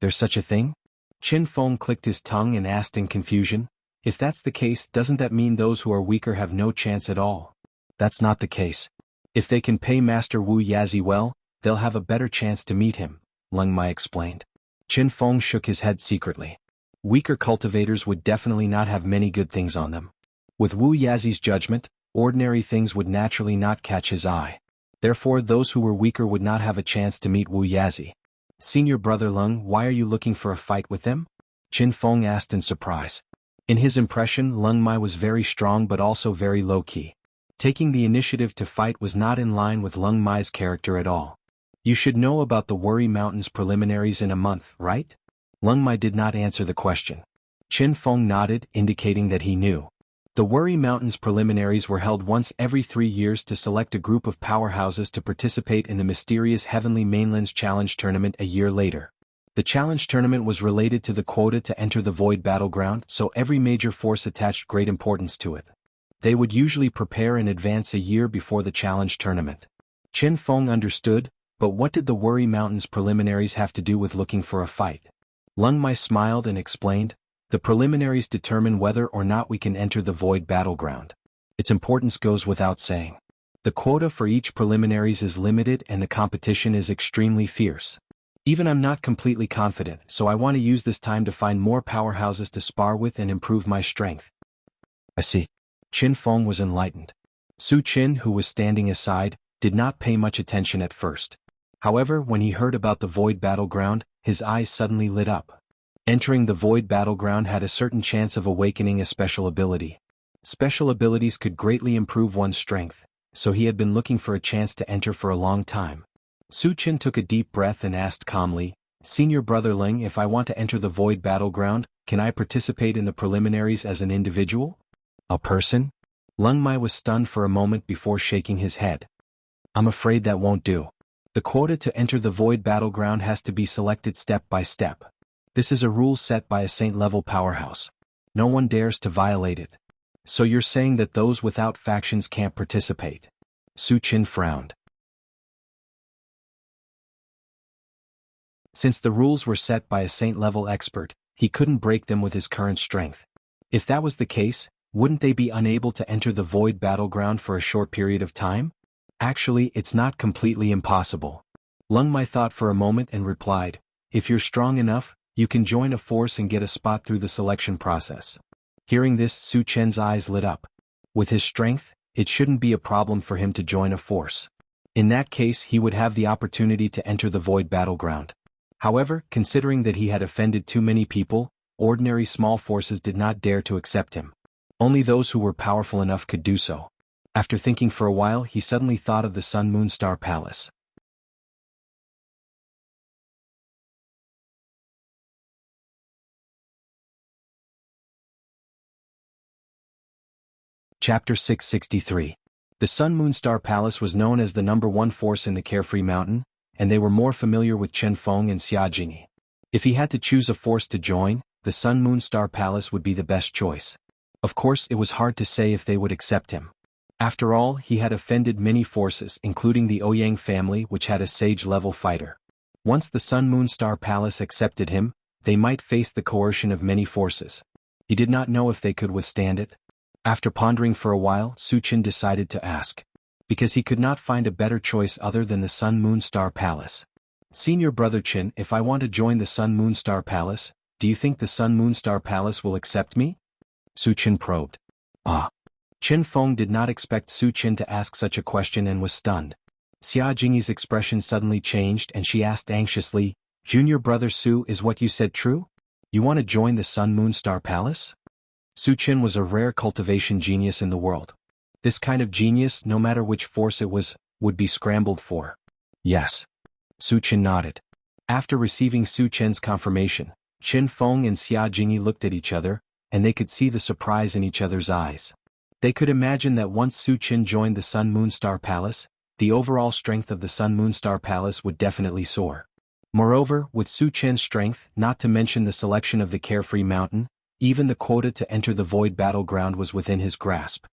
"There's such a thing?" Qin Feng clicked his tongue and asked in confusion, "If that's the case, doesn't that mean those who are weaker have no chance at all?" "That's not the case. If they can pay Master Wu Yazi well, they'll have a better chance to meet him," Lung Mai explained. Qin Feng shook his head secretly. Weaker cultivators would definitely not have many good things on them. With Wu Yazi's judgment, ordinary things would naturally not catch his eye. Therefore those who were weaker would not have a chance to meet Wu Yazi. "Senior brother Lung, why are you looking for a fight with them?" Qin Feng asked in surprise. In his impression, Lung Mai was very strong but also very low-key. Taking the initiative to fight was not in line with Lung Mai's character at all. "You should know about the Worry Mountains preliminaries in a month, right?" Lung Mai did not answer the question. Qin Feng nodded, indicating that he knew. The Worry Mountains preliminaries were held once every 3 years to select a group of powerhouses to participate in the mysterious Heavenly Mainland's Challenge Tournament a year later. The Challenge Tournament was related to the quota to enter the Void Battleground, so every major force attached great importance to it. They would usually prepare in advance a year before the Challenge Tournament. Qin Feng understood, but what did the Worry Mountains preliminaries have to do with looking for a fight? Lung Mai smiled and explained, "The preliminaries determine whether or not we can enter the Void Battleground. Its importance goes without saying. The quota for each preliminaries is limited and the competition is extremely fierce. Even I'm not completely confident, so I want to use this time to find more powerhouses to spar with and improve my strength." "I see." Qin Feng was enlightened. Su Qin, who was standing aside, did not pay much attention at first. However, when he heard about the Void Battleground, his eyes suddenly lit up. Entering the Void Battleground had a certain chance of awakening a special ability. Special abilities could greatly improve one's strength, so he had been looking for a chance to enter for a long time. Su Chen took a deep breath and asked calmly, "Senior Brother Ling, if I want to enter the Void Battleground, can I participate in the preliminaries as an individual?" "A person?" Lung Mai was stunned for a moment before shaking his head. "I'm afraid that won't do. The quota to enter the Void Battleground has to be selected step by step. This is a rule set by a saint-level powerhouse. No one dares to violate it." "So you're saying that those without factions can't participate?" Su Chen frowned. Since the rules were set by a saint-level expert, he couldn't break them with his current strength. If that was the case, wouldn't they be unable to enter the Void Battleground for a short period of time? "Actually, it's not completely impossible." Lung Mai thought for a moment and replied, "If you're strong enough, you can join a force and get a spot through the selection process." Hearing this, Su Chen's eyes lit up. With his strength, it shouldn't be a problem for him to join a force. In that case, he would have the opportunity to enter the Void Battleground. However, considering that he had offended too many people, ordinary small forces did not dare to accept him. Only those who were powerful enough could do so. After thinking for a while, he suddenly thought of the Sun Moon Star Palace. Chapter 663. The Sun Moon Star Palace was known as the #1 force in the Carefree Mountain, and they were more familiar with Chen Feng and Xia Jingyi. If he had to choose a force to join, the Sun Moon Star Palace would be the best choice. Of course, it was hard to say if they would accept him. After all, he had offended many forces, including the Ouyang family, which had a sage-level fighter. Once the Sun Moon Star Palace accepted him, they might face the coercion of many forces. He did not know if they could withstand it. After pondering for a while, Su Chen decided to ask. Because he could not find a better choice other than the Sun Moon Star Palace. "Senior Brother Chen, if I want to join the Sun Moon Star Palace, do you think the Sun Moon Star Palace will accept me?" Su Chen probed. "Ah." Chen Feng did not expect Su Chen to ask such a question and was stunned. Xia Jingyi's expression suddenly changed and she asked anxiously, "Junior Brother Su, is what you said true? You want to join the Sun Moon Star Palace?" Su Chen was a rare cultivation genius in the world. This kind of genius, no matter which force it was, would be scrambled for. "Yes." Su Chen nodded. After receiving Su Chen's confirmation, Chen Feng and Xia Jingyi looked at each other, and they could see the surprise in each other's eyes. They could imagine that once Su Chen joined the Sun Moon Star Palace, the overall strength of the Sun Moon Star Palace would definitely soar. Moreover, with Su Chen's strength, not to mention the selection of the Carefree Mountain, even the quota to enter the Void Battleground was within his grasp.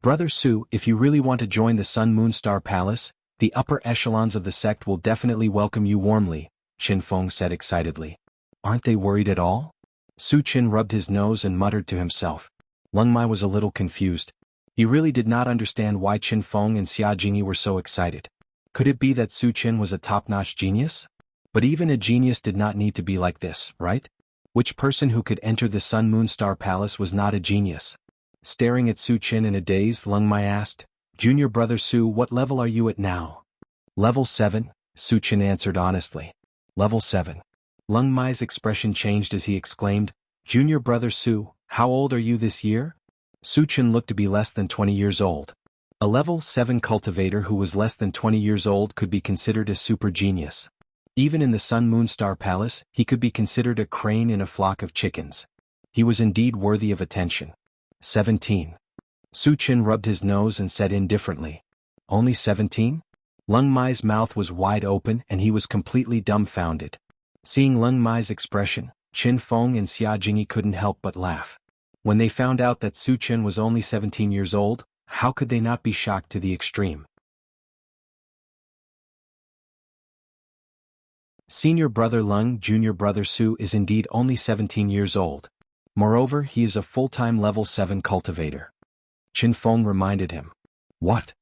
"Brother Su, if you really want to join the Sun Moon Star Palace, the upper echelons of the sect will definitely welcome you warmly," Chen Feng said excitedly. "Aren't they worried at all?" Su Chen rubbed his nose and muttered to himself. Lung Mai was a little confused. He really did not understand why Chen Feng and Xia Jingyi were so excited. Could it be that Su Chen was a top-notch genius? But even a genius did not need to be like this, right? Which person who could enter the Sun Moon Star Palace was not a genius? Staring at Su Chen in a daze, Lung Mai asked, "Junior Brother Su, what level are you at now?" "Level 7, Su Chen answered honestly. "Level 7. Lung Mai's expression changed as he exclaimed, "Junior Brother Su, how old are you this year?" Su Chen looked to be less than 20 years old. A level 7 cultivator who was less than 20 years old could be considered a super genius. Even in the Sun Moon Star Palace, he could be considered a crane in a flock of chickens. He was indeed worthy of attention. 17. Su Chen rubbed his nose and said indifferently, "Only 17? Lung Mai's mouth was wide open and he was completely dumbfounded. Seeing Lung Mai's expression, Chen Feng and Xia Jingyi couldn't help but laugh. When they found out that Su Chen was only 17 years old, how could they not be shocked to the extreme? Senior Brother Lung, Junior Brother Su is indeed only 17 years old. Moreover, he is a full-time level 7 cultivator. Chen Feng reminded him. What?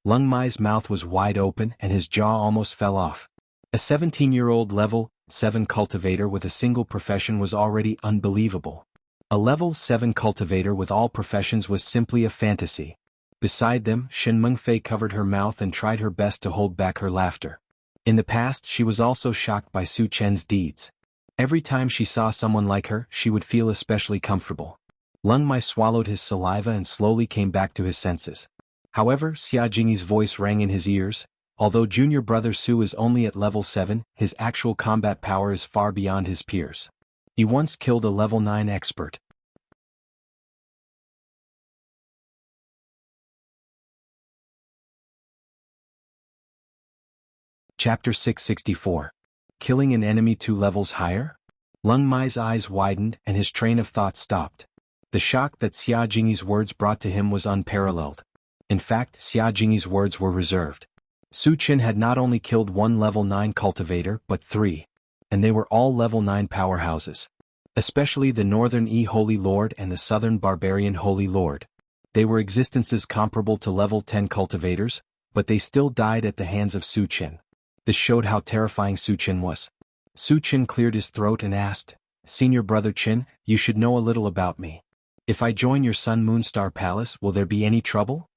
Lung Mai's mouth was wide open and his jaw almost fell off. A 17-year-old level 7 cultivator with a single profession was already unbelievable. A level 7 cultivator with all professions was simply a fantasy. Beside them, Shen Mengfei covered her mouth and tried her best to hold back her laughter. In the past, she was also shocked by Su Chen's deeds. Every time she saw someone like her, she would feel especially comfortable. Lung Mai swallowed his saliva and slowly came back to his senses. However, Xia Jingyi's voice rang in his ears. Although junior brother Su is only at level 7, his actual combat power is far beyond his peers. He once killed a level 9 expert. Chapter 664. Killing an enemy 2 levels higher? Lung Mai's eyes widened and his train of thought stopped. The shock that Xia Jingyi's words brought to him was unparalleled. In fact, Xia Jingyi's words were reserved. Su Qin had not only killed 1 level 9 cultivator but 3. And they were all level 9 powerhouses. Especially the Northern Holy Lord and the Southern Barbarian Holy Lord. They were existences comparable to level 10 cultivators, but they still died at the hands of Su Qin. This showed how terrifying Su Qin was. Su Qin cleared his throat and asked, "Senior brother Qin, you should know a little about me. If I join your Sun Moonstar Palace, will there be any trouble?"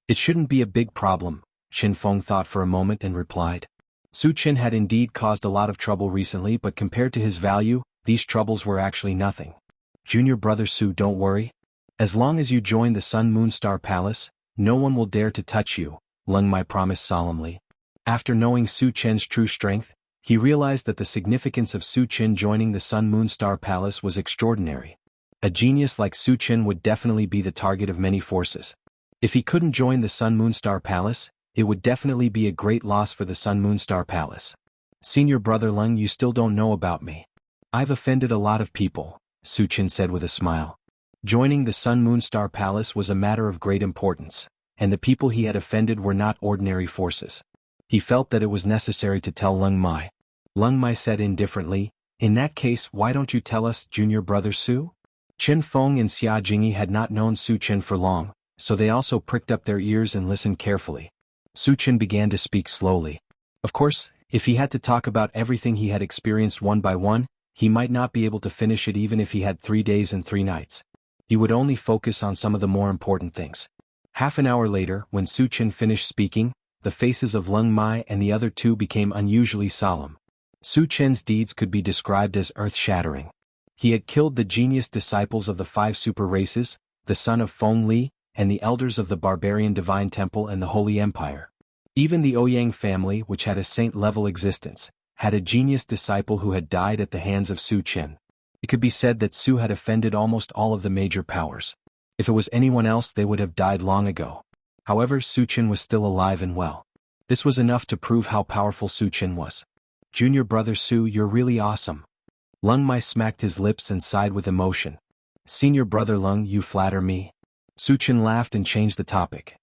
"It shouldn't be a big problem," Qin Feng thought for a moment and replied. Su Qin had indeed caused a lot of trouble recently, but compared to his value, these troubles were actually nothing. "Junior brother Su, don't worry. As long as you join the Sun Moonstar Palace, no one will dare to touch you," Lung Mai promised solemnly. After knowing Su Qin's true strength, he realized that the significance of Su Qin joining the Sun Moonstar Palace was extraordinary. A genius like Su Qin would definitely be the target of many forces. If he couldn't join the Sun Moonstar Palace, it would definitely be a great loss for the Sun Moonstar Palace. "Senior brother Lung, you still don't know about me. I've offended a lot of people," Su Qin said with a smile. Joining the Sun Moonstar Palace was a matter of great importance, and the people he had offended were not ordinary forces. He felt that it was necessary to tell Lung Mai. Lung Mai said indifferently, "In that case, why don't you tell us, junior brother Su?" Qin Feng and Xia Jingyi had not known Su Qin for long, so they also pricked up their ears and listened carefully. Su Qin began to speak slowly. Of course, if he had to talk about everything he had experienced one by one, he might not be able to finish it even if he had 3 days and 3 nights. He would only focus on some of the more important things. Half an hour later, when Su Qin finished speaking, the faces of Lung Mai and the other two became unusually solemn. Su Qin's deeds could be described as earth-shattering. He had killed the genius disciples of the 5 super races, the son of Feng Li, and the elders of the Barbarian Divine Temple and the Holy Empire. Even the Ouyang family, which had a saint-level existence, had a genius disciple who had died at the hands of Su Qin. It could be said that Su had offended almost all of the major powers. If it was anyone else, they would have died long ago. However, Su Qin was still alive and well. This was enough to prove how powerful Su Qin was. "Junior brother Su, you're really awesome." Lung Mai smacked his lips and sighed with emotion. "Senior brother Lung, you flatter me." Su Qin laughed and changed the topic.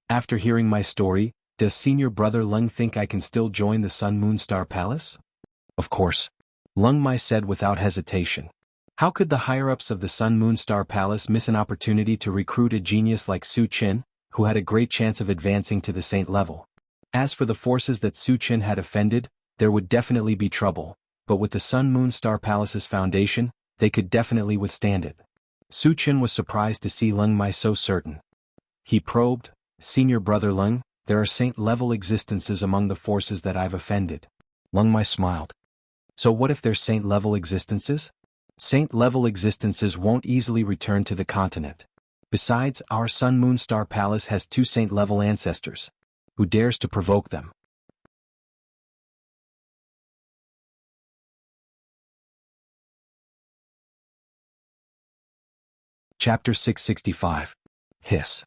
"After hearing my story, does senior brother Lung think I can still join the Sun Moonstar Palace?" "Of course," Lung Mai said without hesitation. How could the higher-ups of the Sun Moonstar Palace miss an opportunity to recruit a genius like Su Qin, who had a great chance of advancing to the saint level? As for the forces that Su Qin had offended, there would definitely be trouble, but with the Sun Moonstar Palace's foundation, they could definitely withstand it. Su Qin was surprised to see Lung Mai so certain. He probed, "Senior brother Lung, there are saint-level existences among the forces that I've offended." Lung Mai smiled. "So what if they're saint-level existences?" "Saint-level existences won't easily return to the continent. Besides, our Sun Moonstar Palace has 2 saint-level ancestors. Who dares to provoke them?" Chapter 665. Hiss.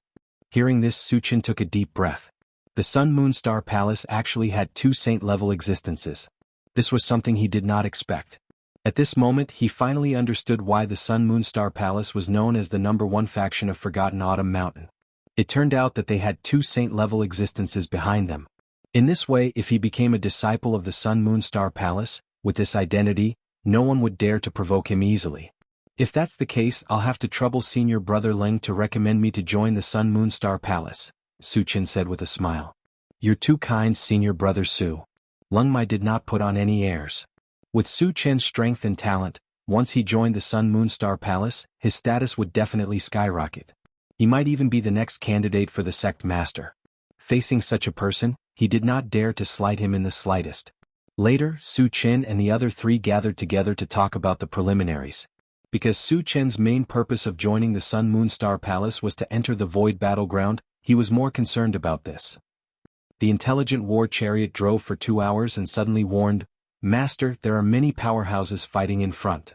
Hearing this, Su Qin took a deep breath. The Sun Moonstar Palace actually had 2 saint-level existences. This was something he did not expect. At this moment, he finally understood why the Sun Moonstar Palace was known as the #1 faction of Forgotten Autumn Mountain. It turned out that they had 2 saint-level existences behind them. In this way, if he became a disciple of the Sun Moonstar Palace, with this identity, no one would dare to provoke him easily. "If that's the case, I'll have to trouble senior brother Leng to recommend me to join the Sun Moonstar Palace," Su Qin said with a smile. "You're too kind, senior brother Su." Lung Mai did not put on any airs. With Su Qin's strength and talent, once he joined the Sun Moonstar Palace, his status would definitely skyrocket. He might even be the next candidate for the sect master. Facing such a person, he did not dare to slight him in the slightest. Later, Su Chen and the other three gathered together to talk about the preliminaries. Because Su Chen's main purpose of joining the Sun Moon Star Palace was to enter the Void Battleground, he was more concerned about this. The intelligent war chariot drove for 2 hours and suddenly warned, "Master, there are many powerhouses fighting in front."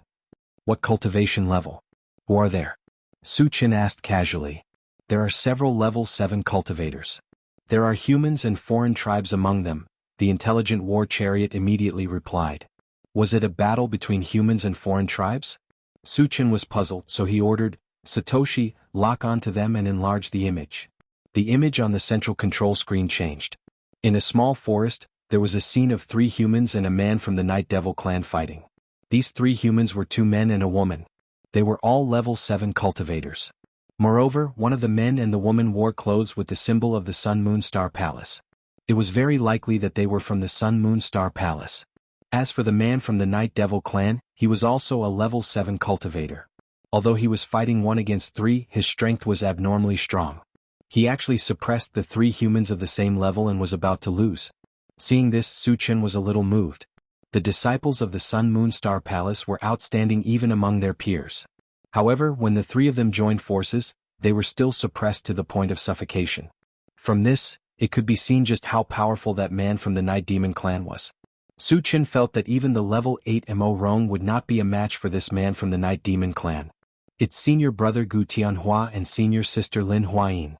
"What cultivation level? Who are there?" Su Chen asked casually. "There are several level 7 cultivators. There are humans and foreign tribes among them," the intelligent war chariot immediately replied. Was it a battle between humans and foreign tribes? Su Chen was puzzled, so he ordered, "Satoshi, lock onto them and enlarge the image." The image on the central control screen changed. In a small forest, there was a scene of 3 humans and a man from the Night Devil clan fighting. These 3 humans were 2 men and a woman. They were all level 7 cultivators. Moreover, one of the men and the woman wore clothes with the symbol of the Sun Moon Star Palace. It was very likely that they were from the Sun Moon Star Palace. As for the man from the Night Devil clan, he was also a level 7 cultivator. Although he was fighting 1 against 3, his strength was abnormally strong. He actually suppressed the 3 humans of the same level and was about to lose. Seeing this, Su Chen was a little moved. The disciples of the Sun Moon Star Palace were outstanding even among their peers. However, when the 3 of them joined forces, they were still suppressed to the point of suffocation. From this, it could be seen just how powerful that man from the Night Demon clan was. Su Chen felt that even the level 8 Mo Rong would not be a match for this man from the Night Demon clan. Its senior brother Gu Tianhua and senior sister Lin Huayin.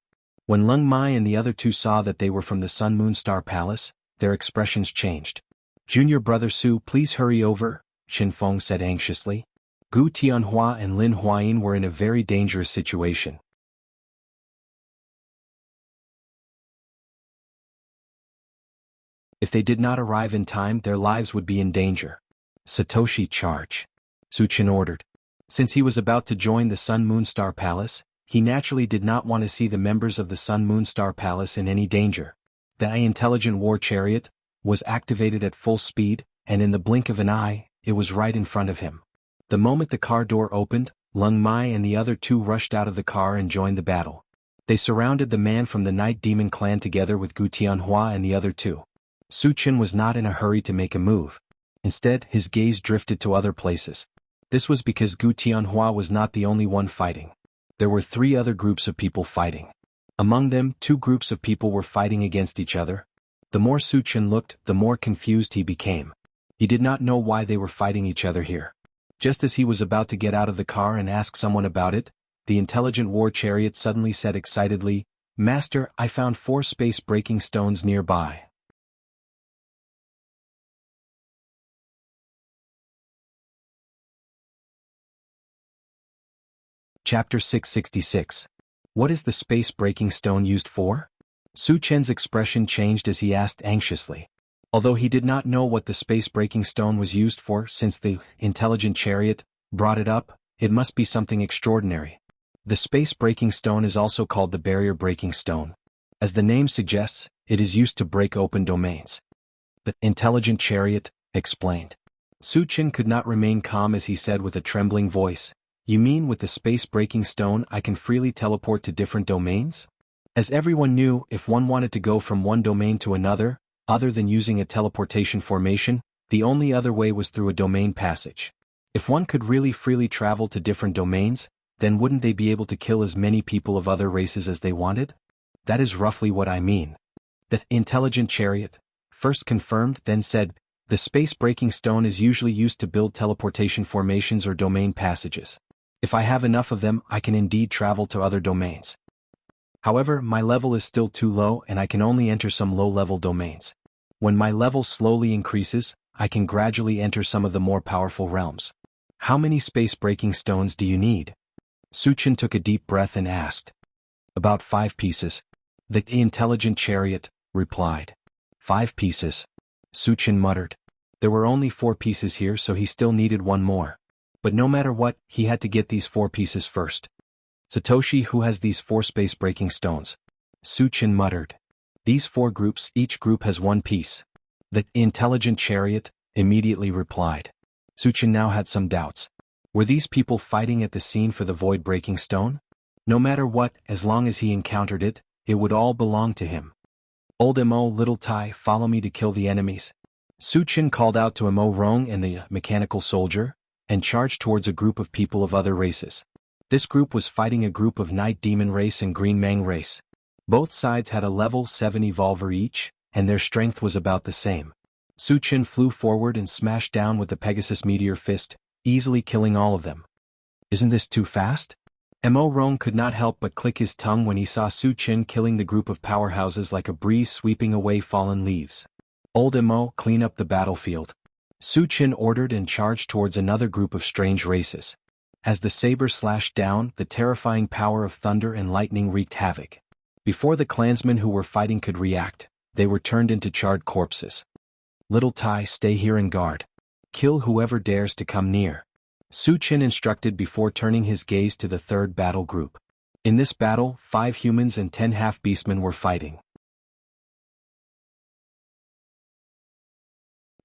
When Leng Mai and the other 2 saw that they were from the Sun Moon Star Palace, their expressions changed. "Junior brother Su, please hurry over," Qin Feng said anxiously. Gu Tianhua and Lin Huayin were in a very dangerous situation. If they did not arrive in time, their lives would be in danger. "Satoshi, charge," Su Chen ordered. Since he was about to join the Sun Moon Star Palace, he naturally did not want to see the members of the Sun Moon Star Palace in any danger. The intelligent war chariot was activated at full speed, and in the blink of an eye, it was right in front of him. The moment the car door opened, Leng Mai and the other 2 rushed out of the car and joined the battle. They surrounded the man from the Night Demon clan together with Gu Tianhua and the other 2. Su Chen was not in a hurry to make a move. Instead, his gaze drifted to other places. This was because Gu Tianhua was not the only one fighting. There were 3 other groups of people fighting. Among them, 2 groups of people were fighting against each other. The more Su Chen looked, the more confused he became. He did not know why they were fighting each other here. Just as he was about to get out of the car and ask someone about it, the intelligent war chariot suddenly said excitedly, "Master, I found 4 space-breaking stones nearby." Chapter 666. What is the space-breaking stone used for? Su Chen's expression changed as he asked anxiously. Although he did not know what the space-breaking stone was used for since the intelligent chariot brought it up, it must be something extraordinary. The space-breaking stone is also called the barrier-breaking stone. As the name suggests, it is used to break open domains. The intelligent chariot explained. Su Chen could not remain calm as he said with a trembling voice, "You mean with the space-breaking stone I can freely teleport to different domains?" As everyone knew, if one wanted to go from one domain to another, other than using a teleportation formation, the only other way was through a domain passage. If one could really freely travel to different domains, then wouldn't they be able to kill as many people of other races as they wanted? That is roughly what I mean. The intelligent chariot first confirmed, then said, "The space-breaking stone is usually used to build teleportation formations or domain passages. If I have enough of them, I can indeed travel to other domains. However, my level is still too low and I can only enter some low-level domains. When my level slowly increases, I can gradually enter some of the more powerful realms." "How many space-breaking stones do you need?" Su Chen took a deep breath and asked. "About 5 pieces. The intelligent chariot replied. 5 pieces. Su Chen muttered. There were only 4 pieces here, so he still needed 1 more. But no matter what, he had to get these 4 pieces first. "Satoshi, who has these 4 space-breaking stones?" Su Chen muttered. "These 4 groups, each group has 1 piece." The intelligent chariot immediately replied. Su Chen now had some doubts. Were these people fighting at the scene for the void-breaking stone? No matter what, as long as he encountered it, it would all belong to him. "Old Mo, little Tai, follow me to kill the enemies." Su Chen called out to Mo Rong and the mechanical soldier, and charged towards a group of people of other races. This group was fighting a group of Night Demon race and Green Mang race. Both sides had a level 7 evolver each, and their strength was about the same. Su Chen flew forward and smashed down with the Pegasus Meteor Fist, easily killing all of them. Isn't this too fast? Mo Rong could not help but click his tongue when he saw Su Chen killing the group of powerhouses like a breeze sweeping away fallen leaves. Old Mo, clean up the battlefield. Su Chen ordered and charged towards another group of strange races. As the saber slashed down, the terrifying power of thunder and lightning wreaked havoc. Before the clansmen who were fighting could react, they were turned into charred corpses. Little Tai, stay here and guard. Kill whoever dares to come near. Su Chen instructed before turning his gaze to the third battle group. In this battle, 5 humans and 10 half-beastmen were fighting.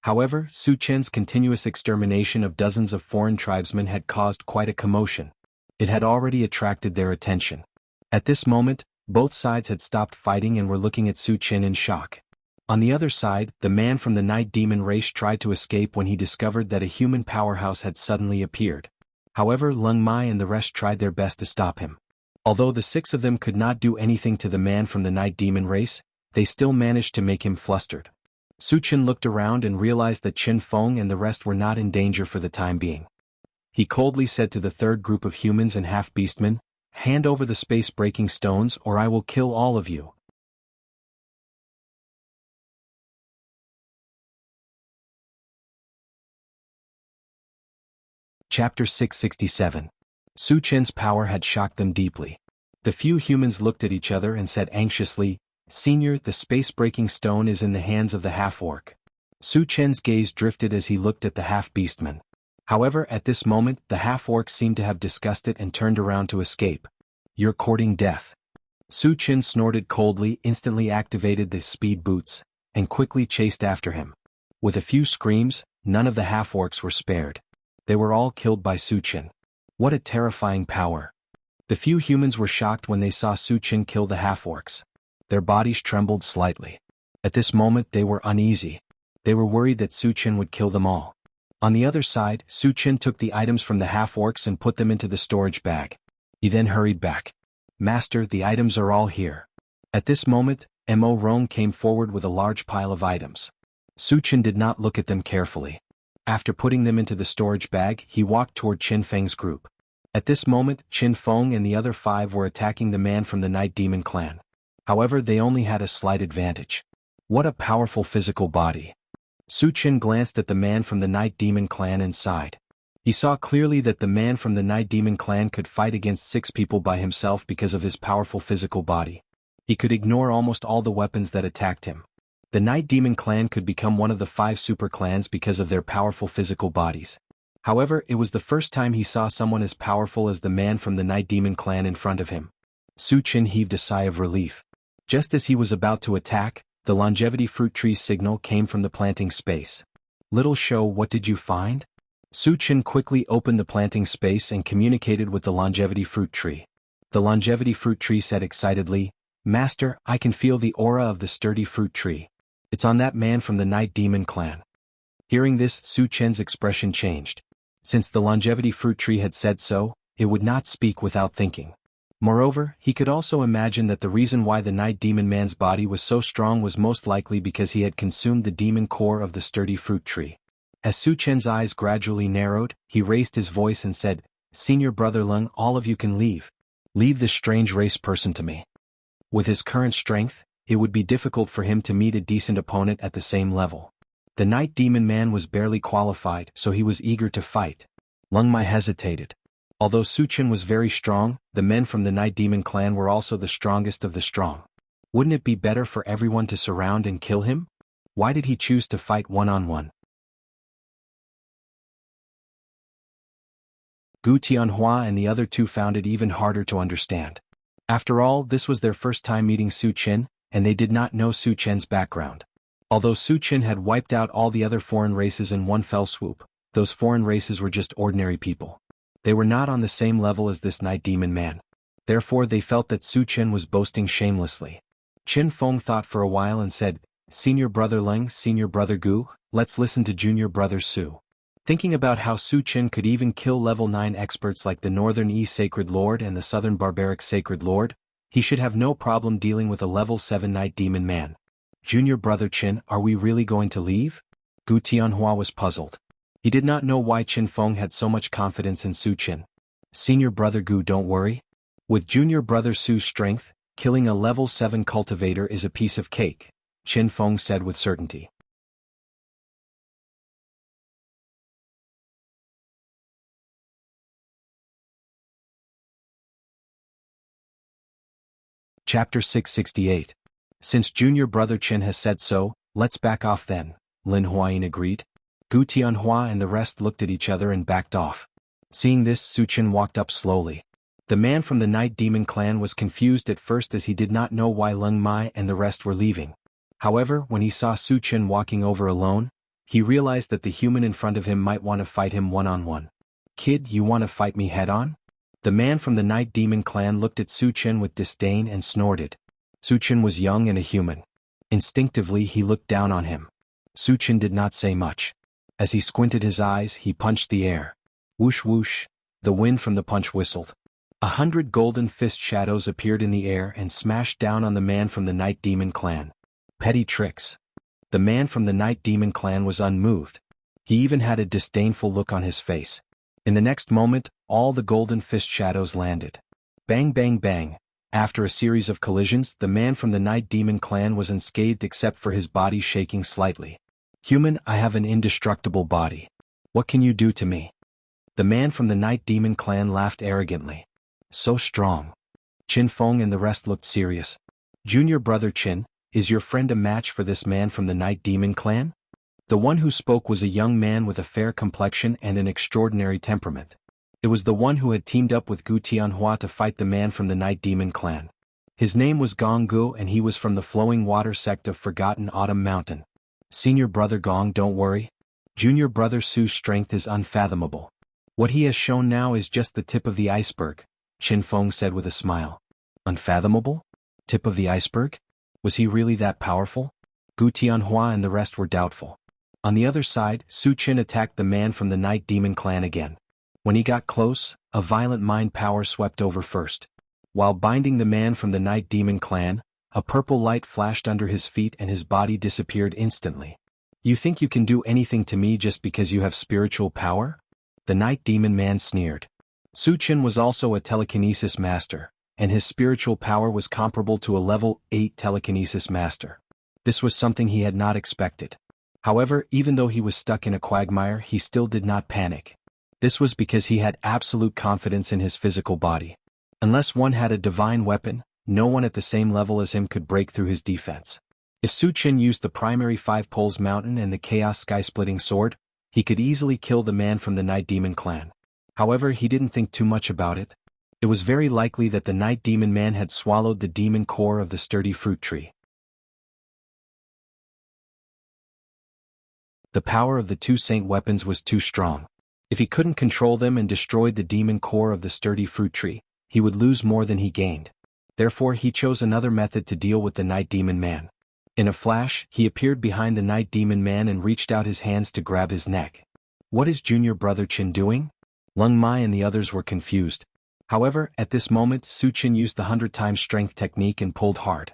However, Su Chen's continuous extermination of dozens of foreign tribesmen had caused quite a commotion. It had already attracted their attention. At this moment, both sides had stopped fighting and were looking at Su Chen in shock. On the other side, the man from the Night Demon race tried to escape when he discovered that a human powerhouse had suddenly appeared. However, Lung Mai and the rest tried their best to stop him. Although the 6 of them could not do anything to the man from the Night Demon race, they still managed to make him flustered. Su Chen looked around and realized that Qin Feng and the rest were not in danger for the time being. He coldly said to the third group of humans and half-beastmen, "Hand over the space-breaking stones or I will kill all of you." Chapter 667. Su Chen's power had shocked them deeply. The few humans looked at each other and said anxiously, "Senior, the space-breaking stone is in the hands of the half-orc." Su Chen's gaze drifted as he looked at the half-beastman. However, at this moment, the half-orc seemed to have discussed it and turned around to escape. "You're courting death." Su Chen snorted coldly, instantly activated the speed boots, and quickly chased after him. With a few screams, none of the half-orcs were spared. They were all killed by Su Chen. What a terrifying power. The few humans were shocked when they saw Su Chen kill the half-orcs. Their bodies trembled slightly. At this moment they were uneasy. They were worried that Su Chen would kill them all. On the other side, Su Chen took the items from the half-orcs and put them into the storage bag. He then hurried back. "Master, the items are all here." At this moment, Mo Rong came forward with a large pile of items. Su Chen did not look at them carefully. After putting them into the storage bag, he walked toward Qin Feng's group. At this moment, Qin Feng and the other 5 were attacking the man from the Night Demon clan. However, they only had a slight advantage. What a powerful physical body. Su Chen glanced at the man from the Night Demon clan and sighed. He saw clearly that the man from the Night Demon clan could fight against 6 people by himself because of his powerful physical body. He could ignore almost all the weapons that attacked him. The Night Demon clan could become one of the 5 super clans because of their powerful physical bodies. However, it was the first time he saw someone as powerful as the man from the Night Demon clan in front of him. Su Chen heaved a sigh of relief. Just as he was about to attack, the longevity fruit tree's signal came from the planting space. "Little show, what did you find?" Su Chen quickly opened the planting space and communicated with the longevity fruit tree. The longevity fruit tree said excitedly, "Master, I can feel the aura of the sturdy fruit tree. It's on that man from the Night Demon clan." Hearing this, Su Chen's expression changed. Since the longevity fruit tree had said so, it would not speak without thinking. Moreover, he could also imagine that the reason why the Night Demon man's body was so strong was most likely because he had consumed the demon core of the sturdy fruit tree. As Su Chen's eyes gradually narrowed, he raised his voice and said, "Senior Brother Lung, all of you can leave. Leave this strange race person to me." With his current strength, it would be difficult for him to meet a decent opponent at the same level. The Night Demon man was barely qualified, so he was eager to fight. Lung Mai hesitated. Although Su Chen was very strong, the men from the Night Demon clan were also the strongest of the strong. Wouldn't it be better for everyone to surround and kill him? Why did he choose to fight one-on-one? Gu Tianhua and the other 2 found it even harder to understand. After all, this was their first time meeting Su Chen, and they did not know Su Chen's background. Although Su Chen had wiped out all the other foreign races in one fell swoop, those foreign races were just ordinary people. They were not on the same level as this Night Demon man. Therefore they felt that Su Chen was boasting shamelessly. Qin Feng thought for a while and said, Senior brother Leng, senior brother Gu, let's listen to junior brother Su. Thinking about how Su Qin could even kill level 9 experts like the Northern E Sacred Lord and the Southern Barbaric Sacred Lord, he should have no problem dealing with a level 7 Night Demon man. Junior brother Qin, are we really going to leave? Gu Tianhua was puzzled. He did not know why Qin Feng had so much confidence in Su Qin. Senior brother Gu, don't worry. With junior brother Su's strength, killing a level 7 cultivator is a piece of cake, Qin Feng said with certainty. Chapter 668. Since junior brother Qin has said so, let's back off then, Lin Huayin agreed. Gu Tianhua and the rest looked at each other and backed off. Seeing this, Su Qin walked up slowly. The man from the Night Demon clan was confused at first as he did not know why Leng Mai and the rest were leaving. However, when he saw Su Qin walking over alone, he realized that the human in front of him might want to fight him one-on-one. Kid, you want to fight me head-on? The man from the Night Demon clan looked at Su Qin with disdain and snorted. Su Qin was young and a human. Instinctively he looked down on him. Su Qin did not say much. As he squinted his eyes, he punched the air. Whoosh whoosh, the wind from the punch whistled. 100 golden fist shadows appeared in the air and smashed down on the man from the Night Demon clan. Petty tricks. The man from the Night Demon clan was unmoved. He even had a disdainful look on his face. In the next moment, all the golden fist shadows landed. Bang bang bang. After a series of collisions, the man from the Night Demon clan was unscathed except for his body shaking slightly. Human, I have an indestructible body. What can you do to me? The man from the Night Demon clan laughed arrogantly. So strong. Qin Feng and the rest looked serious. Junior brother Qin, is your friend a match for this man from the Night Demon clan? The one who spoke was a young man with a fair complexion and an extraordinary temperament. It was the one who had teamed up with Gu Tianhua to fight the man from the Night Demon clan. His name was Gong Gu and he was from the Flowing Water sect of Forgotten Autumn Mountain. Senior brother Gong, don't worry. Junior brother Su's strength is unfathomable. What he has shown now is just the tip of the iceberg, Qin Feng said with a smile. Unfathomable? Tip of the iceberg? Was he really that powerful? Gu Tianhua and the rest were doubtful. On the other side, Su Qin attacked the man from the Night Demon clan again. When he got close, a violent mind power swept over first. While binding the man from the Night Demon clan, a purple light flashed under his feet and his body disappeared instantly. You think you can do anything to me just because you have spiritual power? The Night Demon man sneered. Su Qin was also a telekinesis master, and his spiritual power was comparable to a level 8 telekinesis master. This was something he had not expected. However, even though he was stuck in a quagmire, he still did not panic. This was because he had absolute confidence in his physical body. Unless one had a divine weapon, no one at the same level as him could break through his defense. If Su Qin used the primary 5 Poles Mountain and the Chaos Sky-Splitting Sword, he could easily kill the man from the Night Demon clan. However, he didn't think too much about it. It was very likely that the Night Demon man had swallowed the demon core of the sturdy fruit tree. The power of the 2 saint weapons was too strong. If he couldn't control them and destroyed the demon core of the sturdy fruit tree, he would lose more than he gained. Therefore he chose another method to deal with the Night Demon man. In a flash, he appeared behind the Night Demon man and reached out his hands to grab his neck. What is junior brother Qin doing? Leng Mai and the others were confused. However, at this moment Su Qin used the 100 times strength technique and pulled hard.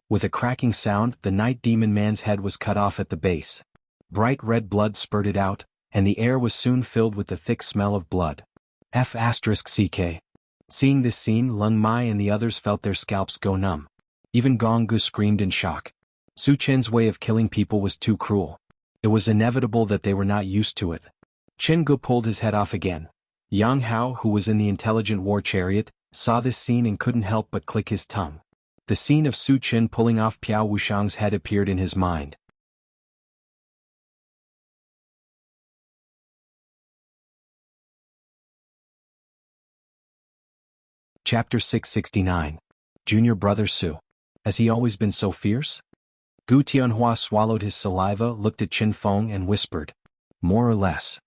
With a cracking sound, the Night Demon man's head was cut off at the base. Bright red blood spurted out, and the air was soon filled with the thick smell of blood. F***ck. Seeing this scene, Leng Mai and the others felt their scalps go numb. Even Gong Gu screamed in shock. Su Qin's way of killing people was too cruel. It was inevitable that they were not used to it. Qin Gu pulled his head off again. Yang Hao, who was in the intelligent war chariot, saw this scene and couldn't help but click his tongue. The scene of Su Qin pulling off Piao Wuxiang's head appeared in his mind. Chapter 669. Junior brother Su. Has he always been so fierce? Gu Tianhua swallowed his saliva, looked at Qin Feng and whispered. More or less.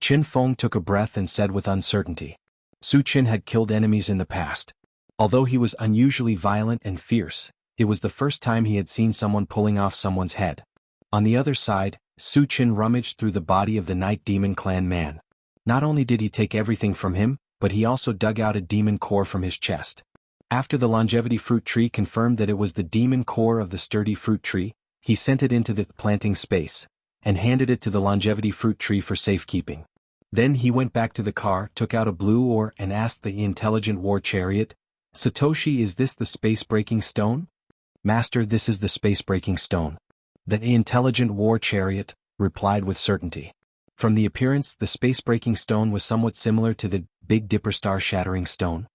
Qin Feng took a breath and said with uncertainty. Su Qin had killed enemies in the past. Although he was unusually violent and fierce, It was the first time he had seen someone pulling off someone's head. On the other side, Su Qin rummaged through the body of the Night Demon Clan man. Not only did he take everything from him, but he also dug out a demon core from his chest. After the longevity fruit tree confirmed that it was the demon core of the sturdy fruit tree, he sent it into the planting space, and handed it to the longevity fruit tree for safekeeping. Then he went back to the car, took out a blue ore and asked the intelligent war chariot, "Satoshi, is this the space-breaking stone?" "Master, this is the space-breaking stone." The intelligent war chariot replied with certainty. From the appearance, the space-breaking stone was somewhat similar to the Big Dipper star-shattering stone.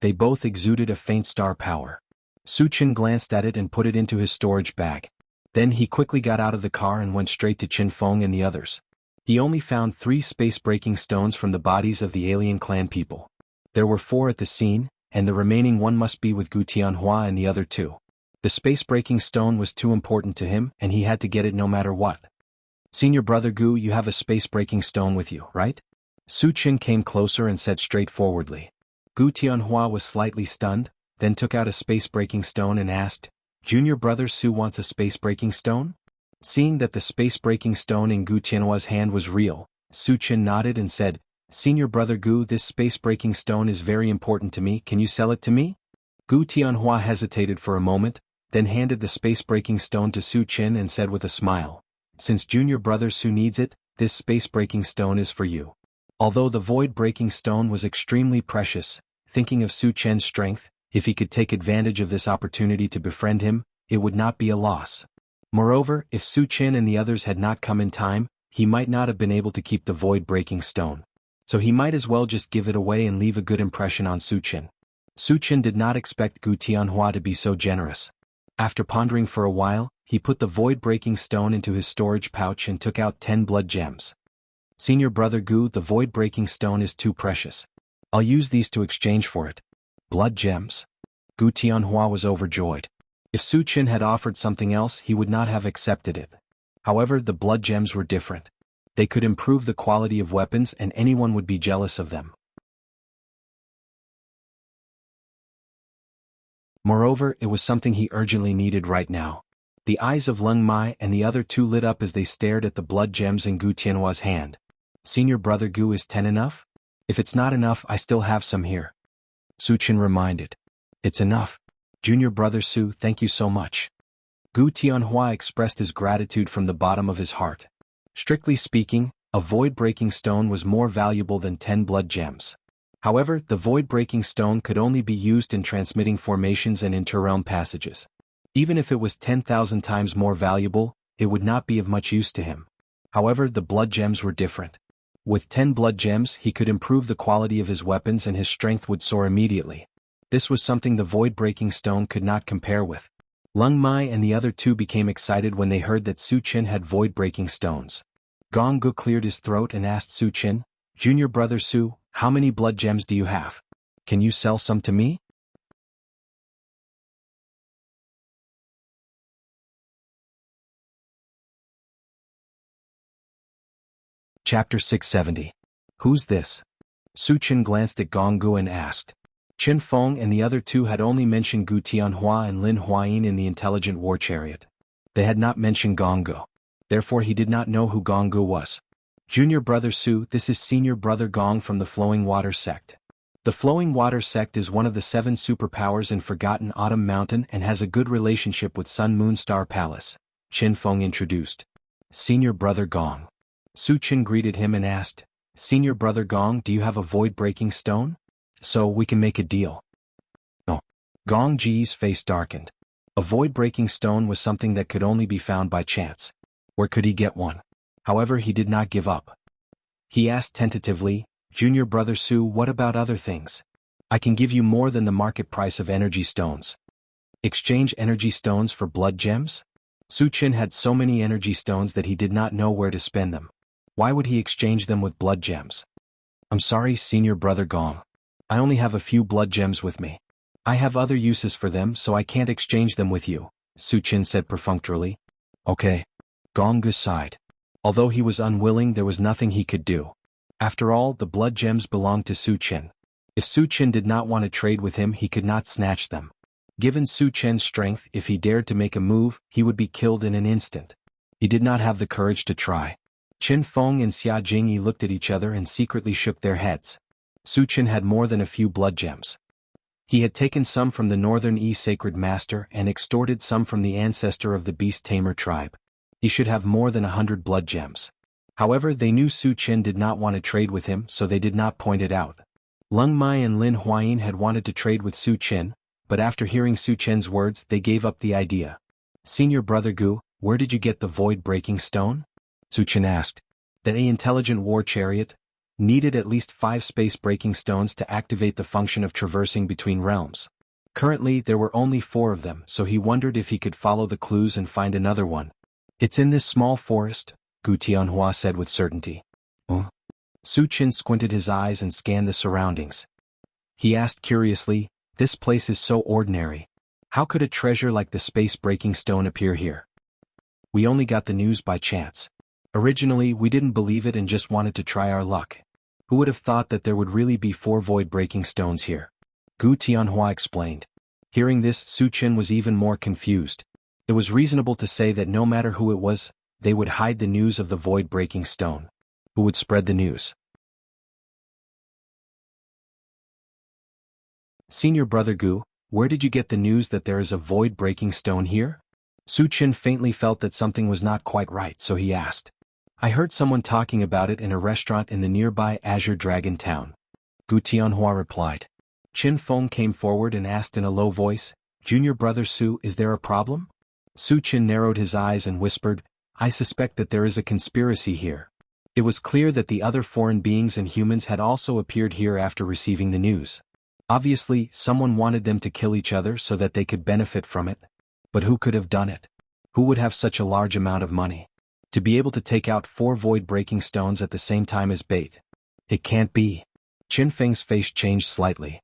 They both exuded a faint star power. Su Qin glanced at it and put it into his storage bag. Then he quickly got out of the car and went straight to Qin Feng and the others. He only found 3 space-breaking stones from the bodies of the alien clan people. There were 4 at the scene, and the remaining 1 must be with Gu Tianhua and the other 2. The space-breaking stone was too important to him, and he had to get it no matter what. "Senior brother Gu, you have a space-breaking stone with you, right?" Su Qin came closer and said straightforwardly. Gu Tianhua was slightly stunned, then took out a space-breaking stone and asked, "Junior brother Su wants a space-breaking stone?" Seeing that the space-breaking stone in Gu Tianhua's hand was real, Su Qin nodded and said, "Senior brother Gu, this space-breaking stone is very important to me, can you sell it to me?" Gu Tianhua hesitated for a moment, then handed the space-breaking stone to Su Qin and said with a smile, "Since junior brother Su needs it, this space-breaking stone is for you." Although the void-breaking stone was extremely precious, thinking of Su Qin's strength, if he could take advantage of this opportunity to befriend him, it would not be a loss. Moreover, if Su Qin and the others had not come in time, he might not have been able to keep the void-breaking stone. So he might as well just give it away and leave a good impression on Su Qin. Su Qin did not expect Gu Tianhua to be so generous. After pondering for a while, he put the void-breaking stone into his storage pouch and took out 10 blood gems. "Senior brother Gu, the void-breaking stone is too precious. I'll use these to exchange for it." "Blood gems?" Gu Tianhua was overjoyed. If Su Qin had offered something else, he would not have accepted it. However, the blood gems were different. They could improve the quality of weapons and anyone would be jealous of them. Moreover, it was something he urgently needed right now. The eyes of Leng Mai and the other 2 lit up as they stared at the blood gems in Gu Tianhua's hand. "Senior brother Gu, is 10 enough? If it's not enough, I still have some here." Su Qin reminded. "It's enough. Junior brother Su, thank you so much." Gu Tianhua expressed his gratitude from the bottom of his heart. Strictly speaking, a void-breaking stone was more valuable than 10 blood gems. However, the void-breaking stone could only be used in transmitting formations and interrealm passages. Even if it was 10,000 times more valuable, it would not be of much use to him. However, the blood gems were different. With 10 blood gems, he could improve the quality of his weapons and his strength would soar immediately. This was something the void-breaking stone could not compare with. Leng Mai and the other 2 became excited when they heard that Su Qin had void-breaking stones. Gong Gu cleared his throat and asked Su Qin, "Junior brother Su, how many blood gems do you have? Can you sell some to me?" Chapter 670. Who's this? Su Qin glanced at Gong Gu and asked. Qin Feng and the other 2 had only mentioned Gu Tianhua and Lin Huayin in the intelligent war chariot. They had not mentioned Gong Gu. Therefore he did not know who Gong Gu was. "Junior brother Su, this is senior brother Gong from the Flowing Water sect." The Flowing Water sect is one of the 7 superpowers in Forgotten Autumn Mountain and has a good relationship with Sun Moon Star Palace, Qin Feng introduced. "Senior brother Gong." Su Qin greeted him and asked, "Senior brother Gong, do you have a void-breaking stone? So we can make a deal." "No." Gong Ji's face darkened. A void-breaking stone was something that could only be found by chance. Where could he get one? However, he did not give up. He asked tentatively, "Junior brother Su, what about other things? I can give you more than the market price of energy stones." Exchange energy stones for blood gems? Su Qin had so many energy stones that he did not know where to spend them. Why would he exchange them with blood gems? "I'm sorry, senior brother Gong. I only have a few blood gems with me. I have other uses for them, so I can't exchange them with you," Su Qin said perfunctorily. "Okay." Gong Gu sighed. Although he was unwilling, there was nothing he could do. After all, the blood gems belonged to Su Qin. If Su Qin did not want to trade with him, he could not snatch them. Given Su Chen's strength, if he dared to make a move, he would be killed in an instant. He did not have the courage to try. Qin Feng and Xia Jingyi looked at each other and secretly shook their heads. Su Chen had more than a few blood gems. He had taken some from the Northern Yi Sacred Master and extorted some from the ancestor of the Beast Tamer tribe. He should have more than 100 blood gems. However, they knew Su Chen did not want to trade with him, so they did not point it out. Lung Mai and Lin Huayin had wanted to trade with Su Chen, but after hearing Su Chen's words, they gave up the idea. Senior Brother Gu, where did you get the void-breaking stone? Su Chen asked. That intelligent war chariot needed at least 5 space-breaking stones to activate the function of traversing between realms. Currently, there were only 4 of them, so he wondered if he could follow the clues and find another one. It's in this small forest, Gu Tianhua said with certainty. Oh? Su Chen squinted his eyes and scanned the surroundings. He asked curiously, this place is so ordinary. How could a treasure like the space-breaking stone appear here? We only got the news by chance. Originally, we didn't believe it and just wanted to try our luck. Who would have thought that there would really be 4 void-breaking stones here? Gu Tianhua explained. Hearing this, Su Chen was even more confused. It was reasonable to say that no matter who it was, they would hide the news of the void-breaking stone. Who would spread the news? Senior Brother Gu, where did you get the news that there is a void-breaking stone here? Su Chen faintly felt that something was not quite right, so he asked. I heard someone talking about it in a restaurant in the nearby Azure Dragon town. Gu Tianhua replied. Qin Feng came forward and asked in a low voice, Junior Brother Su, is there a problem? Su Chen narrowed his eyes and whispered, I suspect that there is a conspiracy here. It was clear that the other foreign beings and humans had also appeared here after receiving the news. Obviously, someone wanted them to kill each other so that they could benefit from it. But who could have done it? Who would have such a large amount of money? To be able to take out 4 void-breaking stones at the same time as bait. It can't be. Qin Feng's face changed slightly.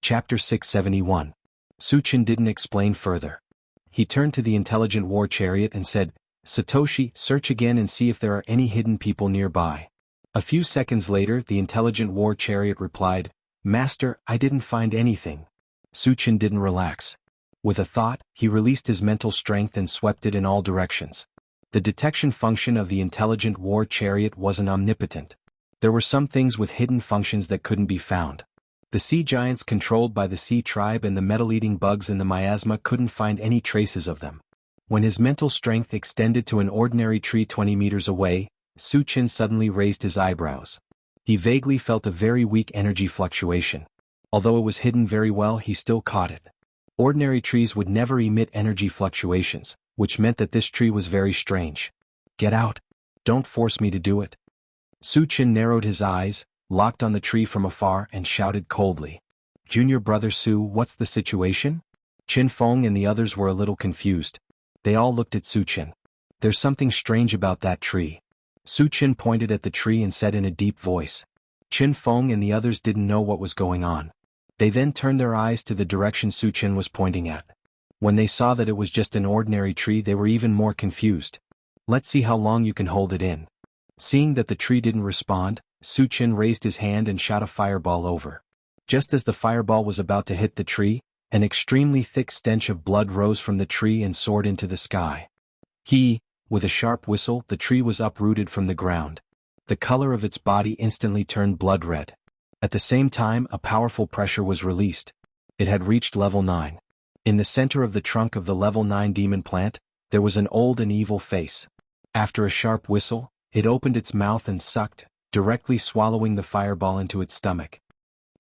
Chapter 671. Su Chen didn't explain further. He turned to the intelligent war chariot and said, Satoshi, search again and see if there are any hidden people nearby. A few seconds later, the intelligent war chariot replied, Master, I didn't find anything. Su Chen didn't relax. With a thought, he released his mental strength and swept it in all directions. The detection function of the intelligent war chariot wasn't omnipotent. There were some things with hidden functions that couldn't be found. The sea giants controlled by the sea tribe and the metal-eating bugs in the miasma couldn't find any traces of them. When his mental strength extended to an ordinary tree 20 meters away, Su Chen suddenly raised his eyebrows. He vaguely felt a very weak energy fluctuation. Although it was hidden very well, he still caught it. Ordinary trees would never emit energy fluctuations, which meant that this tree was very strange. Get out. Don't force me to do it. Su Chen narrowed his eyes, locked on the tree from afar and shouted coldly. Junior Brother Su, what's the situation? Qin Feng and the others were a little confused. They all looked at Su Chen. There's something strange about that tree. Su Chen pointed at the tree and said in a deep voice. Qin Feng and the others didn't know what was going on. They then turned their eyes to the direction Su Chen was pointing at. When they saw that it was just an ordinary tree, they were even more confused. Let's see how long you can hold it in. Seeing that the tree didn't respond, Su Chen raised his hand and shot a fireball over. Just as the fireball was about to hit the tree, an extremely thick stench of blood rose from the tree and soared into the sky. With a sharp whistle, the tree was uprooted from the ground. The color of its body instantly turned blood red. At the same time, a powerful pressure was released. It had reached level 9. In the center of the trunk of the level 9 demon plant, there was an old and evil face. After a sharp whistle, it opened its mouth and sucked, directly swallowing the fireball into its stomach.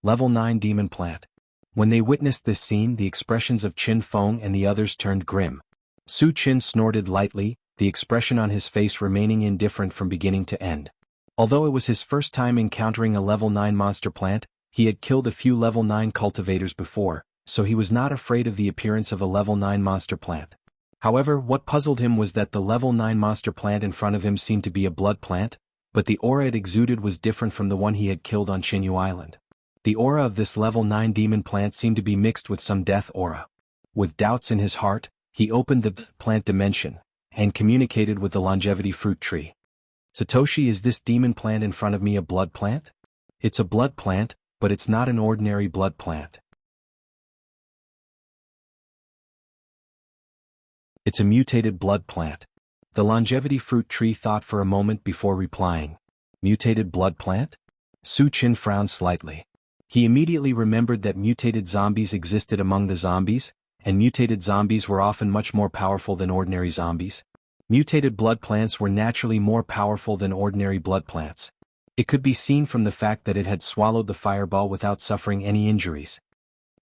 Level 9 demon plant. When they witnessed this scene, the expressions of Qin Feng and the others turned grim. Su Chen snorted lightly, the expression on his face remaining indifferent from beginning to end. Although it was his first time encountering a level 9 monster plant, he had killed a few level 9 cultivators before, so he was not afraid of the appearance of a level 9 monster plant. However, what puzzled him was that the level 9 monster plant in front of him seemed to be a blood plant, but the aura it exuded was different from the one he had killed on Xinyu Island. The aura of this level 9 demon plant seemed to be mixed with some death aura. With doubts in his heart, he opened the plant dimension and communicated with the longevity fruit tree. Satoshi, is this demon plant in front of me a blood plant? It's a blood plant, but it's not an ordinary blood plant. It's a mutated blood plant. The longevity fruit tree thought for a moment before replying. Mutated blood plant? Su Qin frowned slightly. He immediately remembered that mutated zombies existed among the zombies, and mutated zombies were often much more powerful than ordinary zombies. Mutated blood plants were naturally more powerful than ordinary blood plants. It could be seen from the fact that it had swallowed the fireball without suffering any injuries.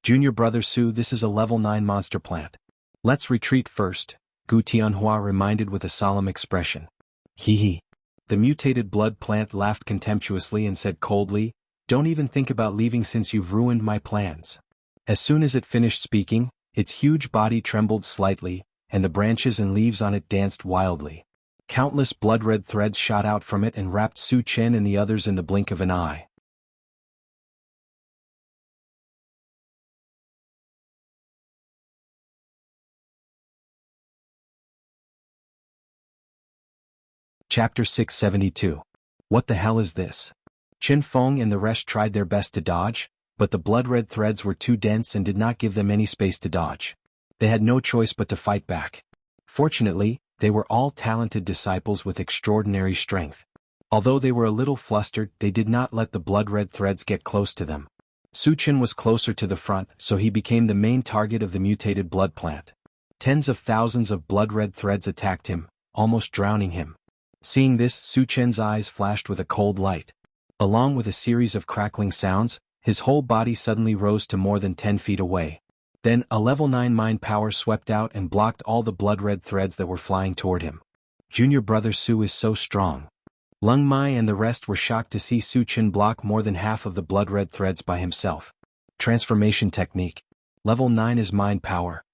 Junior brother Su, this is a level 9 monster plant. Let's retreat first, Gu Tianhua reminded with a solemn expression. Hee hee. The mutated blood plant laughed contemptuously and said coldly, don't even think about leaving since you've ruined my plans. As soon as it finished speaking, its huge body trembled slightly, and the branches and leaves on it danced wildly. Countless blood-red threads shot out from it and wrapped Su Qin and the others in the blink of an eye. Chapter 672. What the hell is this? Qin Feng and the rest tried their best to dodge, but the blood-red threads were too dense and did not give them any space to dodge. They had no choice but to fight back. Fortunately, they were all talented disciples with extraordinary strength. Although they were a little flustered, they did not let the blood-red threads get close to them. Su Qin was closer to the front, so he became the main target of the mutated blood plant. Tens of thousands of blood-red threads attacked him, almost drowning him. Seeing this, Su Qin's eyes flashed with a cold light. Along with a series of crackling sounds, his whole body suddenly rose to more than 10 feet away. Then, a level 9 mind power swept out and blocked all the blood-red threads that were flying toward him. Junior brother Su is so strong. Lung Mai and the rest were shocked to see Su Qin block more than half of the blood-red threads by himself. Transformation technique. Level 9 is mind power.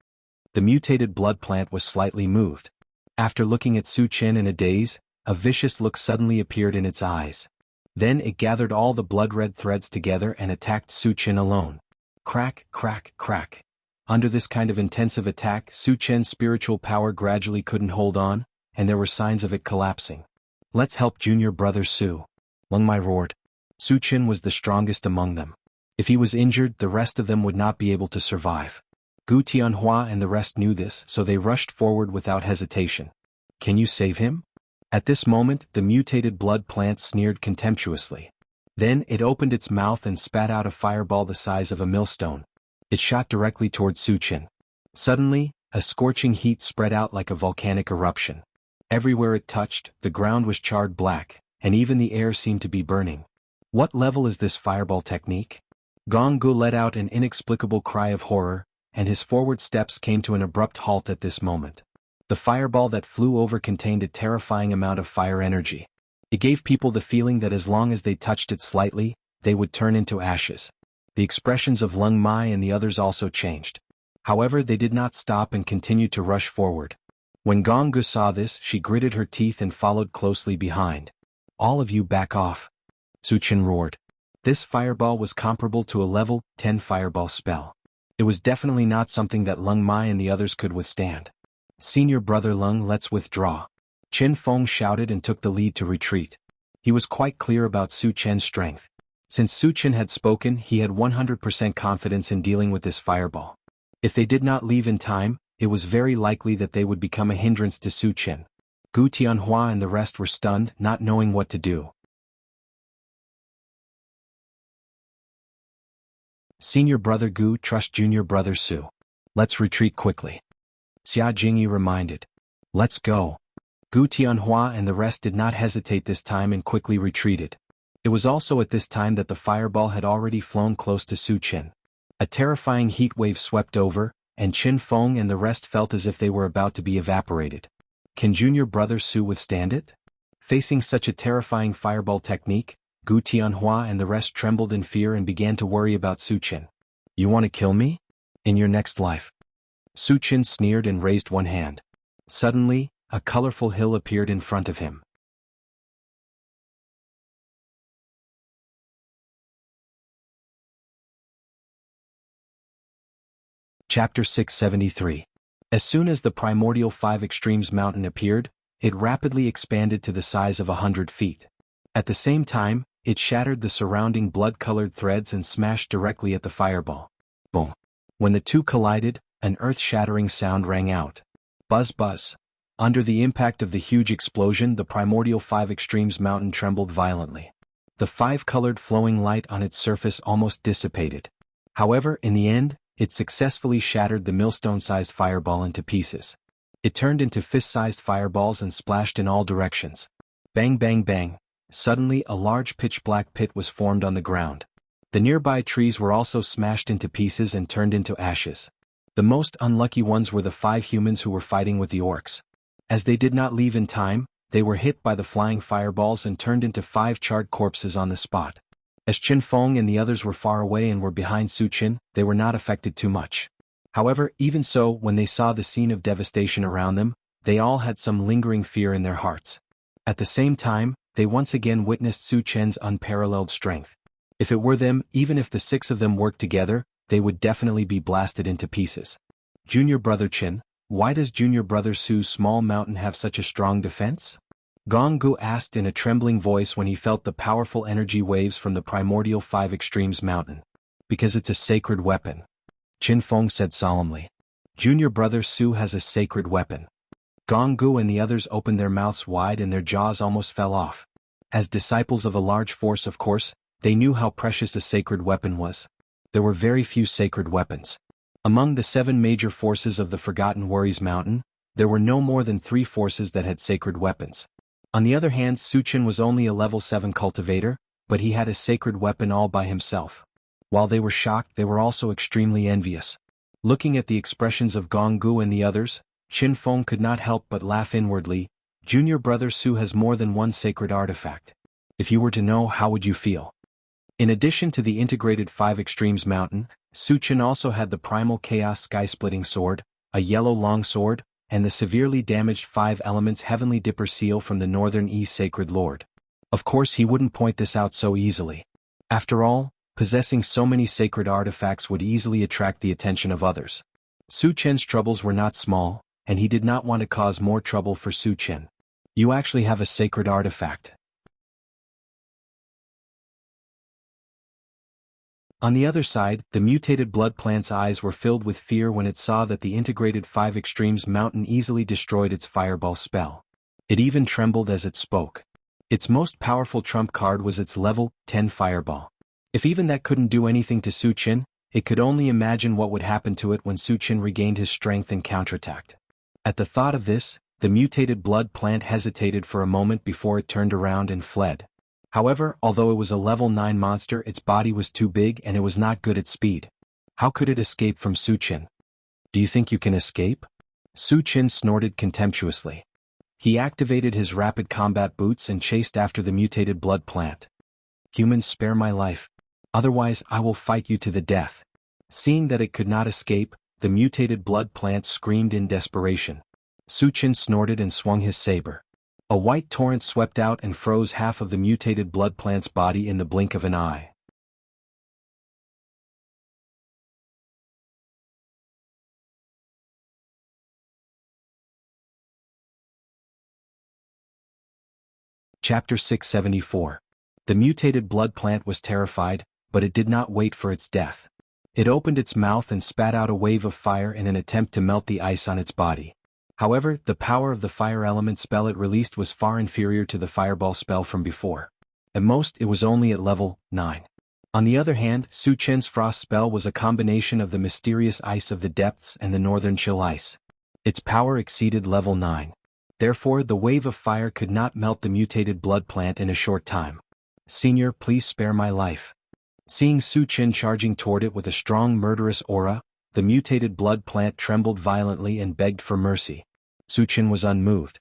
The mutated blood plant was slightly moved. After looking at Su Qin in a daze, a vicious look suddenly appeared in its eyes. Then it gathered all the blood-red threads together and attacked Su Qin alone. Crack, crack, crack. Under this kind of intensive attack, Su Qin's spiritual power gradually couldn't hold on, and there were signs of it collapsing. Let's help junior brother Su. Lung Mai roared. Su Qin was the strongest among them. If he was injured, the rest of them would not be able to survive. Gu Tianhua and the rest knew this, so they rushed forward without hesitation. Can you save him? At this moment, the mutated blood plant sneered contemptuously. Then it opened its mouth and spat out a fireball the size of a millstone. It shot directly toward Su Qin. Suddenly, a scorching heat spread out like a volcanic eruption. Everywhere it touched, the ground was charred black, and even the air seemed to be burning. What level is this fireball technique? Gong Gu let out an inexplicable cry of horror, and his forward steps came to an abrupt halt at this moment. The fireball that flew over contained a terrifying amount of fire energy. It gave people the feeling that as long as they touched it slightly, they would turn into ashes. The expressions of Lung Mai and the others also changed. However, they did not stop and continued to rush forward. When Gong Gu saw this, she gritted her teeth and followed closely behind. All of you back off. Su Qin roared. This fireball was comparable to a level 10 fireball spell. It was definitely not something that Lung Mai and the others could withstand. Senior brother Lung, let's withdraw. Qin Feng shouted and took the lead to retreat. He was quite clear about Su Qin's strength. Since Su Qin had spoken, he had 100% confidence in dealing with this fireball. If they did not leave in time, it was very likely that they would become a hindrance to Su Qin. Gu Tianhua and the rest were stunned, not knowing what to do. Senior brother Gu, trust junior brother Su. Let's retreat quickly. Xia Jingyi reminded. Let's go. Gu Tianhua and the rest did not hesitate this time and quickly retreated. It was also at this time that the fireball had already flown close to Su Qin. A terrifying heat wave swept over, and Qin Feng and the rest felt as if they were about to be evaporated. Can junior brother Su withstand it? Facing such a terrifying fireball technique, Gu Tianhua and the rest trembled in fear and began to worry about Su Qin. You want to kill me? In your next life. Su Qin sneered and raised one hand. Suddenly, a colorful hill appeared in front of him. Chapter 673. As soon as the primordial 5 extremes mountain appeared, it rapidly expanded to the size of 100 feet. At the same time, it shattered the surrounding blood-colored threads and smashed directly at the fireball. Boom. When the two collided, an earth-shattering sound rang out. Buzz buzz. Under the impact of the huge explosion, the primordial 5 Extremes mountain trembled violently. The 5-colored flowing light on its surface almost dissipated. However, in the end, it successfully shattered the millstone-sized fireball into pieces. It turned into fist-sized fireballs and splashed in all directions. Bang bang bang. Suddenly a large pitch-black pit was formed on the ground. The nearby trees were also smashed into pieces and turned into ashes. The most unlucky ones were the 5 humans who were fighting with the orcs. As they did not leave in time, they were hit by the flying fireballs and turned into 5 charred corpses on the spot. As Qin Feng and the others were far away and were behind Su Qin, they were not affected too much. However, even so, when they saw the scene of devastation around them, they all had some lingering fear in their hearts. At the same time, they once again witnessed Su Qian's unparalleled strength. If it were them, even if the 6 of them worked together, they would definitely be blasted into pieces. Junior brother Qin, why does junior brother Su's small mountain have such a strong defense? Jianghu asked in a trembling voice when he felt the powerful energy waves from the primordial 5 Extremes mountain. Because it's a sacred weapon. Qin Feng said solemnly. Junior brother Su has a sacred weapon. Jianghu and the others opened their mouths wide and their jaws almost fell off. As disciples of a large force, of course, they knew how precious a sacred weapon was. There were very few sacred weapons. Among the 7 major forces of the Forgotten Worries Mountain, there were no more than 3 forces that had sacred weapons. On the other hand, Su Qin was only a level 7 cultivator, but he had a sacred weapon all by himself. While they were shocked, they were also extremely envious. Looking at the expressions of Jianghu and the others, Qin Feng could not help but laugh inwardly. Junior brother Su has more than one sacred artifact. If you were to know, how would you feel? In addition to the integrated 5 Extremes mountain, Su Qin also had the primal chaos sky-splitting sword, a yellow longsword, and the severely damaged 5 elements heavenly dipper seal from the Northern East Sacred Lord. Of course he wouldn't point this out so easily. After all, possessing so many sacred artifacts would easily attract the attention of others. Su Qian's troubles were not small, and he did not want to cause more trouble for Su Qin. You actually have a sacred artifact. On the other side, the mutated blood plant's eyes were filled with fear when it saw that the integrated 5 Extremes mountain easily destroyed its fireball spell. It even trembled as it spoke. Its most powerful trump card was its level 10 fireball. If even that couldn't do anything to Su Qin, it could only imagine what would happen to it when Su Qin regained his strength and counterattacked. At the thought of this, the mutated blood plant hesitated for a moment before it turned around and fled. However, although it was a level 9 monster, its body was too big and it was not good at speed. How could it escape from Su Qin? Do you think you can escape? Su Qin snorted contemptuously. He activated his rapid combat boots and chased after the mutated blood plant. Humans, spare my life. Otherwise I will fight you to the death. Seeing that it could not escape, the mutated blood plant screamed in desperation. Su Qin snorted and swung his saber. A white torrent swept out and froze half of the mutated blood plant's body in the blink of an eye. Chapter 674. The mutated blood plant was terrified, but it did not wait for its death. It opened its mouth and spat out a wave of fire in an attempt to melt the ice on its body. However, the power of the fire element spell it released was far inferior to the fireball spell from before. At most, it was only at level 9. On the other hand, Su Qian's frost spell was a combination of the mysterious ice of the depths and the northern chill ice. Its power exceeded level 9. Therefore, the wave of fire could not melt the mutated blood plant in a short time. Senior, please spare my life. Seeing Su Qin charging toward it with a strong murderous aura, the mutated blood plant trembled violently and begged for mercy. Su Qin was unmoved.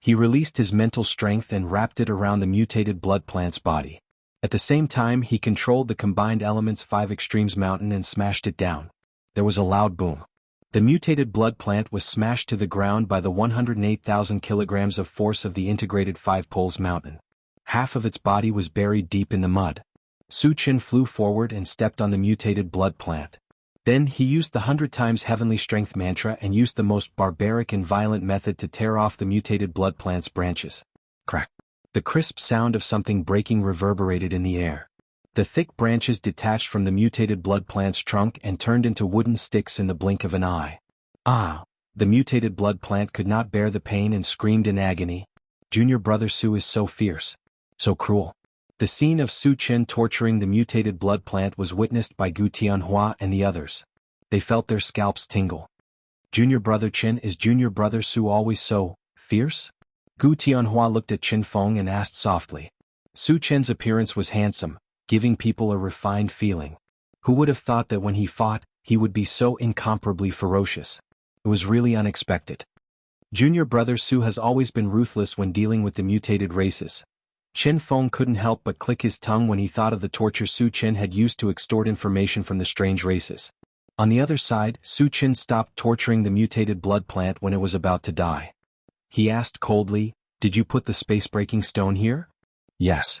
He released his mental strength and wrapped it around the mutated blood plant's body. At the same time, he controlled the combined elements 5 Extremes mountain and smashed it down. There was a loud boom. The mutated blood plant was smashed to the ground by the 108,000 kilograms of force of the integrated 5 Poles mountain. Half of its body was buried deep in the mud. Su Qin flew forward and stepped on the mutated blood plant. Then he used the 100 times heavenly strength mantra and used the most barbaric and violent method to tear off the mutated blood plant's branches. Crack. The crisp sound of something breaking reverberated in the air. The thick branches detached from the mutated blood plant's trunk and turned into wooden sticks in the blink of an eye. Ah! The mutated blood plant could not bear the pain and screamed in agony. Junior brother Su is so fierce. So cruel. The scene of Su Chen torturing the mutated blood plant was witnessed by Gu Tianhua and the others. They felt their scalps tingle. Junior brother Chen, is junior brother Su always so fierce? Gu Tianhua looked at Chen Feng and asked softly. Su Chen's appearance was handsome, giving people a refined feeling. Who would have thought that when he fought, he would be so incomparably ferocious? It was really unexpected. Junior brother Su has always been ruthless when dealing with the mutated races. Chen Feng couldn't help but click his tongue when he thought of the torture Su Chen had used to extort information from the strange races. On the other side, Su Chen stopped torturing the mutated blood plant when it was about to die. He asked coldly, "Did you put the space-breaking stone here?" "Yes."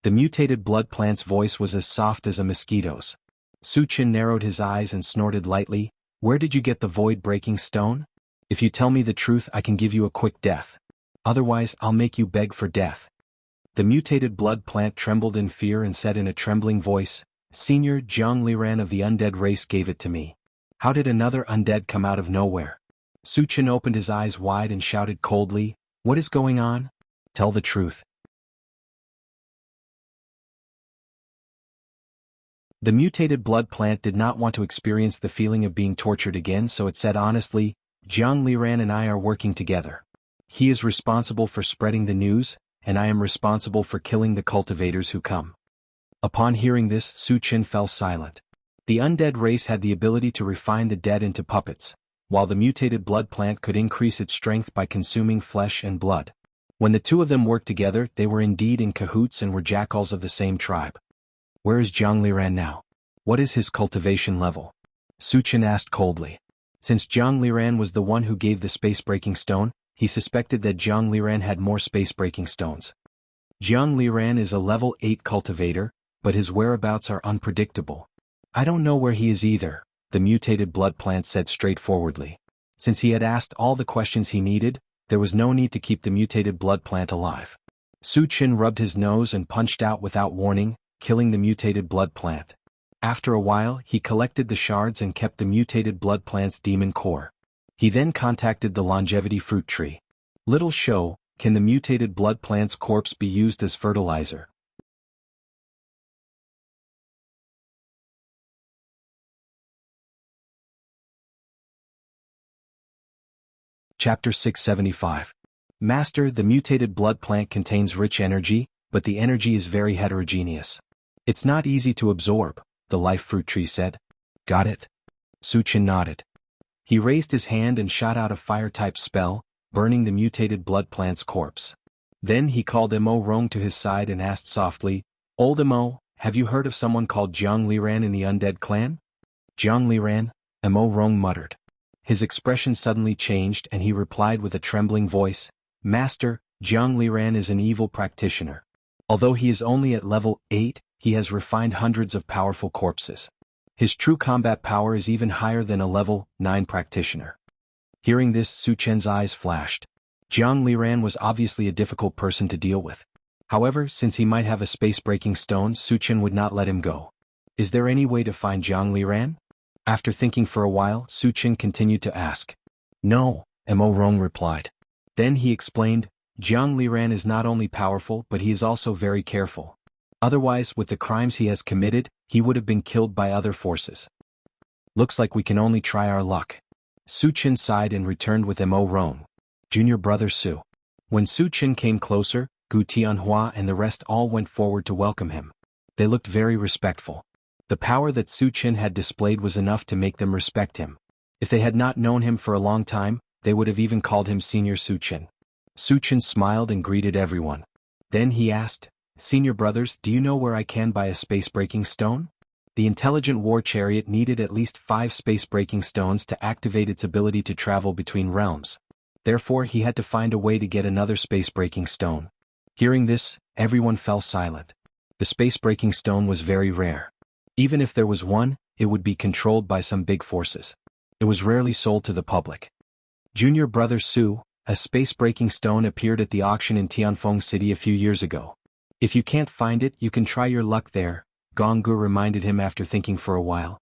The mutated blood plant's voice was as soft as a mosquito's. Su Chen narrowed his eyes and snorted lightly, "Where did you get the void-breaking stone? If you tell me the truth, I can give you a quick death. Otherwise, I'll make you beg for death." The mutated blood plant trembled in fear and said in a trembling voice, "Senior Jiang Liran of the undead race gave it to me. How did another undead come out of nowhere?" Su Chen opened his eyes wide and shouted coldly, "What is going on? Tell the truth." The mutated blood plant did not want to experience the feeling of being tortured again, so it said honestly, "Jiang Liran and I are working together. He is responsible for spreading the news, and I am responsible for killing the cultivators who come." Upon hearing this, Su Chen fell silent. The undead race had the ability to refine the dead into puppets, while the mutated blood plant could increase its strength by consuming flesh and blood. When the two of them worked together, they were indeed in cahoots and were jackals of the same tribe. "Where is Jiang Liran now? What is his cultivation level?" Su Chen asked coldly. Since Jiang Liran was the one who gave the space-breaking stone, he suspected that Jiang Liran had more space-breaking stones. Jiang Liran is a level 8 cultivator, but his whereabouts are unpredictable. "I don't know where he is either," the mutated blood plant said straightforwardly. Since he had asked all the questions he needed, there was no need to keep the mutated blood plant alive. Su Chen rubbed his nose and punched out without warning, killing the mutated blood plant. After a while, he collected the shards and kept the mutated blood plant's demon core. He then contacted the longevity fruit tree. "Little show, can the mutated blood plant's corpse be used as fertilizer?" Chapter 675. Master, the mutated blood plant contains rich energy, but the energy is very heterogeneous. It's not easy to absorb, the life fruit tree said. "Got it?" Su Chen nodded. He raised his hand and shot out a fire-type spell, burning the mutated blood plant's corpse. Then he called Mo Rong to his side and asked softly, "Old Mo, have you heard of someone called Jiang Liran in the undead clan?" "Jiang Liran?" Mo Rong muttered. His expression suddenly changed and he replied with a trembling voice, "Master, Jiang Liran is an evil practitioner. Although he is only at level 8, he has refined hundreds of powerful corpses. His true combat power is even higher than a level 9 practitioner." Hearing this, Su Chen's eyes flashed. Jiang Liran was obviously a difficult person to deal with. However, since he might have a space-breaking stone, Su Chen would not let him go. "Is there any way to find Jiang Liran?" After thinking for a while, Su Chen continued to ask. "No," Mo Rong replied. Then he explained, "Jiang Liran is not only powerful but he is also very careful. Otherwise, with the crimes he has committed, he would have been killed by other forces. Looks like we can only try our luck." Su Chen sighed and returned with Mo Rong. "Junior brother Su." When Su Chen came closer, Gu Tianhua and the rest all went forward to welcome him. They looked very respectful. The power that Su Chen had displayed was enough to make them respect him. If they had not known him for a long time, they would have even called him Senior Su Chen. Su Chen smiled and greeted everyone. Then he asked, "Senior brothers, do you know where I can buy a space-breaking stone?" The intelligent war chariot needed at least 5 space-breaking stones to activate its ability to travel between realms. Therefore, he had to find a way to get another space-breaking stone. Hearing this, everyone fell silent. The space-breaking stone was very rare. Even if there was one, it would be controlled by some big forces. It was rarely sold to the public. Junior Brother Su, a space-breaking stone, appeared at the auction in Tianfeng City a few years ago. If you can't find it, you can try your luck there, Gonggu reminded him after thinking for a while.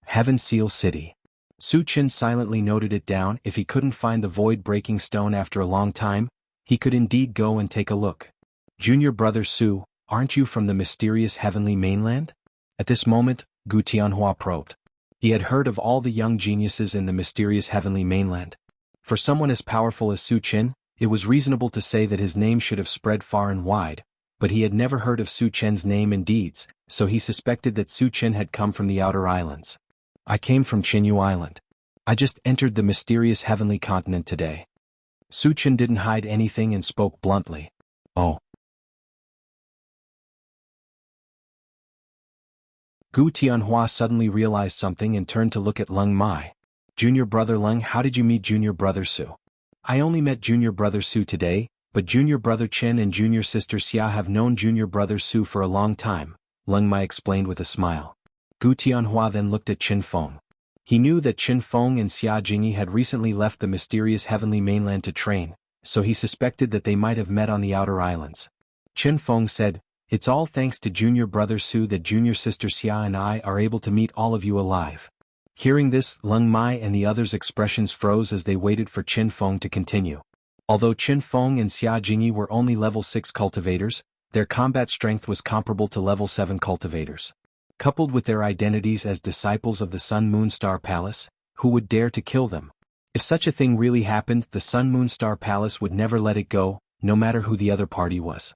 Heaven Seal City. Su Chen silently noted it down. If he couldn't find the void-breaking stone after a long time, he could indeed go and take a look. Junior Brother Su, aren't you from the mysterious heavenly mainland? At this moment, Gu Tianhua probed. He had heard of all the young geniuses in the mysterious heavenly mainland. For someone as powerful as Su Chen, it was reasonable to say that his name should have spread far and wide, but he had never heard of Su Chen's name and deeds, so he suspected that Su Chen had come from the outer islands. I came from Qinyu Island. I just entered the mysterious heavenly continent today. Su Chen didn't hide anything and spoke bluntly. Oh. Gu Tianhua suddenly realized something and turned to look at Leng Mai. Junior Brother Leng, how did you meet Junior Brother Su? I only met Junior Brother Su today, but Junior Brother Chen and Junior Sister Xia have known Junior Brother Su for a long time, Leng Mai explained with a smile. Gu Tianhua then looked at Qin Feng. He knew that Qin Feng and Xia Jingyi had recently left the mysterious heavenly mainland to train, so he suspected that they might have met on the outer islands. Qin Feng said, "It's all thanks to Junior Brother Su that Junior Sister Xia and I are able to meet all of you alive." Hearing this, Leng Mai and the others' expressions froze as they waited for Qin Feng to continue. Although Qin Feng and Xia Jingyi were only level 6 cultivators, their combat strength was comparable to level 7 cultivators. Coupled with their identities as disciples of the Sun Moon Star Palace, who would dare to kill them? If such a thing really happened, the Sun Moon Star Palace would never let it go, no matter who the other party was.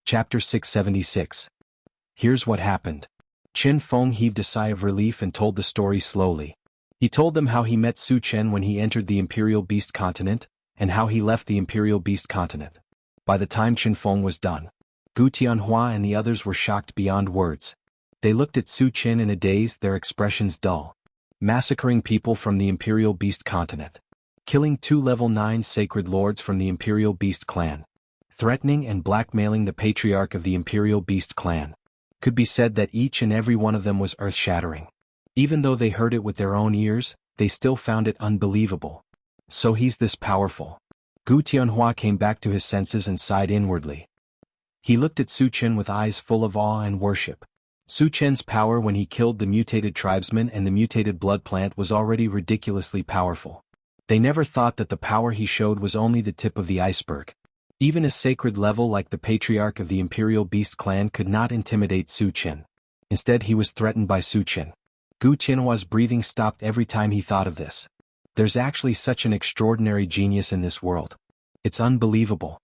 Chapter 676. Here's what happened. Qin Feng heaved a sigh of relief and told the story slowly. He told them how he met Su Chen when he entered the Imperial Beast Continent, and how he left the Imperial Beast Continent. By the time Qin Feng was done, Gu Tianhua and the others were shocked beyond words. They looked at Su Chen in a daze, their expressions dull. Massacring people from the Imperial Beast Continent. Killing 2 level 9 sacred lords from the Imperial Beast clan. Threatening and blackmailing the patriarch of the Imperial Beast clan. Could be said that each and every one of them was earth-shattering. Even though they heard it with their own ears, they still found it unbelievable. So he's this powerful. Gu Tianhua came back to his senses and sighed inwardly. He looked at Su Chen with eyes full of awe and worship. Su Chen's power when he killed the mutated tribesman and the mutated blood plant was already ridiculously powerful. They never thought that the power he showed was only the tip of the iceberg. Even a sacred level like the patriarch of the Imperial Beast clan could not intimidate Su Chen. Instead, he was threatened by Su Chen. Gu Tianhua's breathing stopped every time he thought of this. There's actually such an extraordinary genius in this world. It's unbelievable.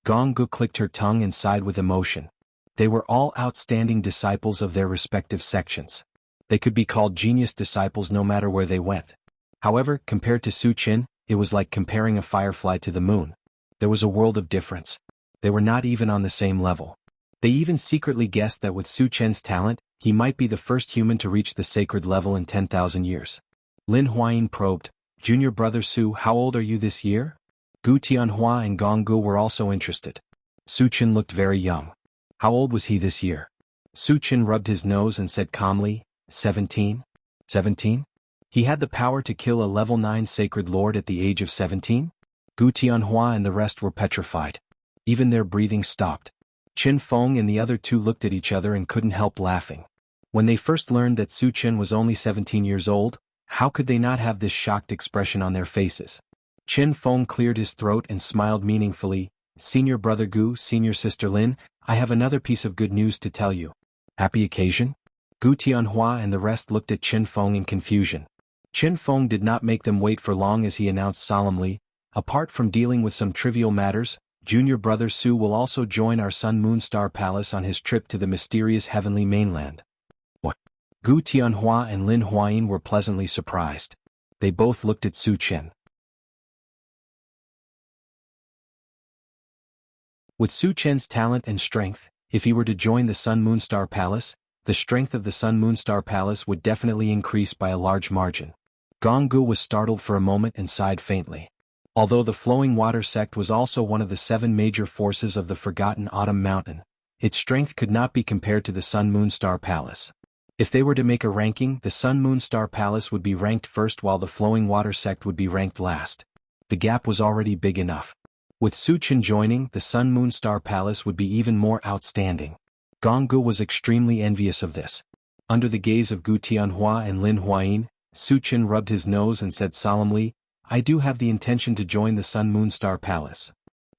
Gonggu clicked her tongue and sighed with emotion. They were all outstanding disciples of their respective sections. They could be called genius disciples no matter where they went. However, compared to Su Chen, it was like comparing a firefly to the moon. There was a world of difference. They were not even on the same level. They even secretly guessed that with Su Chen's talent, he might be the first human to reach the sacred level in 10,000 years. Lin Huayin probed, Junior Brother Su, how old are you this year? Gu Tianhua and Gonggu were also interested. Su Chen looked very young. How old was he this year? Su Chen rubbed his nose and said calmly, 17? 17? He had the power to kill a level 9 sacred lord at the age of 17? Gu Tianhua and the rest were petrified. Even their breathing stopped. Qin Feng and the other two looked at each other and couldn't help laughing. When they first learned that Su Chen was only 17 years old, how could they not have this shocked expression on their faces? Qin Feng cleared his throat and smiled meaningfully. Senior Brother Gu, Senior Sister Lin, I have another piece of good news to tell you. Happy occasion? Gu Tianhua and the rest looked at Qin Feng in confusion. Qin Feng did not make them wait for long as he announced solemnly, apart from dealing with some trivial matters, Junior Brother Su will also join our Sun Moon Star Palace on his trip to the mysterious heavenly mainland. What? Gu Tianhua and Lin Huayin were pleasantly surprised. They both looked at Su Chen. With Su Chen's talent and strength, if he were to join the Sun Moon Star Palace, the strength of the Sun Moon Star Palace would definitely increase by a large margin. Gonggu was startled for a moment and sighed faintly. Although the Flowing Water sect was also one of the 7 major forces of the Forgotten Autumn Mountain, its strength could not be compared to the Sun Moon Star Palace. If they were to make a ranking, the Sun Moon Star Palace would be ranked first while the Flowing Water sect would be ranked last. The gap was already big enough. With Su Chen joining, the Sun Moon Star Palace would be even more outstanding. Jianghu was extremely envious of this. Under the gaze of Gu Tianhua and Lin Huayin, Su Chen rubbed his nose and said solemnly, "I do have the intention to join the Sun Moon Star Palace."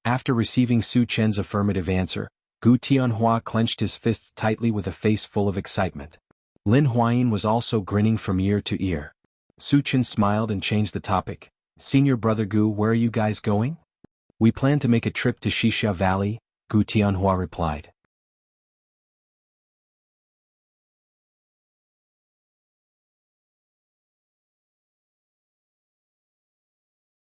After receiving Su Chen's affirmative answer, Gu Tianhua clenched his fists tightly with a face full of excitement. Lin Huayin was also grinning from ear to ear. Su Chen smiled and changed the topic. "Senior brother Gu, where are you guys going?" "We plan to make a trip to Xixia Valley," Gu Tianhua replied.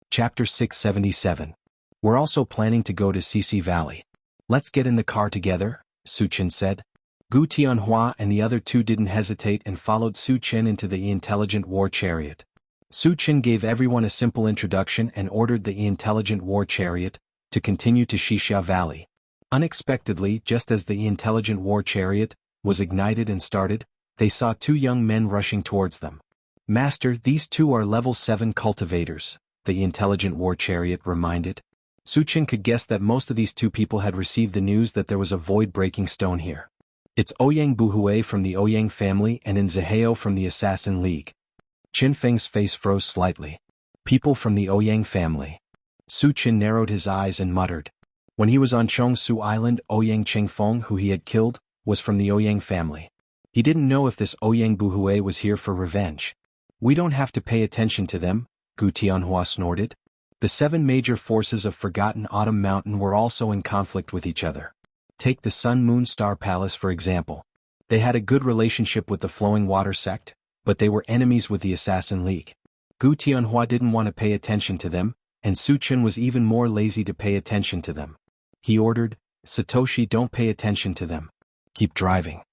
Chapter 677. "We're also planning to go to Xixia Valley. Let's get in the car together," Su Chen said. Gu Tianhua and the other 2 didn't hesitate and followed Su Chen into the intelligent war chariot. Su Chen gave everyone a simple introduction and ordered the intelligent war chariot to continue to Xixia Valley. Unexpectedly, just as the intelligent war chariot was ignited and started, they saw 2 young men rushing towards them. "Master, these 2 are level 7 cultivators," the intelligent war chariot reminded. Su Chen could guess that most of these 2 people had received the news that there was a void-breaking stone here. "It's Ouyang Buhui from the Ouyang family and Zhehao from the Assassin League." Qin Feng's face froze slightly. "People from the Ouyang family." Su Chen narrowed his eyes and muttered. When he was on Chongsu Island, Ouyang Chengfeng, who he had killed, was from the Ouyang family. He didn't know if this Ouyang Buhui was here for revenge. "We don't have to pay attention to them," Gu Tianhua snorted. The 7 major forces of Forgotten Autumn Mountain were also in conflict with each other. Take the Sun Moon Star Palace for example. They had a good relationship with the Flowing Water sect, but they were enemies with the Assassin League. Gu Tianhua didn't want to pay attention to them, and Su Chen was even more lazy to pay attention to them. He ordered, "Satoshi, don't pay attention to them. Keep driving."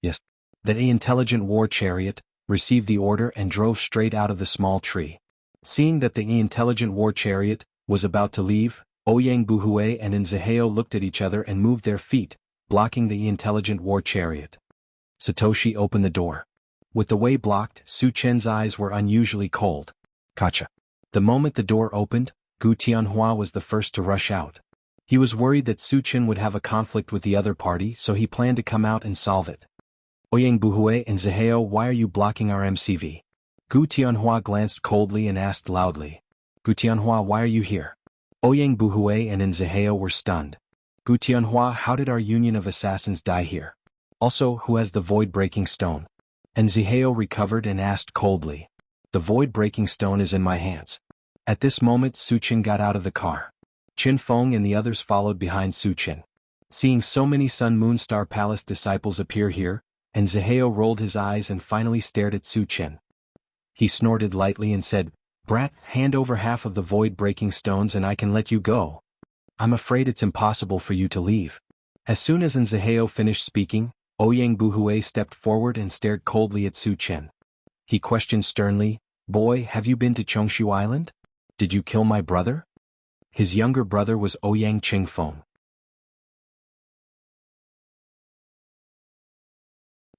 "Yes." The intelligent war chariot received the order and drove straight out of the small tree. Seeing that the intelligent war chariot was about to leave, Ouyang Buhui and Zhehao looked at each other and moved their feet, blocking the intelligent war chariot. Satoshi opened the door. With the way blocked, Su Chen's eyes were unusually cold. "Gotcha." The moment the door opened, Gu Tianhua was the first to rush out. He was worried that Su Chen would have a conflict with the other party, so he planned to come out and solve it. "Ouyang Buhui and Zhehao, why are you blocking our MCV?" Gu Tianhua glanced coldly and asked loudly. "Gu Tianhua, why are you here?" Ouyang Buhui and Zhehao were stunned. "Gu Tianhua, how did our union of assassins die here? Also, who has the void-breaking stone?" Zhehao recovered and asked coldly. "The void-breaking stone is in my hands." At this moment Su Chen got out of the car. Qin Feng and the others followed behind Su Chen. Seeing so many Sun Moon Star Palace disciples appear here, Zhehao rolled his eyes and finally stared at Su Chen. He snorted lightly and said, "Brat, hand over half of the void-breaking stones and I can let you go. I'm afraid it's impossible for you to leave." As soon as Zhehao finished speaking, Ouyang Buhui stepped forward and stared coldly at Su Chen. He questioned sternly, "Boy, have you been to Chongshu Island? Did you kill my brother?" His younger brother was Ouyang Chengfeng.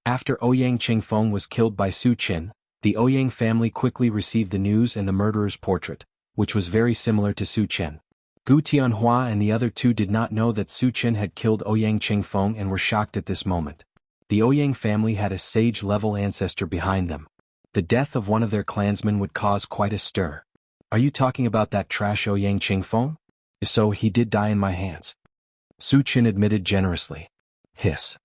After Ouyang Chengfeng was killed by Su Chen, the Ouyang family quickly received the news and the murderer's portrait, which was very similar to Su Chen. Gu Tianhua and the other 2 did not know that Su Chen had killed Ouyang Chengfeng and were shocked at this moment. The Ouyang family had a sage-level ancestor behind them. The death of one of their clansmen would cause quite a stir. "Are you talking about that trash Ouyang Chengfeng? If so, he did die in my hands," Su Chen admitted generously. Hiss.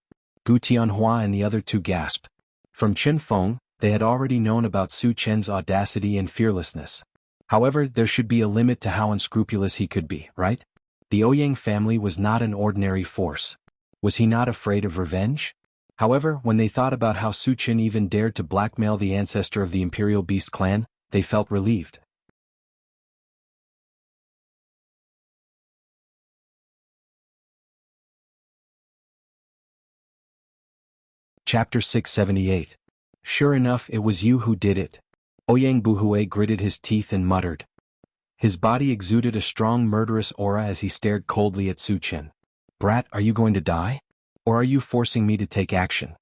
Gu Tianhua and the other 2 gasped. From Qin Feng, they had already known about Su Chen's audacity and fearlessness. However, there should be a limit to how unscrupulous he could be, right? The Ouyang family was not an ordinary force. Was he not afraid of revenge? However, when they thought about how Su Chen even dared to blackmail the ancestor of the Imperial Beast clan, they felt relieved. Chapter 678. "Sure enough, it was you who did it." Ouyang Buhui gritted his teeth and muttered. His body exuded a strong murderous aura as he stared coldly at Su Chen. Brat, are you going to die? Or are you forcing me to take action?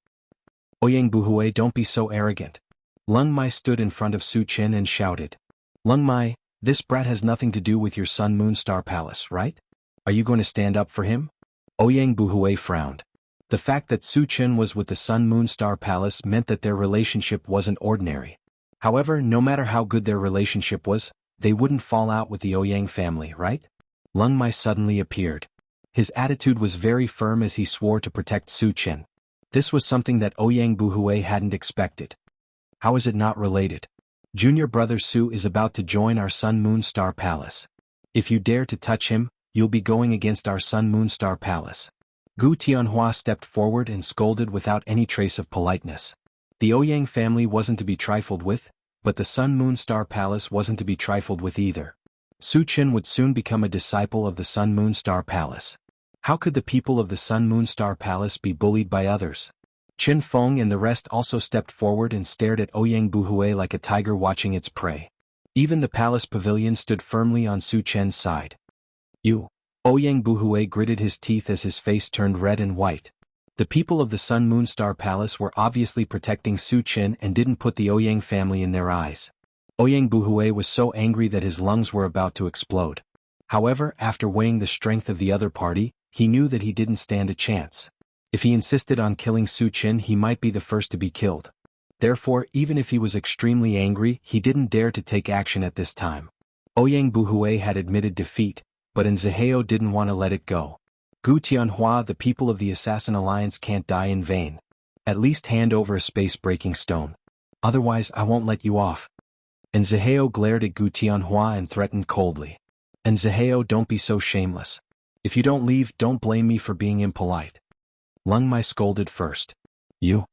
Ouyang Buhui, don't be so arrogant. Lung Mai stood in front of Su Chen and shouted. Lung Mai, this brat has nothing to do with your Sun Moon Star Palace, right? Are you going to stand up for him? Ouyang Buhui frowned. The fact that Su Chen was with the Sun Moon Star Palace meant that their relationship wasn't ordinary. However, no matter how good their relationship was, they wouldn't fall out with the Ouyang family, right? Lung Mai suddenly appeared. His attitude was very firm as he swore to protect Su Chen. This was something that Ouyang Buhui hadn't expected. How is it not related? Junior brother Su is about to join our Sun Moon Star Palace. If you dare to touch him, you'll be going against our Sun Moon Star Palace. Gu Tianhua stepped forward and scolded without any trace of politeness. The Ouyang family wasn't to be trifled with, but the Sun Moon Star Palace wasn't to be trifled with either. Su Chen would soon become a disciple of the Sun Moon Star Palace. How could the people of the Sun Moon Star Palace be bullied by others? Qin Feng and the rest also stepped forward and stared at Ouyang Buhui like a tiger watching its prey. Even the palace pavilion stood firmly on Su Chen's side. You! Ouyang Buhui gritted his teeth as his face turned red and white. The people of the Sun Moon Star Palace were obviously protecting Su Chen and didn't put the Ouyang family in their eyes. Ouyang Buhui was so angry that his lungs were about to explode. However, after weighing the strength of the other party, he knew that he didn't stand a chance. If he insisted on killing Su Chen, he might be the first to be killed. Therefore, even if he was extremely angry, he didn't dare to take action at this time. Ouyang Buhui had admitted defeat, but Nzaheo didn't want to let it go. Gu Tianhua, the people of the Assassin Alliance can't die in vain. At least hand over a space-breaking stone. Otherwise, I won't let you off. Nzaheo glared at Gu Tianhua and threatened coldly. Nzaheo, don't be so shameless. If you don't leave, don't blame me for being impolite. Lung Mai scolded first. You?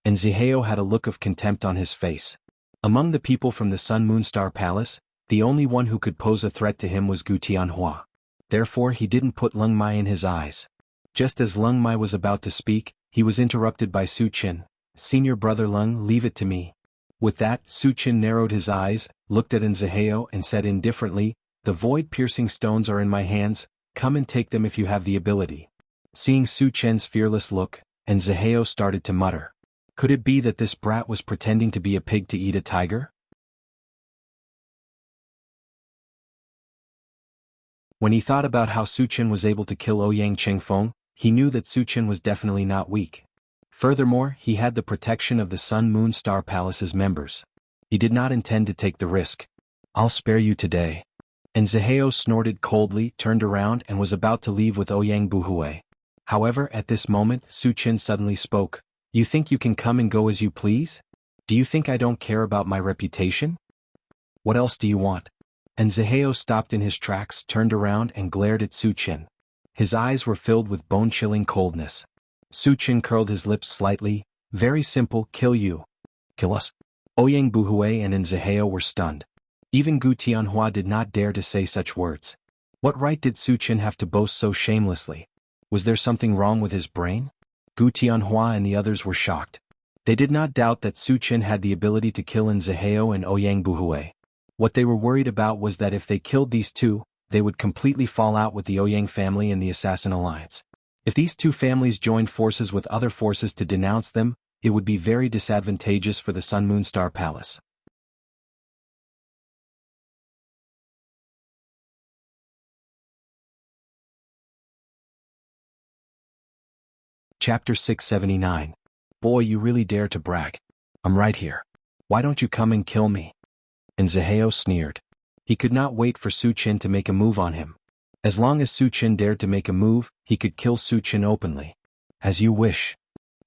Nzaheo had a look of contempt on his face. Among the people from the Sun Moon Star Palace, the only one who could pose a threat to him was Gu Tianhua. Therefore he didn't put Lung Mai in his eyes. Just as Lung Mai was about to speak, he was interrupted by Su Chen. Senior brother Lung, leave it to me. With that, Su Chen narrowed his eyes, looked at Nzaheo and said indifferently, the void-piercing stones are in my hands, come and take them if you have the ability. Seeing Su Chen's fearless look, Nzaheo started to mutter. Could it be that this brat was pretending to be a pig to eat a tiger? When he thought about how Su Chen was able to kill Ouyang Chengfeng, he knew that Su Chen was definitely not weak. Furthermore, he had the protection of the Sun Moon Star Palace's members. He did not intend to take the risk. I'll spare you today. Nzaheo snorted coldly, turned around and was about to leave with Ouyang Buhui. However, at this moment, Su Chen suddenly spoke. You think you can come and go as you please? Do you think I don't care about my reputation? What else do you want? Nzaheo stopped in his tracks, turned around and glared at Su Chen. His eyes were filled with bone-chilling coldness. Su Chen curled his lips slightly. Very simple, kill you. Kill us? Ouyang Buhui and Nzaheo were stunned. Even Gu Tianhua did not dare to say such words. What right did Su Chen have to boast so shamelessly? Was there something wrong with his brain? Gu Tianhua and the others were shocked. They did not doubt that Su Chen had the ability to kill Nzaheo and Ouyang Buhui. What they were worried about was that if they killed these two, they would completely fall out with the Ouyang family and the Assassin Alliance. If these two families joined forces with other forces to denounce them, it would be very disadvantageous for the Sun Moon Star Palace. Chapter 679. Boy, you really dare to brag. I'm right here. Why don't you come and kill me? Nzaheo sneered. He could not wait for Su Chen to make a move on him. As long as Su Chen dared to make a move, he could kill Su Chen openly. As you wish.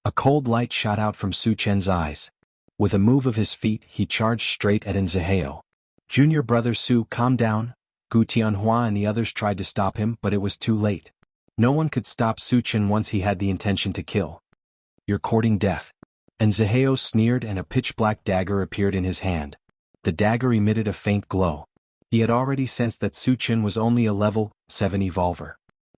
A cold light shot out from Su Chen's eyes. With a move of his feet, he charged straight at Nzaheo. Junior brother Su, calm down. Gu Tianhua and the others tried to stop him, but it was too late. No one could stop Su Chen once he had the intention to kill. You're courting death. Nzaheo sneered and a pitch-black dagger appeared in his hand. The dagger emitted a faint glow. He had already sensed that Su Chen was only a level 7 evolver.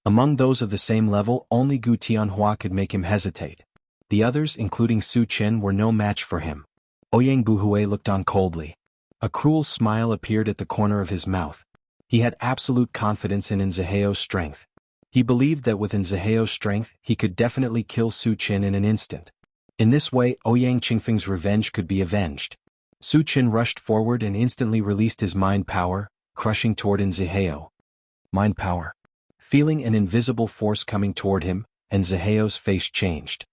Among those of the same level, only Gu Tianhua could make him hesitate. The others, including Su Chen, were no match for him. Ouyang Buhui looked on coldly. A cruel smile appeared at the corner of his mouth. He had absolute confidence in Nzaheo's strength. He believed that with Nzaheo's strength, he could definitely kill Su Qin in an instant. In this way, Ouyang Qingfeng's revenge could be avenged. Su Qin rushed forward and instantly released his mind power, crushing toward Nzaheo. Mind power. Feeling an invisible force coming toward him, Nzaheo's face changed.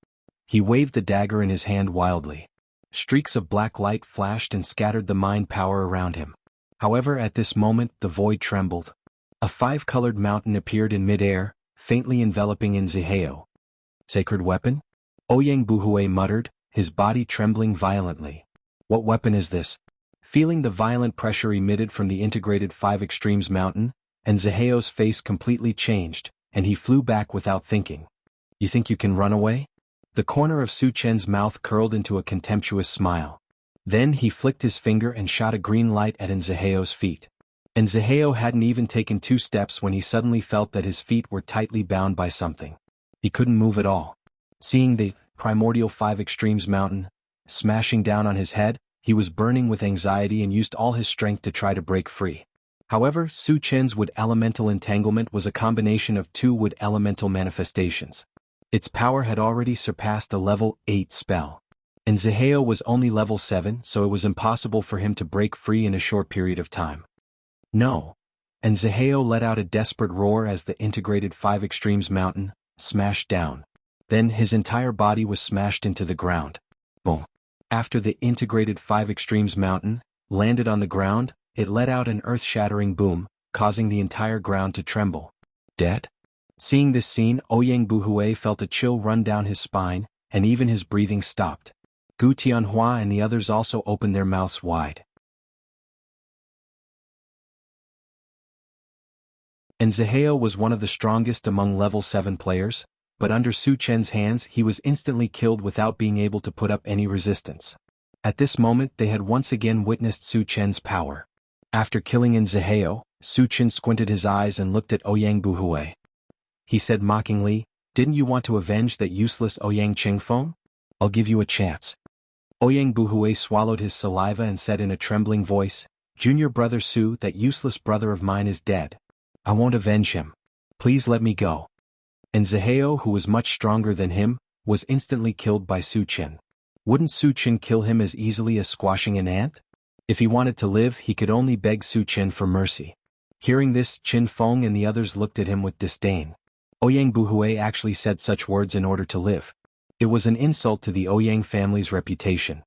He waved the dagger in his hand wildly. Streaks of black light flashed and scattered the mind power around him. However, at this moment, the void trembled. A five-colored mountain appeared in mid-air, faintly enveloping Nzaheo. Sacred weapon? Ouyang Buhui muttered, his body trembling violently. What weapon is this? Feeling the violent pressure emitted from the integrated Five Extremes mountain, Nzaheo's face completely changed, and he flew back without thinking. You think you can run away? The corner of Su Chen's mouth curled into a contemptuous smile. Then he flicked his finger and shot a green light at Nzaheo's feet. Nzaheo hadn't even taken 2 steps when he suddenly felt that his feet were tightly bound by something. He couldn't move at all. Seeing the primordial Five Extremes mountain smashing down on his head, he was burning with anxiety and used all his strength to try to break free. However, Su Chen's wood elemental entanglement was a combination of 2 wood elemental manifestations. Its power had already surpassed a level 8 spell. Nzaheo was only level 7, so it was impossible for him to break free in a short period of time. No. Nzaheo let out a desperate roar as the integrated Five Extremes mountain smashed down. Then his entire body was smashed into the ground. Boom. After the integrated Five Extremes mountain landed on the ground, it let out an earth-shattering boom, causing the entire ground to tremble. Dead? Seeing this scene, Ouyang Buhui felt a chill run down his spine, and even his breathing stopped. Gu Tianhua and the others also opened their mouths wide. Nzaheo was one of the strongest among level 7 players, but under Su Chen's hands he was instantly killed without being able to put up any resistance. At this moment they had once again witnessed Su Chen's power. After killing Nzaheo, Su Chen squinted his eyes and looked at Ouyang Buhui. He said mockingly, "Didn't you want to avenge that useless Ouyang Qingfeng? I'll give you a chance." Ouyang Buhui swallowed his saliva and said in a trembling voice, "Junior brother Su, that useless brother of mine is dead. I won't avenge him. Please let me go." Nzaheo, who was much stronger than him, was instantly killed by Su Chen. Wouldn't Su Chen kill him as easily as squashing an ant? If he wanted to live, he could only beg Su Chen for mercy. Hearing this, Qin Feng and the others looked at him with disdain. Ouyang Buhui actually said such words in order to live. It was an insult to the Ouyang family's reputation.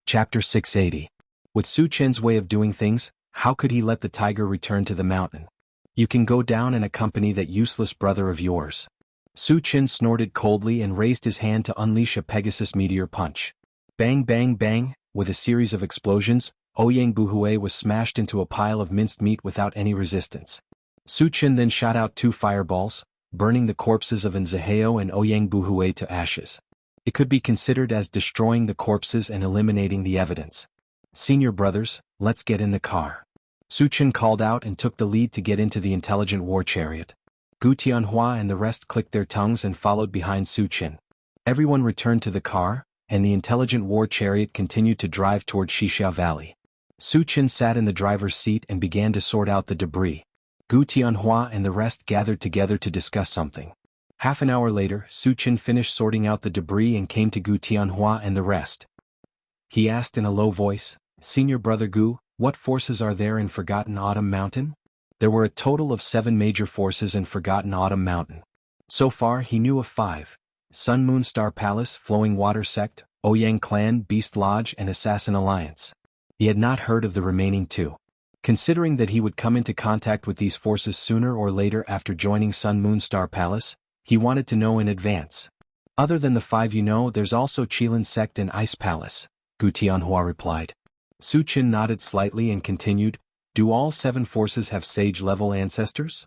Chapter 680. With Su Chen's way of doing things, how could he let the tiger return to the mountain? You can go down and accompany that useless brother of yours. Su Chen snorted coldly and raised his hand to unleash a Pegasus meteor punch. Bang bang bang, with a series of explosions, Ouyang Buhui was smashed into a pile of minced meat without any resistance. Su Chen then shot out 2 fireballs, burning the corpses of Nzaheo and Ouyang Buhui to ashes. It could be considered as destroying the corpses and eliminating the evidence. "Senior brothers, let's get in the car." Su Chen called out and took the lead to get into the intelligent war chariot. Gu Tianhua and the rest clicked their tongues and followed behind Su Chen. Everyone returned to the car, and the intelligent war chariot continued to drive toward Xixia Valley. Su Chen sat in the driver's seat and began to sort out the debris. Gu Tianhua and the rest gathered together to discuss something. Half an hour later, Su Chen finished sorting out the debris and came to Gu Tianhua and the rest. He asked in a low voice, "Senior brother Gu, what forces are there in Forgotten Autumn Mountain?" There were a total of 7 major forces in Forgotten Autumn Mountain. So far he knew of 5. Sun Moon Star Palace, Flowing Water Sect, Ouyang Clan, Beast Lodge and Assassin Alliance. He had not heard of the remaining 2. Considering that he would come into contact with these forces sooner or later after joining Sun Moon Star Palace, he wanted to know in advance. "Other than the 5 you know, there's also Qilin Sect and Ice Palace," Gu Tianhua replied. Su Chen nodded slightly and continued, "Do all 7 forces have sage-level ancestors?"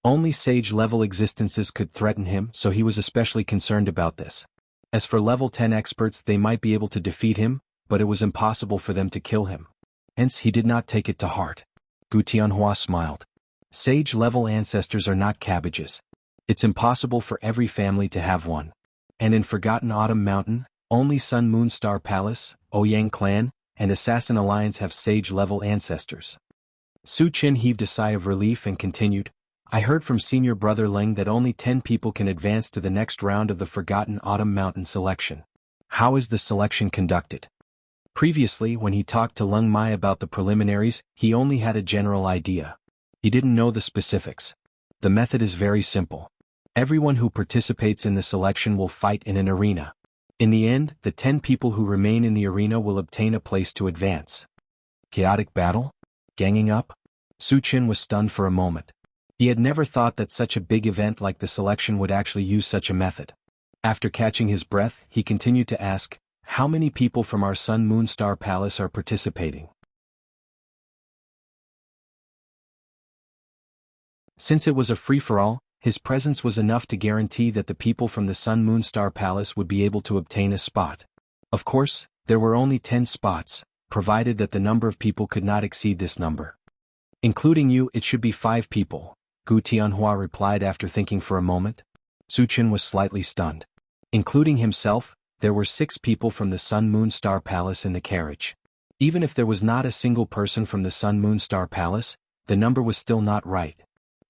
Only sage-level existences could threaten him, so he was especially concerned about this. As for level 10 experts, they might be able to defeat him, but it was impossible for them to kill him. Hence he did not take it to heart. Gu Tianhua smiled. "Sage-level ancestors are not cabbages. It's impossible for every family to have one. And in Forgotten Autumn Mountain, only Sun Moon Star Palace, Ouyang Clan, and Assassin Alliance have sage-level ancestors. Su Qin heaved a sigh of relief and continued, I heard from Senior Brother Leng that only 10 people can advance to the next round of the Forgotten Autumn Mountain selection. How is the selection conducted? Previously, when he talked to Leng Mai about the preliminaries, he only had a general idea. He didn't know the specifics. The method is very simple. Everyone who participates in the selection will fight in an arena. In the end, the 10 people who remain in the arena will obtain a place to advance. Chaotic battle? Ganging up? Su Qin was stunned for a moment. He had never thought that such a big event like the selection would actually use such a method. After catching his breath, he continued to ask, how many people from our Sun Moon Star Palace are participating? Since it was a free-for-all, his presence was enough to guarantee that the people from the Sun Moon Star Palace would be able to obtain a spot. Of course, there were only 10 spots, provided that the number of people could not exceed this number. Including you, it should be 5 people, Gu Tianhua replied after thinking for a moment. Su Qin was slightly stunned. Including himself, there were 6 people from the Sun Moon Star Palace in the carriage. Even if there was not a single person from the Sun Moon Star Palace, the number was still not right.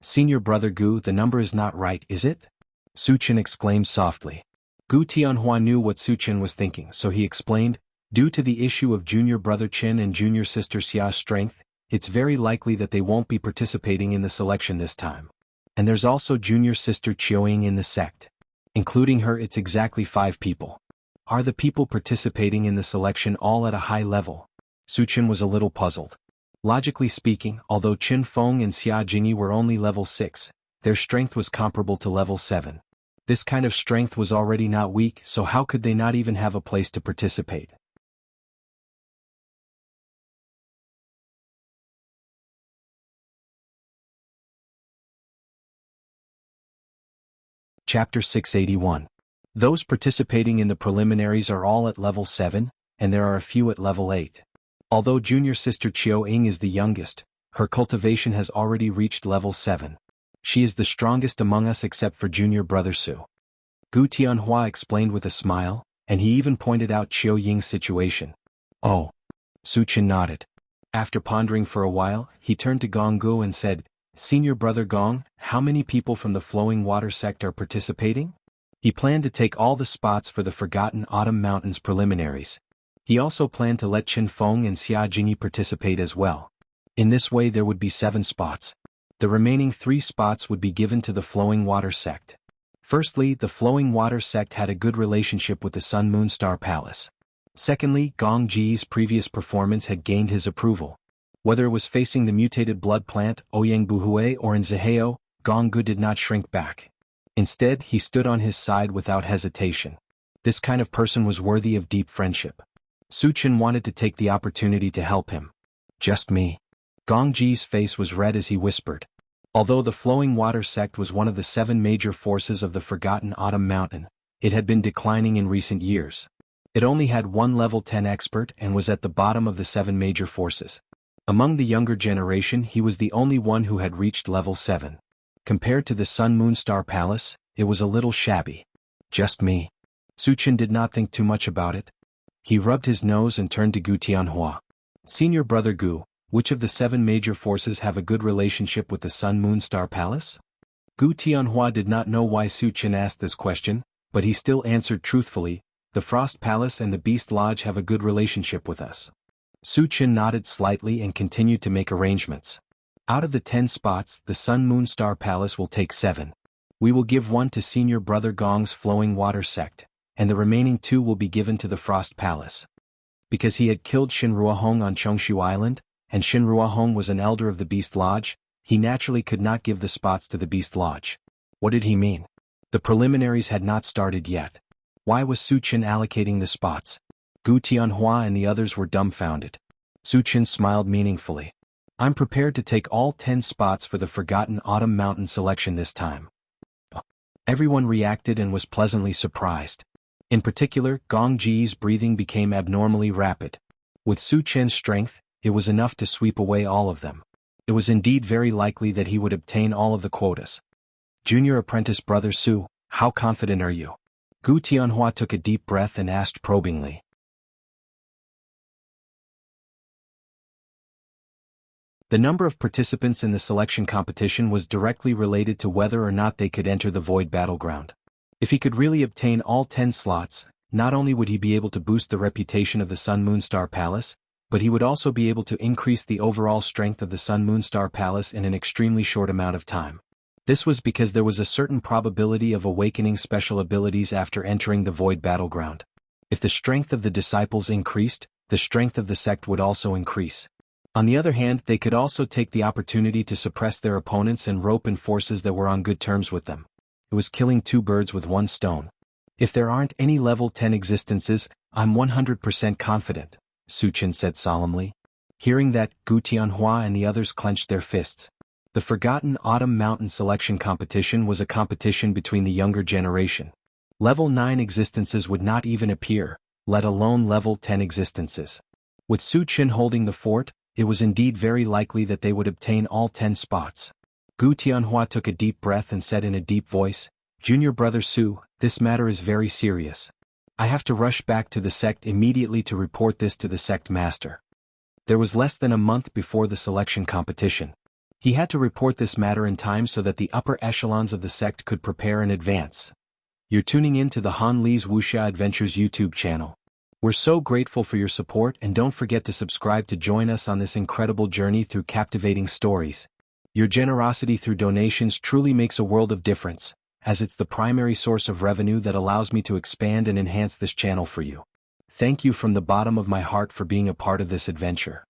Senior Brother Gu, the number is not right, is it? Su Qin exclaimed softly. Gu Tianhua knew what Su Qin was thinking, so he explained, due to the issue of Junior Brother Qin and Junior Sister Xia's strength, it's very likely that they won't be participating in the selection this time. And there's also Junior Sister Qiuying in the sect. Including her, it's exactly 5 people. Are the people participating in the selection all at a high level? Su Qin was a little puzzled. Logically speaking, although Qin Feng and Xia Jingyi were only level 6, their strength was comparable to level 7. This kind of strength was already not weak, so how could they not even have a place to participate? Chapter 681. Those participating in the preliminaries are all at level 7, and there are a few at level 8. Although Junior Sister Qiuying is the youngest, her cultivation has already reached level 7. She is the strongest among us except for Junior Brother Su. Gu Tianhua explained with a smile, and he even pointed out Qiuying's situation. Oh. Su Qin nodded. After pondering for a while, he turned to Gong Gu and said, Senior Brother Gong, how many people from the Flowing Water sect are participating? He planned to take all the spots for the Forgotten Autumn Mountains preliminaries. He also planned to let Qin Feng and Xia Jingyi participate as well. In this way there would be 7 spots. The remaining 3 spots would be given to the Flowing Water sect. Firstly, the Flowing Water sect had a good relationship with the Sun Moon Star Palace. Secondly, Gong Ji's previous performance had gained his approval. Whether it was facing the mutated blood plant, Ouyang Buhui, or in Zaheo, Gong Gu did not shrink back. Instead, he stood on his side without hesitation. This kind of person was worthy of deep friendship. Su Qin wanted to take the opportunity to help him. Just me. Gong Ji's face was red as he whispered. Although the Flowing Water sect was one of the 7 major forces of the Forgotten Autumn Mountain, it had been declining in recent years. It only had 1 level 10 expert and was at the bottom of the 7 major forces. Among the younger generation, he was the only one who had reached level 7. Compared to the Sun Moon Star Palace, it was a little shabby. Just me. Su Qin did not think too much about it. He rubbed his nose and turned to Gu Tianhua. Senior Brother Gu, which of the 7 major forces have a good relationship with the Sun Moon Star Palace? Gu Tianhua did not know why Su Qin asked this question, but he still answered truthfully, the Frost Palace and the Beast Lodge have a good relationship with us. Su Qin nodded slightly and continued to make arrangements. Out of the 10 spots, the Sun Moon Star Palace will take 7. We will give 1 to Senior Brother Gong's Flowing Water sect, and the remaining 2 will be given to the Frost Palace. Because he had killed Shin Ruohong on Chongshu Island, and Shin Ruohong was an elder of the Beast Lodge, he naturally could not give the spots to the Beast Lodge. What did he mean? The preliminaries had not started yet. Why was Su Qin allocating the spots? Gu Tianhua and the others were dumbfounded. Su Qin smiled meaningfully. I'm prepared to take all 10 spots for the Forgotten Autumn Mountain selection this time. Everyone reacted and was pleasantly surprised. In particular, Gong Ji's breathing became abnormally rapid. With Su Qin's strength, it was enough to sweep away all of them. It was indeed very likely that he would obtain all of the quotas. Junior Apprentice Brother Su, how confident are you? Gu Tianhua took a deep breath and asked probingly. The number of participants in the selection competition was directly related to whether or not they could enter the Void Battleground. If he could really obtain all 10 slots, not only would he be able to boost the reputation of the Sun Moonstar Palace, but he would also be able to increase the overall strength of the Sun Moonstar Palace in an extremely short amount of time. This was because there was a certain probability of awakening special abilities after entering the Void Battleground. If the strength of the disciples increased, the strength of the sect would also increase. On the other hand, they could also take the opportunity to suppress their opponents and rope in forces that were on good terms with them. It was killing two birds with one stone. If there aren't any level 10 existences, I'm 100% confident, Su Chen said solemnly. Hearing that, Gu Tianhua and the others clenched their fists. The Forgotten Autumn Mountain Selection Competition was a competition between the younger generation. Level 9 existences would not even appear, let alone level 10 existences. With Su Chen holding the fort, it was indeed very likely that they would obtain all 10 spots. Gu Tianhua took a deep breath and said in a deep voice, "Junior brother Su, this matter is very serious. I have to rush back to the sect immediately to report this to the sect master." There was less than a month before the selection competition. He had to report this matter in time so that the upper echelons of the sect could prepare in advance. You're tuning in to the Han Li's Wuxia Adventures YouTube channel. We're so grateful for your support, and don't forget to subscribe to join us on this incredible journey through captivating stories. Your generosity through donations truly makes a world of difference, as it's the primary source of revenue that allows me to expand and enhance this channel for you. Thank you from the bottom of my heart for being a part of this adventure.